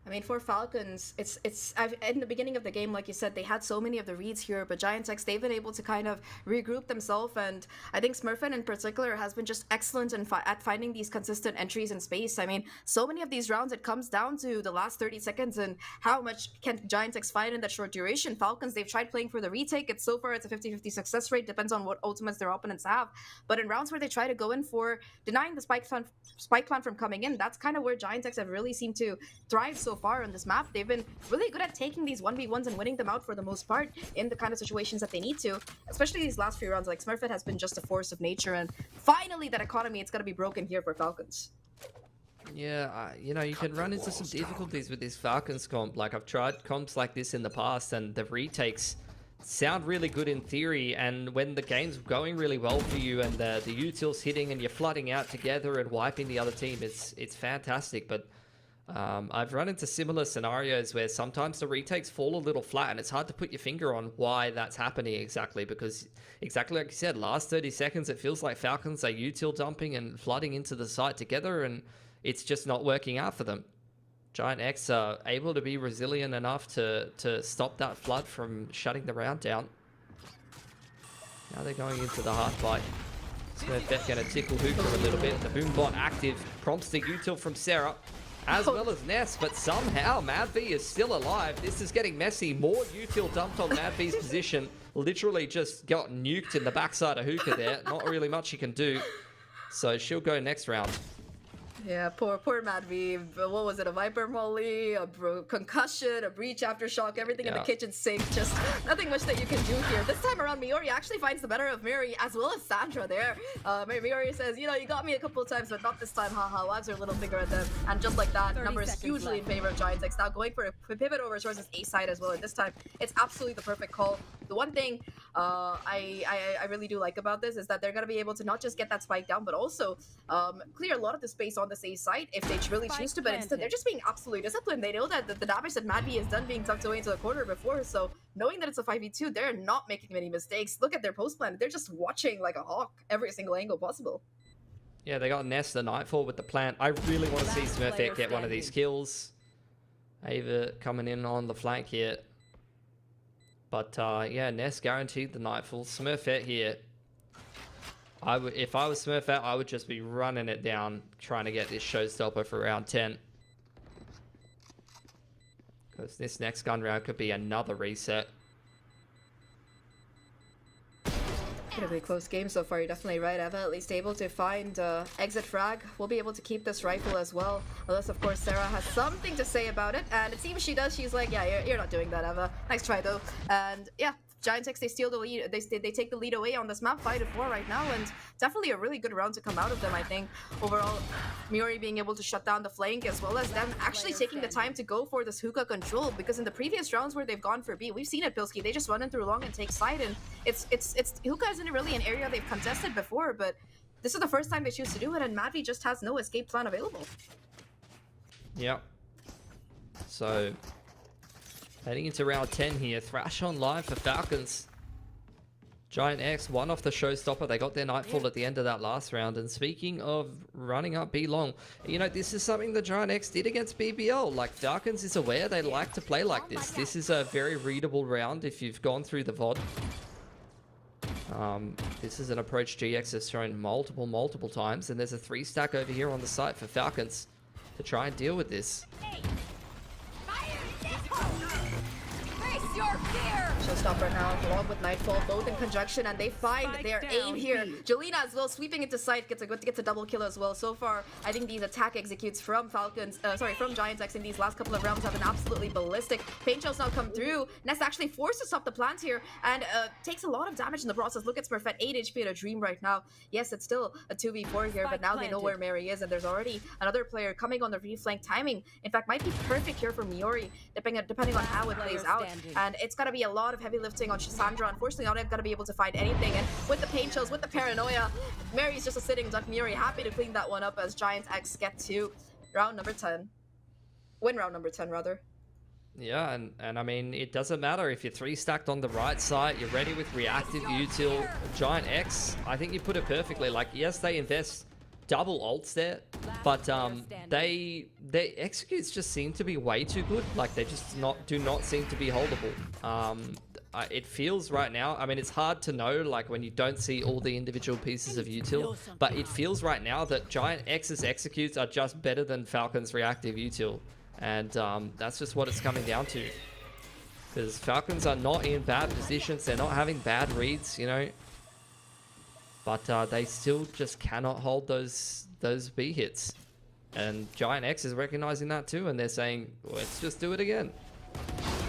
I mean, for Falcons, in the beginning of the game, like you said, they had so many of the reads here, but Giant X, they've been able to kind of regroup themselves, and I think Smurfette in particular has been just excellent at finding these consistent entries in space. I mean, so many of these rounds, it comes down to the last 30 seconds and how much can Giant X find in that short duration. Falcons, they've tried playing for the retake. So far, it's a 50-50 success rate, depends on what ultimates their opponents have. But in rounds where they try to go in for denying the spike plan from coming in, that's kind of where Giant X have really seemed to thrive so far on this map. They've been really good at taking these 1v1s and winning them out for the most part in the kind of situations that they need to, especially these last few rounds. Like, Smurfette has been just a force of nature, and finally that economy, it's going to be broken here for Falcons. Yeah, you know, you can run into some difficulties with this Falcons comp. Like, I've tried comps like this in the past, and the retakes sound really good in theory, and when the game's going really well for you and the util's hitting and you're flooding out together and wiping the other team, it's fantastic. But I've run into similar scenarios where sometimes the retakes fall a little flat, and it's hard to put your finger on why that's happening exactly, because exactly like you said, last 30 seconds, it feels like Falcons are util dumping and flooding into the site together, and it's just not working out for them. Giant X are able to be resilient enough to stop that flood from shutting the round down. Now they're going into the hard fight. Smurfette going to tickle Hookah a little bit. The Boombot active prompts the util from Sarah, as well as Ness, but somehow MadV is still alive. This is getting messy. More util dumped on MadV's position. Literally just got nuked in the backside of Hookah there. Not really much she can do. So she'll go next round. Yeah, poor MadV. What was it? A Viper Molly, a concussion, a breach aftershock, everything in the kitchen sink. Just nothing much that you can do here. This time around, Miori actually finds the better of Miri as well as Sandra there. Miori says, you know, you got me a couple of times, but not this time. Haha, wags her little finger at them. And just like that, numbers hugely in favor of Giants X. Now going for a pivot over towards his A side as well. And this time, it's absolutely the perfect call. The one thing I really do like about this is that they're going to be able to not just get that spike down, but also clear a lot of the space on the A side if they really choose to, but instead they're just being absolutely disciplined. They know that the damage that MadV has done being tucked away into the corner before, so knowing that it's a 5v2, they're not making many mistakes. Look at their post plan. They're just watching like a hawk every single angle possible. Yeah, they got Ness the Nightfall with the plant. I really want to see Smurfette get one of these kills. Ava coming in on the flank here. But yeah, Ness guaranteed the Nightfall. Smurfette here. If I was Smurfette, I would just be running it down, trying to get this showstopper for round 10. Because this next gun round could be another reset. Gonna be a close game so far, you're definitely right, Eva. At least able to find exit frag. We'll be able to keep this rifle as well. Unless, of course, Sarah has something to say about it. And it seems she does. She's like, yeah, you're not doing that, Eva. Nice try, though. And yeah, Giant X, they steal the lead. They take the lead away on this map, 5-4 right now, and definitely a really good round to come out of them, I think. Overall, Miori being able to shut down the flank, as well as them actually taking the time to go for this hookah control, because in the previous rounds where they've gone for B, we've seen it, Pilsky, they just run in through long and take side, and it's hookah isn't really an area they've contested before, but this is the first time they choose to do it, and MadV just has no escape plan available. Yep. So heading into round 10 here. Thrash on live for Falcons. Giant X, one off the showstopper. They got their Nightfall at the end of that last round. And speaking of running up B long, you know, this is something that Giant X did against BBL. Like, Falcons is aware they like to play like this. This is a very readable round if you've gone through the VOD. This is an approach GX has thrown multiple times. And there's a 3-stack over here on the site for Falcons to try and deal with this. Showstopper now, along with Nightfall, both in conjunction, and they find their aim here. Jelena as well, sweeping into sight, gets a double kill as well. So far, I think these attack executes from from Giant X in these last couple of rounds have been absolutely ballistic. Pain Shells now come through. Ness actually forced to stop the plant here, and takes a lot of damage in the process. Look at Smurf at 8 HP at a Dream right now. Yes, it's still a 2v4 here, but now they know where Mary is, and there's already another player coming on the reflank. Timing, in fact, might be perfect here for Miori, depending on how it plays out. And it's going to be a lot of heavy lifting on Sandra. Unfortunately, not going to be able to find anything. And with the Pain Chills, with the Paranoia, Mary's just a sitting duck. Miori happy to clean that one up as Giant X get to round number 10. Win round number 10, rather. Yeah, and I mean, it doesn't matter if you're 3-stacked on the right side, you're ready with reactive util. Giant X, I think you put it perfectly. Like, yes, they invest double ults there, but their executes just seem to be way too good. Like, they just do not seem to be holdable. It feels right now, I mean, it's hard to know, like, when you don't see all the individual pieces of util, but it feels right now that Giant X's executes are just better than Falcon's reactive util. And that's just what it's coming down to. Because Falcons are not in bad positions, they're not having bad reads, you know. But they still just cannot hold those B hits. And Giant X is recognizing that too, and they're saying, let's just do it again.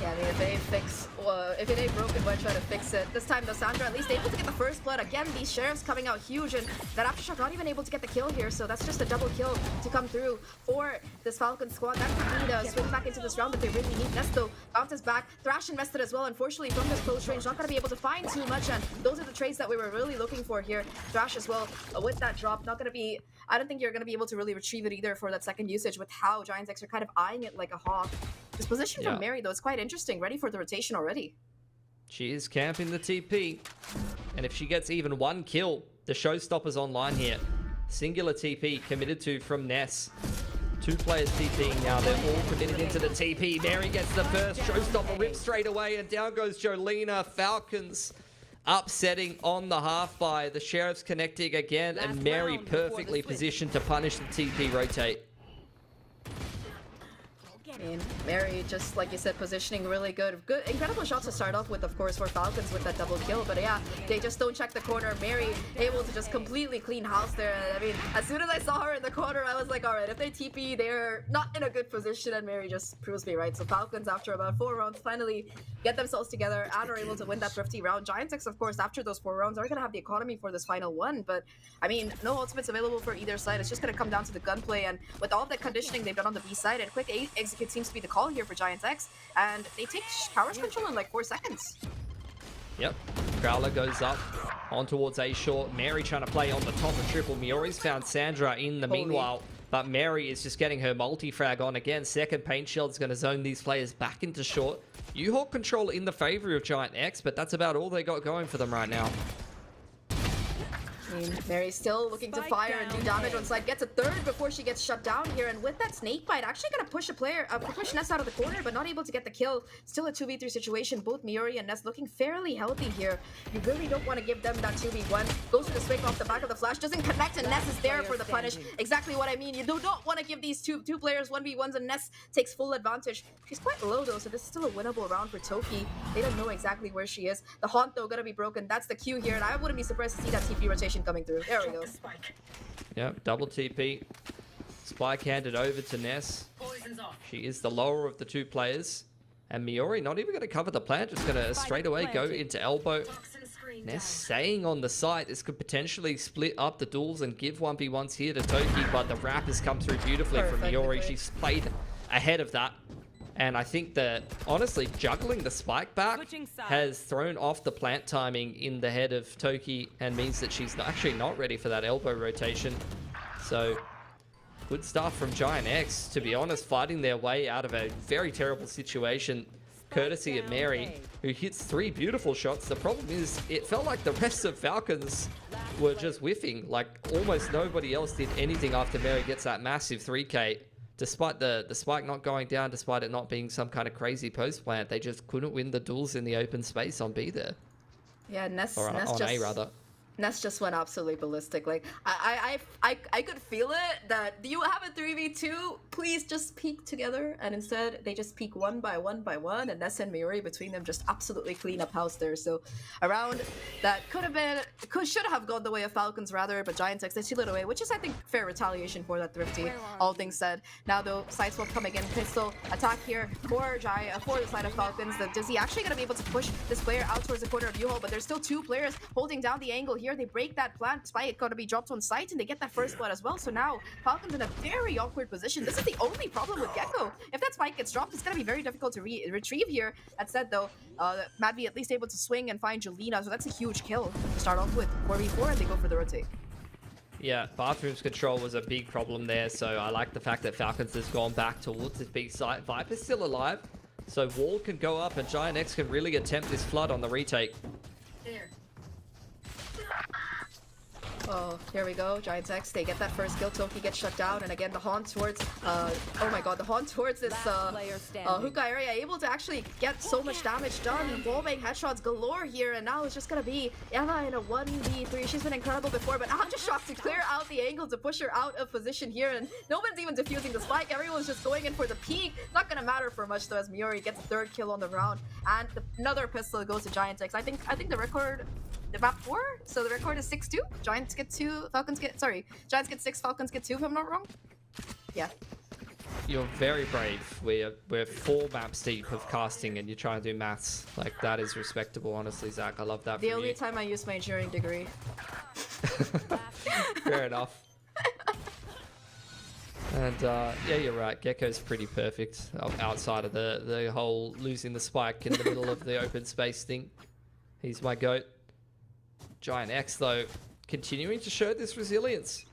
Yeah, I mean, if it ain't broken, why try to fix it? This time, though, Sandra at least able to get the first blood. Again, these sheriffs coming out huge, and that Aftershock not even able to get the kill here, so that's just a double kill to come through for this Falcon squad. That could be to swing back into this round that they really need. Nesto bounces back. Thrash invested as well, unfortunately, from this close range, not going to be able to find too much, and those are the trades that we were really looking for here. Thrash as well, with that drop, not going to be... I don't think you're going to be able to really retrieve it either for that second usage with how Giants X are kind of eyeing it like a hawk. This position from Mary, though, is quite interesting. Ready for the rotation already. She is camping the TP. And if she gets even one kill, the showstopper's online here. Singular TP committed to from Ness. 2 players TPing now. They're all committed into the TP. Mary gets the first. Showstopper rips straight away. And down goes Jolena. Falcons upsetting on the half by the Sheriffs connecting again. And Mary perfectly positioned to punish the TP rotate. And Mary, just like you said, positioning really good. Incredible shots to start off with, of course, for Falcons with that double kill. But yeah, they just don't check the corner. Mary able to just completely clean house there. I mean, as soon as I saw her in the corner, I was like, all right, if they TP, they're not in a good position. And Mary just proves me right. So Falcons, after about 4 rounds, finally get themselves together and are able to win that thrifty round. Giant X, of course, after those 4 rounds, are going to have the economy for this final one. But I mean, no ultimates available for either side. It's just going to come down to the gunplay. And with all the conditioning they've done on the B side, and quick execute seems to be the call here for Giants X, and they take Tower's control in like 4 seconds. Yep, Growler goes up on towards A short. Mary trying to play on the top of triple. Miori's found Sandra in the meanwhile, but Mary is just getting her multi-frag on again. Second Paint Shield is going to zone these players back into short. U-Hawk control in the favor of Giant X, but that's about all they got going for them right now. Mary's still looking to fire and do damage on side. Gets a third before she gets shut down here. And with that snake bite, actually going to push a player, push Ness out of the corner, but not able to get the kill. Still a 2v3 situation. Both Miori and Ness looking fairly healthy here. You really don't want to give them that 2v1. Goes for the swing off the back of the flash. Doesn't connect, and Ness is there for the punish. Exactly what I mean. You do not want to give these two players 1v1s, and Ness takes full advantage. She's quite low though, so this is still a winnable round for Toki. They don't know exactly where she is. The haunt though gonna be broken. That's the Q here, and I wouldn't be surprised to see that TP rotation coming through. There we go. Yep, double TP. Spike handed over to Ness. She is the lower of the 2 players. And Miori not even going to cover the plant, just going to straight away go into elbow. Ness staying on the site. This could potentially split up the duels and give 1v1s here to Toki, but the wrap has come through beautifully from Miori. She's played ahead of that. And I think that, honestly, juggling the spike back has thrown off the plant timing in the head of Toki and means that she's actually not ready for that elbow rotation. So, good stuff from Giant X, to be honest, fighting their way out of a very terrible situation. courtesy of Mary, who hits 3 beautiful shots. The problem is, it felt like the rest of Falcons were just whiffing. Like, almost nobody else did anything after Mary gets that massive 3K. Despite the spike not going down, despite it not being some kind of crazy post plant, they just couldn't win the duels in the open space on B there. Yeah, Ness, Or Ness on just, A, rather. Ness just went absolutely ballistic. Like, I could feel it that, do you have a 3v2? Please just peek together. And instead, they just peek one by one, and Ness and Miori between them just absolutely clean up house there. So, a round that should have gone the way of Falcons rather, but Giants X, they steal it away, which is, I think, fair retaliation for that Thrifty, all things said. Now, though, sideswap coming in, pistol attack here for the side of Falcons. Is he actually going to be able to push this player out towards the corner of U-Hole? But there's still 2 players holding down the angle here. They break that plant. Spike got to be dropped on site, and they get that first blood as well. So now Falcons in a very awkward position. This is the only problem with Gecko. If that spike gets dropped, it's going to be very difficult to retrieve here. That said, though, Madvi at least able to swing and find Jelena, so that's a huge kill to start off with. 4v4, and they go for the rotate. Yeah, Bathroom's control was a big problem there, so I like the fact that Falcons has gone back towards this big site. Viper's still alive, so Wall can go up, and Giant X can really attempt this flood on the retake. There. Oh, here we go. Giants X, they get that first kill. Toki gets shut down, and again, the haunt towards, oh my god, the haunt towards this hookah area, able to actually get so much damage done. Wallbang headshots galore here, and now it's just gonna be Emma in a 1v3. She's been incredible before, but I'm just shocked to clear out the angle to push her out of position here, and no one's even defusing the spike. Everyone's just going in for the peak. Not gonna matter for much, though, as Miori gets a 3rd kill on the round, and another pistol goes to Giants X. I think the record, the map 4, so the record is 6-2. Giants get 2, Falcons get 6, Falcons get 2, if I'm not wrong. Yeah. You're very brave. We're 4 maps deep of casting, and you're trying to do maths. Like, that is respectable, honestly, Zach. I love that. The only time I used my engineering degree. Fair enough. And yeah, you're right. Gecko's pretty perfect outside of the whole losing the spike in the middle of the open space thing. He's my goat. Giant X, though, continuing to show this resilience.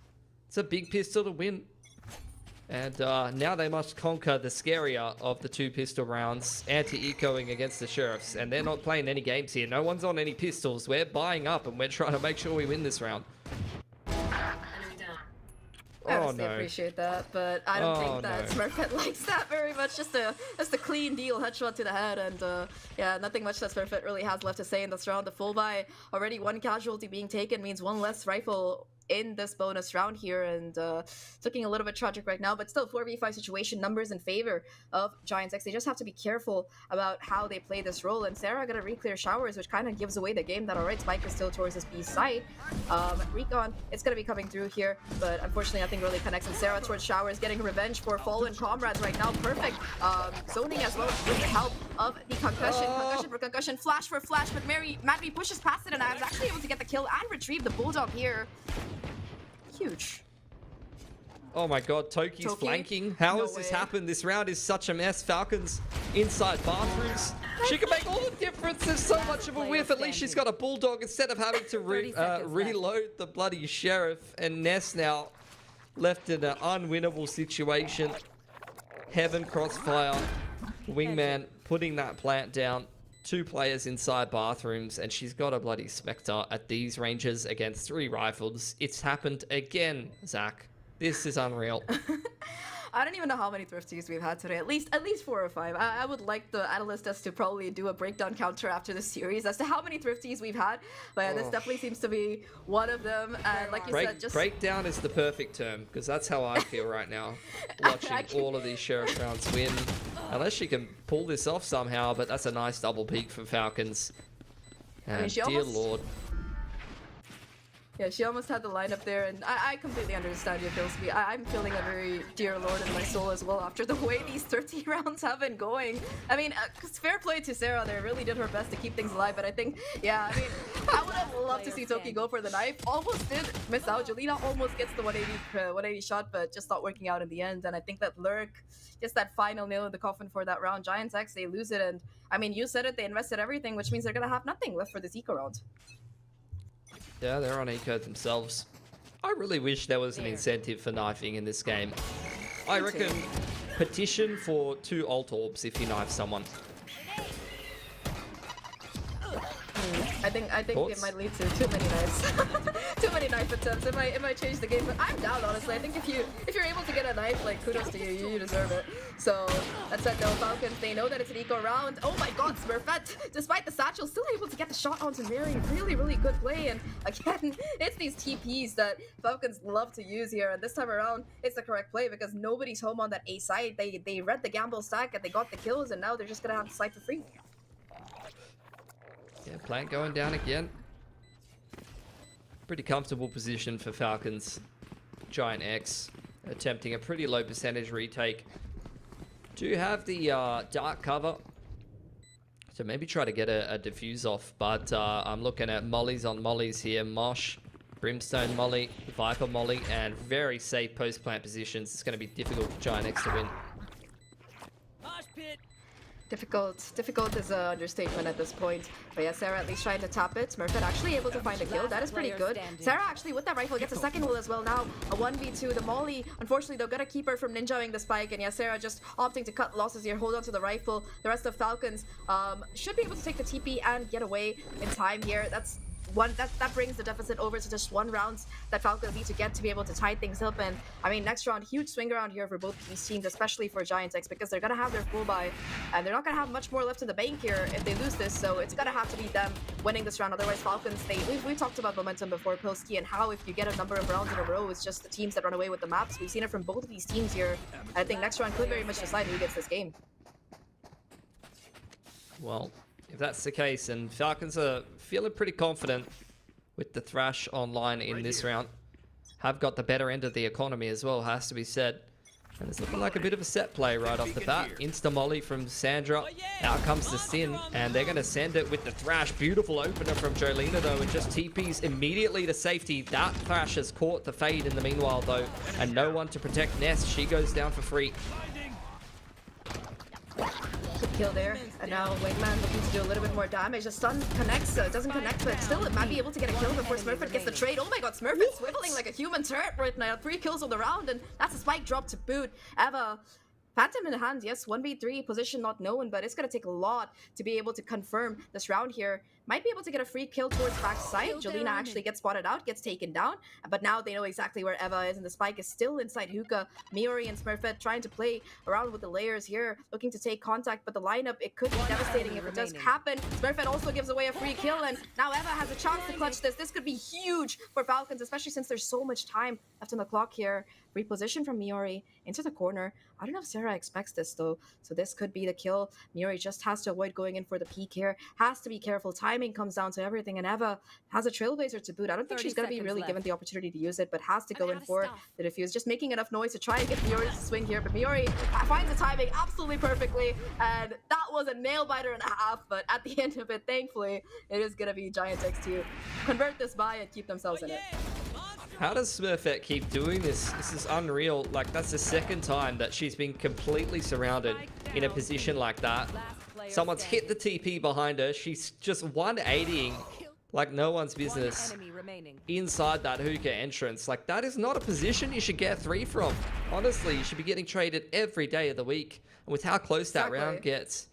It's a big pistol to win. And now they must conquer the scarier of the 2 pistol rounds, anti-ecoing against the Sheriffs. And they're not playing any games here. No one's on any pistols. We're buying up, and we're trying to make sure we win this round. I honestly appreciate that, but I don't think that Smurfette likes that very much. Just a clean deal, headshot to the head, and yeah, nothing much that Smurfette really has left to say in this round. The full buy, already 1 casualty being taken means 1 less rifle in this bonus round here, and it's looking a little bit tragic right now, but still 4v5 situation, numbers in favor of Giants X. They just have to be careful about how they play this role, and Sarah gonna re-clear showers, which kind of gives away the game that alright, Spike is still towards this B site. Recon, it's gonna be coming through here, but unfortunately nothing really connects, and Sarah towards showers, getting revenge for fallen comrades right now. Perfect zoning as well with the help of the concussion. Concussion for concussion, flash for flash, but Madvi pushes past it, and I was actually able to get the kill and retrieve the bulldog here. Huge. Oh my god, Toki's flanking. How has this happened? This round is such a mess. Falcons inside bathrooms. She can make all the difference. There's so much of a whiff. At least she's got a bulldog instead of having to reload the bloody Sheriff. And Ness now left in an unwinnable situation. Heaven crossfire. Wingman putting that plant down. 2 players inside bathrooms, and she's got a bloody Spectre at these ranges against 3 rifles. It's happened again, Zach. This is unreal. I don't even know how many thrifties we've had today. At least 4 or 5. I would like the analyst us to probably do a breakdown counter after the series as to how many thrifties we've had. But yeah, this definitely seems to be one of them. And like you said, just breakdown is the perfect term, because that's how I feel right now, watching all of these Sheriff rounds win. Unless she can pull this off somehow, but that's a nice double peak for Falcons. And dear Lord. Yeah, she almost had the lineup there, and I completely understand your feels. I'm feeling a very dear Lord in my soul as well after the way these 30 rounds have been going. I mean, fair play to Sarah there, really did her best to keep things alive, but I think, yeah, I mean, I would have loved to see Toki go for the knife. Almost did miss out. Jelena almost gets the 180 shot, but just not working out in the end, and I think that Lurk, just that final nail in the coffin for that round. Giants X, they lose it, and I mean, you said it, they invested everything, which means they're gonna have nothing left for this eco round. Yeah, they're on eco themselves. I really wish there was an incentive for knifing in this game. I reckon petition for 2 alt orbs if you knife someone. I think Thoughts? it might lead to too many knives. Too many knife attempts. It might change the game, but I'm down honestly. I think if you're able to get a knife, like kudos to you, you deserve it. So that said though, Falcons, they know that it's an eco round. Oh my god, Smurfette, despite the satchel, still able to get the shot onto Mary. Really, really good play. And again, it's these TPs that Falcons love to use here. And this time around, it's the correct play because nobody's home on that A side. They read the gamble stack and they got the kills, and now they're just gonna have to side for free. Yeah, plant going down again. Pretty comfortable position for Falcons. Giant X attempting a pretty low percentage retake. Do have the dark cover, so maybe try to get a diffuse off, but I'm looking at mollies on mollies here. Mosh, Brimstone molly, Viper molly, and very safe post-plant positions. It's going to be difficult for Giant X to win. Difficult is an understatement at this point. But yeah, Sarah at least trying to top it. Smurfette actually able to find a kill. That is pretty good. Sarah actually with that rifle gets a second will as well now. A 1v2. The molly, unfortunately, they're gonna keep her from ninjaing the spike. And yeah, Sarah just opting to cut losses here. Hold on to the rifle. The rest of Falcons should be able to take the TP and get away in time here. That's one that brings the deficit over to just 1 round that Falcons need to get to be able to tie things up. And I mean, next round, huge swing around here for both these teams, especially for Giant X, because they're gonna have their full buy and they're not gonna have much more left in the bank here if they lose this. So it's gonna have to be them winning this round. Otherwise, Falcons, we talked about momentum before, Pilski, and how if you get a number of rounds in a row, it's just the teams that run away with the maps. We've seen it from both of these teams here. I think next round could very much decide who gets this game. Well, if that's the case, and Falcons are feeling pretty confident with the Thrash online in this round. Have got the better end of the economy as well, has to be said. And it's looking like a bit of a set play right off the bat. Insta molly from Sandra. Out comes the Sin, and they're going to send it with the Thrash. Beautiful opener from Jolina, though, and just TPs immediately to safety. That Thrash has caught the fade in the meanwhile, though, and no one to protect Ness. She goes down for free. Good kill there, and now Wingman looking to do a little bit more damage. The stun connects, doesn't connect, but still it might be able to get a kill before Smurfette gets the trade. Oh my god, Smurfette swiveling like a human turret right now. 3 kills on the round, and that's a spike drop to boot. Eva, Phantom in hand, yes, 1v3, position not known, but it's gonna take a lot to be able to confirm this round here. Might be able to get a free kill towards backside. Jolina actually gets spotted out, gets taken down, but now they know exactly where Eva is, and the spike is still inside Hookah. Miori and Smurfette trying to play around with the layers here, looking to take contact, but the lineup, it could be devastating if it does happen. Smurfette also gives away a free kill, and now Eva has a chance to clutch this. This could be huge for Falcons, especially since there's so much time left on the clock here. Reposition from Miori into the corner. I don't know if Sarah expects this though, so this could be the kill. Miori just has to avoid going in for the peak here. Has to be careful. Timing comes down to everything, and Eva has a Trailblazer to boot. I don't think she's going to be really given the opportunity to use it, but has to go in for the defuse. Just making enough noise to try and get Miori to swing here, but Miori finds the timing absolutely perfectly, and that was a nail biter and a half, but at the end of it, thankfully, it is going to be Giant X to convert this buy and keep themselves in it. How does Smurfette keep doing this? This is unreal. Like, that's the second time that she's been completely surrounded in a position like that. Someone's hit the TP behind her. She's just 180ing like no one's business inside that Hookah entrance. Like, that is not a position you should get 3 from. Honestly, you should be getting traded every day of the week. And with how close that round gets,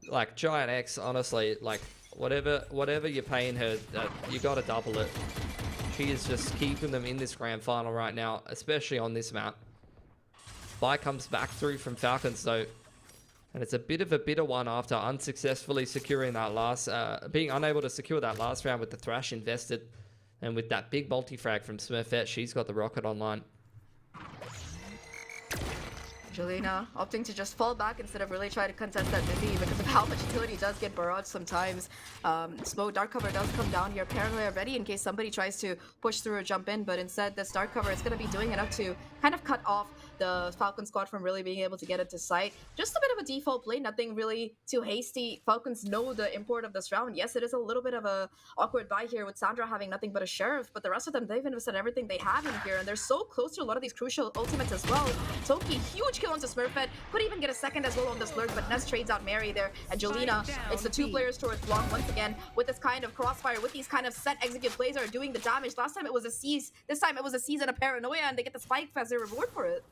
like, Giant X, honestly, like, whatever you're paying her, you got to double it. She is just keeping them in this grand final right now, especially on this map. Buy comes back through from Falcons though, and it's a bit of a bitter one after unsuccessfully securing that last, being unable to secure that last round with the Thrash invested, and with that big multi-frag from Smurfette, she's got the rocket online. Jolina opting to just fall back instead of really try to contest that Dizzy because of how much utility does get barraged sometimes. Smoke dark cover does come down here. Paranoia ready in case somebody tries to push through or jump in, but instead this dark cover is going to be doing enough to kind of cut off the Falcon squad from really being able to get into sight. Just a bit of a default play, nothing really too hasty. Falcons know the import of this round. Yes, it is a little bit of a awkward buy here with Sandra having nothing but a Sheriff, but the rest of them, they've invested everything they have in here, and they're so close to a lot of these crucial ultimates as well. Toki, huge kill onto Smurfette, could even get a second as well on this lurk, but Ness trades out Mary there, and Jolina, it's the 2 players towards long once again with this kind of crossfire, with these kind of set execute plays are doing the damage. Last time it was a Seize, this time it was a Seize and a Paranoia, and they get the spike as their reward for it.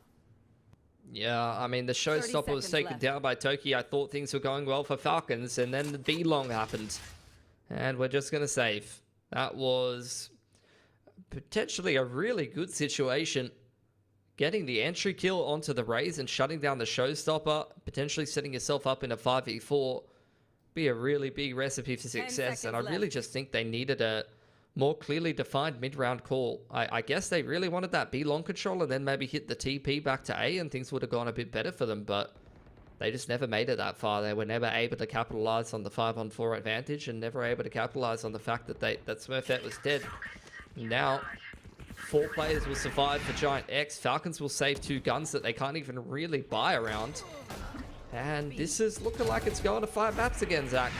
Yeah, I mean, the showstopper was taken down by Toki. I thought things were going well for Falcons, and then the B-long happened. And we're just going to save. That was potentially a really good situation. Getting the entry kill onto the Raze and shutting down the showstopper, potentially setting yourself up in a 5v4, be a really big recipe for success. And I really just think they needed a more clearly defined mid-round call. I guess they really wanted that B long control and then maybe hit the TP back to A and things would have gone a bit better for them, but they just never made it that far. They were never able to capitalize on the 5-on-4 advantage and never able to capitalize on the fact that that Smurfette was dead. Now, 4 players will survive for Giant X. Falcons will save 2 guns that they can't even really buy around. And this is looking like it's going to 5 maps again, Zach.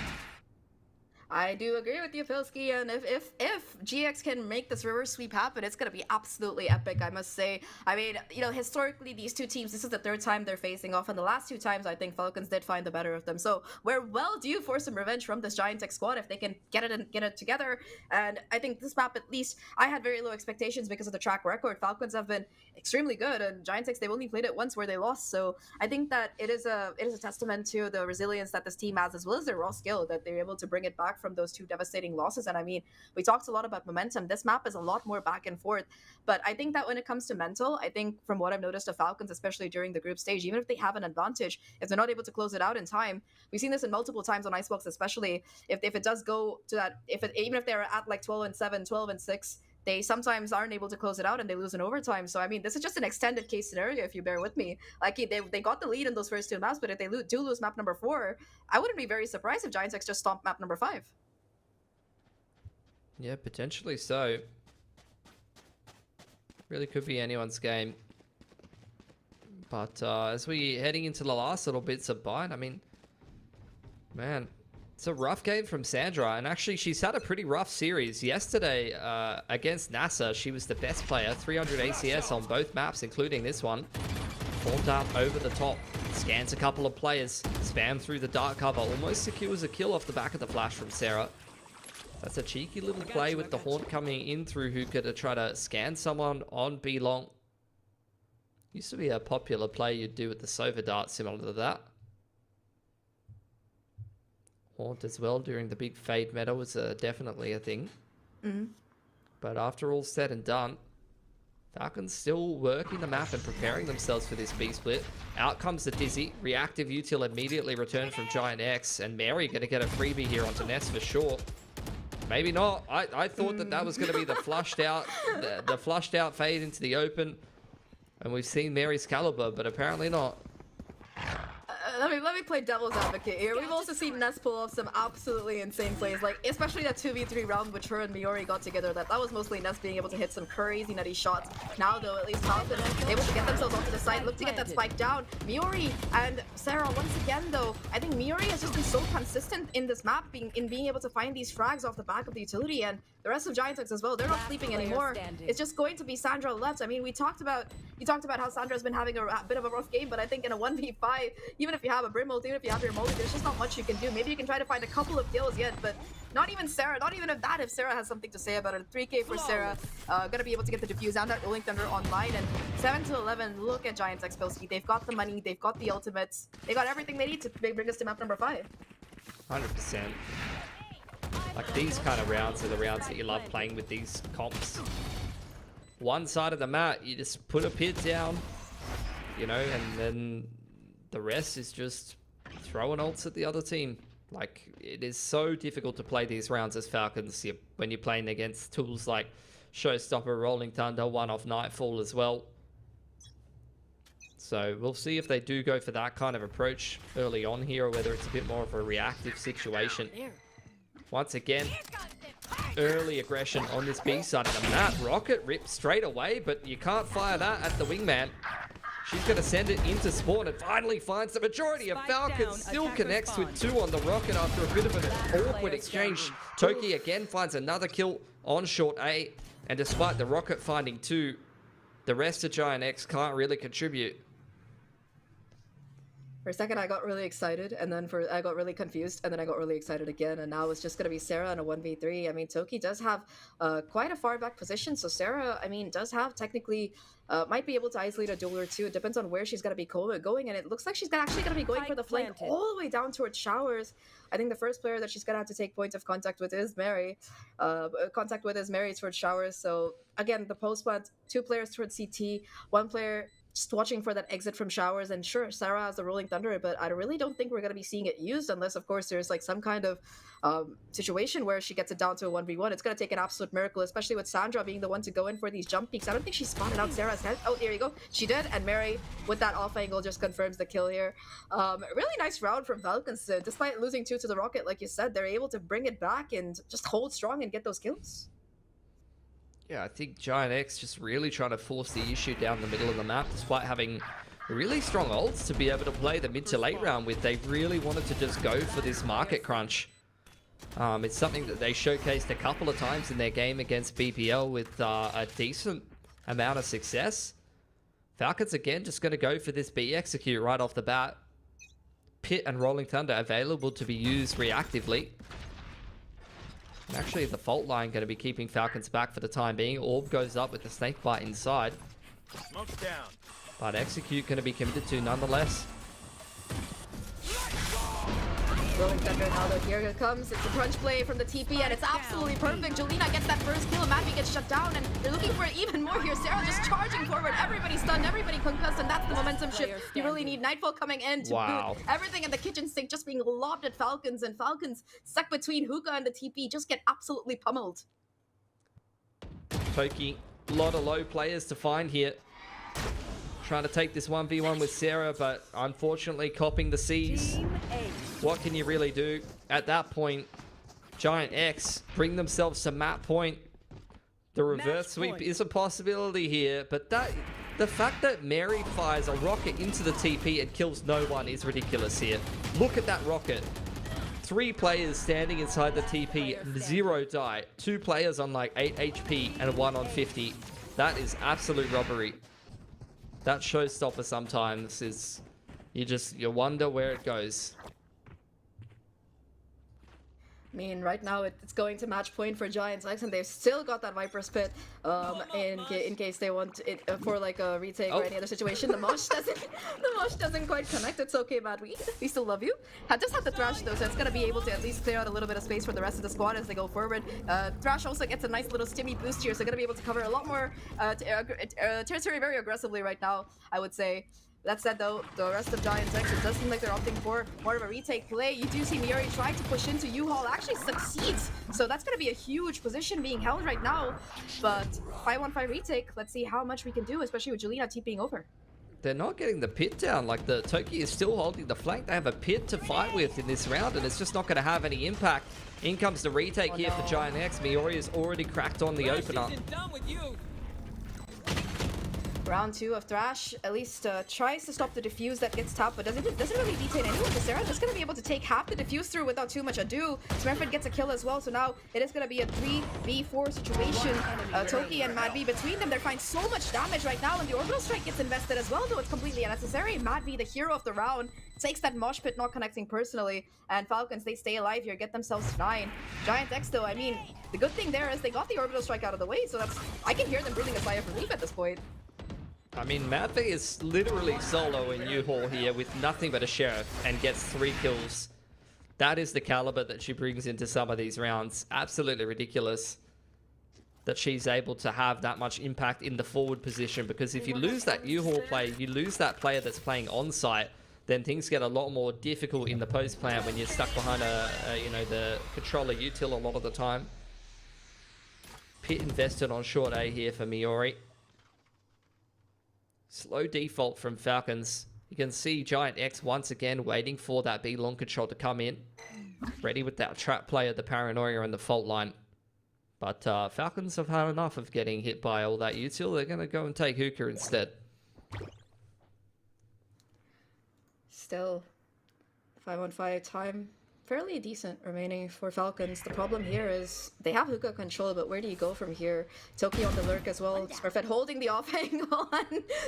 I do agree with you, Pilski, and if GX can make this reverse sweep happen, it's going to be absolutely epic, I must say. I mean, you know, historically, these two teams, this is the 3rd time they're facing off, and the last 2 times, I think Falcons did find the better of them. So we're well due for some revenge from this Giant Tech squad if they can get it together. And I think this map, at least, I had very low expectations because of the track record. Falcons have been extremely good, and Giant Techs, they've only played it once where they lost. So I think that it is a testament to the resilience that this team has, as well as their raw skill, that they're able to bring it back from those 2 devastating losses. And I mean, we talked a lot about momentum. This map is a lot more back and forth, but I think that when it comes to mental, I think from what I've noticed of Falcons, especially during the group stage, even if they have an advantage, if they're not able to close it out in time, we've seen this in multiple times on Icebox, especially if it does go to that, even if they're at like 12-7, 12-6, they sometimes aren't able to close it out and they lose in overtime. So I mean, this is just an extended case scenario, if you bear with me. Like, they got the lead in those first 2 maps, but if they do lose map number 4, I wouldn't be very surprised if Giants X just stomp map number 5. Yeah, potentially so. Really could be anyone's game. But as we heading into the last little bits of Bind, I mean, man, it's a rough game from Sandra. And actually, she's had a pretty rough series. Yesterday, against NASA, she was the best player. 300 ACS on both maps, including this one. Formed out over the top. Scans a couple of players. Spam through the dark cover. Almost secures a kill off the back of the flash from Sarah. That's a cheeky little play with the Haunt coming in through Hookah to try to scan someone on B long. Used to be a popular play you'd do with the Sova Dart, similar to that. Haunt as well during the big fade meta was definitely a thing. But after all said and done, Falcons still working the map and preparing themselves for this B split. Out comes the Dizzy. Reactive util immediately returned from Giant X, and Mary going to get a freebie here onto Ness for sure. Maybe not. I thought that was going to be the flushed out, the flushed out fade into the open, and we've seen Mary's caliber, but apparently not. Let me play devil's advocate here. We've also seen Ness pull off some absolutely insane plays, like especially that 2v3 round which her and Miori got together. That was mostly Ness being able to hit some crazy nutty shots. Now though, at least Falcon able to get themselves onto the side, look to get that spike down. Miori and Sarah once again though, I think Miori has just been so consistent in this map, being able to find these frags off the back of the utility, and the rest of Giant X as well. They're not sleeping anymore. It's just going to be Sandra left. I mean, you talked about how Sandra's been having a bit of a rough game, but I think in a 1v5, even if you have a Brim ult, even if you have your multi, there's just not much you can do. Maybe you can try to find a couple of kills yet, but not even Sarah, not even if Sarah has something to say about it. 3k for Sarah, gonna be able to get the defuse and that Rolling Thunder online, and 7-11, look at Giants X Pilski. They've got the money, they've got the ultimates, they got everything they need to bring us to map number 5. 100%. Like, these kind of rounds are the rounds that you love playing with these comps. One side of the map, you just put a pit down, you know, and then the rest is just throwing ults at the other team. Like, it is so difficult to play these rounds as Falcons when you're playing against tools like Showstopper, Rolling Thunder, one-off Nightfall as well. So we'll see if they do go for that kind of approach early on here, or whether it's a bit more of a reactive situation. Once again, early aggression on this B side of the map. Rocket rips straight away, but you can't fire that at the wingman. She's going to send it into spawn and finally finds the majority of Falcons. Still connects with 2 on the rocket after a bit of an awkward exchange. Toki again finds another kill on short A, and despite the rocket finding 2, the rest of Giant X can't really contribute. For a second, I got really excited, and then I got really confused, and then I got really excited again, and now it's just going to be Sarah in a 1v3. I mean, Toki does have quite a far back position, so Sarah, I mean, does have technically, might be able to isolate a duel or two. It depends on where she's going to be going, and it looks like she's actually going to be going for the flank all the way down towards Showers. I think the first player that she's going to have to take point of contact with is Mary. Towards Showers. So, again, the post plant, 2 players towards CT, 1 player just watching for that exit from Showers. And sure, Sarah has the Rolling Thunder, but I really don't think we're going to be seeing it used unless, of course, there's like some kind of situation where she gets it down to a 1v1. It's going to take an absolute miracle, especially with Sandra being the one to go in for these jump peaks. I don't think she spotted out Sarah's head. Oh, there you go. She did, and Mary, with that off angle, just confirms the kill here. Really nice round from Falcons. Despite losing 2 to the Rocket, like you said, they're able to bring it back and just hold strong and get those kills. Yeah, I think Giant X just really trying to force the issue down the middle of the map, despite having really strong ults to be able to play the mid to late round with. They really wanted to just go for this market crunch. It's something that they showcased a couple of times in their game against BPL with a decent amount of success. Falcons again just going to go for this B execute right off the bat. Pit and Rolling Thunder available to be used reactively. Actually, the fault line going to be keeping Falcons back for the time being. Orb goes up with the snake bite inside. Smoke's down. But execute going to be committed to nonetheless. Rolling Thunder now though, here it comes. It's a crunch play from the TP, and it's absolutely perfect. Jolina gets that first kill, Mappy gets shut down, and they're looking for even more here. Sarah just charging forward. Everybody stunned, everybody concussed, and that's the momentum shift you really need. Nightfall coming in to boot everything in the kitchen sink, just being lobbed at Falcons, and Falcons stuck between Hookah and the TP just get absolutely pummeled. Toki, a lot of low players to find here. Trying to take this 1v1 with Sarah, but unfortunately copping the C's. What can you really do? At that point, Giant X bring themselves to map point. The reverse sweep is a possibility here, but the fact that Mary fires a rocket into the TP and kills no one is ridiculous here. Look at that rocket. 3 players standing inside the TP, 0 die. 2 players on like 8 HP and 1 on 50. That is absolute robbery. That showstopper sometimes is, you wonder where it goes. I mean, right now it's going to match point for Giants X, and they've still got that Viper's Pit in case they want it for like a retake or any other situation. The mosh doesn't quite connect. It's okay, Matt. We still love you. Just have to Thrash though, so it's gonna be able to at least clear out a little bit of space for the rest of the squad as they go forward. Thrash also gets a nice little stimmy boost here, so gonna be able to cover a lot more territory very aggressively right now, I would say. That said, though, the rest of Giants X, it does seem like they're opting for more of a retake play. You do see Miori trying to push into U-Haul, actually succeeds. So that's going to be a huge position being held right now. But 5-1-5 retake, let's see how much we can do, especially with Jelena TPing over. They're not getting the pit down. Like, the Toki is still holding the flank. They have a pit to fight with in this round, and it's just not going to have any impact. In comes the retake here for Giant X. Miori has already cracked on the opener. Round 2 of Thrash at least tries to stop the defuse that gets tapped, but doesn't really detain anyone. Sarah just going to be able to take half the defuse through without too much ado. Smurfit gets a kill as well, so now it is going to be a 3v4 situation. Toki and Mad V between them, they're finding so much damage right now, and the Orbital Strike gets invested as well, though it's completely unnecessary. Mad V, the hero of the round, takes that mosh pit, not connecting personally, and Falcons, they stay alive here, get themselves 9. Giant X, though, I mean, the good thing there is they got the Orbital Strike out of the way, so I can hear them breathing a sigh of relief at this point. I mean, Madve is literally solo in U-Haul here with nothing but a Sheriff and gets 3 kills. That is the caliber that she brings into some of these rounds. Absolutely ridiculous that she's able to have that much impact in the forward position, because if you lose that U-Haul play, you lose that player that's playing on-site, then things get a lot more difficult in the post plant when you're stuck behind the controller util a lot of the time. Pit invested on short A here for Miori. Slow default from Falcons. You can see Giant X once again waiting for that B long control to come in. Ready with that trap player, the Paranoia and the fault line. But Falcons have had enough of getting hit by all that util. They're going to go and take Hookah instead. Still, 5-on-5 time fairly decent remaining for Falcons. The problem here is they have hookah control, but where do you go from here? Toki on the lurk as well. Smurfette holding the off angle on.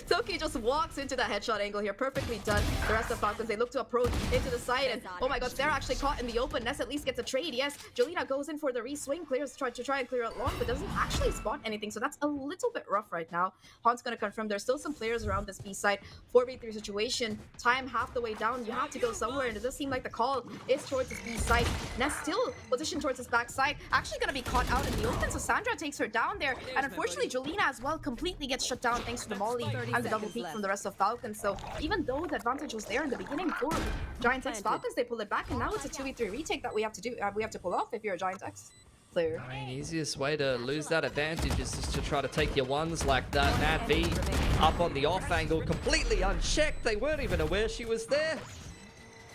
Toki just walks into that headshot angle here. Perfectly done. The rest of Falcons, they look to approach into the side, and oh my god, Sarah actually caught in the open. Ness at least gets a trade. Yes, Jolina goes in for the re-swing, clears to try and clear out long, but doesn't actually spot anything, so that's a little bit rough right now. Han's gonna confirm there's still some players around this B side. 4v3 situation. Time half the way down. You have to go somewhere, and it does seem like the call is towards his B side. Ness still positioned towards his backside. Actually gonna be caught out in the open, so Sandra takes her down there. And unfortunately, Jolina as well completely gets shut down thanks to the molly and the double peek from the rest of Falcons. So even though the advantage was there in the beginning for Giant X Falcons, they pull it back, and now it's a 2v3 retake that we have to do. We have to pull off if you're a Giant X player. I mean, easiest way to lose that advantage is just to try to take your ones like that. Mad V up on the off angle, completely unchecked. They weren't even aware she was there.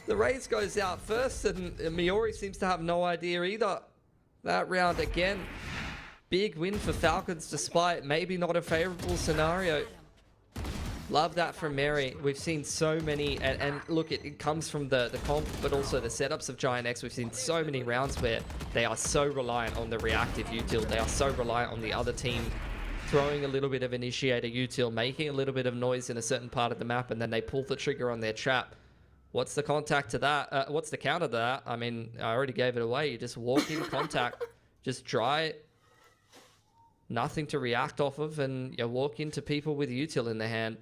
The Raze goes out first, and Miori seems to have no idea either. That round again. Big win for Falcons, despite maybe not a favorable scenario. Love that from Mary. We've seen so many, and look, it comes from the comp, but also the setups of Giant X. We've seen so many rounds where they are so reliant on the reactive util. They are so reliant on the other team throwing a little bit of initiator util, making a little bit of noise in a certain part of the map, and then they pull the trigger on their trap. What's the contact to that? What's the counter to that? I mean, I already gave it away. You just walk in contact, just dry it. Nothing to react off of, and you walk into people with util in their hand.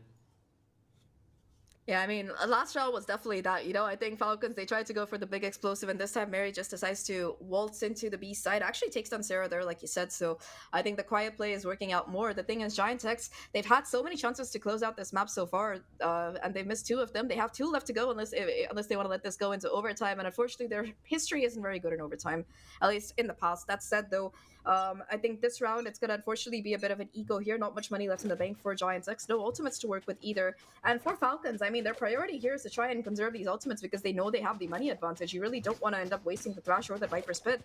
Yeah, I mean, last round was definitely that, you know. I think Falcons, they tried to go for the big explosive, and this time Mary just decides to waltz into the B side. Actually takes down Sarah there, like you said, so I think the quiet play is working out more. The thing is, Giant X, they've had so many chances to close out this map so far, and they've missed 2 of them. They have 2 left to go unless they want to let this go into overtime, and unfortunately their history isn't very good in overtime, at least in the past. That said, though, I think this round, it's going to unfortunately be a bit of an eco here. Not much money left in the bank for Giants X. No ultimates to work with either. And for Falcons, I mean, their priority here is to try and conserve these ultimates because they know they have the money advantage. You really don't want to end up wasting the Thrash or the Viper Spit.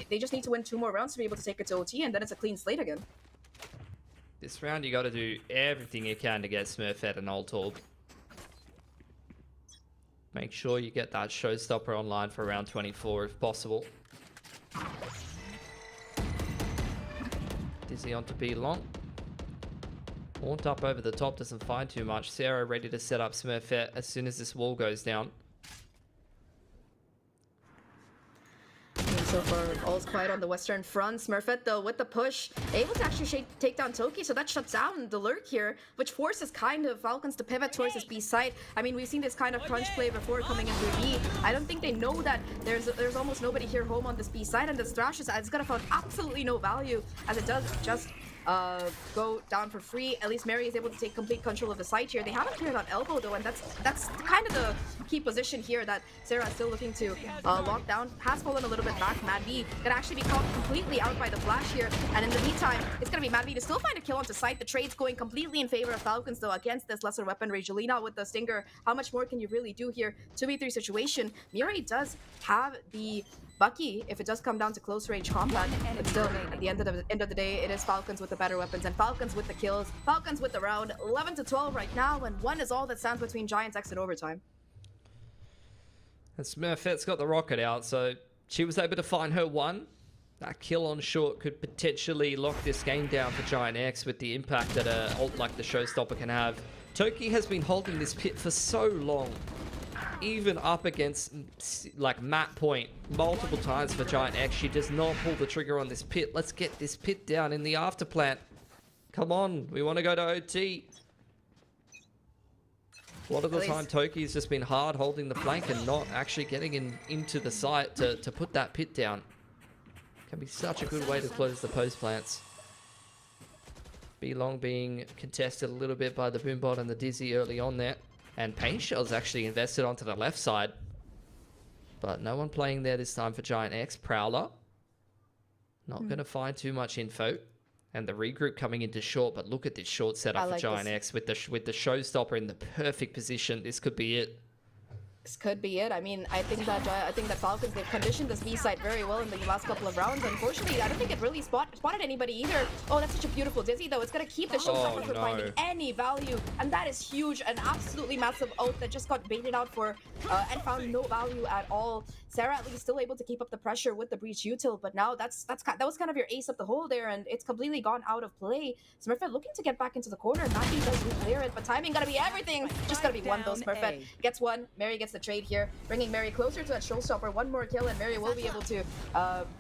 They just need to win 2 more rounds to be able to take it to OT, and then it's a clean slate again. This round, you got to do everything you can to get Smurfette and Old Torg. Make sure you get that showstopper online for round 24 if possible. Dizzy onto B long. Haunt up over the top, doesn't find too much. Sarah ready to set up Smurfette as soon as this wall goes down. So far, all's quiet on the western front. Smurfette, though, with the push, able to actually take down Toki, so that shuts down the lurk here, which forces kind of Falcons to pivot towards his B side. I mean, we've seen this kind of crunch play before coming into B. I don't think they know that there's almost nobody here home on this B side, and this Thrash is gonna find absolutely no value, as it does just go down for free. At least Mary is able to take complete control of the site here. They haven't cleared out elbow though, and that's kind of the key position here that Sarah is still looking to lock down. Has fallen a little bit back. Mad V can actually be caught completely out by the flash here, and in the meantime, it's gonna be Mad V to still find a kill onto site. The trade's going completely in favor of Falcons though against this lesser weaponry. Jolina with the Stinger. How much more can you really do here? 2v3 situation. Miri does have the Bucky if it does come down to close range combat, but still at the end of the day, it is Falcons with the better weapons and Falcons with the kills, Falcons with the round. 11-12 right now, and 1 is all that stands between Giants X and overtime. And Smurfette's got the rocket out, so she was able to find her 1. That kill on short could potentially lock this game down for Giant X with the impact that a ult like the Showstopper can have. Toki has been holding this pit for so long, even up against like map point multiple times for Giant X. She does not pull the trigger on this pit. Let's get this pit down in the afterplant. Come on, we want to go to OT. A lot of the time Toki's just been hard holding the flank and not actually getting into the site to put that pit down. Can be such a good way to close the post plants. B long being contested a little bit by the Boombot and the Dizzy early on there. And Pain Shell's actually invested onto the left side. But no one playing there this time for Giant X. Prowler. Not going to find too much info. And the regroup coming into short. But look at this short setup for Giant X with the Showstopper in the perfect position. This could be it. could be it. I mean, I think that Falcons, they've conditioned this B side very well in the last couple of rounds. Unfortunately, I don't think it really spotted anybody either. Oh, that's such a beautiful Dizzy though. It's gonna keep the showstopper from finding any value, and that is huge. An absolutely massive ult that just got baited out for and found no value at all. Sarah at least still able to keep up the pressure with the breach util, but now that was kind of your ace of the hole there, and it's completely gone out of play. Smurfette looking to get back into the corner. Matty does clear it, but timing gotta be everything. Just gotta be one though. Smurfette gets one. Mary gets the trade here, bringing Mary closer to that showstopper. One more kill, and Mary will be able to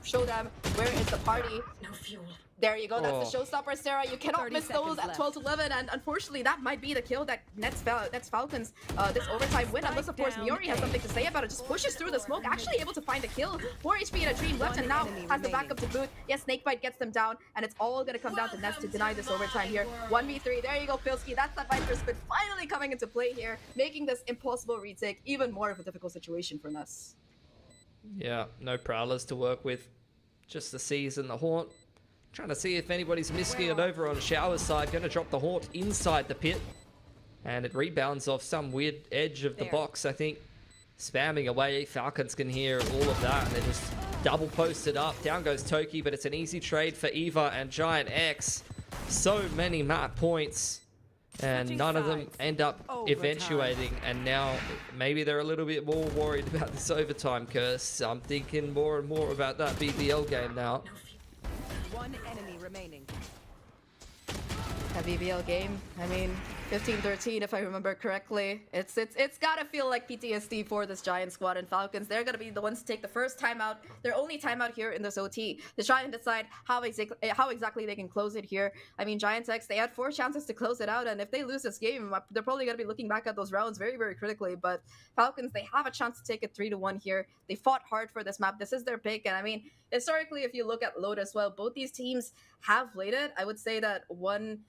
show them where is the party. No fuel. There you go, that's the showstopper, Sarah. You cannot miss those at 12-11, and unfortunately that might be the kill that nets Falcons this overtime win, unless of course Miori has something to say about it. Just pushes through the smoke, actually able to find a kill. 4 HP and a dream left, and now has the backup to boot. Yes, Snakebite gets them down, and it's all gonna come down to Nets to deny this overtime here. 1v3, there you go, Pilski. That's that Viper Spit finally coming into play here, making this impossible retake even more of a difficult situation for Nets. Yeah, no Prowlers to work with, just the Seas and the Haunt. Trying to see if anybody's missing it over on Shower's side. Going to drop the Haunt inside the pit. And it rebounds off some weird edge of the box, I think. Spamming away. Falcons can hear all of that. And they just double posted up. Down goes Toki, but it's an easy trade for Eva and Giant X. So many map points. And none of them end up eventuating. And now maybe they're a little bit more worried about this overtime curse. I'm thinking more and more about that BBL game now. One enemy remaining. A BBL game. I mean, 15-13 if I remember correctly. It's gotta feel like PTSD for this Giant squad, and Falcons, they're gonna be the ones to take the first timeout, their only timeout here in this OT, to try and decide how exactly they can close it here. I mean, Giant X, they had 4 chances to close it out, and if they lose this game, they're probably gonna be looking back at those rounds very, very critically. But Falcons, they have a chance to take it 3-1 here. They fought hard for this map. This is their pick, and I mean, historically, if you look at Lotus, well, both these teams have played it. I would say that one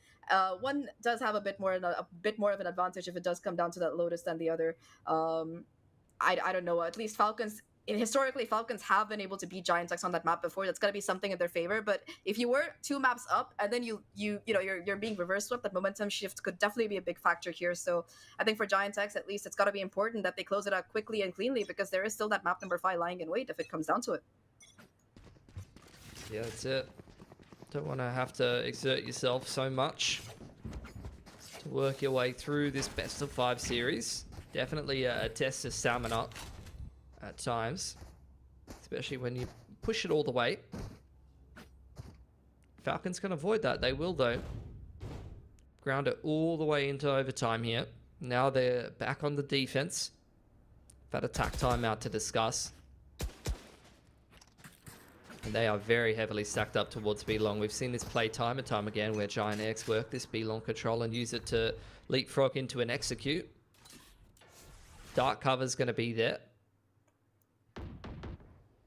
does have a bit more of an advantage if it does come down to that Lotus than the other. I don't know. At least Falcons, historically, Falcons have been able to beat Giant X on that map before. That's gonna be something in their favor. But if you were 2 maps up and then you're being reverse swept, that momentum shift could definitely be a big factor here. So I think for Giant X, at least, it's gotta be important that they close it out quickly and cleanly, because there is still that map number 5 lying in wait if it comes down to it. Yeah, that's it. Don't want to have to exert yourself so much to work your way through this best of 5 series. Definitely a test of stamina at times, especially when you push it all the way. Falcons can avoid that. They will, though. Ground it all the way into overtime here. Now they're back on the defense. That attack timeout to discuss. And they are very heavily stacked up towards B-Long. We've seen this play time and time again where Giant X work this B-Long control and use it to leapfrog into an execute. Dark cover's going to be there.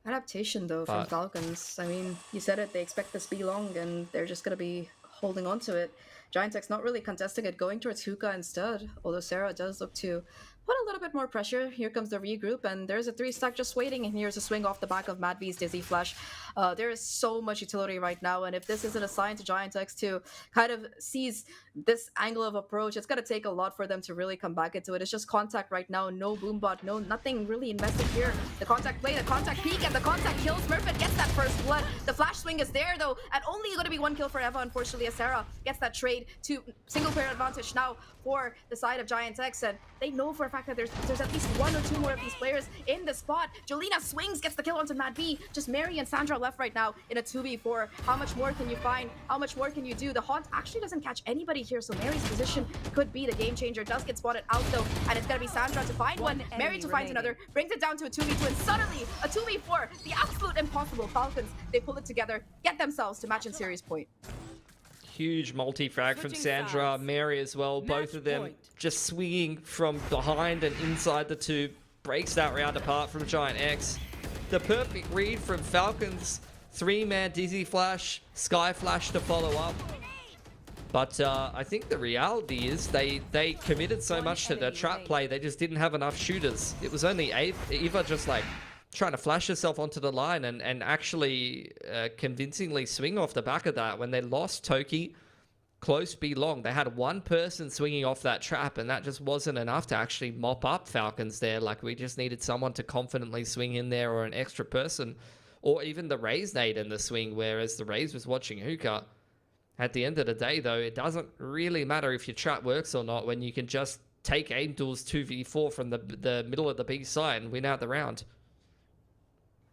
Adaptation, though, from Falcons. I mean, you said it, they expect this B-Long, and they're just going to be holding on to it. Giant X not really contesting it, going towards Hookah instead, although Sarah does look to put a little bit more pressure. Here comes the regroup, and there's a 3-stack just waiting, and here's a swing off the back of Mad V's Dizzy Flash. There is so much utility right now, and if this isn't a sign to Giant X to kind of seize this angle of approach, it's going to take a lot for them to really come back into it. It's just contact right now, no boombot, nothing really invested here. The contact play, the contact peek, and the contact kills. Smurfette gets that first blood. The flash swing is there, though, and only going to be 1 kill for Eva, unfortunately, as Sarah gets that trade to single player advantage now for the side of Giant X, and they know for a fact that there's at least 1 or 2 more of these players in the spot. Jolina swings, gets the kill onto Mad B. Just Mary and Sandra left right now in a 2v4. How much more can you find? How much more can you do? The Haunt actually doesn't catch anybody here, so Mary's position could be the game changer. Does get spotted out, though, and it's gonna be Sandra to find one, Mary to find another, brings it down to a 2v2, and suddenly a 2v4. The absolute impossible. Falcons, they pull it together, get themselves to match in series point. Huge multi-frag from Sandra, Mary as well. Both of them just swinging from behind and inside the tube. Breaks that round apart from Giant X. The perfect read from Falcons. 3-man Dizzy Flash, Sky Flash to follow up. But I think the reality is they committed so much to the trap play, they just didn't have enough shooters. It was only Eva just like trying to flash herself onto the line and actually convincingly swing off the back of that when they lost Toki close be long. They had one person swinging off that trap, and that just wasn't enough to actually mop up Falcons there. Like, we just needed someone to confidently swing in there, or an extra person, or even the Raze nade in the swing, whereas the Raze was watching Hookah. At the end of the day, though, it doesn't really matter if your trap works or not when you can just take aim duels 2v4 from the middle of the B side and win out the round.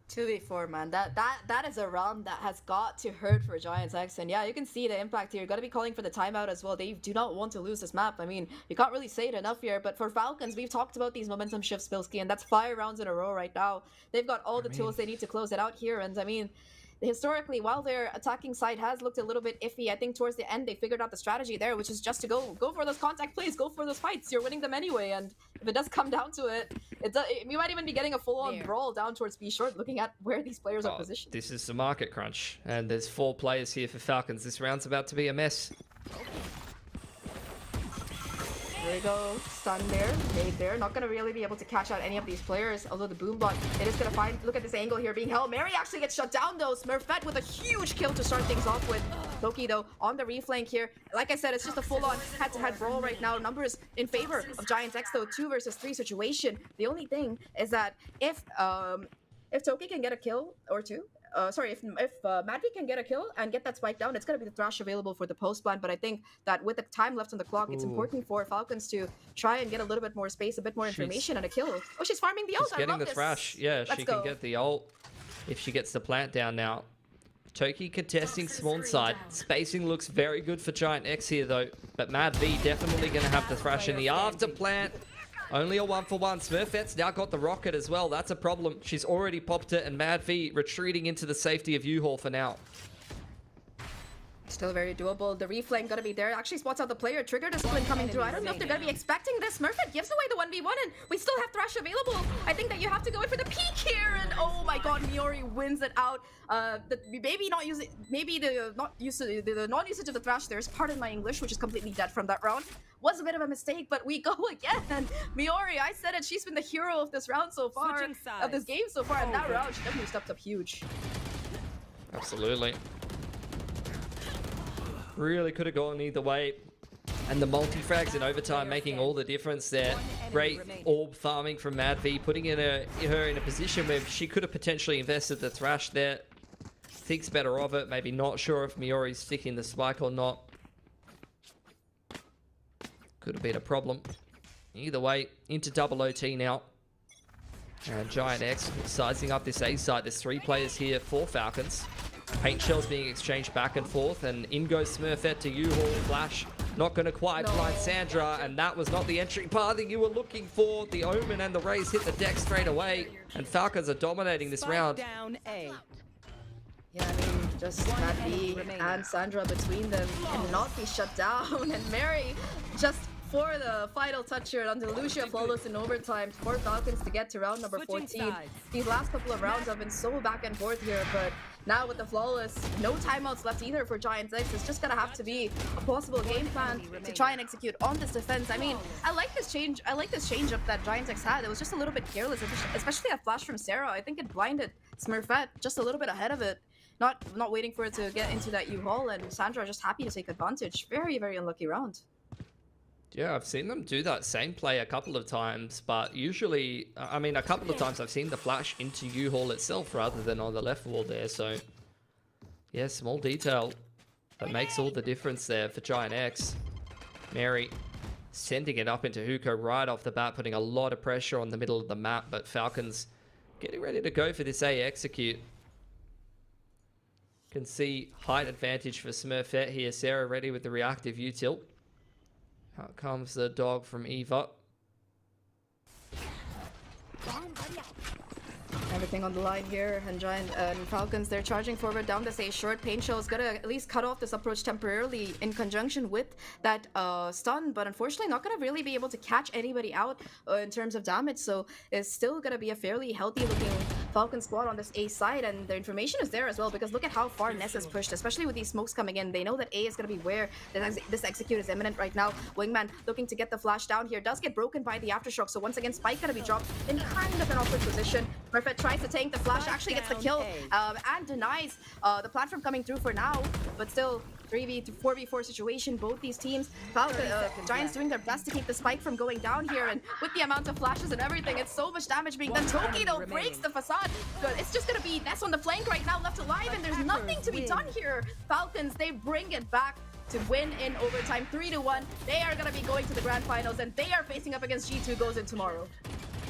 2v4, man. That is a round that has got to hurt for Giants X. And yeah, you can see the impact here. You got to be calling for the timeout as well. They do not want to lose this map. I mean, you can't really say it enough here. But for Falcons, we've talked about these momentum shifts, Bilski, and that's 5 rounds in a row right now. They've got all the tools they need to close it out here. And I mean, historically, while their attacking side has looked a little bit iffy, I think towards the end they figured out the strategy there, which is just to go for those contact plays, go for those fights. You're winning them anyway, and if it does come down to it, we might even be getting a full-on brawl down towards B short, looking at where these players are positioned. This is the market crunch, and there's 4 players here for Falcons. This round's about to be a mess. There we go, stun there, made there. Not gonna really be able to catch out any of these players, although the boom bot, it is gonna find, look at this angle here being held. Mary actually gets shut down though. Smurfette with a huge kill to start things off with. Loki though, on the reflank here. Like I said, it's just a full-on head-to-head brawl right now. Numbers in favor of Giants X though, 2 versus 3 situation. The only thing is that if Toki can get a kill or 2, if Madvi can get a kill and get that spike down, it's going to be the Thrash available for the post plant. But I think that with the time left on the clock, it's important for Falcons to try and get a little bit more space, a bit more information, and a kill. Oh, she's farming the ult. She's getting the Thrash. Yeah, she can get the ult if she gets the plant down now. Toki contesting spawn side. Spacing looks very good for Giant X here, though. But Mad V definitely going to have the Thrash in the after plant. Only a 1-for-1. Smurfette's now got the rocket as well. That's a problem. She's already popped it, and Mad V retreating into the safety of U-Haul for now. Still very doable. The reflank gonna be there. Actually spots out the player. Trigger discipline coming through. I don't know if they're gonna be expecting this. Smurfette gives away the 1v1, and we still have Thrash available. I think that you have to go in for the peek here, and oh my god, Miori wins it out. Maybe the non-usage of the Thrash there is, pardon my English, which is completely dead from that round, was a bit of a mistake, but we go again. Miori, I said it, she's been the hero of this round so far, of this game so far, and that round she definitely stepped up huge. Absolutely. Really could have gone either way. And the multi-frags in overtime making all the difference there. Great orb farming from Mad V, putting her in a position where she could have potentially invested the Thrash there. Thinks better of it, maybe not sure if Miori's sticking the spike or not. Could have been a problem. Either way, into double OT now. And Giant X sizing up this A side. There's 3 players here for Falcons. Paint shells being exchanged back and forth, and in goes Smurfette to U-Haul. Flash not going to quite blind Sandra, and that was not the entry path that you were looking for. The Omen and the Raze hit the deck straight away, and Falcons are dominating this round. Down A. Yeah, I mean, just Madvi and Sandra between them cannot be shut down, and Mary just for the final touch here until Lucia flawless in overtime for Falcons to get to round number 14. These last couple of rounds have been so back and forth here, but now with the flawless, no timeouts left either for Giants X. It's just gonna have to be a possible game plan to try and execute on this defense. I mean, I like this change. I like this change up that Giants X had. It was just a little bit careless, especially that flash from Sarah. I think it blinded Smurfette just a little bit ahead of it. Not waiting for it to get into that U-Haul, and Sandra just happy to take advantage. Very, very unlucky round. Yeah, I've seen them do that same play a couple of times, but usually, I mean, a couple of times I've seen the flash into U-Haul itself rather than on the left wall there, so yeah, small detail that makes all the difference there for Giant X. Mary sending it up into Hookah right off the bat, putting a lot of pressure on the middle of the map, but Falcons getting ready to go for this A execute. Can see height advantage for Smurfette here. Sarah ready with the reactive U-tilt. Out comes the dog from Eva. Everything on the line here, and Giant and Falcons, they're charging forward down this A short. Pain Shell is gonna at least cut off this approach temporarily in conjunction with that stun, but unfortunately not gonna really be able to catch anybody out in terms of damage, so it's still gonna be a fairly healthy looking Falcon squad on this A side, and the information is there as well, because look at how far Ness is pushed, especially with these smokes coming in. They know that A is gonna be where this execute is imminent right now. Wingman looking to get the flash down here, does get broken by the aftershock, so once again Spike gonna be dropped in kind of an awkward position. Perfect tries to tank the flash, actually gets the kill, and denies the platform coming through for now, but still 4v4 situation. Both these teams, Giants doing their best to keep the spike from going down here, and with the amount of flashes and everything, it's so much damage being done. Toki though breaks the facade. Good. It's just gonna be Ness on the flank right now, left alive, and there's nothing to be done here. Falcons, they bring it back to win in overtime, 3-1. They are gonna be going to the grand finals, and they are facing up against G2 goes in tomorrow.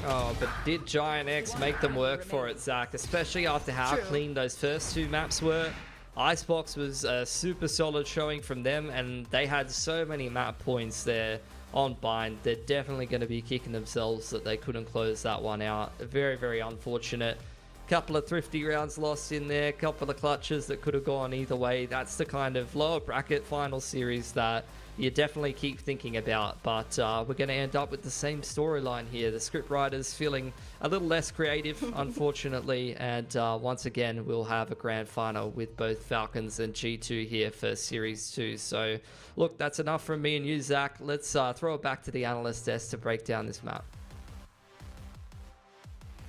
Oh, but did Giant X make them work for it, Zach? Especially after how clean those first two maps were. Icebox was a super solid showing from them, and they had so many map points there on Bind. They're definitely going to be kicking themselves that they couldn't close that one out. Very, very unfortunate. Couple of thrifty rounds lost in there, couple of clutches that could have gone either way. That's the kind of lower bracket final series that you definitely keep thinking about, but we're going to end up with the same storyline here. The scriptwriters feeling a little less creative, unfortunately, and once again, we'll have a grand final with both Falcons and G2 here for Series 2. So, look, that's enough from me and you, Zach. Let's throw it back to the analyst desk to break down this map.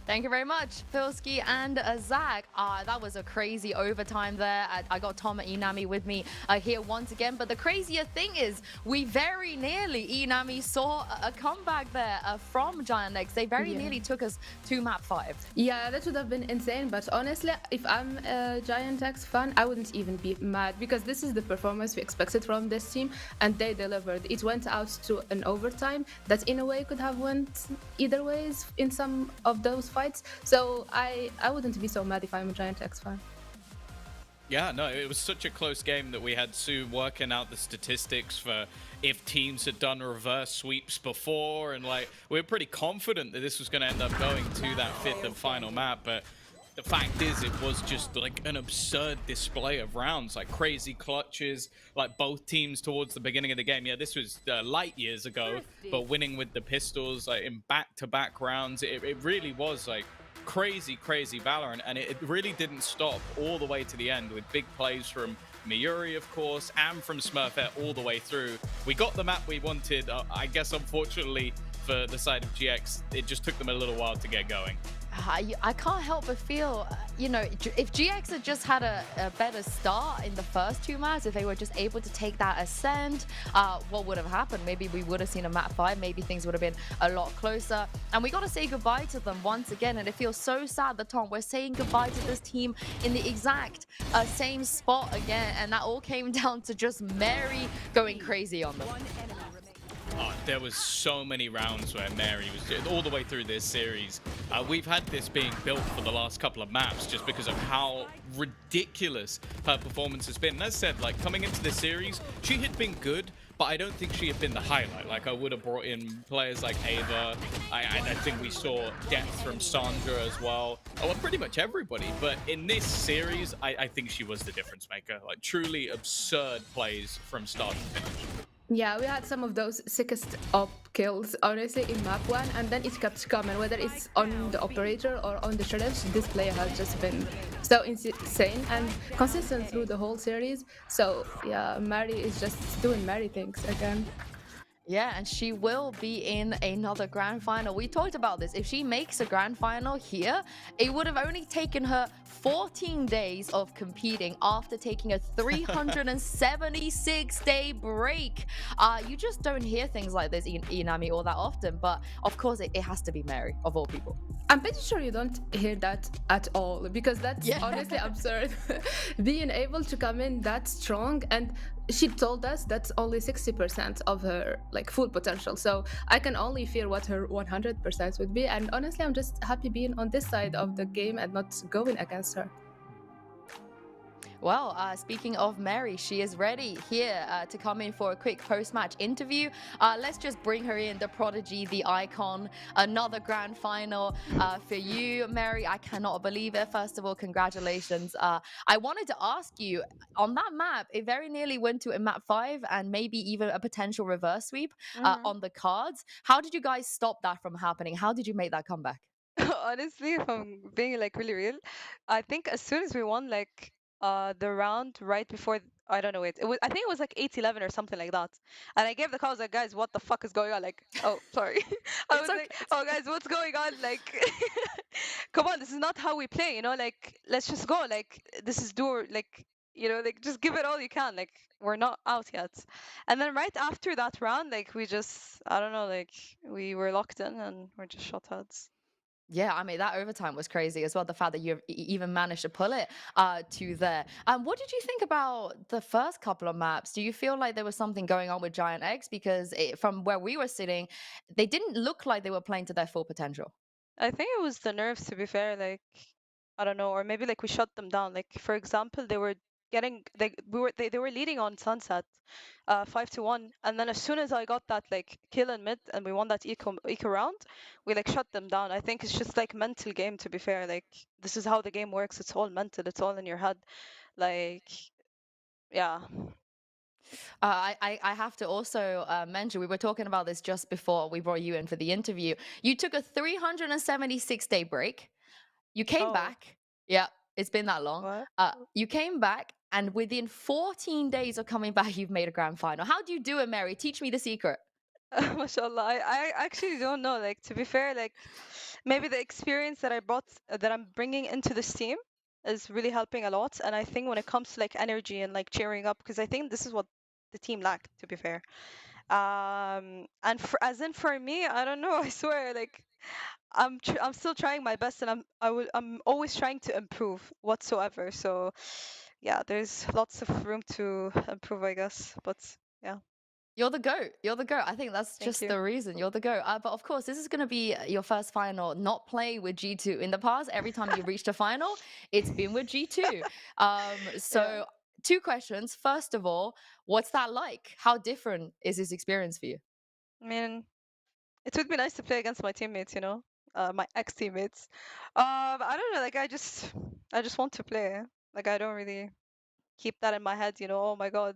Thank you very much, Filski and Zach. That was a crazy overtime there. I got Tom and Inami with me here once again. But the crazier thing is, we very nearly, Inami, saw a comeback there from Giant X. They very nearly took us to map 5. Yeah, that would have been insane. But honestly, if I'm a Giant X fan, I wouldn't even be mad, because this is the performance we expected from this team, and they delivered. It went out to an overtime that in a way could have went either ways in some of those fights. So I wouldn't be so mad if I'm a Giant X fan. Yeah, no, it was such a close game that we had Sue working out the statistics for if teams had done reverse sweeps before, and like we were pretty confident that this was going to end up going to that 5th and final map, but the fact is it was just like an absurd display of rounds, like crazy clutches, like both teams towards the beginning of the game. Yeah, this was light years ago, but winning with the pistols like in back-to-back rounds, it really was like crazy Valorant, and it really didn't stop all the way to the end with big plays from Mayuri, of course, and from Smurfette all the way through. We got the map we wanted. I guess unfortunately for the side of GX, it just took them a little while to get going. I can't help but feel, if GX had just had a better start in the first 2 maps, if they were just able to take that ascent, what would have happened? Maybe we would have seen a map 5, maybe things would have been a lot closer. And we got to say goodbye to them once again, and it feels so sad that, Tom, we're saying goodbye to this team in the exact same spot again, and that all came down to just Mary going crazy on them. There was so many rounds where Mary was all the way through this series. We've had this being built for the last couple of maps just because of how ridiculous her performance has been. And as I said, like coming into this series, she had been good, but I don't think she had been the highlight. Like I would have brought in players like Ava. I think we saw depth from Sandra as well. Well, pretty much everybody. But in this series, I think she was the difference maker. Like truly absurd plays from start to finish. Yeah, we had some of those sickest op kills, honestly, in map 1, and then it kept coming, whether it's on the operator or on the sheriff. This player has just been so insane and consistent through the whole series. So yeah, Mary is just doing Mary things again. Yeah, and she will be in another grand final. We talked about this. If she makes a grand final here, it would have only taken her 14 days of competing after taking a 376-day break. You just don't hear things like this, Inami, all that often. But of course, it has to be Mary, of all people. I'm pretty sure you don't hear that at all, because that's honestly absurd. Being able to come in that strong, and she told us that's only 60% of her full potential. So I can only fear what her 100% would be. And honestly, I'm just happy being on this side of the game and not going against her. Well, speaking of Mary, she is ready here to come in for a quick post-match interview. Let's just bring her in, the prodigy, the icon. Another grand final for you, Mary. I cannot believe it. First of all, congratulations. I wanted to ask you, on that map, it very nearly went to a map 5 and maybe even a potential reverse sweep on the cards. How did you guys stop that from happening? How did you make that comeback? Honestly, if I'm being really real, I think as soon as we won the round right before, I don't know, I think it was 8-11 or something like that, and I gave the call. I was like, guys, what the fuck is going on? Oh, sorry. I was like, oh guys, what's going on? Come on, this is not how we play, let's just go. This is like just give it all you can. Like we're not out yet. And then right after that round, like we just, I don't know, like we were locked in and we're just shot heads. Yeah, I mean that overtime was crazy as well. The fact that you even managed to pull it to there. What did you think about the first couple of maps? Do you feel like there was something going on with Giant X? Because from where we were sitting, they didn't look like they were playing to their full potential. I think it was the nerves, to be fair. Like, I don't know, or maybe like we shut them down. Like, for example, they were they were leading on Sunset, 5-1, and then as soon as I got that like kill in mid and we won that eco round, we like shut them down. I think it's just like mental game, to be fair. Like, this is how the game works. It's all mental. It's all in your head. Like, yeah. I have to also mention, we were talking about this just before we brought you in for the interview. You took a 376-day break. You came back. Yeah, it's been that long. You came back, and within 14 days of coming back, you've made a grand final. How do you do it, Mary? Teach me the secret. Mashallah, I actually don't know. Like, to be fair, like maybe the experience that I brought, that I'm bringing into this team is really helping a lot. And I think when it comes to like energy and like cheering up, because I think this is what the team lacked, to be fair. And as in for me, I don't know. I swear, like I'm still trying my best, and I'm always trying to improve whatsoever. So yeah, there's lots of room to improve, I guess. But yeah. You're the GOAT. You're the GOAT. I think that's just the reason. You're the GOAT. But of course, this is going to be your first final, not play with G2. In the past, every time you reached a final, it's been with G2. So, two questions. First of all, what's that like? How different is this experience for you? I mean, it would be nice to play against my teammates, my ex-teammates. I don't know, like I just want to play. Like I don't really keep that in my head, oh my God,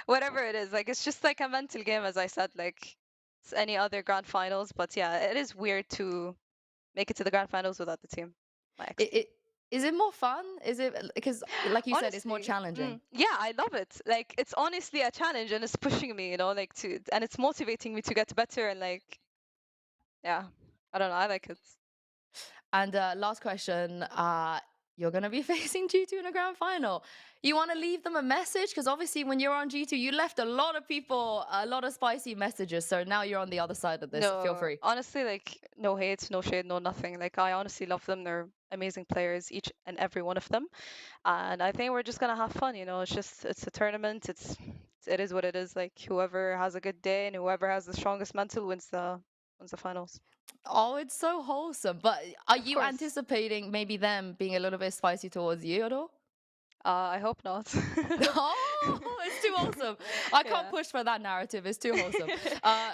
whatever it is. Like it's just like a mental game, as I said, like it's any other grand finals. But yeah, it is weird to make it to the grand finals without the team. My ex. Is it more fun? Is it because, like you said, it's more Honestly, challenging? yeah, I love it. Like it's honestly a challenge, and it's pushing me, like and it's motivating me to get better, and like, yeah, I don't know, I like it. And last question, you're going to be facing G2 in a grand final. You want to leave them a message? Because obviously when you're on G2, you left a lot of people, a lot of spicy messages. So now you're on the other side of this. Feel free. Honestly, like no hate, no shade, no nothing. Like I honestly love them. They're amazing players, each and every one of them. And I think we're just gonna have fun, it's a tournament. It is what it is. Like whoever has a good day and whoever has the strongest mental wins the finals. Oh, it's so wholesome. But are you anticipating maybe them being a little bit spicy towards you at all? I hope not. Oh, it's too wholesome. I can't push for that narrative. It's too wholesome.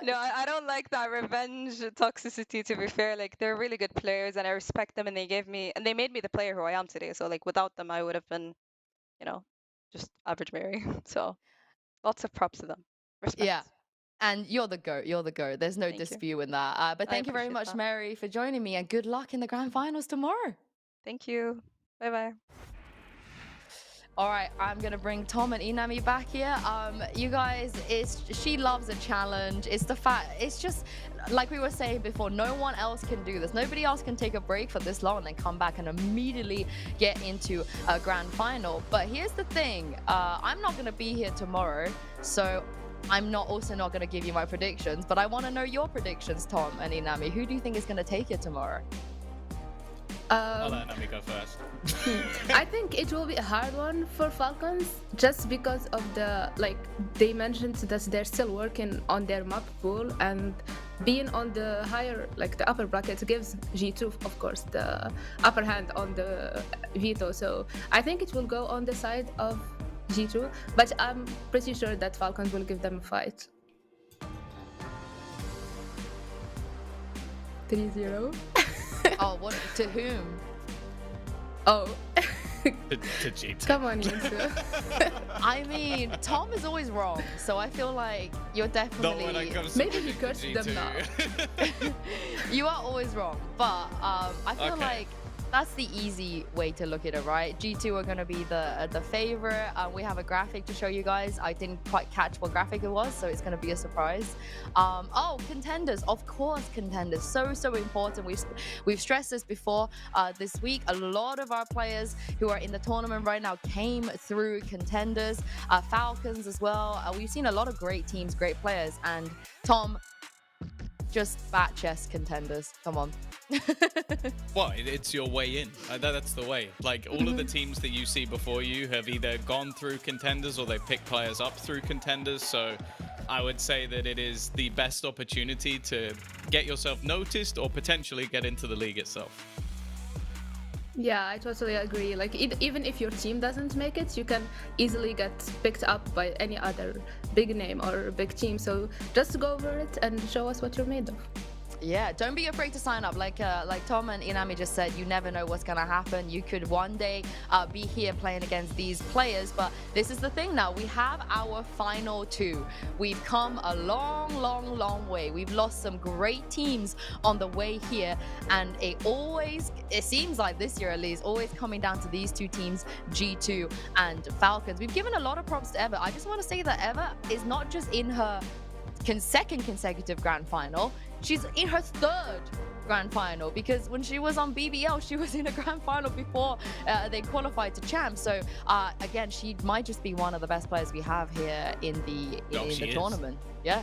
No, I don't like that revenge toxicity, to be fair. Like they're really good players and I respect them, and they made me the player who I am today. So like without them I would have been, just average Mary. So lots of props to them. Respect. Yeah. And you're the GOAT. You're the GOAT. There's no dispute in that. But thank you very much, Mary, for joining me, and good luck in the grand finals tomorrow. Thank you. Bye-bye. All right, I'm gonna bring Tom and Inami back here. You guys, she loves a challenge. It's just like we were saying before, no one else can do this. Nobody else can take a break for this long and then come back and immediately get into a grand final. But here's the thing, I'm not gonna be here tomorrow, so I'm also not gonna give you my predictions, but I wanna know your predictions, Tom and Inami. Who do you think is gonna take it tomorrow? I'll let Inami go first. I think it will be a hard one for Falcons, just because of they mentioned that they're still working on their map pool, and being on the the upper bracket gives G2, of course, the upper hand on the veto. So I think it will go on the side of G2, but I'm pretty sure that Falcons will give them a fight. 3-0. Oh, what? To whom? Oh. to G2. Come on, Yusuf. I mean, Tom is always wrong, so I feel like you're definitely... Not when it comes to Maybe he cursed them now. You are always wrong, but I feel like that's the easy way to look at it, right? G2 are going to be the favorite. We have a graphic to show you guys. I didn't quite catch what graphic it was, so it's going to be a surprise. Oh, contenders, of course, contenders, so important. We've stressed this before. This week, a lot of our players who are in the tournament right now came through contenders. Falcons as well. We've seen a lot of great teams, great players, and Tom, just bat chest contenders. Come on. Well, it's your way in. That's the way. Like, all of the teams that you see before you have either gone through contenders or they pick players up through contenders. So I would say that it is the best opportunity to get yourself noticed or potentially get into the league itself. Yeah, I totally agree. Like, even if your team doesn't make it, you can easily get picked up by any other big name or big team. So just go over it and show us what you're made of. Yeah, don't be afraid to sign up. Like Tom and Inami just said, you never know what's gonna happen. You could one day be here playing against these players, but this is the thing now. We have our final two. We've come a long way. We've lost some great teams on the way here, and it seems like this year at least, always coming down to these two teams, G2 and Falcons. We've given a lot of props to Eva. I just want to say that Eva is not just in her second consecutive grand final, she's in her third grand final, because when she was on BBL, she was in a grand final before they qualified to champs. So again, she might just be one of the best players we have here in the tournament. Yeah.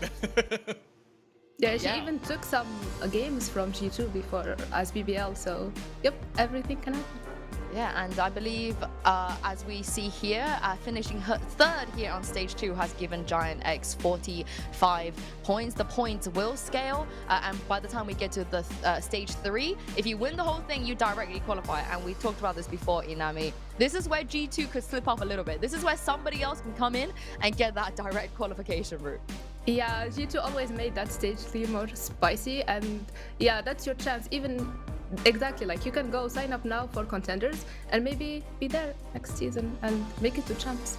Yeah, she even took some games from G2 before as BBL. So yep, everything can happen. Yeah, and I believe, as we see here, finishing her third here on stage 2 has given Giant X 45 points. The points will scale, and by the time we get to the stage 3, if you win the whole thing, you directly qualify. And we talked about this before, Inami. This is where G2 could slip up a little bit. This is where somebody else can come in and get that direct qualification route. Yeah, G2 always made that stage 3 more spicy, and yeah, that's your chance. Even exactly, like, you can go sign up now for contenders and maybe be there next season and make it to champs.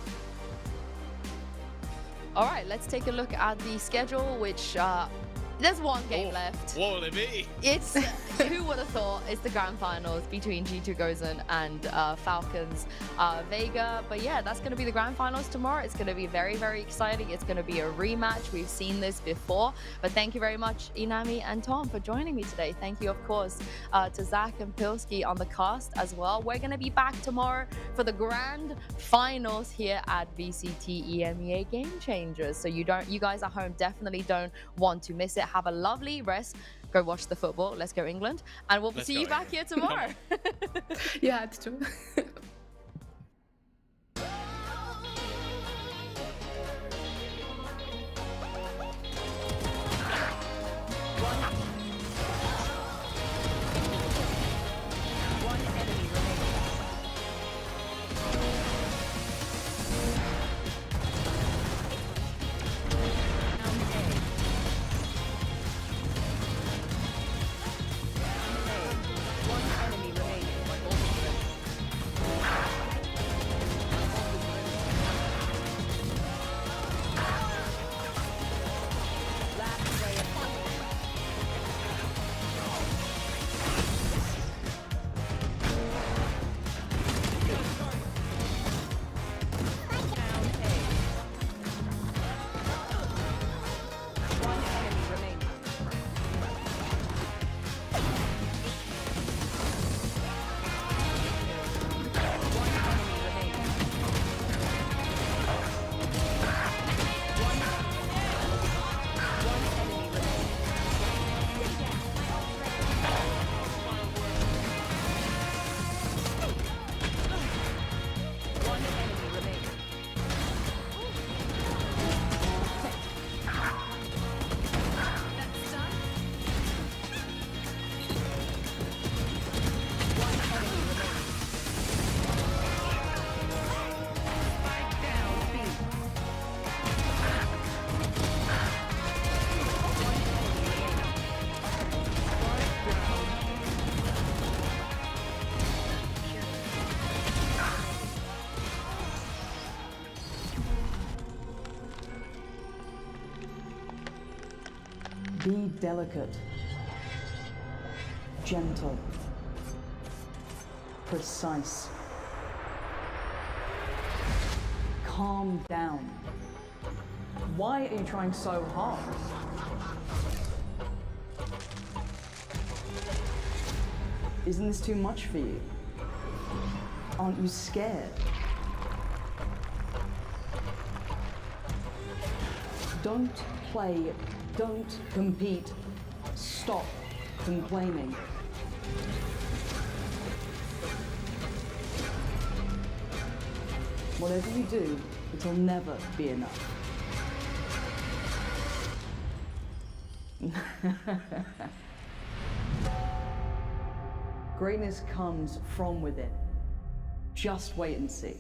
All right, let's take a look at the schedule, which there's one game left. What will it be? It's, who would have thought, it's the grand finals between G2 Gozen and Falcons Vega. But yeah, that's going to be the grand finals tomorrow. It's going to be very, very exciting. It's going to be a rematch. We've seen this before. But thank you very much, Inami and Tom, for joining me today. Thank you, of course, to Zach and Pilski on the cast as well. We're going to be back tomorrow for the grand finals here at VCT EMEA Game Changers. So you guys at home definitely don't want to miss it. Have a lovely rest. Go watch the football. Let's go England. And we'll see you back here tomorrow. Yeah, it's true. Be delicate, gentle, precise. Calm down. Why are you trying so hard? Isn't this too much for you? Aren't you scared? Don't play, don't compete, stop complaining. Whatever you do, it'll never be enough. Greatness comes from within. Just wait and see.